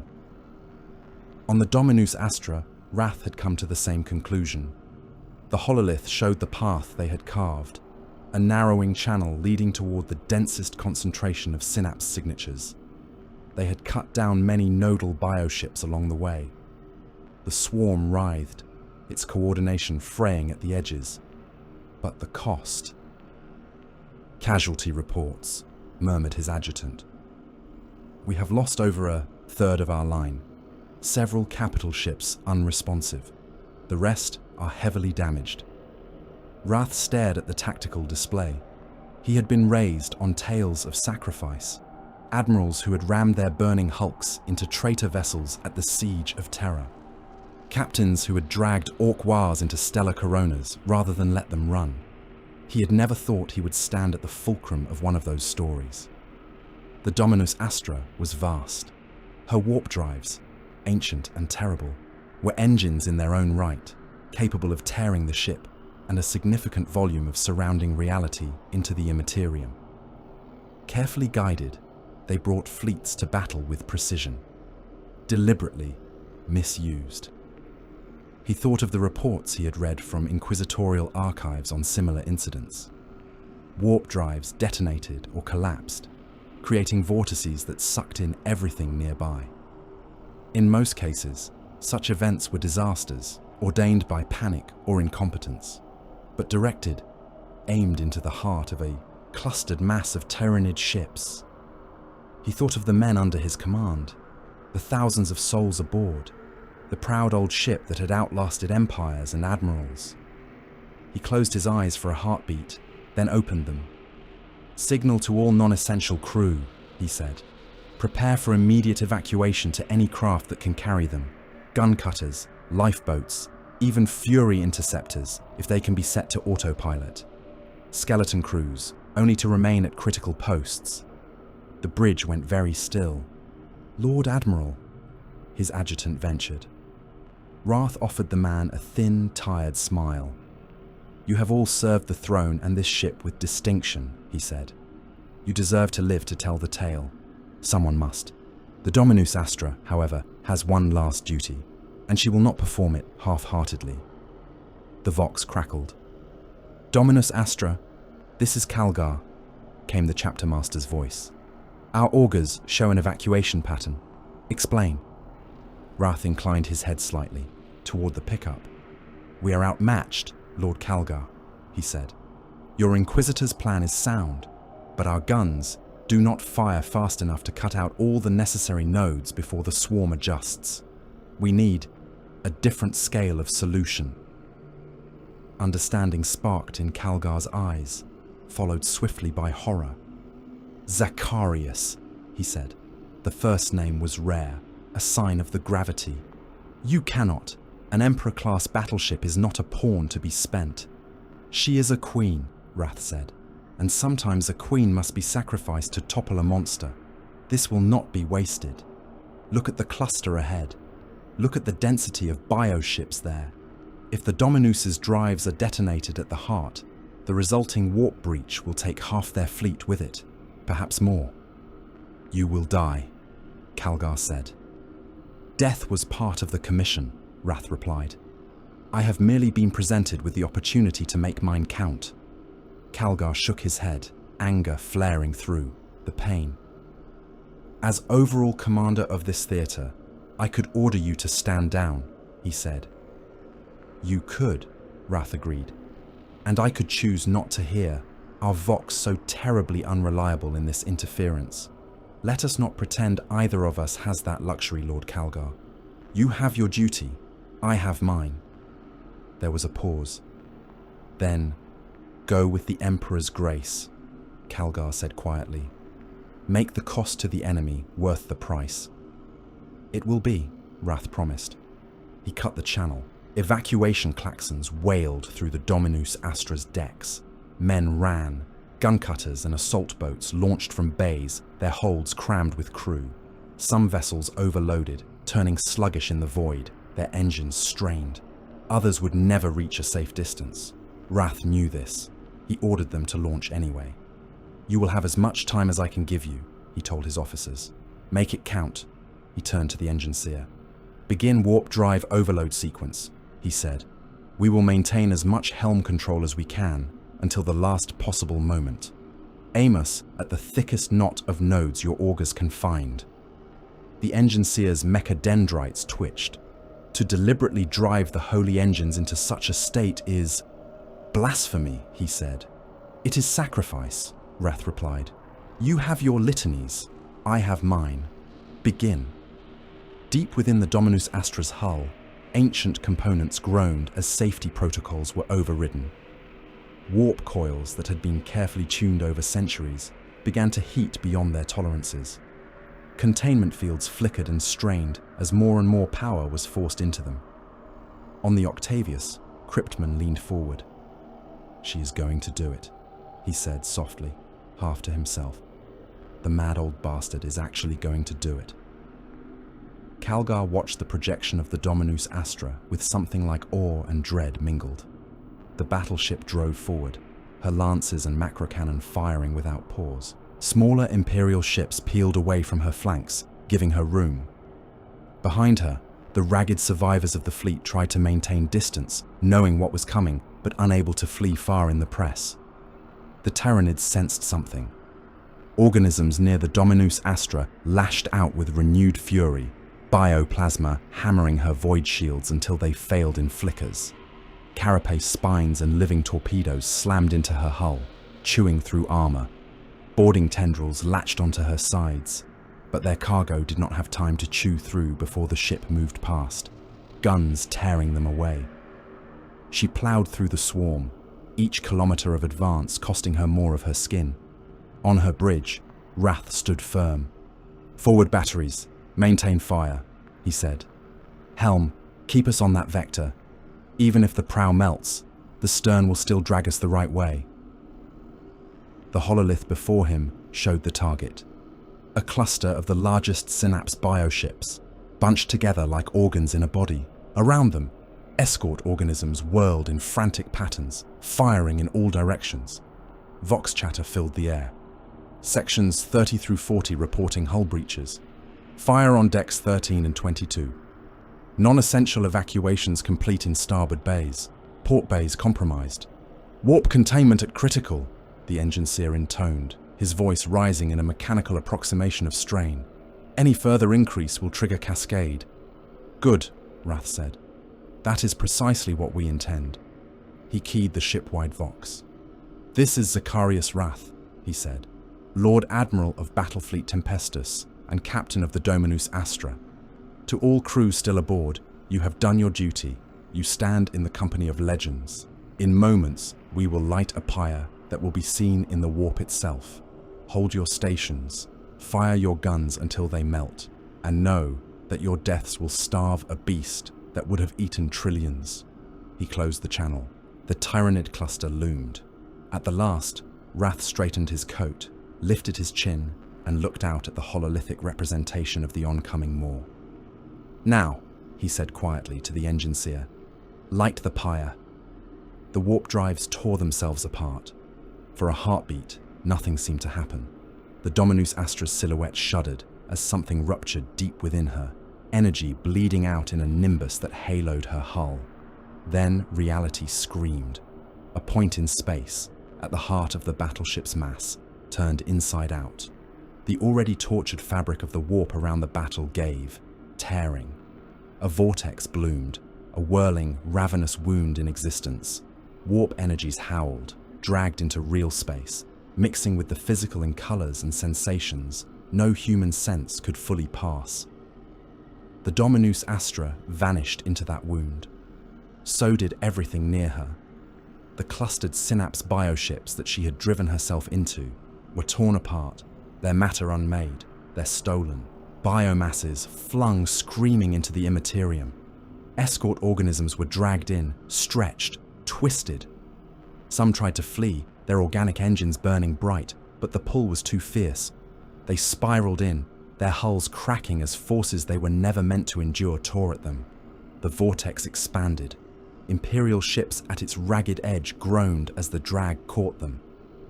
B: On the Dominus Astra, Wrath had come to the same conclusion. The hololith showed the path they had carved. a narrowing channel leading toward the densest concentration of synapse signatures. They had cut down many nodal bioships along the way. The swarm writhed, its coordination fraying at the edges. But the cost... "Casualty reports," murmured his adjutant. "We have lost over a third of our line. Several capital ships unresponsive. The rest are heavily damaged." Wrath stared at the tactical display. He had been raised on tales of sacrifice. Admirals who had rammed their burning hulks into traitor vessels at the siege of Terra. Captains who had dragged Orc Wars into stellar coronas rather than let them run. He had never thought he would stand at the fulcrum of one of those stories. The Dominus Astra was vast. Her warp drives, ancient and terrible, were engines in their own right, capable of tearing the ship and a significant volume of surrounding reality into the immaterium. Carefully guided, they brought fleets to battle with precision. Deliberately misused. He thought of the reports he had read from inquisitorial archives on similar incidents. Warp drives detonated or collapsed, creating vortices that sucked in everything nearby. In most cases, such events were disasters ordained by panic or incompetence, but directed, aimed into the heart of a clustered mass of Tyranid ships. He thought of the men under his command, the thousands of souls aboard, the proud old ship that had outlasted empires and admirals. He closed his eyes for a heartbeat, then opened them. "Signal to all non-essential crew," he said. "Prepare for immediate evacuation to any craft that can carry them. Gun cutters, lifeboats, even Fury interceptors if they can be set to autopilot. Skeleton crews, only to remain at critical posts." The bridge went very still. "Lord Admiral," his adjutant ventured. Wrath offered the man a thin, tired smile. "You have all served the throne and this ship with distinction," he said. "You deserve to live to tell the tale. Someone must. The Dominus Astra, however, has one last duty, and she will not perform it half-heartedly." The Vox crackled. "Dominus Astra, this is Calgar," came the chapter master's voice. "Our augurs show an evacuation pattern. Explain." Wrath inclined his head slightly, toward the pickup. "We are outmatched, Lord Calgar," he said. "Your Inquisitor's plan is sound, but our guns do not fire fast enough to cut out all the necessary nodes before the swarm adjusts. We need a different scale of solution." Understanding sparked in Calgar's eyes, followed swiftly by horror. "Zacharias," he said. The first name was rare, a sign of the gravity. "You cannot. An Emperor-class battleship is not a pawn to be spent." "She is a queen," Wrath said, "and sometimes a queen must be sacrificed to topple a monster. This will not be wasted. Look at the cluster ahead. Look at the density of bioships there. If the Dominus's drives are detonated at the heart, the resulting warp breach will take half their fleet with it, perhaps more." "You will die," Calgar said. "Death was part of the commission," Wrath replied. "I have merely been presented with the opportunity to make mine count." Calgar shook his head, anger flaring through, the pain. "As overall commander of this theatre, I could order you to stand down," he said. "You could," Wrath agreed. "And I could choose not to hear, our Vox so terribly unreliable in this interference. Let us not pretend either of us has that luxury, Lord Calgar. You have your duty, I have mine." There was a pause. Then, "Go with the Emperor's grace," Calgar said quietly. "Make the cost to the enemy worth the price." "It will be," Wrath promised. He cut the channel. Evacuation klaxons wailed through the Dominus Astra's decks. Men ran. Gun cutters and assault boats launched from bays, their holds crammed with crew. Some vessels overloaded, turning sluggish in the void, their engines strained. Others would never reach a safe distance. Wrath knew this. He ordered them to launch anyway. "You will have as much time as I can give you," he told his officers. "Make it count." He turned to the engine seer. "Begin warp drive overload sequence," he said. "We will maintain as much helm control as we can, until the last possible moment. Aim us at the thickest knot of nodes your augers can find. The engine seer's mechadendrites twitched. To deliberately drive the holy engines into such a state is blasphemy, he said. It is sacrifice, Wrath replied. You have your litanies, I have mine. Begin. Deep within the Dominus Astra's hull, ancient components groaned as safety protocols were overridden. Warp coils that had been carefully tuned over centuries began to heat beyond their tolerances. Containment fields flickered and strained as more and more power was forced into them. On the Octavius, Cryptman leaned forward. She is going to do it, he said softly, half to himself. The mad old bastard is actually going to do it. Calgar watched the projection of the Dominus Astra with something like awe and dread mingled. The battleship drove forward, her lances and macrocannon firing without pause. Smaller Imperial ships peeled away from her flanks, giving her room. Behind her, the ragged survivors of the fleet tried to maintain distance, knowing what was coming, but unable to flee far in the press. The Tyranids sensed something. Organisms near the Dominus Astra lashed out with renewed fury, bioplasma hammering her void shields until they failed in flickers. Carapace spines and living torpedoes slammed into her hull, chewing through armor. Boarding tendrils latched onto her sides, but their cargo did not have time to chew through before the ship moved past, guns tearing them away. She plowed through the swarm, each kilometer of advance costing her more of her skin. On her bridge, Wrath stood firm. Forward batteries, maintain fire, he said. Helm, keep us on that vector. Even if the prow melts, the stern will still drag us the right way. The hololith before him showed the target. A cluster of the largest Synapse bioships, bunched together like organs in a body. Around them, escort organisms whirled in frantic patterns, firing in all directions. Vox chatter filled the air. Sections 30 through 40 reporting hull breaches. Fire on decks 13 and 22. Non-essential evacuations complete in starboard bays. Port bays compromised. Warp containment at critical, the engine seer intoned, his voice rising in a mechanical approximation of strain. Any further increase will trigger cascade. Good, Wrath said. That is precisely what we intend. He keyed the ship-wide Vox. This is Zacharias Wrath, he said, Lord Admiral of Battlefleet Tempestus and Captain of the Dominus Astra. To all crew still aboard, you have done your duty. You stand in the company of legends. In moments, we will light a pyre that will be seen in the warp itself. Hold your stations, fire your guns until they melt, and know that your deaths will starve a beast that would have eaten trillions. He closed the channel. The Tyranid cluster loomed. At the last, Wrath straightened his coat, lifted his chin, and looked out at the hololithic representation of the oncoming Maw. Now, he said quietly to the engine seer, light the pyre. The warp drives tore themselves apart. For a heartbeat, nothing seemed to happen. The Dominus Astra's silhouette shuddered as something ruptured deep within her, energy bleeding out in a nimbus that haloed her hull. Then reality screamed. A point in space, at the heart of the battleship's mass, turned inside out. The already tortured fabric of the warp around the battle gave, tearing. A vortex bloomed, a whirling, ravenous wound in existence. Warp energies howled, dragged into real space, mixing with the physical in colors and sensations no human sense could fully pass. The Dominus Astra vanished into that wound. So did everything near her. The clustered Synapse bioships that she had driven herself into were torn apart, their matter unmade, their stolen. Biomasses flung screaming into the immaterium. Escort organisms were dragged in, stretched, twisted. Some tried to flee, their organic engines burning bright, but the pull was too fierce. They spiraled in, their hulls cracking as forces they were never meant to endure tore at them. The vortex expanded. Imperial ships at its ragged edge groaned as the drag caught them.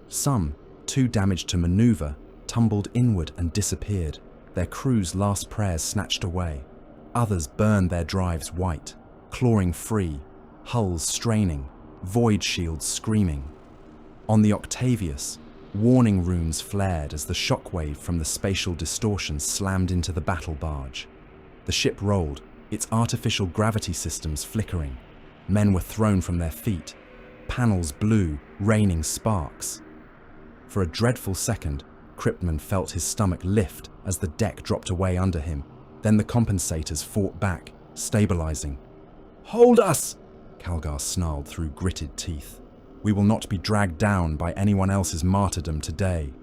B: Some, too damaged to maneuver, tumbled inward and disappeared, their crews' last prayers snatched away. Others burned their drives white, clawing free, hulls straining, void shields screaming. On the Octavius, warning runes flared as the shockwave from the spatial distortion slammed into the battle barge. The ship rolled, its artificial gravity systems flickering. Men were thrown from their feet. Panels blew, raining sparks. For a dreadful second, Cryptman felt his stomach lift as the deck dropped away under him. Then the compensators fought back, stabilizing. "Hold us!" Calgar snarled through gritted teeth. "We will not be dragged down by anyone else's martyrdom today."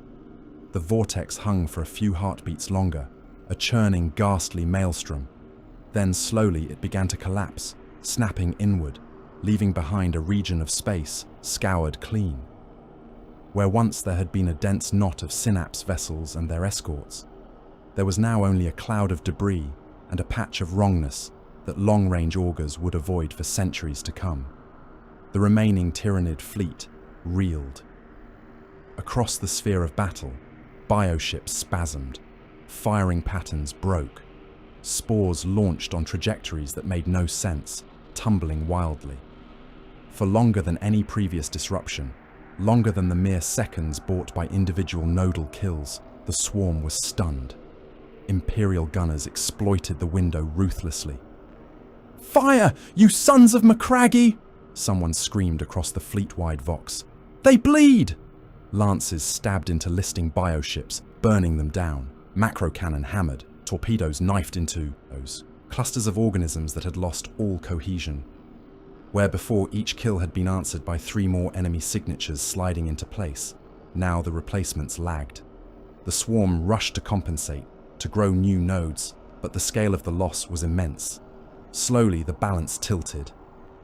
B: The vortex hung for a few heartbeats longer, a churning, ghastly maelstrom. Then slowly it began to collapse, snapping inward, leaving behind a region of space scoured clean. Where once there had been a dense knot of synapse vessels and their escorts, there was now only a cloud of debris and a patch of wrongness that long-range augurs would avoid for centuries to come. The remaining Tyranid fleet reeled. Across the sphere of battle, bioships spasmed, firing patterns broke, spores launched on trajectories that made no sense, tumbling wildly. For longer than any previous disruption, longer than the mere seconds bought by individual nodal kills, the swarm was stunned. Imperial gunners exploited the window ruthlessly. "Fire, you sons of Macraggy!" someone screamed across the fleet-wide Vox. "They bleed!" Lances stabbed into listing bioships, burning them down. Macro cannon hammered, torpedoes knifed into those clusters of organisms that had lost all cohesion. Where before each kill had been answered by 3 more enemy signatures sliding into place, now the replacements lagged. The swarm rushed to compensate, to grow new nodes, but the scale of the loss was immense. Slowly the balance tilted.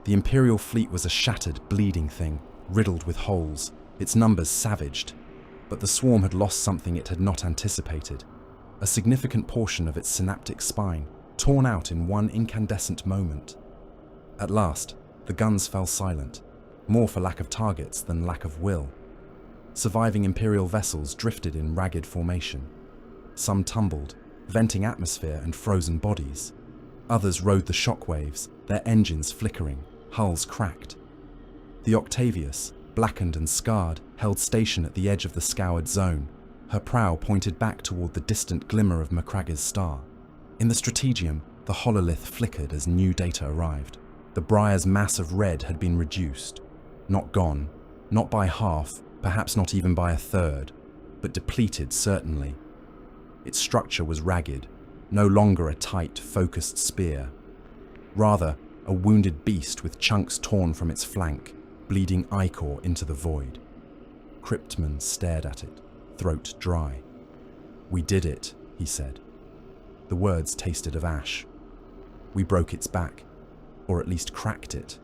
B: The Imperial fleet was a shattered, bleeding thing, riddled with holes, its numbers savaged. But the swarm had lost something it had not anticipated. A significant portion of its synaptic spine, torn out in one incandescent moment. At last, the guns fell silent, more for lack of targets than lack of will. Surviving Imperial vessels drifted in ragged formation. Some tumbled, venting atmosphere and frozen bodies. Others rode the shockwaves, their engines flickering, hulls cracked. The Octavius, blackened and scarred, held station at the edge of the scoured zone, her prow pointed back toward the distant glimmer of Macragge's star. In the Strategium, the hololith flickered as new data arrived. The Briar's mass of red had been reduced. Not gone, not by half, perhaps not even by a third, but depleted certainly. Its structure was ragged, no longer a tight, focused spear. Rather, a wounded beast with chunks torn from its flank, bleeding ichor into the void. Cryptman stared at it, throat dry. "We did it," he said. The words tasted of ash. "We broke its back, or at least cracked it.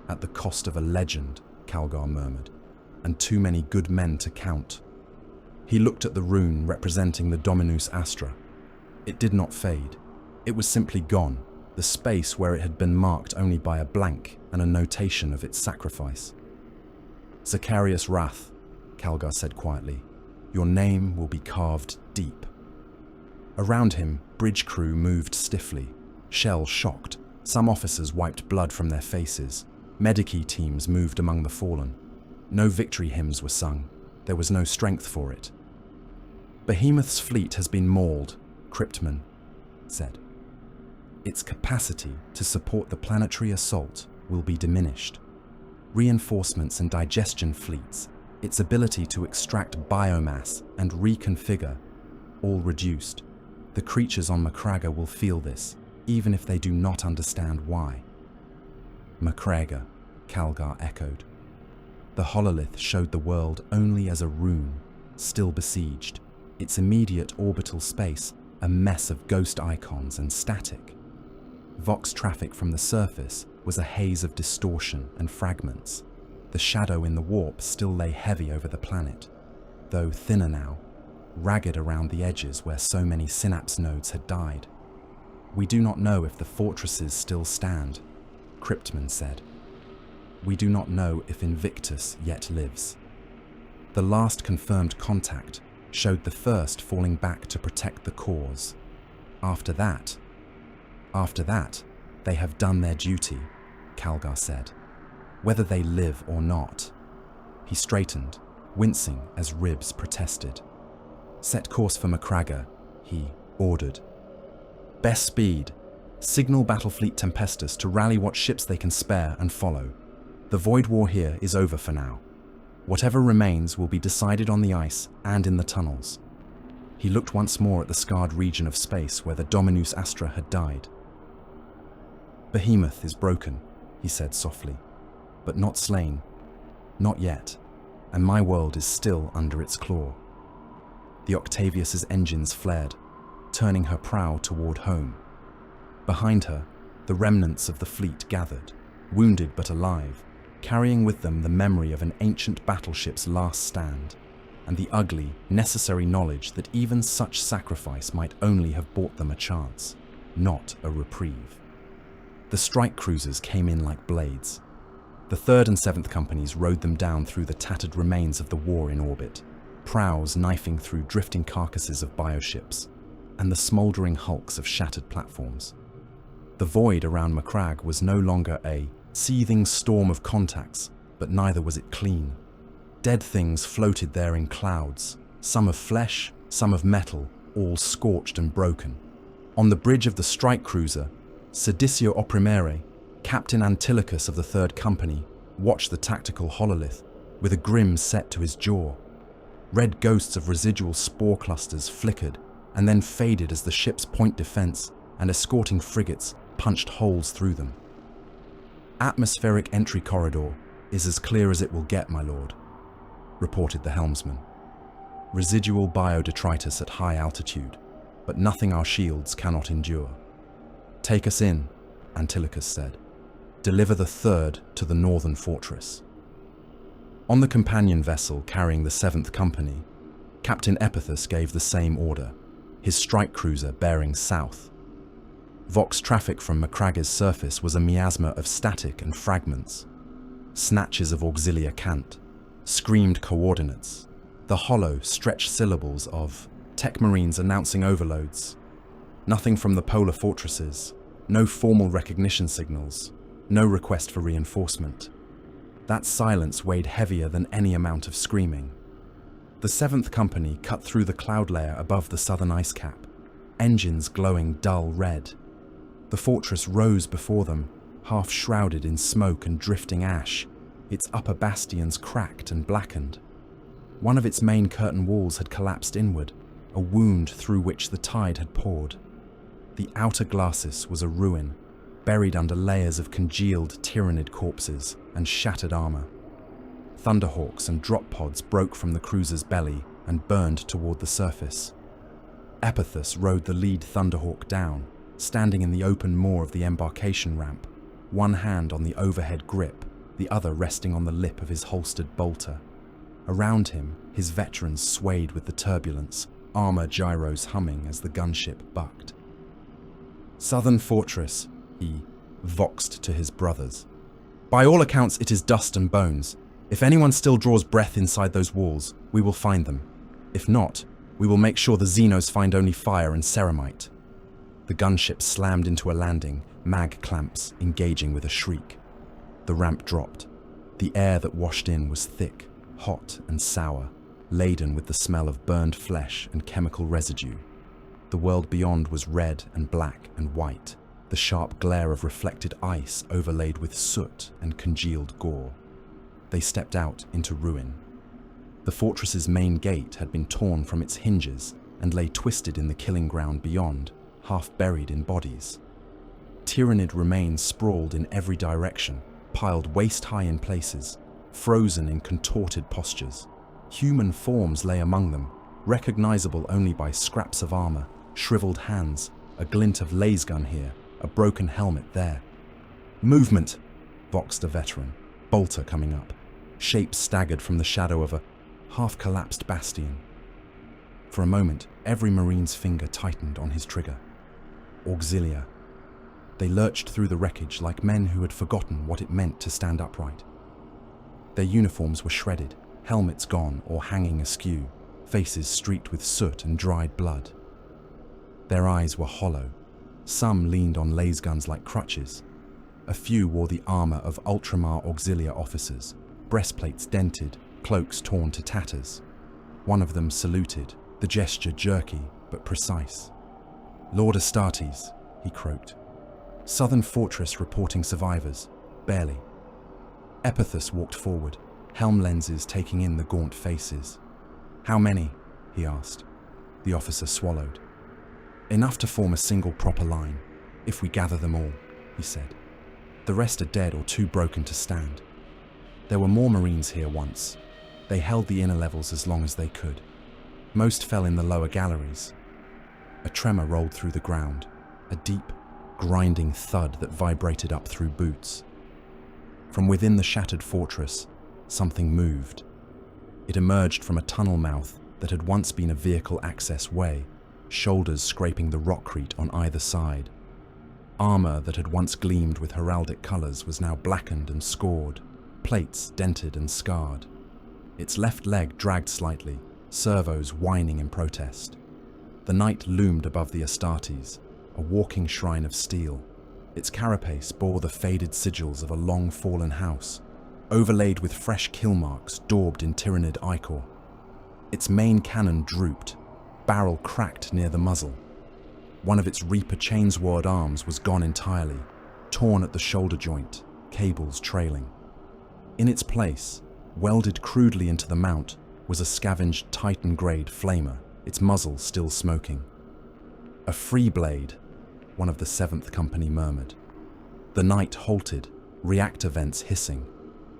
B: At the cost of a legend," Calgar murmured, "and too many good men to count." He looked at the rune representing the Dominus Astra. It did not fade. It was simply gone, the space where it had been marked only by a blank and a notation of its sacrifice. "Zacharias Wrath," Calgar said quietly, "your name will be carved deep." Around him, bridge crew moved stiffly, shell-shocked. Some officers wiped blood from their faces. Medici teams moved among the fallen. No victory hymns were sung. There was no strength for it. "Behemoth's fleet has been mauled," Cryptman said. "Its capacity to support the planetary assault will be diminished. Reinforcements and digestion fleets, its ability to extract biomass and reconfigure, all reduced. The creatures on Macragge will feel this, even if they do not understand why." "Macragge," Calgar echoed. The hololith showed the world only as a rune, still besieged, its immediate orbital space a mess of ghost icons and static. Vox traffic from the surface was a haze of distortion and fragments. The shadow in the warp still lay heavy over the planet, though thinner now, ragged around the edges where so many synapse nodes had died. "We do not know if the fortresses still stand," Cryptman said. "We do not know if Invictus yet lives." The last confirmed contact showed the first falling back to protect the cause. After that, they have done their duty, Calgar said, whether they live or not. He straightened, wincing as ribs protested. "Set course for Macragga," he ordered. "Best speed. Signal Battlefleet Tempestus to rally what ships they can spare and follow. The Void War here is over for now. Whatever remains will be decided on the ice and in the tunnels." He looked once more at the scarred region of space where the Dominus Astra had died. "Behemoth is broken," he said softly, "but not slain. Not yet. And my world is still under its claw." The Octavius's engines flared, turning her prow toward home. Behind her, the remnants of the fleet gathered, wounded but alive, carrying with them the memory of an ancient battleship's last stand, and the ugly, necessary knowledge that even such sacrifice might only have bought them a chance, not a reprieve. The strike cruisers came in like blades. The 3rd and 7th Companies rode them down through the tattered remains of the war in orbit, prows knifing through drifting carcasses of bioships, and the smouldering hulks of shattered platforms. The void around Macragga was no longer a seething storm of contacts, but neither was it clean. Dead things floated there in clouds, some of flesh, some of metal, all scorched and broken. On the bridge of the strike cruiser, Sedicio Oprimere, Captain Antilochus of the 3rd Company, watched the tactical hololith with a grim set to his jaw. Red ghosts of residual spore clusters flickered and then faded as the ship's point defense and escorting frigates punched holes through them. "Atmospheric entry corridor is as clear as it will get, my lord," reported the helmsman. "Residual biodetritus at high altitude, but nothing our shields cannot endure." "Take us in," Antilochus said. "Deliver the 3rd to the northern fortress." On the companion vessel carrying the 7th Company, Captain Epithus gave the same order, his strike cruiser bearing south. Vox traffic from Macragga's surface was a miasma of static and fragments. Snatches of auxilia cant, screamed coordinates, the hollow, stretched syllables of tech marines announcing overloads. Nothing from the polar fortresses, no formal recognition signals, no request for reinforcement. That silence weighed heavier than any amount of screaming. The 7th Company cut through the cloud layer above the southern ice cap, engines glowing dull red. The fortress rose before them, half shrouded in smoke and drifting ash, its upper bastions cracked and blackened. One of its main curtain walls had collapsed inward, a wound through which the tide had poured. The outer glacis was a ruin, buried under layers of congealed Tyranid corpses and shattered armor. Thunderhawks and drop pods broke from the cruiser's belly and burned toward the surface. Epithus rode the lead Thunderhawk down, standing in the open maw of the embarkation ramp, one hand on the overhead grip, the other resting on the lip of his holstered bolter. Around him, his veterans swayed with the turbulence, armor gyros humming as the gunship bucked. "Southern fortress," he voxed to his brothers. "By all accounts, it is dust and bones. If anyone still draws breath inside those walls, we will find them. If not, we will make sure the Xenos find only fire and ceramite." The gunship slammed into a landing, mag clamps engaging with a shriek. The ramp dropped. The air that washed in was thick, hot and sour, laden with the smell of burned flesh and chemical residue. The world beyond was red and black and white, the sharp glare of reflected ice overlaid with soot and congealed gore. They stepped out into ruin. The fortress's main gate had been torn from its hinges and lay twisted in the killing ground beyond, half buried in bodies. Tyranid remains sprawled in every direction, piled waist-high in places, frozen in contorted postures. Human forms lay among them, recognizable only by scraps of armor, shriveled hands, a glint of laser gun here, a broken helmet there. "Movement!" voxed a veteran, bolter coming up. Shapes staggered from the shadow of a half-collapsed bastion. For a moment, every Marine's finger tightened on his trigger. Auxilia. They lurched through the wreckage like men who had forgotten what it meant to stand upright. Their uniforms were shredded, helmets gone or hanging askew, faces streaked with soot and dried blood. Their eyes were hollow. Some leaned on laser guns like crutches. A few wore the armor of Ultramar Auxilia officers, breastplates dented, cloaks torn to tatters. One of them saluted, the gesture jerky but precise. "Lord Astartes," he croaked. "Southern Fortress reporting survivors. Barely." Epithus walked forward, helm lenses taking in the gaunt faces. "How many?" he asked. The officer swallowed. "Enough to form a single proper line, if we gather them all," he said. "The rest are dead or too broken to stand. There were more Marines here once. They held the inner levels as long as they could. Most fell in the lower galleries." A tremor rolled through the ground, a deep, grinding thud that vibrated up through boots. From within the shattered fortress, something moved. It emerged from a tunnel mouth that had once been a vehicle access way, shoulders scraping the rockcrete on either side. Armor that had once gleamed with heraldic colors was now blackened and scored, plates dented and scarred. Its left leg dragged slightly, servos whining in protest. The knight loomed above the Astartes, a walking shrine of steel. Its carapace bore the faded sigils of a long-fallen house, overlaid with fresh kill marks daubed in Tyranid ichor. Its main cannon drooped, barrel cracked near the muzzle. One of its Reaper chainsword arms was gone entirely, torn at the shoulder joint, cables trailing. In its place, welded crudely into the mount, was a scavenged Titan-grade flamer, its muzzle still smoking. "A free blade," one of the 7th Company murmured. The knight halted, reactor vents hissing.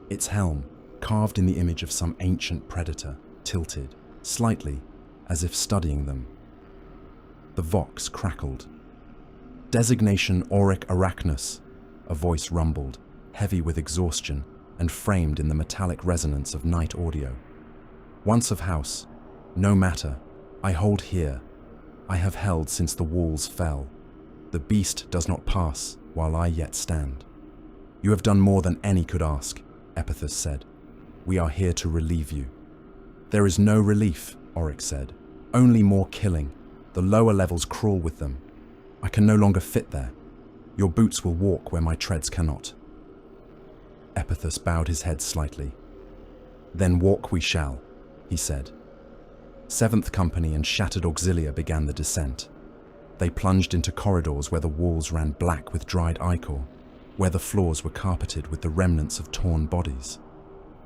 B: Its helm, carved in the image of some ancient predator, tilted, slightly, as if studying them. The vox crackled. "Designation Auric Arachnus," a voice rumbled, heavy with exhaustion and framed in the metallic resonance of night audio. "Once of house, no matter, I hold here. I have held since the walls fell. The beast does not pass while I yet stand." "You have done more than any could ask," Epithus said. "We are here to relieve you." "There is no relief," Auric said. "Only more killing. The lower levels crawl with them. I can no longer fit there. Your boots will walk where my treads cannot." Epithus bowed his head slightly. "Then walk we shall," he said. 7th Company and shattered auxilia began the descent. They plunged into corridors where the walls ran black with dried ichor, where the floors were carpeted with the remnants of torn bodies.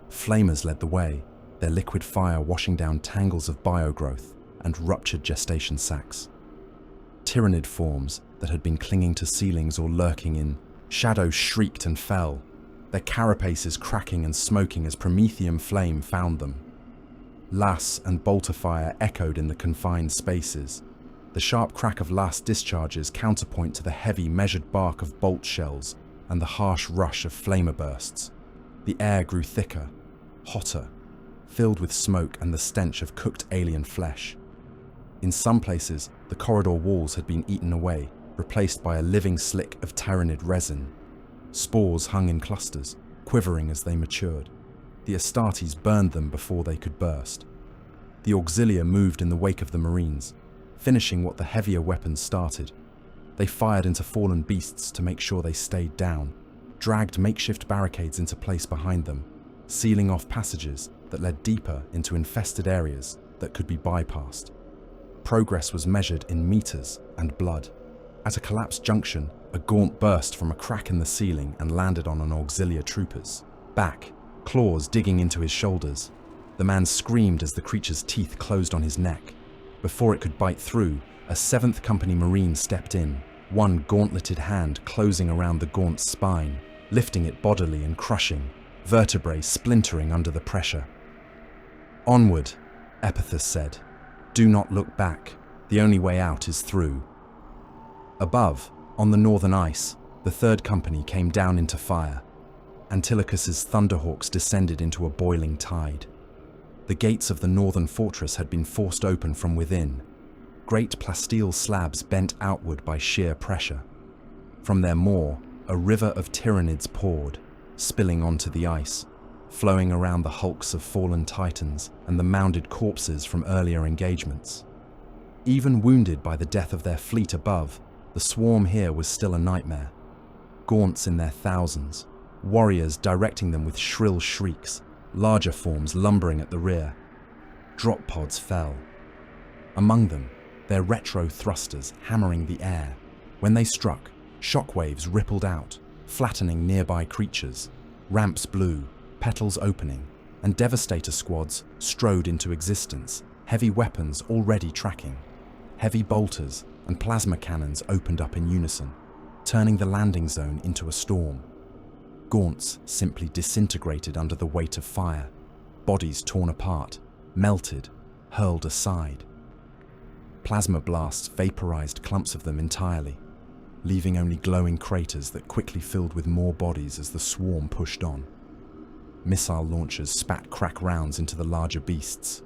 B: Flamers led the way, their liquid fire washing down tangles of biogrowth and ruptured gestation sacs. Tyranid forms that had been clinging to ceilings or lurking in shadows shrieked and fell, their carapaces cracking and smoking as Promethean flame found them. Lass and bolter fire echoed in the confined spaces. The sharp crack of lass discharges counterpoint to the heavy measured bark of bolt shells and the harsh rush of flamer bursts. The air grew thicker, hotter, filled with smoke and the stench of cooked alien flesh. In some places, the corridor walls had been eaten away, replaced by a living slick of Tyranid resin. Spores hung in clusters, quivering as they matured. The Astartes burned them before they could burst. The auxilia moved in the wake of the Marines, finishing what the heavier weapons started. They fired into fallen beasts to make sure they stayed down, dragged makeshift barricades into place behind them, sealing off passages that led deeper into infested areas that could be bypassed. Progress was measured in meters and blood. At a collapsed junction, a gaunt burst from a crack in the ceiling and landed on an auxilia trooper's back, claws digging into his shoulders. The man screamed as the creature's teeth closed on his neck. Before it could bite through, a 7th Company Marine stepped in, one gauntleted hand closing around the gaunt's spine, lifting it bodily and crushing, vertebrae splintering under the pressure. "Onward," Epithus said. "Do not look back. The only way out is through." Above, on the northern ice, the 3rd Company came down into fire. Antilochus's thunderhawks descended into a boiling tide. The gates of the northern fortress had been forced open from within. Great plasteel slabs bent outward by sheer pressure. From their maw, a river of Tyranids poured, spilling onto the ice, flowing around the hulks of fallen Titans and the mounded corpses from earlier engagements. Even wounded by the death of their fleet above, the swarm here was still a nightmare. Gaunts in their thousands, warriors directing them with shrill shrieks, larger forms lumbering at the rear. Drop pods fell. Among them, their retro thrusters hammering the air. When they struck, shockwaves rippled out, flattening nearby creatures. Ramps blew, petals opening, and Devastator squads strode into existence, heavy weapons already tracking. Heavy bolters and plasma cannons opened up in unison, turning the landing zone into a storm. Gaunts simply disintegrated under the weight of fire, bodies torn apart, melted, hurled aside. Plasma blasts vaporized clumps of them entirely, leaving only glowing craters that quickly filled with more bodies as the swarm pushed on. Missile launchers spat crack rounds into the larger beasts,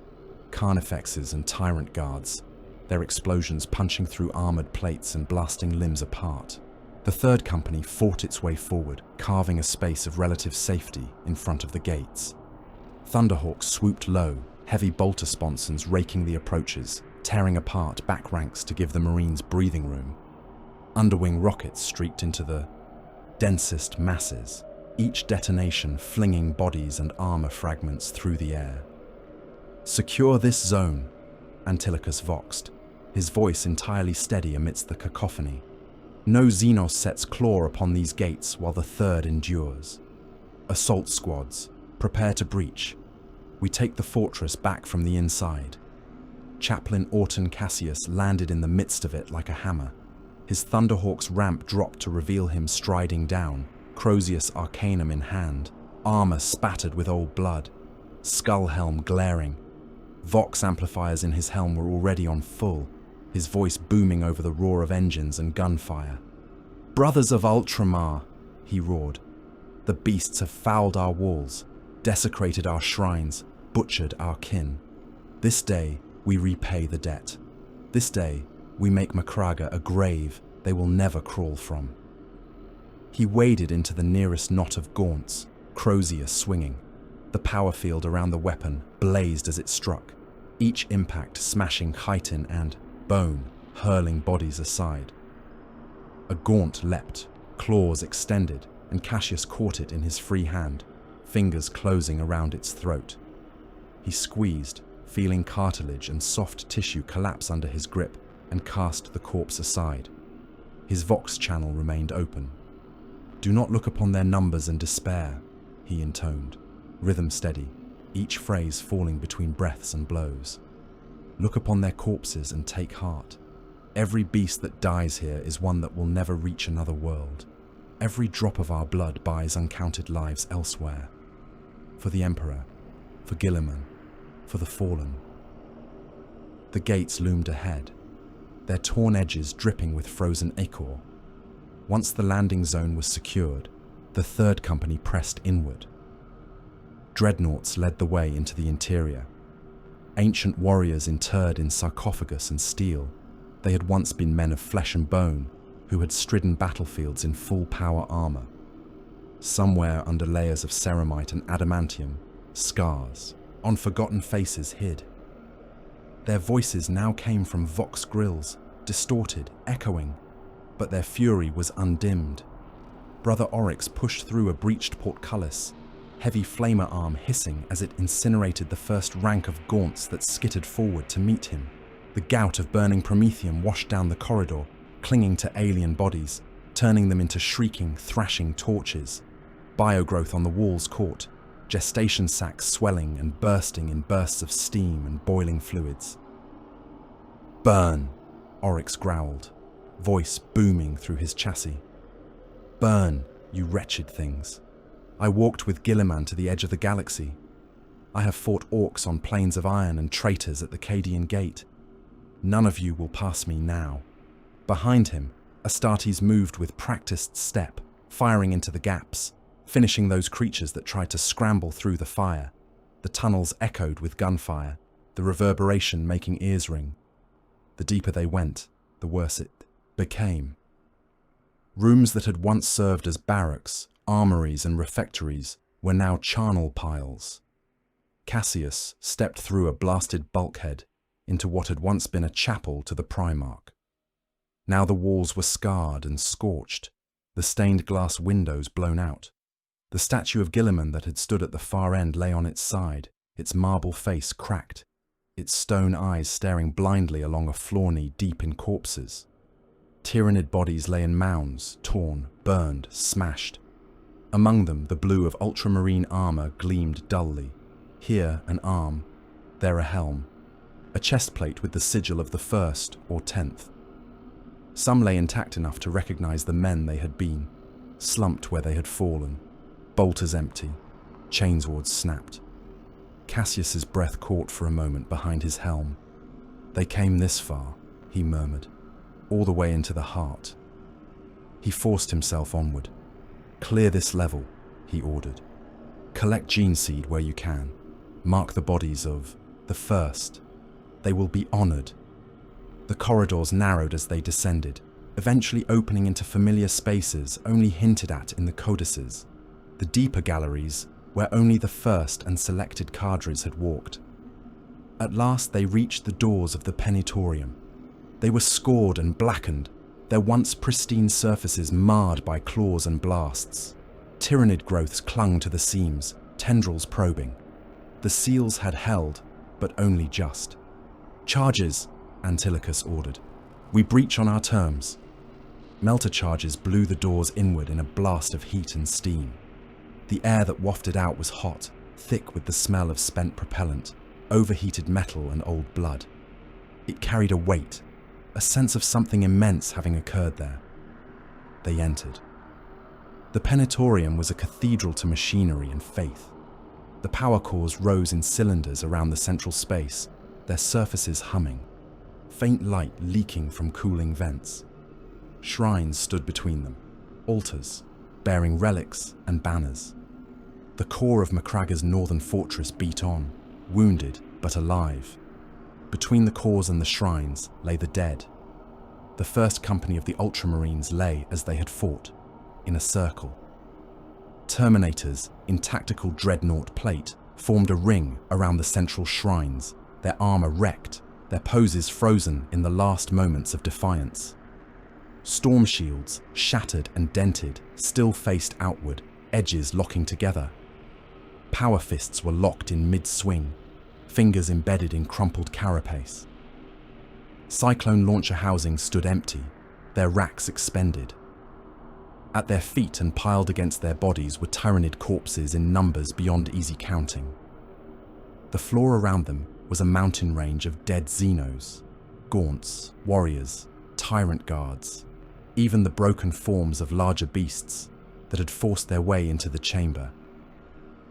B: Carnifexes and Tyrant guards, their explosions punching through armored plates and blasting limbs apart. The third company fought its way forward, carving a space of relative safety in front of the gates. Thunderhawks swooped low, heavy bolter sponsons raking the approaches, tearing apart back ranks to give the Marines breathing room. Underwing rockets streaked into the densest masses, each detonation flinging bodies and armor fragments through the air. "Secure this zone," Antilochus voxed, his voice entirely steady amidst the cacophony. "No Xenos sets claw upon these gates while the third endures. Assault squads, prepare to breach. We take the fortress back from the inside." Chaplain Orton Cassius landed in the midst of it like a hammer. His Thunderhawk's ramp dropped to reveal him striding down, Crozius Arcanum in hand, armor spattered with old blood, skull helm glaring. Vox amplifiers in his helm were already on full, his voice booming over the roar of engines and gunfire. "Brothers of Ultramar," he roared. "The beasts have fouled our walls, desecrated our shrines, butchered our kin. This day we repay the debt. This day we make Macraga a grave they will never crawl from." He waded into the nearest knot of gaunts, Crozius swinging. The power field around the weapon blazed as it struck, each impact smashing chitin and bone, hurling bodies aside. A gaunt leapt, claws extended, and Cassius caught it in his free hand, fingers closing around its throat. He squeezed, feeling cartilage and soft tissue collapse under his grip, and cast the corpse aside. His Vox channel remained open. "Do not look upon their numbers and despair," he intoned, rhythm steady, each phrase falling between breaths and blows. "Look upon their corpses and take heart. Every beast that dies here is one that will never reach another world. Every drop of our blood buys uncounted lives elsewhere. For the Emperor, for Guilliman, for the fallen." The gates loomed ahead, their torn edges dripping with frozen ichor. Once the landing zone was secured, the third company pressed inward. Dreadnoughts led the way into the interior. Ancient warriors interred in sarcophagus and steel, they had once been men of flesh and bone who had stridden battlefields in full power armor. Somewhere under layers of ceramite and adamantium, scars on forgotten faces hid. Their voices now came from Vox grills, distorted, echoing, but their fury was undimmed. Brother Oryx pushed through a breached portcullis, heavy flamer arm hissing as it incinerated the first rank of gaunts that skittered forward to meet him. The gout of burning promethium washed down the corridor, clinging to alien bodies, turning them into shrieking, thrashing torches. Biogrowth on the walls caught, gestation sacs swelling and bursting in bursts of steam and boiling fluids. "Burn," Oryx growled, voice booming through his chassis. "Burn, you wretched things. I walked with Guilliman to the edge of the galaxy. I have fought orcs on plains of iron and traitors at the Cadian Gate. None of you will pass me now." Behind him, Astartes moved with practiced step, firing into the gaps, finishing those creatures that tried to scramble through the fire. The tunnels echoed with gunfire, the reverberation making ears ring. The deeper they went, the worse it became. Rooms that had once served as barracks, armories and refectories were now charnel piles. Cassius stepped through a blasted bulkhead into what had once been a chapel to the Primarch. Now the walls were scarred and scorched, the stained glass windows blown out. The statue of Guilliman that had stood at the far end lay on its side, its marble face cracked, its stone eyes staring blindly along a floor knee deep in corpses. Tyranid bodies lay in mounds, torn, burned, smashed. Among them, the blue of ultramarine armor gleamed dully. Here, an arm, there a helm, a chest plate with the sigil of the 1st or 10th. Some lay intact enough to recognize the men they had been, slumped where they had fallen, bolters empty, chainswords snapped. Cassius's breath caught for a moment behind his helm. They came this far, he murmured, all the way into the heart. He forced himself onward. Clear this level, he ordered. Collect gene seed where you can. Mark the bodies of the 1st. They will be honored. The corridors narrowed as they descended, eventually opening into familiar spaces only hinted at in the codices, the deeper galleries where only the 1st and selected cadres had walked. At last they reached the doors of the Penitorium. They were scored and blackened, their once pristine surfaces marred by claws and blasts. Tyranid growths clung to the seams, tendrils probing. The seals had held, but only just. "Charges," Antilochus ordered. "We breach on our terms." Melter charges blew the doors inward in a blast of heat and steam. The air that wafted out was hot, thick with the smell of spent propellant, overheated metal and old blood. It carried a weight, a sense of something immense having occurred there. They entered. The Penitorium was a cathedral to machinery and faith. The power cores rose in cylinders around the central space, their surfaces humming, faint light leaking from cooling vents. Shrines stood between them, altars, bearing relics and banners. The core of Macraga's northern fortress beat on, wounded but alive. Between the cores and the shrines lay the dead. The 1st company of the Ultramarines lay as they had fought, in a circle. Terminators in tactical dreadnought plate formed a ring around the central shrines, their armor wrecked, their poses frozen in the last moments of defiance. Storm shields, shattered and dented, still faced outward, edges locking together. Power fists were locked in mid-swing, fingers embedded in crumpled carapace. Cyclone launcher housings stood empty, their racks expended. At their feet and piled against their bodies were Tyranid corpses in numbers beyond easy counting. The floor around them was a mountain range of dead Xenos, gaunts, warriors, tyrant guards, even the broken forms of larger beasts that had forced their way into the chamber.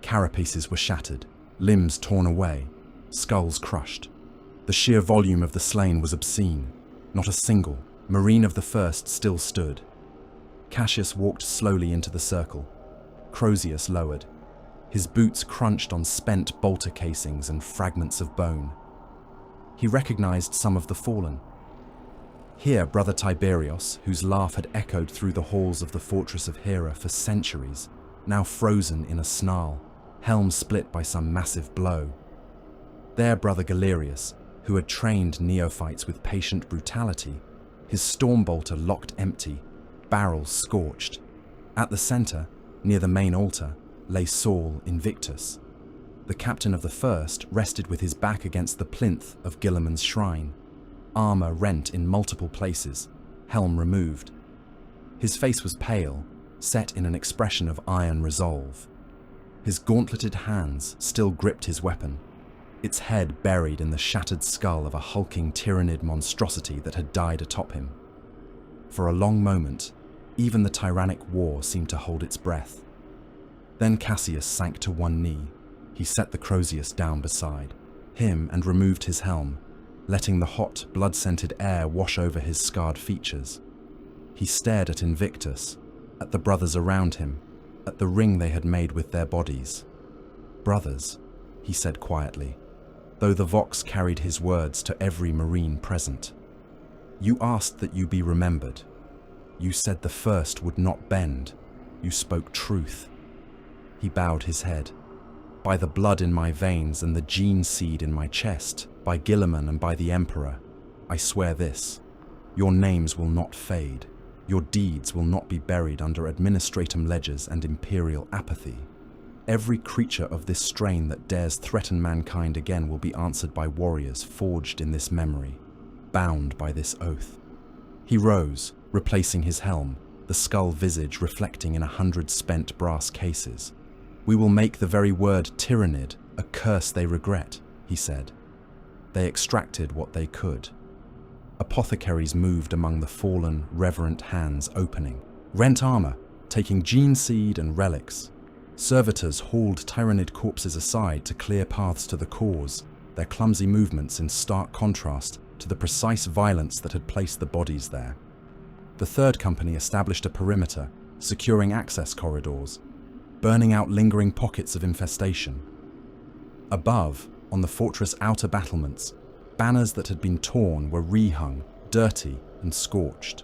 B: Carapaces were shattered, limbs torn away, skulls crushed. The sheer volume of the slain was obscene. Not a single Marine of the 1st still stood. Cassius walked slowly into the circle. Crozius lowered. His boots crunched on spent bolter casings and fragments of bone. He recognized some of the fallen. Here, Brother Tiberios, whose laugh had echoed through the halls of the fortress of Hera for centuries, now frozen in a snarl, helm split by some massive blow. There, Brother Galerius, who had trained neophytes with patient brutality, his stormbolter locked empty, barrels scorched. At the center, near the main altar, lay Saul Invictus. The captain of the 1st rested with his back against the plinth of Guilliman's shrine, armor rent in multiple places, helm removed. His face was pale, set in an expression of iron resolve. His gauntleted hands still gripped his weapon, its head buried in the shattered skull of a hulking Tyranid monstrosity that had died atop him. For a long moment, even the tyrannic war seemed to hold its breath. Then Cassius sank to one knee. He set the Crozius down beside him and removed his helm, letting the hot, blood-scented air wash over his scarred features. He stared at Invictus, at the brothers around him, at the ring they had made with their bodies. "Brothers," he said quietly, though the Vox carried his words to every Marine present. "You asked that you be remembered. You said the 1st would not bend. You spoke truth." He bowed his head. "By the blood in my veins and the gene seed in my chest, by Guilliman and by the Emperor, I swear this: your names will not fade. Your deeds will not be buried under administratum ledgers and imperial apathy. Every creature of this strain that dares threaten mankind again will be answered by warriors forged in this memory, bound by this oath. He rose, replacing his helm, the skull visage reflecting in 100 spent brass cases. We will make the very word Tyranid a curse they regret, he said. They extracted what they could. Apothecaries moved among the fallen, reverent hands opening. Rent armor, taking gene seed and relics. Servitors hauled Tyranid corpses aside to clear paths to the cause, their clumsy movements in stark contrast to the precise violence that had placed the bodies there. The third company established a perimeter, securing access corridors, burning out lingering pockets of infestation. Above, on the fortress outer battlements, banners that had been torn were rehung, dirty and scorched.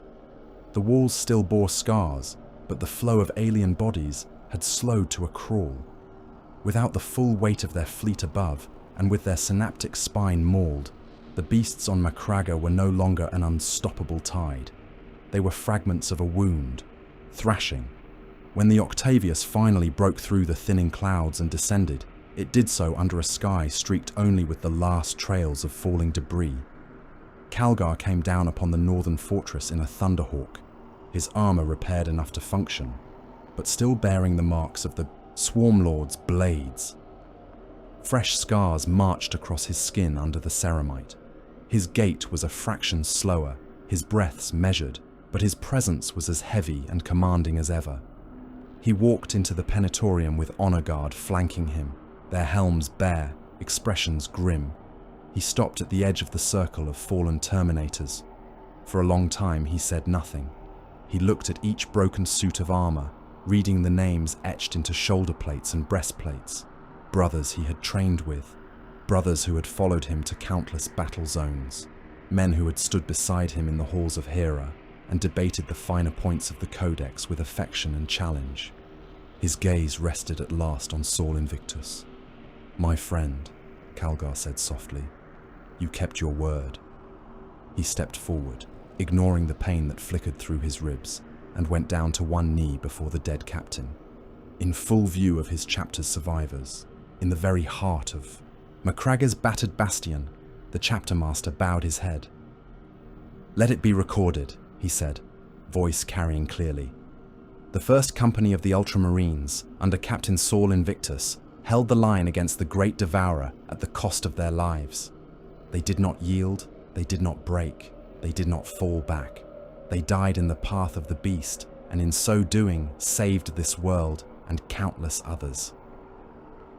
B: The walls still bore scars, but the flow of alien bodies had slowed to a crawl. Without the full weight of their fleet above, and with their synaptic spine mauled, the beasts on Macragga were no longer an unstoppable tide. They were fragments of a wound, thrashing. When the Octavius finally broke through the thinning clouds and descended, it did so under a sky streaked only with the last trails of falling debris. Calgar came down upon the northern fortress in a thunderhawk, his armor repaired enough to function, but still bearing the marks of the Swarmlord's blades. Fresh scars marched across his skin under the ceramite. His gait was a fraction slower, his breaths measured, but his presence was as heavy and commanding as ever. He walked into the Penetorium with honor guard flanking him, their helms bare, expressions grim. He stopped at the edge of the circle of fallen Terminators. For a long time he said nothing. He looked at each broken suit of armor, reading the names etched into shoulder plates and breastplates. Brothers he had trained with, brothers who had followed him to countless battle zones, men who had stood beside him in the halls of Hera and debated the finer points of the Codex with affection and challenge. His gaze rested at last on Saul Invictus. "My friend," Calgar said softly, "you kept your word." He stepped forward, ignoring the pain that flickered through his ribs, and went down to one knee before the dead captain. In full view of his chapter's survivors, in the very heart of Macragga's battered bastion, the chapter master bowed his head. "Let it be recorded," he said, voice carrying clearly. "The first company of the Ultramarines, under Captain Saul Invictus, held the line against the Great Devourer at the cost of their lives. They did not yield, they did not break, they did not fall back. They died in the path of the beast, and in so doing saved this world and countless others."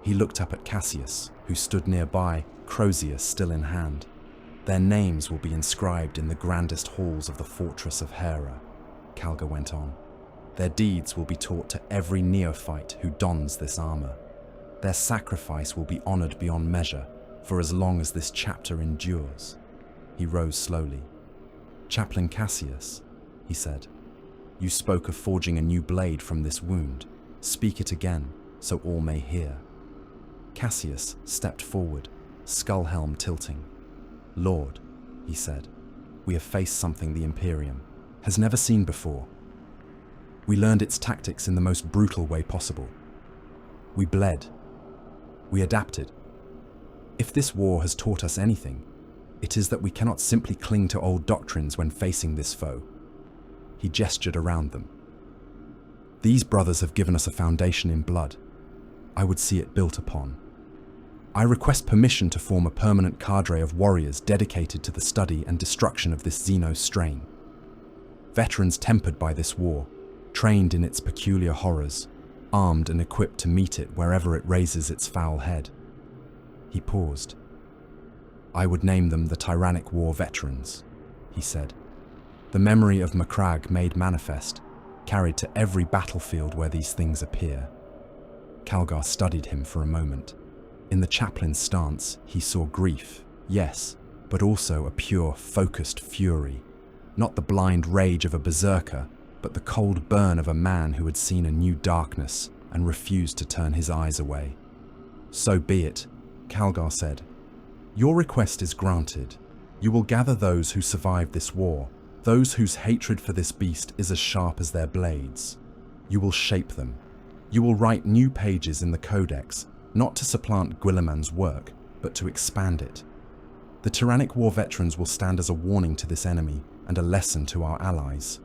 B: He looked up at Cassius, who stood nearby, Crozier still in hand. "Their names will be inscribed in the grandest halls of the fortress of Hera," Calgar went on. "Their deeds will be taught to every neophyte who dons this armor. Their sacrifice will be honored beyond measure for as long as this chapter endures." He rose slowly. "Chaplain Cassius," he said, "you spoke of forging a new blade from this wound. Speak it again, so all may hear." Cassius stepped forward, skull helm tilting. "Lord," he said, "we have faced something the Imperium has never seen before. We learned its tactics in the most brutal way possible. We bled. We adapted. If this war has taught us anything, it is that we cannot simply cling to old doctrines when facing this foe." He gestured around them. "These brothers have given us a foundation in blood. I would see it built upon. I request permission to form a permanent cadre of warriors dedicated to the study and destruction of this Xeno strain. Veterans tempered by this war, trained in its peculiar horrors, armed and equipped to meet it wherever it raises its foul head." He paused. "I would name them the Tyrannic War Veterans," he said. "The memory of Macragge made manifest, carried to every battlefield where these things appear." Calgar studied him for a moment. In the chaplain's stance, he saw grief, yes, but also a pure, focused fury. Not the blind rage of a berserker, but the cold burn of a man who had seen a new darkness and refused to turn his eyes away. "So be it," Calgar said. "Your request is granted. You will gather those who survived this war, those whose hatred for this beast is as sharp as their blades. You will shape them. You will write new pages in the Codex, not to supplant Guilliman's work, but to expand it. The Tyrannic War veterans will stand as a warning to this enemy and a lesson to our allies.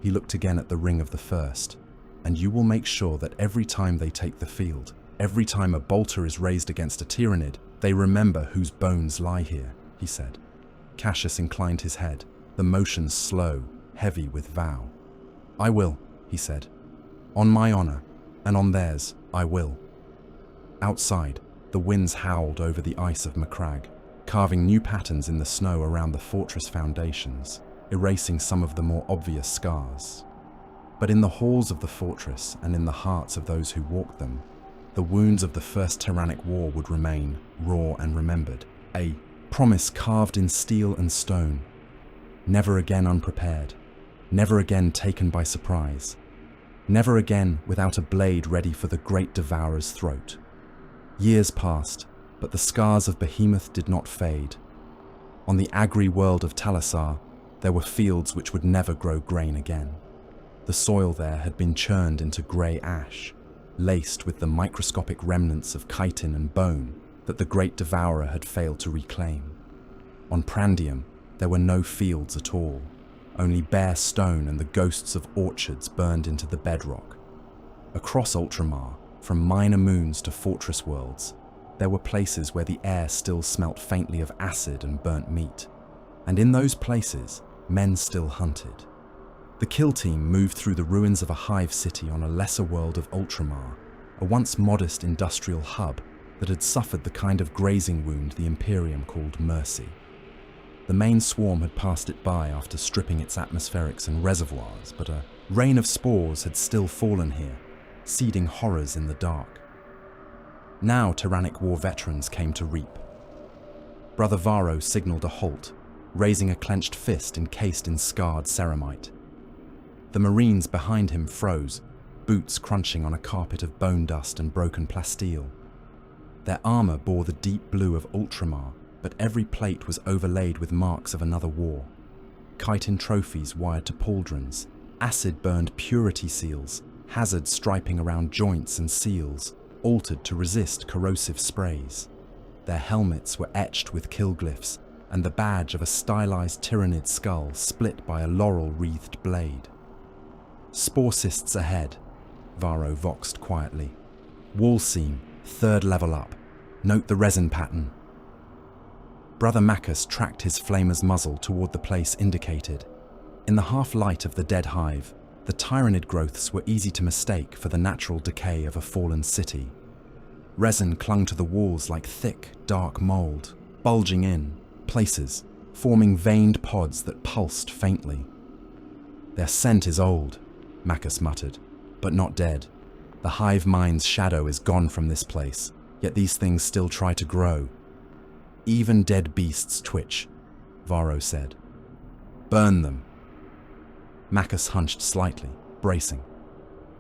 B: He looked again at the Ring of the First, and you will make sure that every time they take the field, every time a bolter is raised against a Tyranid, they remember whose bones lie here, he said. Cassius inclined his head, the motion slow, heavy with vow. I will, he said. On my honor, and on theirs, I will. Outside, the winds howled over the ice of Macragge, carving new patterns in the snow around the fortress foundations, erasing some of the more obvious scars. But in the halls of the fortress and in the hearts of those who walked them, the wounds of the First Tyrannic War would remain, raw and remembered, a promise carved in steel and stone, never again unprepared, never again taken by surprise, never again without a blade ready for the great devourer's throat. Years passed, but the scars of Behemoth did not fade. On the agri world of Talassar, there were fields which would never grow grain again. The soil there had been churned into grey ash, laced with the microscopic remnants of chitin and bone that the great devourer had failed to reclaim. On Prandium, there were no fields at all, only bare stone and the ghosts of orchards burned into the bedrock. Across Ultramar, from minor moons to fortress worlds, there were places where the air still smelt faintly of acid and burnt meat, and in those places, men still hunted. The kill team moved through the ruins of a hive city on a lesser world of Ultramar, a once modest industrial hub that had suffered the kind of grazing wound the Imperium called mercy. The main swarm had passed it by after stripping its atmospherics and reservoirs, but a rain of spores had still fallen here, seeding horrors in the dark. Now Tyrannic War veterans came to reap. Brother Varro signaled a halt, raising a clenched fist encased in scarred ceramite. The Marines behind him froze, boots crunching on a carpet of bone dust and broken plasteel. Their armor bore the deep blue of Ultramar, but every plate was overlaid with marks of another war. Chitin trophies wired to pauldrons, acid-burned purity seals, hazard striping around joints and seals, altered to resist corrosive sprays. Their helmets were etched with kill glyphs, and the badge of a stylized Tyranid skull split by a laurel-wreathed blade. Spore cysts ahead, Varro voxed quietly. Wall seam, 3rd level up. Note the resin pattern. Brother Maccus tracked his flamer's muzzle toward the place indicated. In the half-light of the dead hive, the Tyranid growths were easy to mistake for the natural decay of a fallen city. Resin clung to the walls like thick, dark mold, bulging in, places, forming veined pods that pulsed faintly. Their scent is old, Maccus muttered, but not dead. The hive mind's shadow is gone from this place, yet these things still try to grow. Even dead beasts twitch, Varro said. Burn them. Maccus hunched slightly, bracing.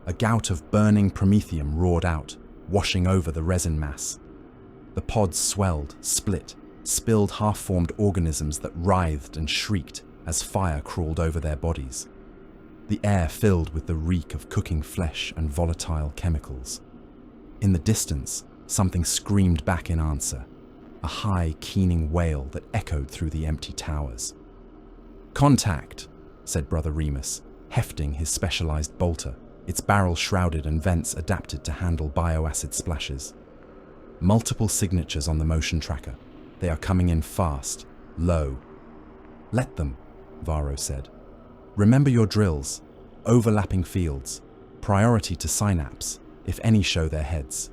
B: A gout of burning promethium roared out, washing over the resin mass. The pods swelled, split, spilled half-formed organisms that writhed and shrieked as fire crawled over their bodies. The air filled with the reek of cooking flesh and volatile chemicals. In the distance, something screamed back in answer, a high, keening wail that echoed through the empty towers. Contact, said Brother Remus, hefting his specialized bolter, its barrel shrouded and vents adapted to handle bioacid splashes. Multiple signatures on the motion tracker. They are coming in fast, low. Let them, Varro said. Remember your drills, overlapping fields, priority to synapse, if any show their heads.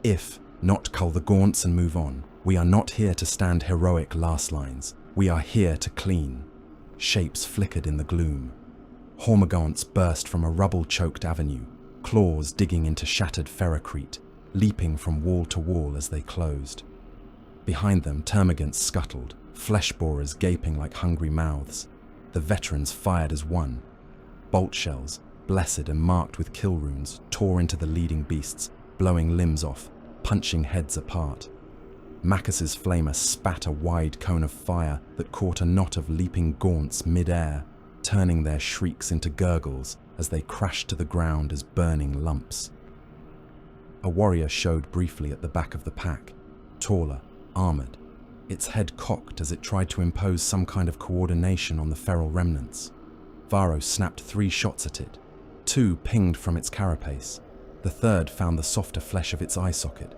B: If, not cull the gaunts and move on. We are not here to stand heroic last lines. We are here to clean. Shapes flickered in the gloom. Hormagaunts burst from a rubble-choked avenue, claws digging into shattered ferrocrete, leaping from wall to wall as they closed. Behind them, termagants scuttled, flesh-borers gaping like hungry mouths. The veterans fired as one. Bolt shells, blessed and marked with kill runes, tore into the leading beasts, blowing limbs off, punching heads apart. Maccus's flamer spat a wide cone of fire that caught a knot of leaping gaunts mid-air, turning their shrieks into gurgles as they crashed to the ground as burning lumps. A warrior showed briefly at the back of the pack, taller, armored, its head cocked as it tried to impose some kind of coordination on the feral remnants. Varro snapped 3 shots at it. 2 pinged from its carapace. The third found the softer flesh of its eye socket.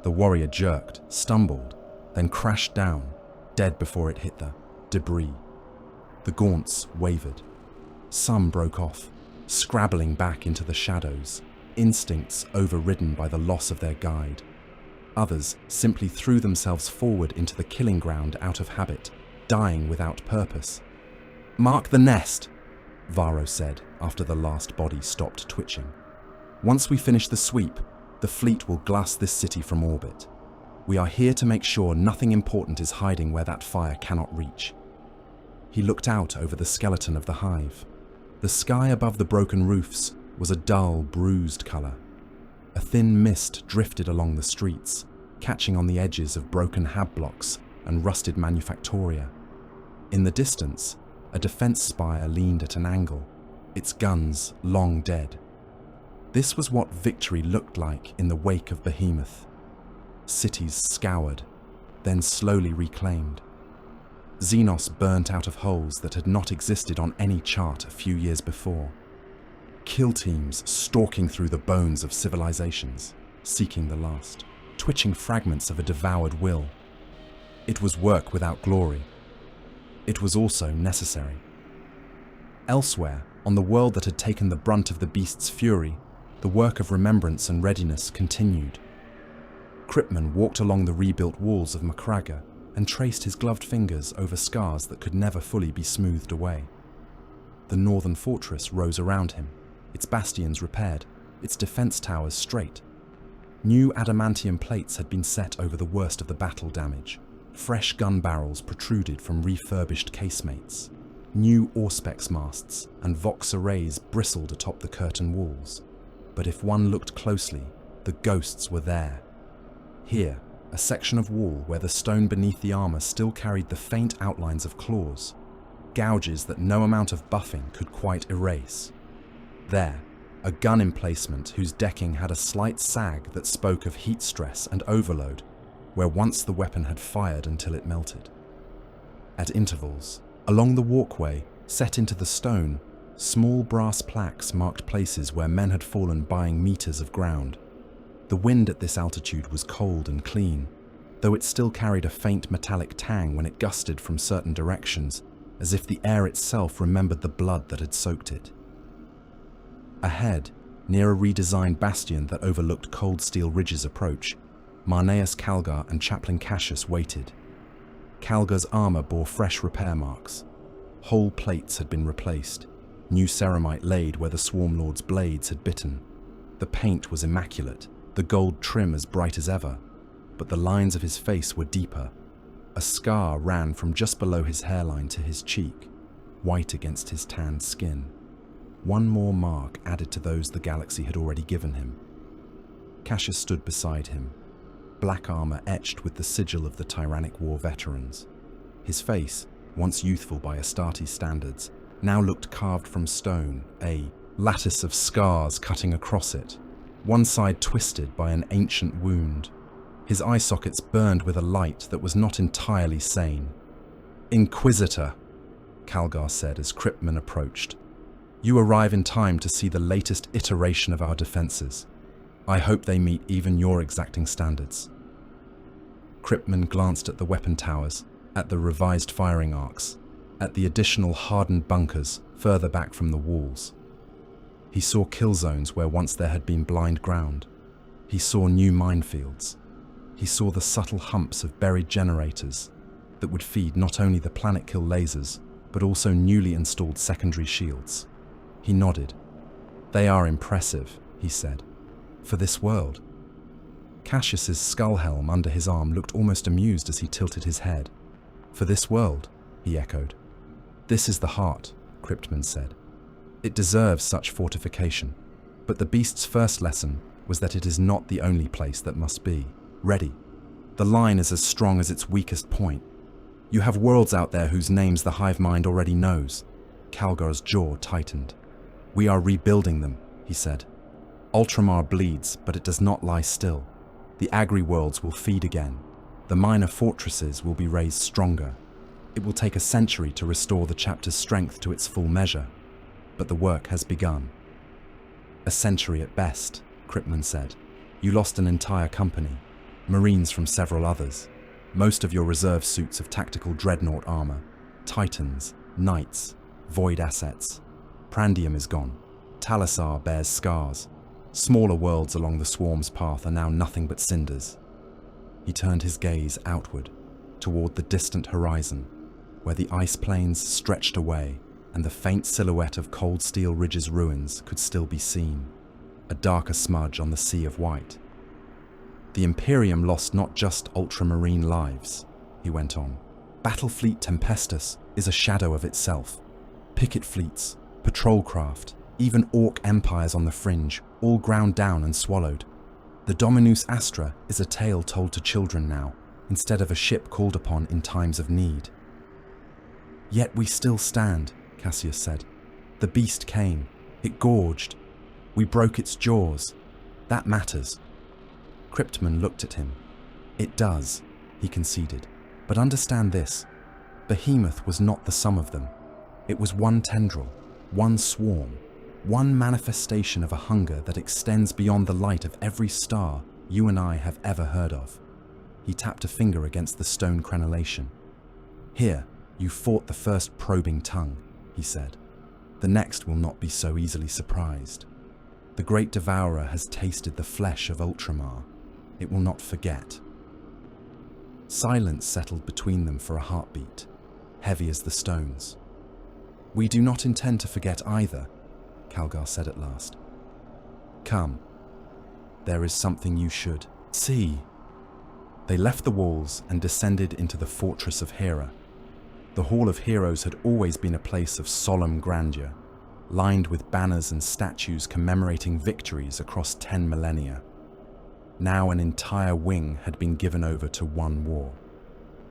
B: The warrior jerked, stumbled, then crashed down, dead before it hit the debris. The gaunts wavered. Some broke off, scrabbling back into the shadows, instincts overridden by the loss of their guide. Others simply threw themselves forward into the killing ground out of habit, dying without purpose. "Mark the nest," Varro said after the last body stopped twitching. "Once we finish the sweep, the fleet will glass this city from orbit. We are here to make sure nothing important is hiding where that fire cannot reach." He looked out over the skeleton of the hive. The sky above the broken roofs was a dull, bruised color. A thin mist drifted along the streets, catching on the edges of broken hab blocks and rusted manufactoria. In the distance, a defense spire leaned at an angle, its guns long dead. This was what victory looked like in the wake of Behemoth. Cities scoured, then slowly reclaimed. Xenos burnt out of holes that had not existed on any chart a few years before. Kill teams stalking through the bones of civilizations, seeking the last, twitching fragments of a devoured will. It was work without glory. It was also necessary. Elsewhere, on the world that had taken the brunt of the beast's fury, the work of remembrance and readiness continued. Kryptman walked along the rebuilt walls of Macraga and traced his gloved fingers over scars that could never fully be smoothed away. The northern fortress rose around him, its bastions repaired, its defense towers straight. New adamantium plates had been set over the worst of the battle damage. Fresh gun barrels protruded from refurbished casemates. New Auspex masts and Vox arrays bristled atop the curtain walls. But if one looked closely, the ghosts were there. Here, a section of wall where the stone beneath the armor still carried the faint outlines of claws, gouges that no amount of buffing could quite erase. There, a gun emplacement whose decking had a slight sag that spoke of heat stress and overload, where once the weapon had fired until it melted. At intervals, along the walkway, set into the stone, small brass plaques marked places where men had fallen buying meters of ground. The wind at this altitude was cold and clean, though it still carried a faint metallic tang when it gusted from certain directions, as if the air itself remembered the blood that had soaked it. Ahead, near a redesigned bastion that overlooked Cold Steel Ridge's approach, Marneus Calgar and Chaplain Cassius waited. Calgar's armor bore fresh repair marks. Whole plates had been replaced, new ceramite laid where the Swarm Lord's blades had bitten. The paint was immaculate, the gold trim as bright as ever, but the lines of his face were deeper. A scar ran from just below his hairline to his cheek, white against his tanned skin. One more mark added to those the galaxy had already given him. Cassius stood beside him, black armor etched with the sigil of the Tyrannic War veterans. His face, once youthful by Astartes standards, now looked carved from stone, a lattice of scars cutting across it, one side twisted by an ancient wound. His eye sockets burned with a light that was not entirely sane. "Inquisitor," Calgar said as Kryptman approached. "You arrive in time to see the latest iteration of our defenses. I hope they meet even your exacting standards." Kryptman glanced at the weapon towers, at the revised firing arcs, at the additional hardened bunkers further back from the walls. He saw kill zones where once there had been blind ground. He saw new minefields. He saw the subtle humps of buried generators that would feed not only the planet kill lasers, but also newly installed secondary shields. He nodded. "They are impressive," he said. "For this world." Cassius's skull helm under his arm looked almost amused as he tilted his head. "For this world," he echoed. "This is the heart," Kryptman said. "It deserves such fortification, but the beast's first lesson was that it is not the only place that must be. Ready. The line is as strong as its weakest point. You have worlds out there whose names the hive mind already knows. Calgar's jaw tightened. "We are rebuilding them," he said. "Ultramar bleeds, but it does not lie still. The agri-worlds will feed again. The minor fortresses will be raised stronger. It will take a century to restore the chapter's strength to its full measure, but the work has begun." "A century at best," Kripman said. "You lost an entire company, Marines from several others, most of your reserve suits of tactical dreadnought armor, Titans, Knights, Void assets. Prandium is gone. Talisar bears scars. Smaller worlds along the Swarm's path are now nothing but cinders." He turned his gaze outward, toward the distant horizon, where the ice plains stretched away and the faint silhouette of Cold Steel Ridge's ruins could still be seen, a darker smudge on the sea of white. "The Imperium lost not just ultramarine lives," he went on. "Battle Fleet Tempestus is a shadow of itself. Picket fleets, patrol craft, even orc empires on the fringe, all ground down and swallowed. The Dominus Astra is a tale told to children now, instead of a ship called upon in times of need." "Yet we still stand," Cassius said. "The beast came. It gorged. We broke its jaws. That matters." Kryptman looked at him. "It does," he conceded. "But understand this. Behemoth was not the sum of them. It was one tendril, one swarm, one manifestation of a hunger that extends beyond the light of every star you and I have ever heard of." He tapped a finger against the stone crenellation. "Here, you fought the first probing tongue," he said. "The next will not be so easily surprised. The great devourer has tasted the flesh of Ultramar. It will not forget." Silence settled between them for a heartbeat, heavy as the stones. "We do not intend to forget either," Calgar said at last. "Come. There is something you should see." They left the walls and descended into the fortress of Hera. The Hall of Heroes had always been a place of solemn grandeur, lined with banners and statues commemorating victories across 10 millennia. Now an entire wing had been given over to one war.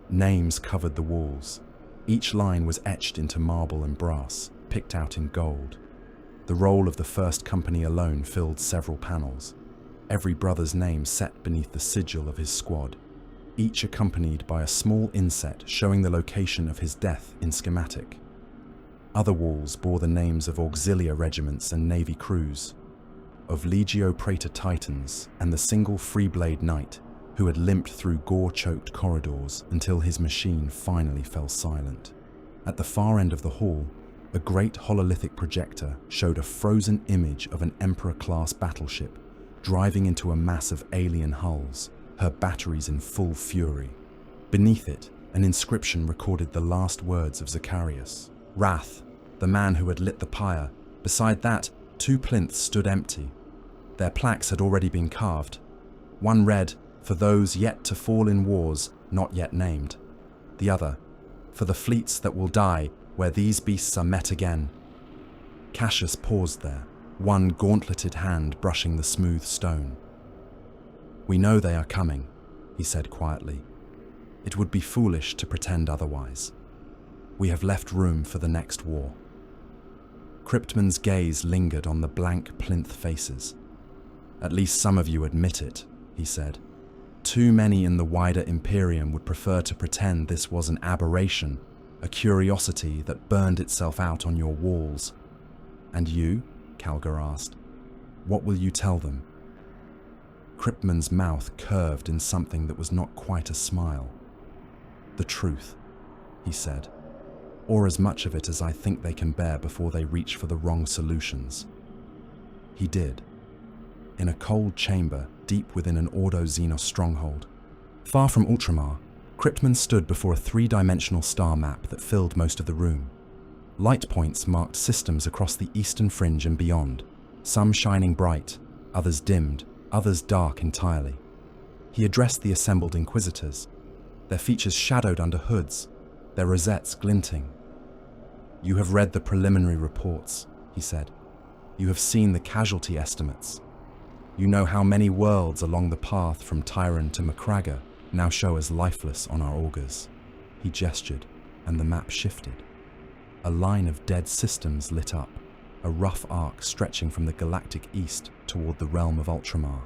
B: Names covered the walls. Each line was etched into marble and brass, picked out in gold. The roll of the first company alone filled several panels, every brother's name set beneath the sigil of his squad, each accompanied by a small inset showing the location of his death in schematic. Other walls bore the names of auxiliar regiments and navy crews, of Legio Praetor Titans and the single Freeblade Knight who had limped through gore-choked corridors until his machine finally fell silent. At the far end of the hall, a great hololithic projector showed a frozen image of an Emperor-class battleship driving into a mass of alien hulls, her batteries in full fury. Beneath it, an inscription recorded the last words of Zacharias. Wrath, the man who had lit the pyre. Beside that, 2 plinths stood empty. Their plaques had already been carved. One read, "For those yet to fall in wars not yet named." The other, "For the fleets that will die where these beasts are met again." Cassius paused there, one gauntleted hand brushing the smooth stone. "We know they are coming," he said quietly. "It would be foolish to pretend otherwise. We have left room for the next war." Kryptman's gaze lingered on the blank plinth faces. "At least some of you admit it," he said. "Too many in the wider Imperium would prefer to pretend this was an aberration, a curiosity that burned itself out on your walls." "And you?" Calgar asked. "What will you tell them?" Kryptman's mouth curved in something that was not quite a smile. "The truth," he said. "Or as much of it as I think they can bear before they reach for the wrong solutions." He did. In a cold chamber deep within an Ordo Xenos stronghold. Far from Ultramar, Kryptman stood before a 3-dimensional star map that filled most of the room. Light points marked systems across the eastern fringe and beyond, some shining bright, others dimmed, others dark entirely. He addressed the assembled Inquisitors, their features shadowed under hoods, their rosettes glinting. "You have read the preliminary reports," he said. "You have seen the casualty estimates. You know how many worlds along the path from Tyran to Macraga now show as lifeless on our augurs." He gestured, and the map shifted. A line of dead systems lit up, a rough arc stretching from the galactic east toward the realm of Ultramar.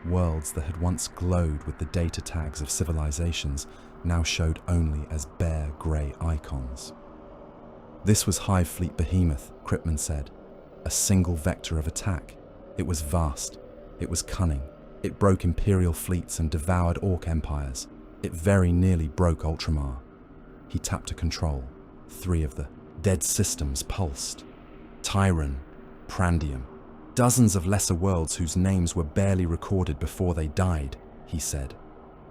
B: Worlds that had once glowed with the data tags of civilizations now showed only as bare grey icons. This was Hive Fleet Behemoth, Kripman said. A single vector of attack. It was vast. It was cunning. It broke Imperial fleets and devoured Orc empires. It very nearly broke Ultramar. He tapped to control. 3 of the dead systems pulsed. Tyran, Prandium, dozens of lesser worlds whose names were barely recorded before they died, he said.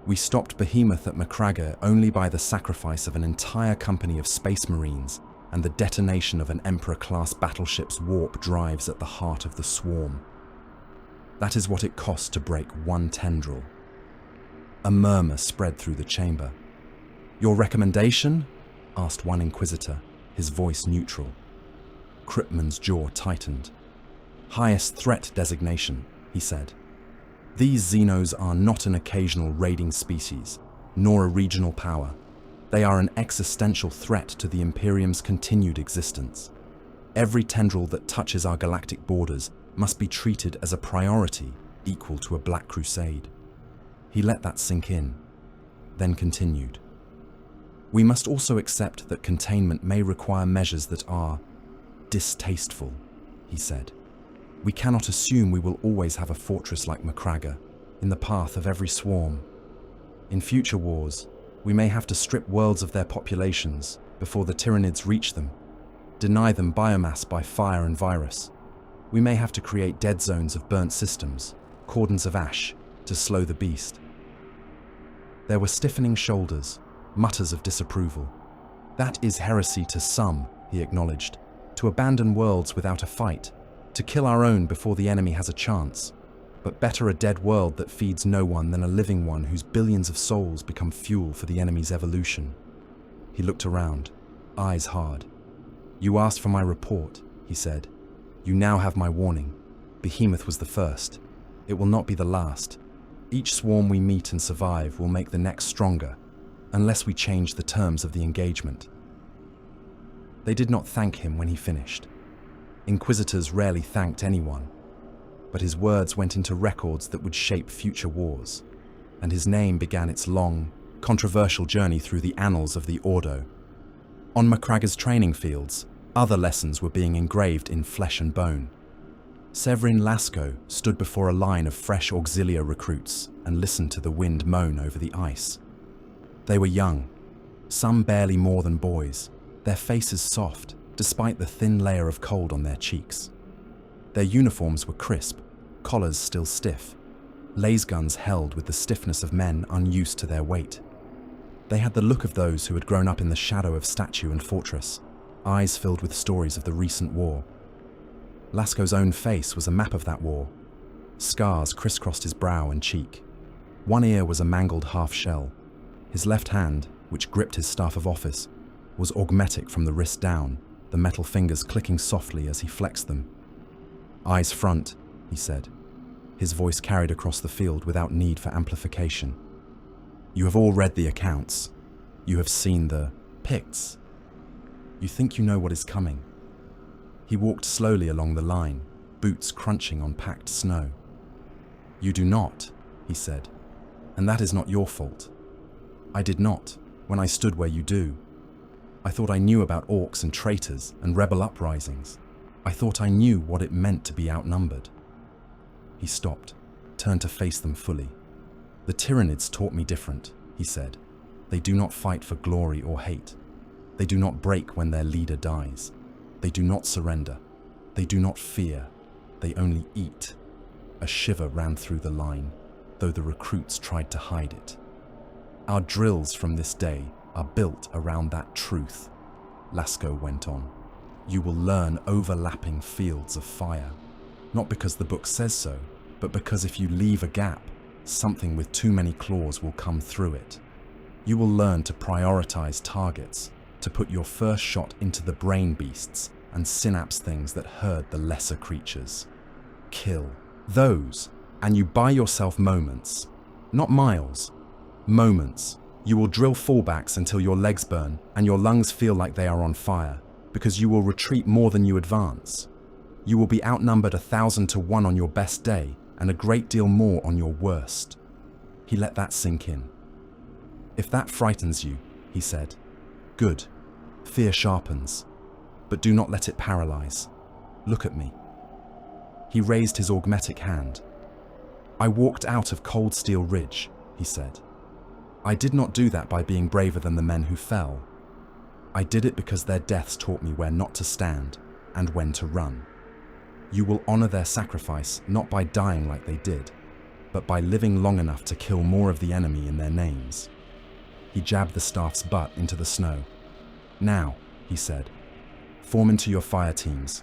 B: We stopped Behemoth at Macragga only by the sacrifice of an entire company of space marines and the detonation of an Emperor-class battleship's warp drives at the heart of the swarm. That is what it cost to break one tendril. A murmur spread through the chamber. Your recommendation? Asked one Inquisitor, his voice neutral. Kripman's jaw tightened. Highest threat designation, he said. These Xenos are not an occasional raiding species, nor a regional power. They are an existential threat to the Imperium's continued existence. Every tendril that touches our galactic borders must be treated as a priority equal to a Black Crusade. He let that sink in, then continued. We must also accept that containment may require measures that are distasteful, he said. We cannot assume we will always have a fortress like Macragga in the path of every swarm. In future wars, we may have to strip worlds of their populations before the Tyranids reach them, deny them biomass by fire and virus. We may have to create dead zones of burnt systems, cordons of ash, to slow the beast. There were stiffening shoulders, mutters of disapproval. That is heresy to some, he acknowledged, to abandon worlds without a fight, to kill our own before the enemy has a chance. But better a dead world that feeds no one than a living one whose billions of souls become fuel for the enemy's evolution. He looked around, eyes hard. You asked for my report, he said. You now have my warning. Behemoth was the first. It will not be the last. Each swarm we meet and survive will make the next stronger, unless we change the terms of the engagement. They did not thank him when he finished. Inquisitors rarely thanked anyone, but his words went into records that would shape future wars, and his name began its long, controversial journey through the annals of the Ordo. On Macragga's training fields, other lessons were being engraved in flesh and bone. Severin Lasco stood before a line of fresh auxilia recruits and listened to the wind moan over the ice. They were young, some barely more than boys, their faces soft, despite the thin layer of cold on their cheeks. Their uniforms were crisp, collars still stiff, laser guns held with the stiffness of men unused to their weight. They had the look of those who had grown up in the shadow of statue and fortress, eyes filled with stories of the recent war. Lasco's own face was a map of that war. Scars crisscrossed his brow and cheek. One ear was a mangled half-shell. His left hand, which gripped his staff of office, was augmetic from the wrist down, the metal fingers clicking softly as he flexed them. Eyes front, he said. His voice carried across the field without need for amplification. You have all read the accounts. You have seen the Picts. You think you know what is coming. He walked slowly along the line, boots crunching on packed snow. You do not, he said, and that is not your fault. I did not, when I stood where you do. I thought I knew about orcs and traitors and rebel uprisings. I thought I knew what it meant to be outnumbered. He stopped, turned to face them fully. The Tyranids taught me different, he said. They do not fight for glory or hate. They do not break when their leader dies. They do not surrender. They do not fear. They only eat. A shiver ran through the line, though the recruits tried to hide it. Our drills from this day are built around that truth, Lasco went on. You will learn overlapping fields of fire, not because the book says so, but because if you leave a gap, something with too many claws will come through it. You will learn to prioritize targets, to put your first shot into the brain beasts and synapse things that herd the lesser creatures. Kill those, and you buy yourself moments, not miles, moments. You will drill fallbacks until your legs burn and your lungs feel like they are on fire. because you will retreat more than you advance. You will be outnumbered 1,000 to 1 on your best day, and a great deal more on your worst. He let that sink in. If that frightens you, he said, good. Fear sharpens. But do not let it paralyze. Look at me. He raised his augmetic hand. I walked out of Cold Steel Ridge, he said. I did not do that by being braver than the men who fell. I did it because their deaths taught me where not to stand and when to run. You will honor their sacrifice not by dying like they did, but by living long enough to kill more of the enemy in their names. He jabbed the staff's butt into the snow. Now, he said, form into your fire teams.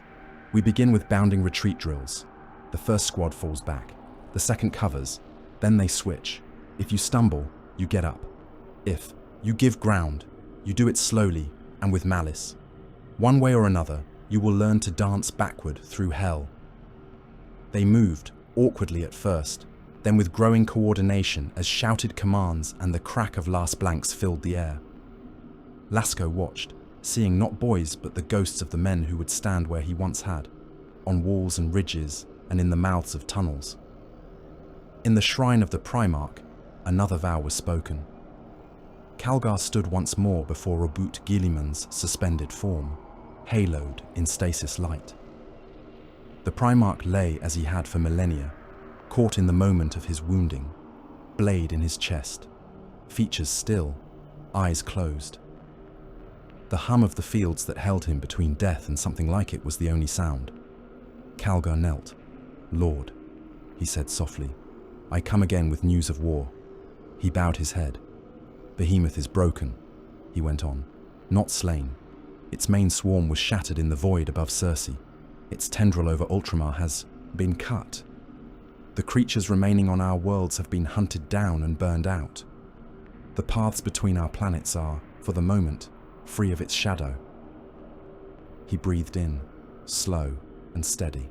B: We begin with bounding retreat drills. The first squad falls back. The second covers. Then they switch. If you stumble, you get up. If you give ground, you do it slowly and with malice. One way or another, you will learn to dance backward through hell. They moved, awkwardly at first, then with growing coordination as shouted commands and the crack of last blanks filled the air. Lasco watched, seeing not boys but the ghosts of the men who would stand where he once had, on walls and ridges and in the mouths of tunnels. In the shrine of the Primarch, another vow was spoken. Calgar stood once more before Robut Guilliman's suspended form, haloed in stasis light. The Primarch lay as he had for millennia, caught in the moment of his wounding, blade in his chest, features still, eyes closed. The hum of the fields that held him between death and something like it was the only sound. Calgar knelt. Lord, he said softly, I come again with news of war. He bowed his head. Behemoth is broken, he went on, not slain. Its main swarm was shattered in the void above Circe. Its tendril over Ultramar has been cut. The creatures remaining on our worlds have been hunted down and burned out. The paths between our planets are, for the moment, free of its shadow. He breathed in, slow and steady.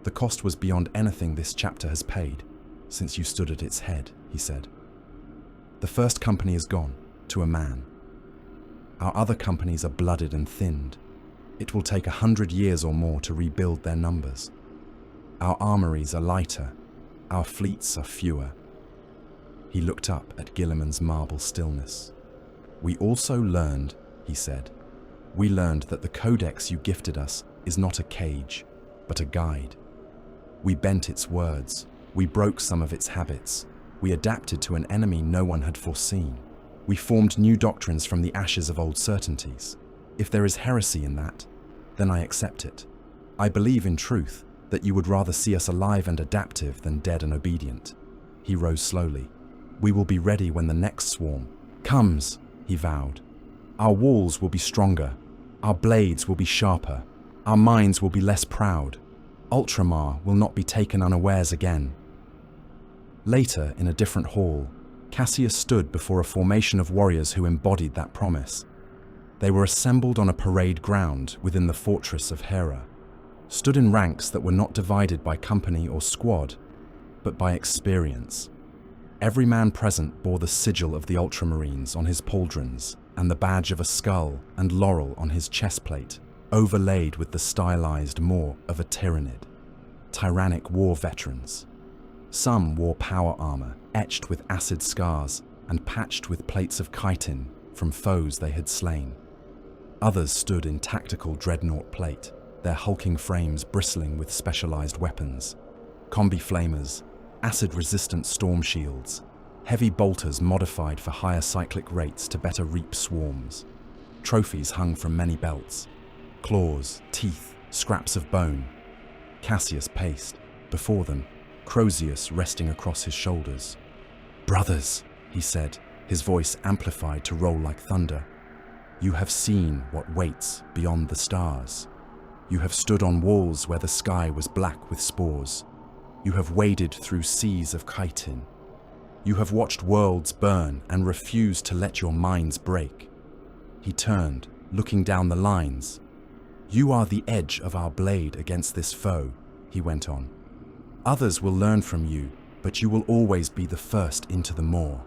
B: The cost was beyond anything this chapter has paid, since you stood at its head, he said. The first company is gone, to a man. Our other companies are blooded and thinned. It will take 100 years or more to rebuild their numbers. Our armories are lighter, our fleets are fewer. He looked up at Guilliman's marble stillness. We also learned, he said, we learned that the codex you gifted us is not a cage, but a guide. We bent its words, we broke some of its habits, we adapted to an enemy no one had foreseen. We formed new doctrines from the ashes of old certainties. If there is heresy in that, then I accept it. I believe in truth that you would rather see us alive and adaptive than dead and obedient. He rose slowly. We will be ready when the next swarm comes, he vowed. Our walls will be stronger, our blades will be sharper, our minds will be less proud. Ultramar will not be taken unawares again. Later, in a different hall, Cassius stood before a formation of warriors who embodied that promise. They were assembled on a parade ground within the fortress of Hera, stood in ranks that were not divided by company or squad, but by experience. Every man present bore the sigil of the Ultramarines on his pauldrons and the badge of a skull and laurel on his chestplate, overlaid with the stylized maw of a Tyranid. Tyrannic war veterans. Some wore power armor, etched with acid scars and patched with plates of chitin from foes they had slain. Others stood in tactical dreadnought plate, their hulking frames bristling with specialized weapons. Combi flamers, acid-resistant storm shields, heavy bolters modified for higher cyclic rates to better reap swarms. Trophies hung from many belts. Claws, teeth, scraps of bone. Cassius paced. Before them, Crozius resting across his shoulders. Brothers, he said, his voice amplified to roll like thunder. You have seen what waits beyond the stars. You have stood on walls where the sky was black with spores. You have waded through seas of chitin. You have watched worlds burn and refused to let your minds break. He turned, looking down the lines. You are the edge of our blade against this foe, he went on. Others will learn from you, but you will always be the first into the maw.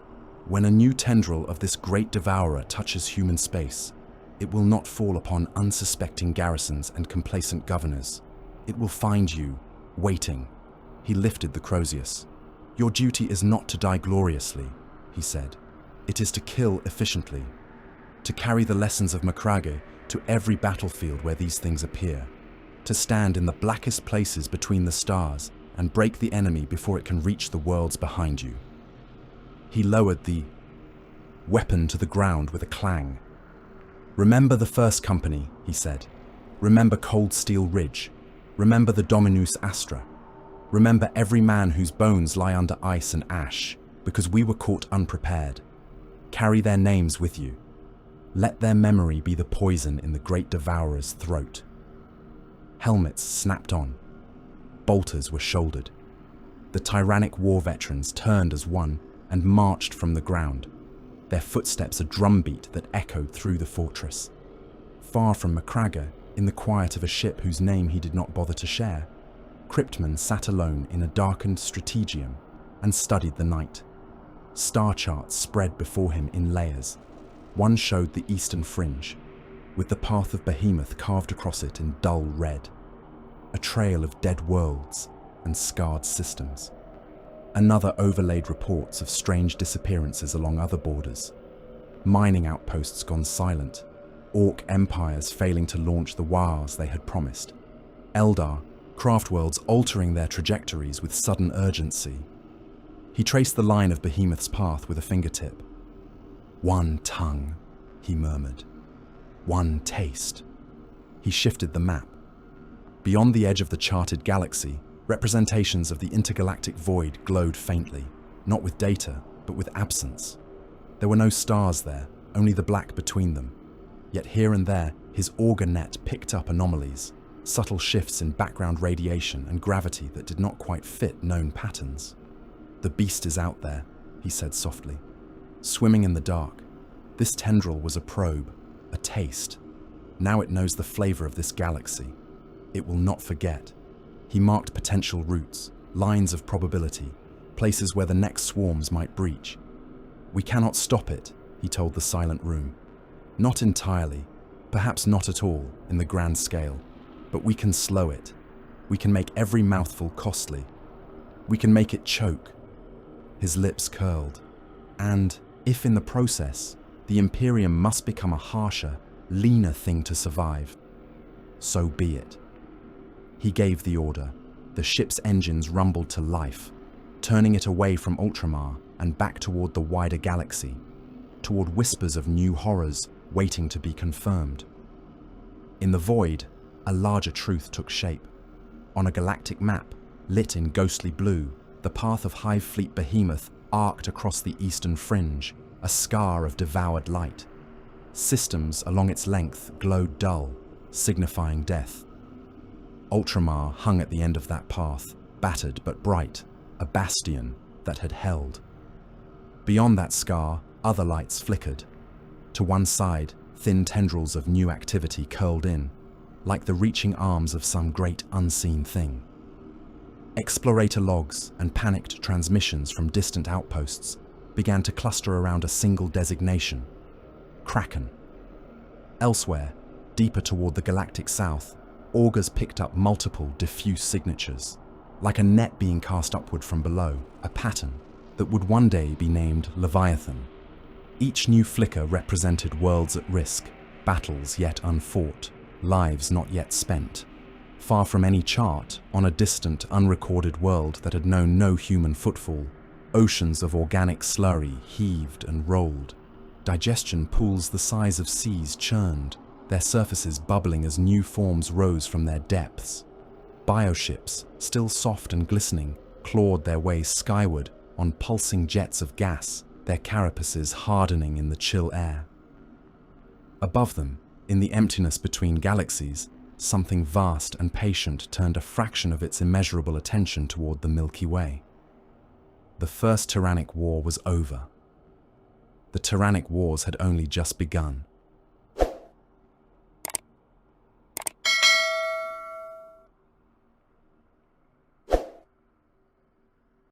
B: When a new tendril of this great devourer touches human space, It will not fall upon unsuspecting garrisons and complacent governors. It will find you, waiting. He lifted the Crozius. Your duty is not to die gloriously, he said. It is to kill efficiently, to carry the lessons of Macragge to every battlefield where these things appear, to stand in the blackest places between the stars and break the enemy before it can reach the worlds behind you. He lowered the weapon to the ground with a clang. Remember the First Company, he said. Remember Cold Steel Ridge. Remember the Dominus Astra. Remember every man whose bones lie under ice and ash, because we were caught unprepared. Carry their names with you. Let their memory be the poison in the great devourer's throat. Helmets snapped on. Bolters were shouldered. The tyrannic war veterans turned as one and marched from the ground, their footsteps a drumbeat that echoed through the fortress. Far from Macragge, in the quiet of a ship whose name he did not bother to share, Cryptman sat alone in a darkened strategium and studied the night. Star charts spread before him in layers. One showed the eastern fringe, with the path of Behemoth carved across it in dull red, a trail of dead worlds and scarred systems. Another overlaid reports of strange disappearances along other borders, mining outposts gone silent, Orc empires failing to launch the wars they had promised, Eldar craft worlds altering their trajectories with sudden urgency. He traced the line of Behemoth's path with a fingertip. One tongue, he murmured. One taste. He shifted the map. Beyond the edge of the charted galaxy, representations of the intergalactic void glowed faintly, not with data, but with absence. There were no stars there, only the black between them. Yet here and there, his auger net picked up anomalies, subtle shifts in background radiation and gravity that did not quite fit known patterns. The beast is out there, he said softly, swimming in the dark. This tendril was a probe, a taste. Now it knows the flavor of this galaxy. It will not forget. He marked potential routes, lines of probability, places where the next swarms might breach. We cannot stop it, he told the silent room. Not entirely, perhaps not at all in the grand scale, but we can slow it. We can make every mouthful costly. We can make it choke. His lips curled. And, if in the process, the Imperium must become a harsher, leaner thing to survive, so be it. He gave the order. The ship's engines rumbled to life, turning it away from Ultramar and back toward the wider galaxy, toward whispers of new horrors waiting to be confirmed. In the void, a larger truth took shape. On a galactic map, lit in ghostly blue, the path of Hive Fleet Behemoth arced across the eastern fringe, a scar of devoured light. Systems along its length glowed dull, signifying death. Ultramar hung at the end of that path, battered but bright, a bastion that had held. Beyond that scar, other lights flickered. To one side, thin tendrils of new activity curled in, like the reaching arms of some great unseen thing. Explorator logs and panicked transmissions from distant outposts began to cluster around a single designation: Kraken. Elsewhere, deeper toward the galactic south, augurs picked up multiple diffuse signatures, like a net being cast upward from below, a pattern that would one day be named Leviathan. Each new flicker represented worlds at risk, battles yet unfought, lives not yet spent. Far from any chart, on a distant, unrecorded world that had known no human footfall, oceans of organic slurry heaved and rolled. Digestion pools the size of seas churned, their surfaces bubbling as new forms rose from their depths. Bioships, still soft and glistening, clawed their way skyward on pulsing jets of gas, their carapaces hardening in the chill air. Above them, in the emptiness between galaxies, something vast and patient turned a fraction of its immeasurable attention toward the Milky Way. The First Tyrannic War was over. The Tyrannic Wars had only just begun.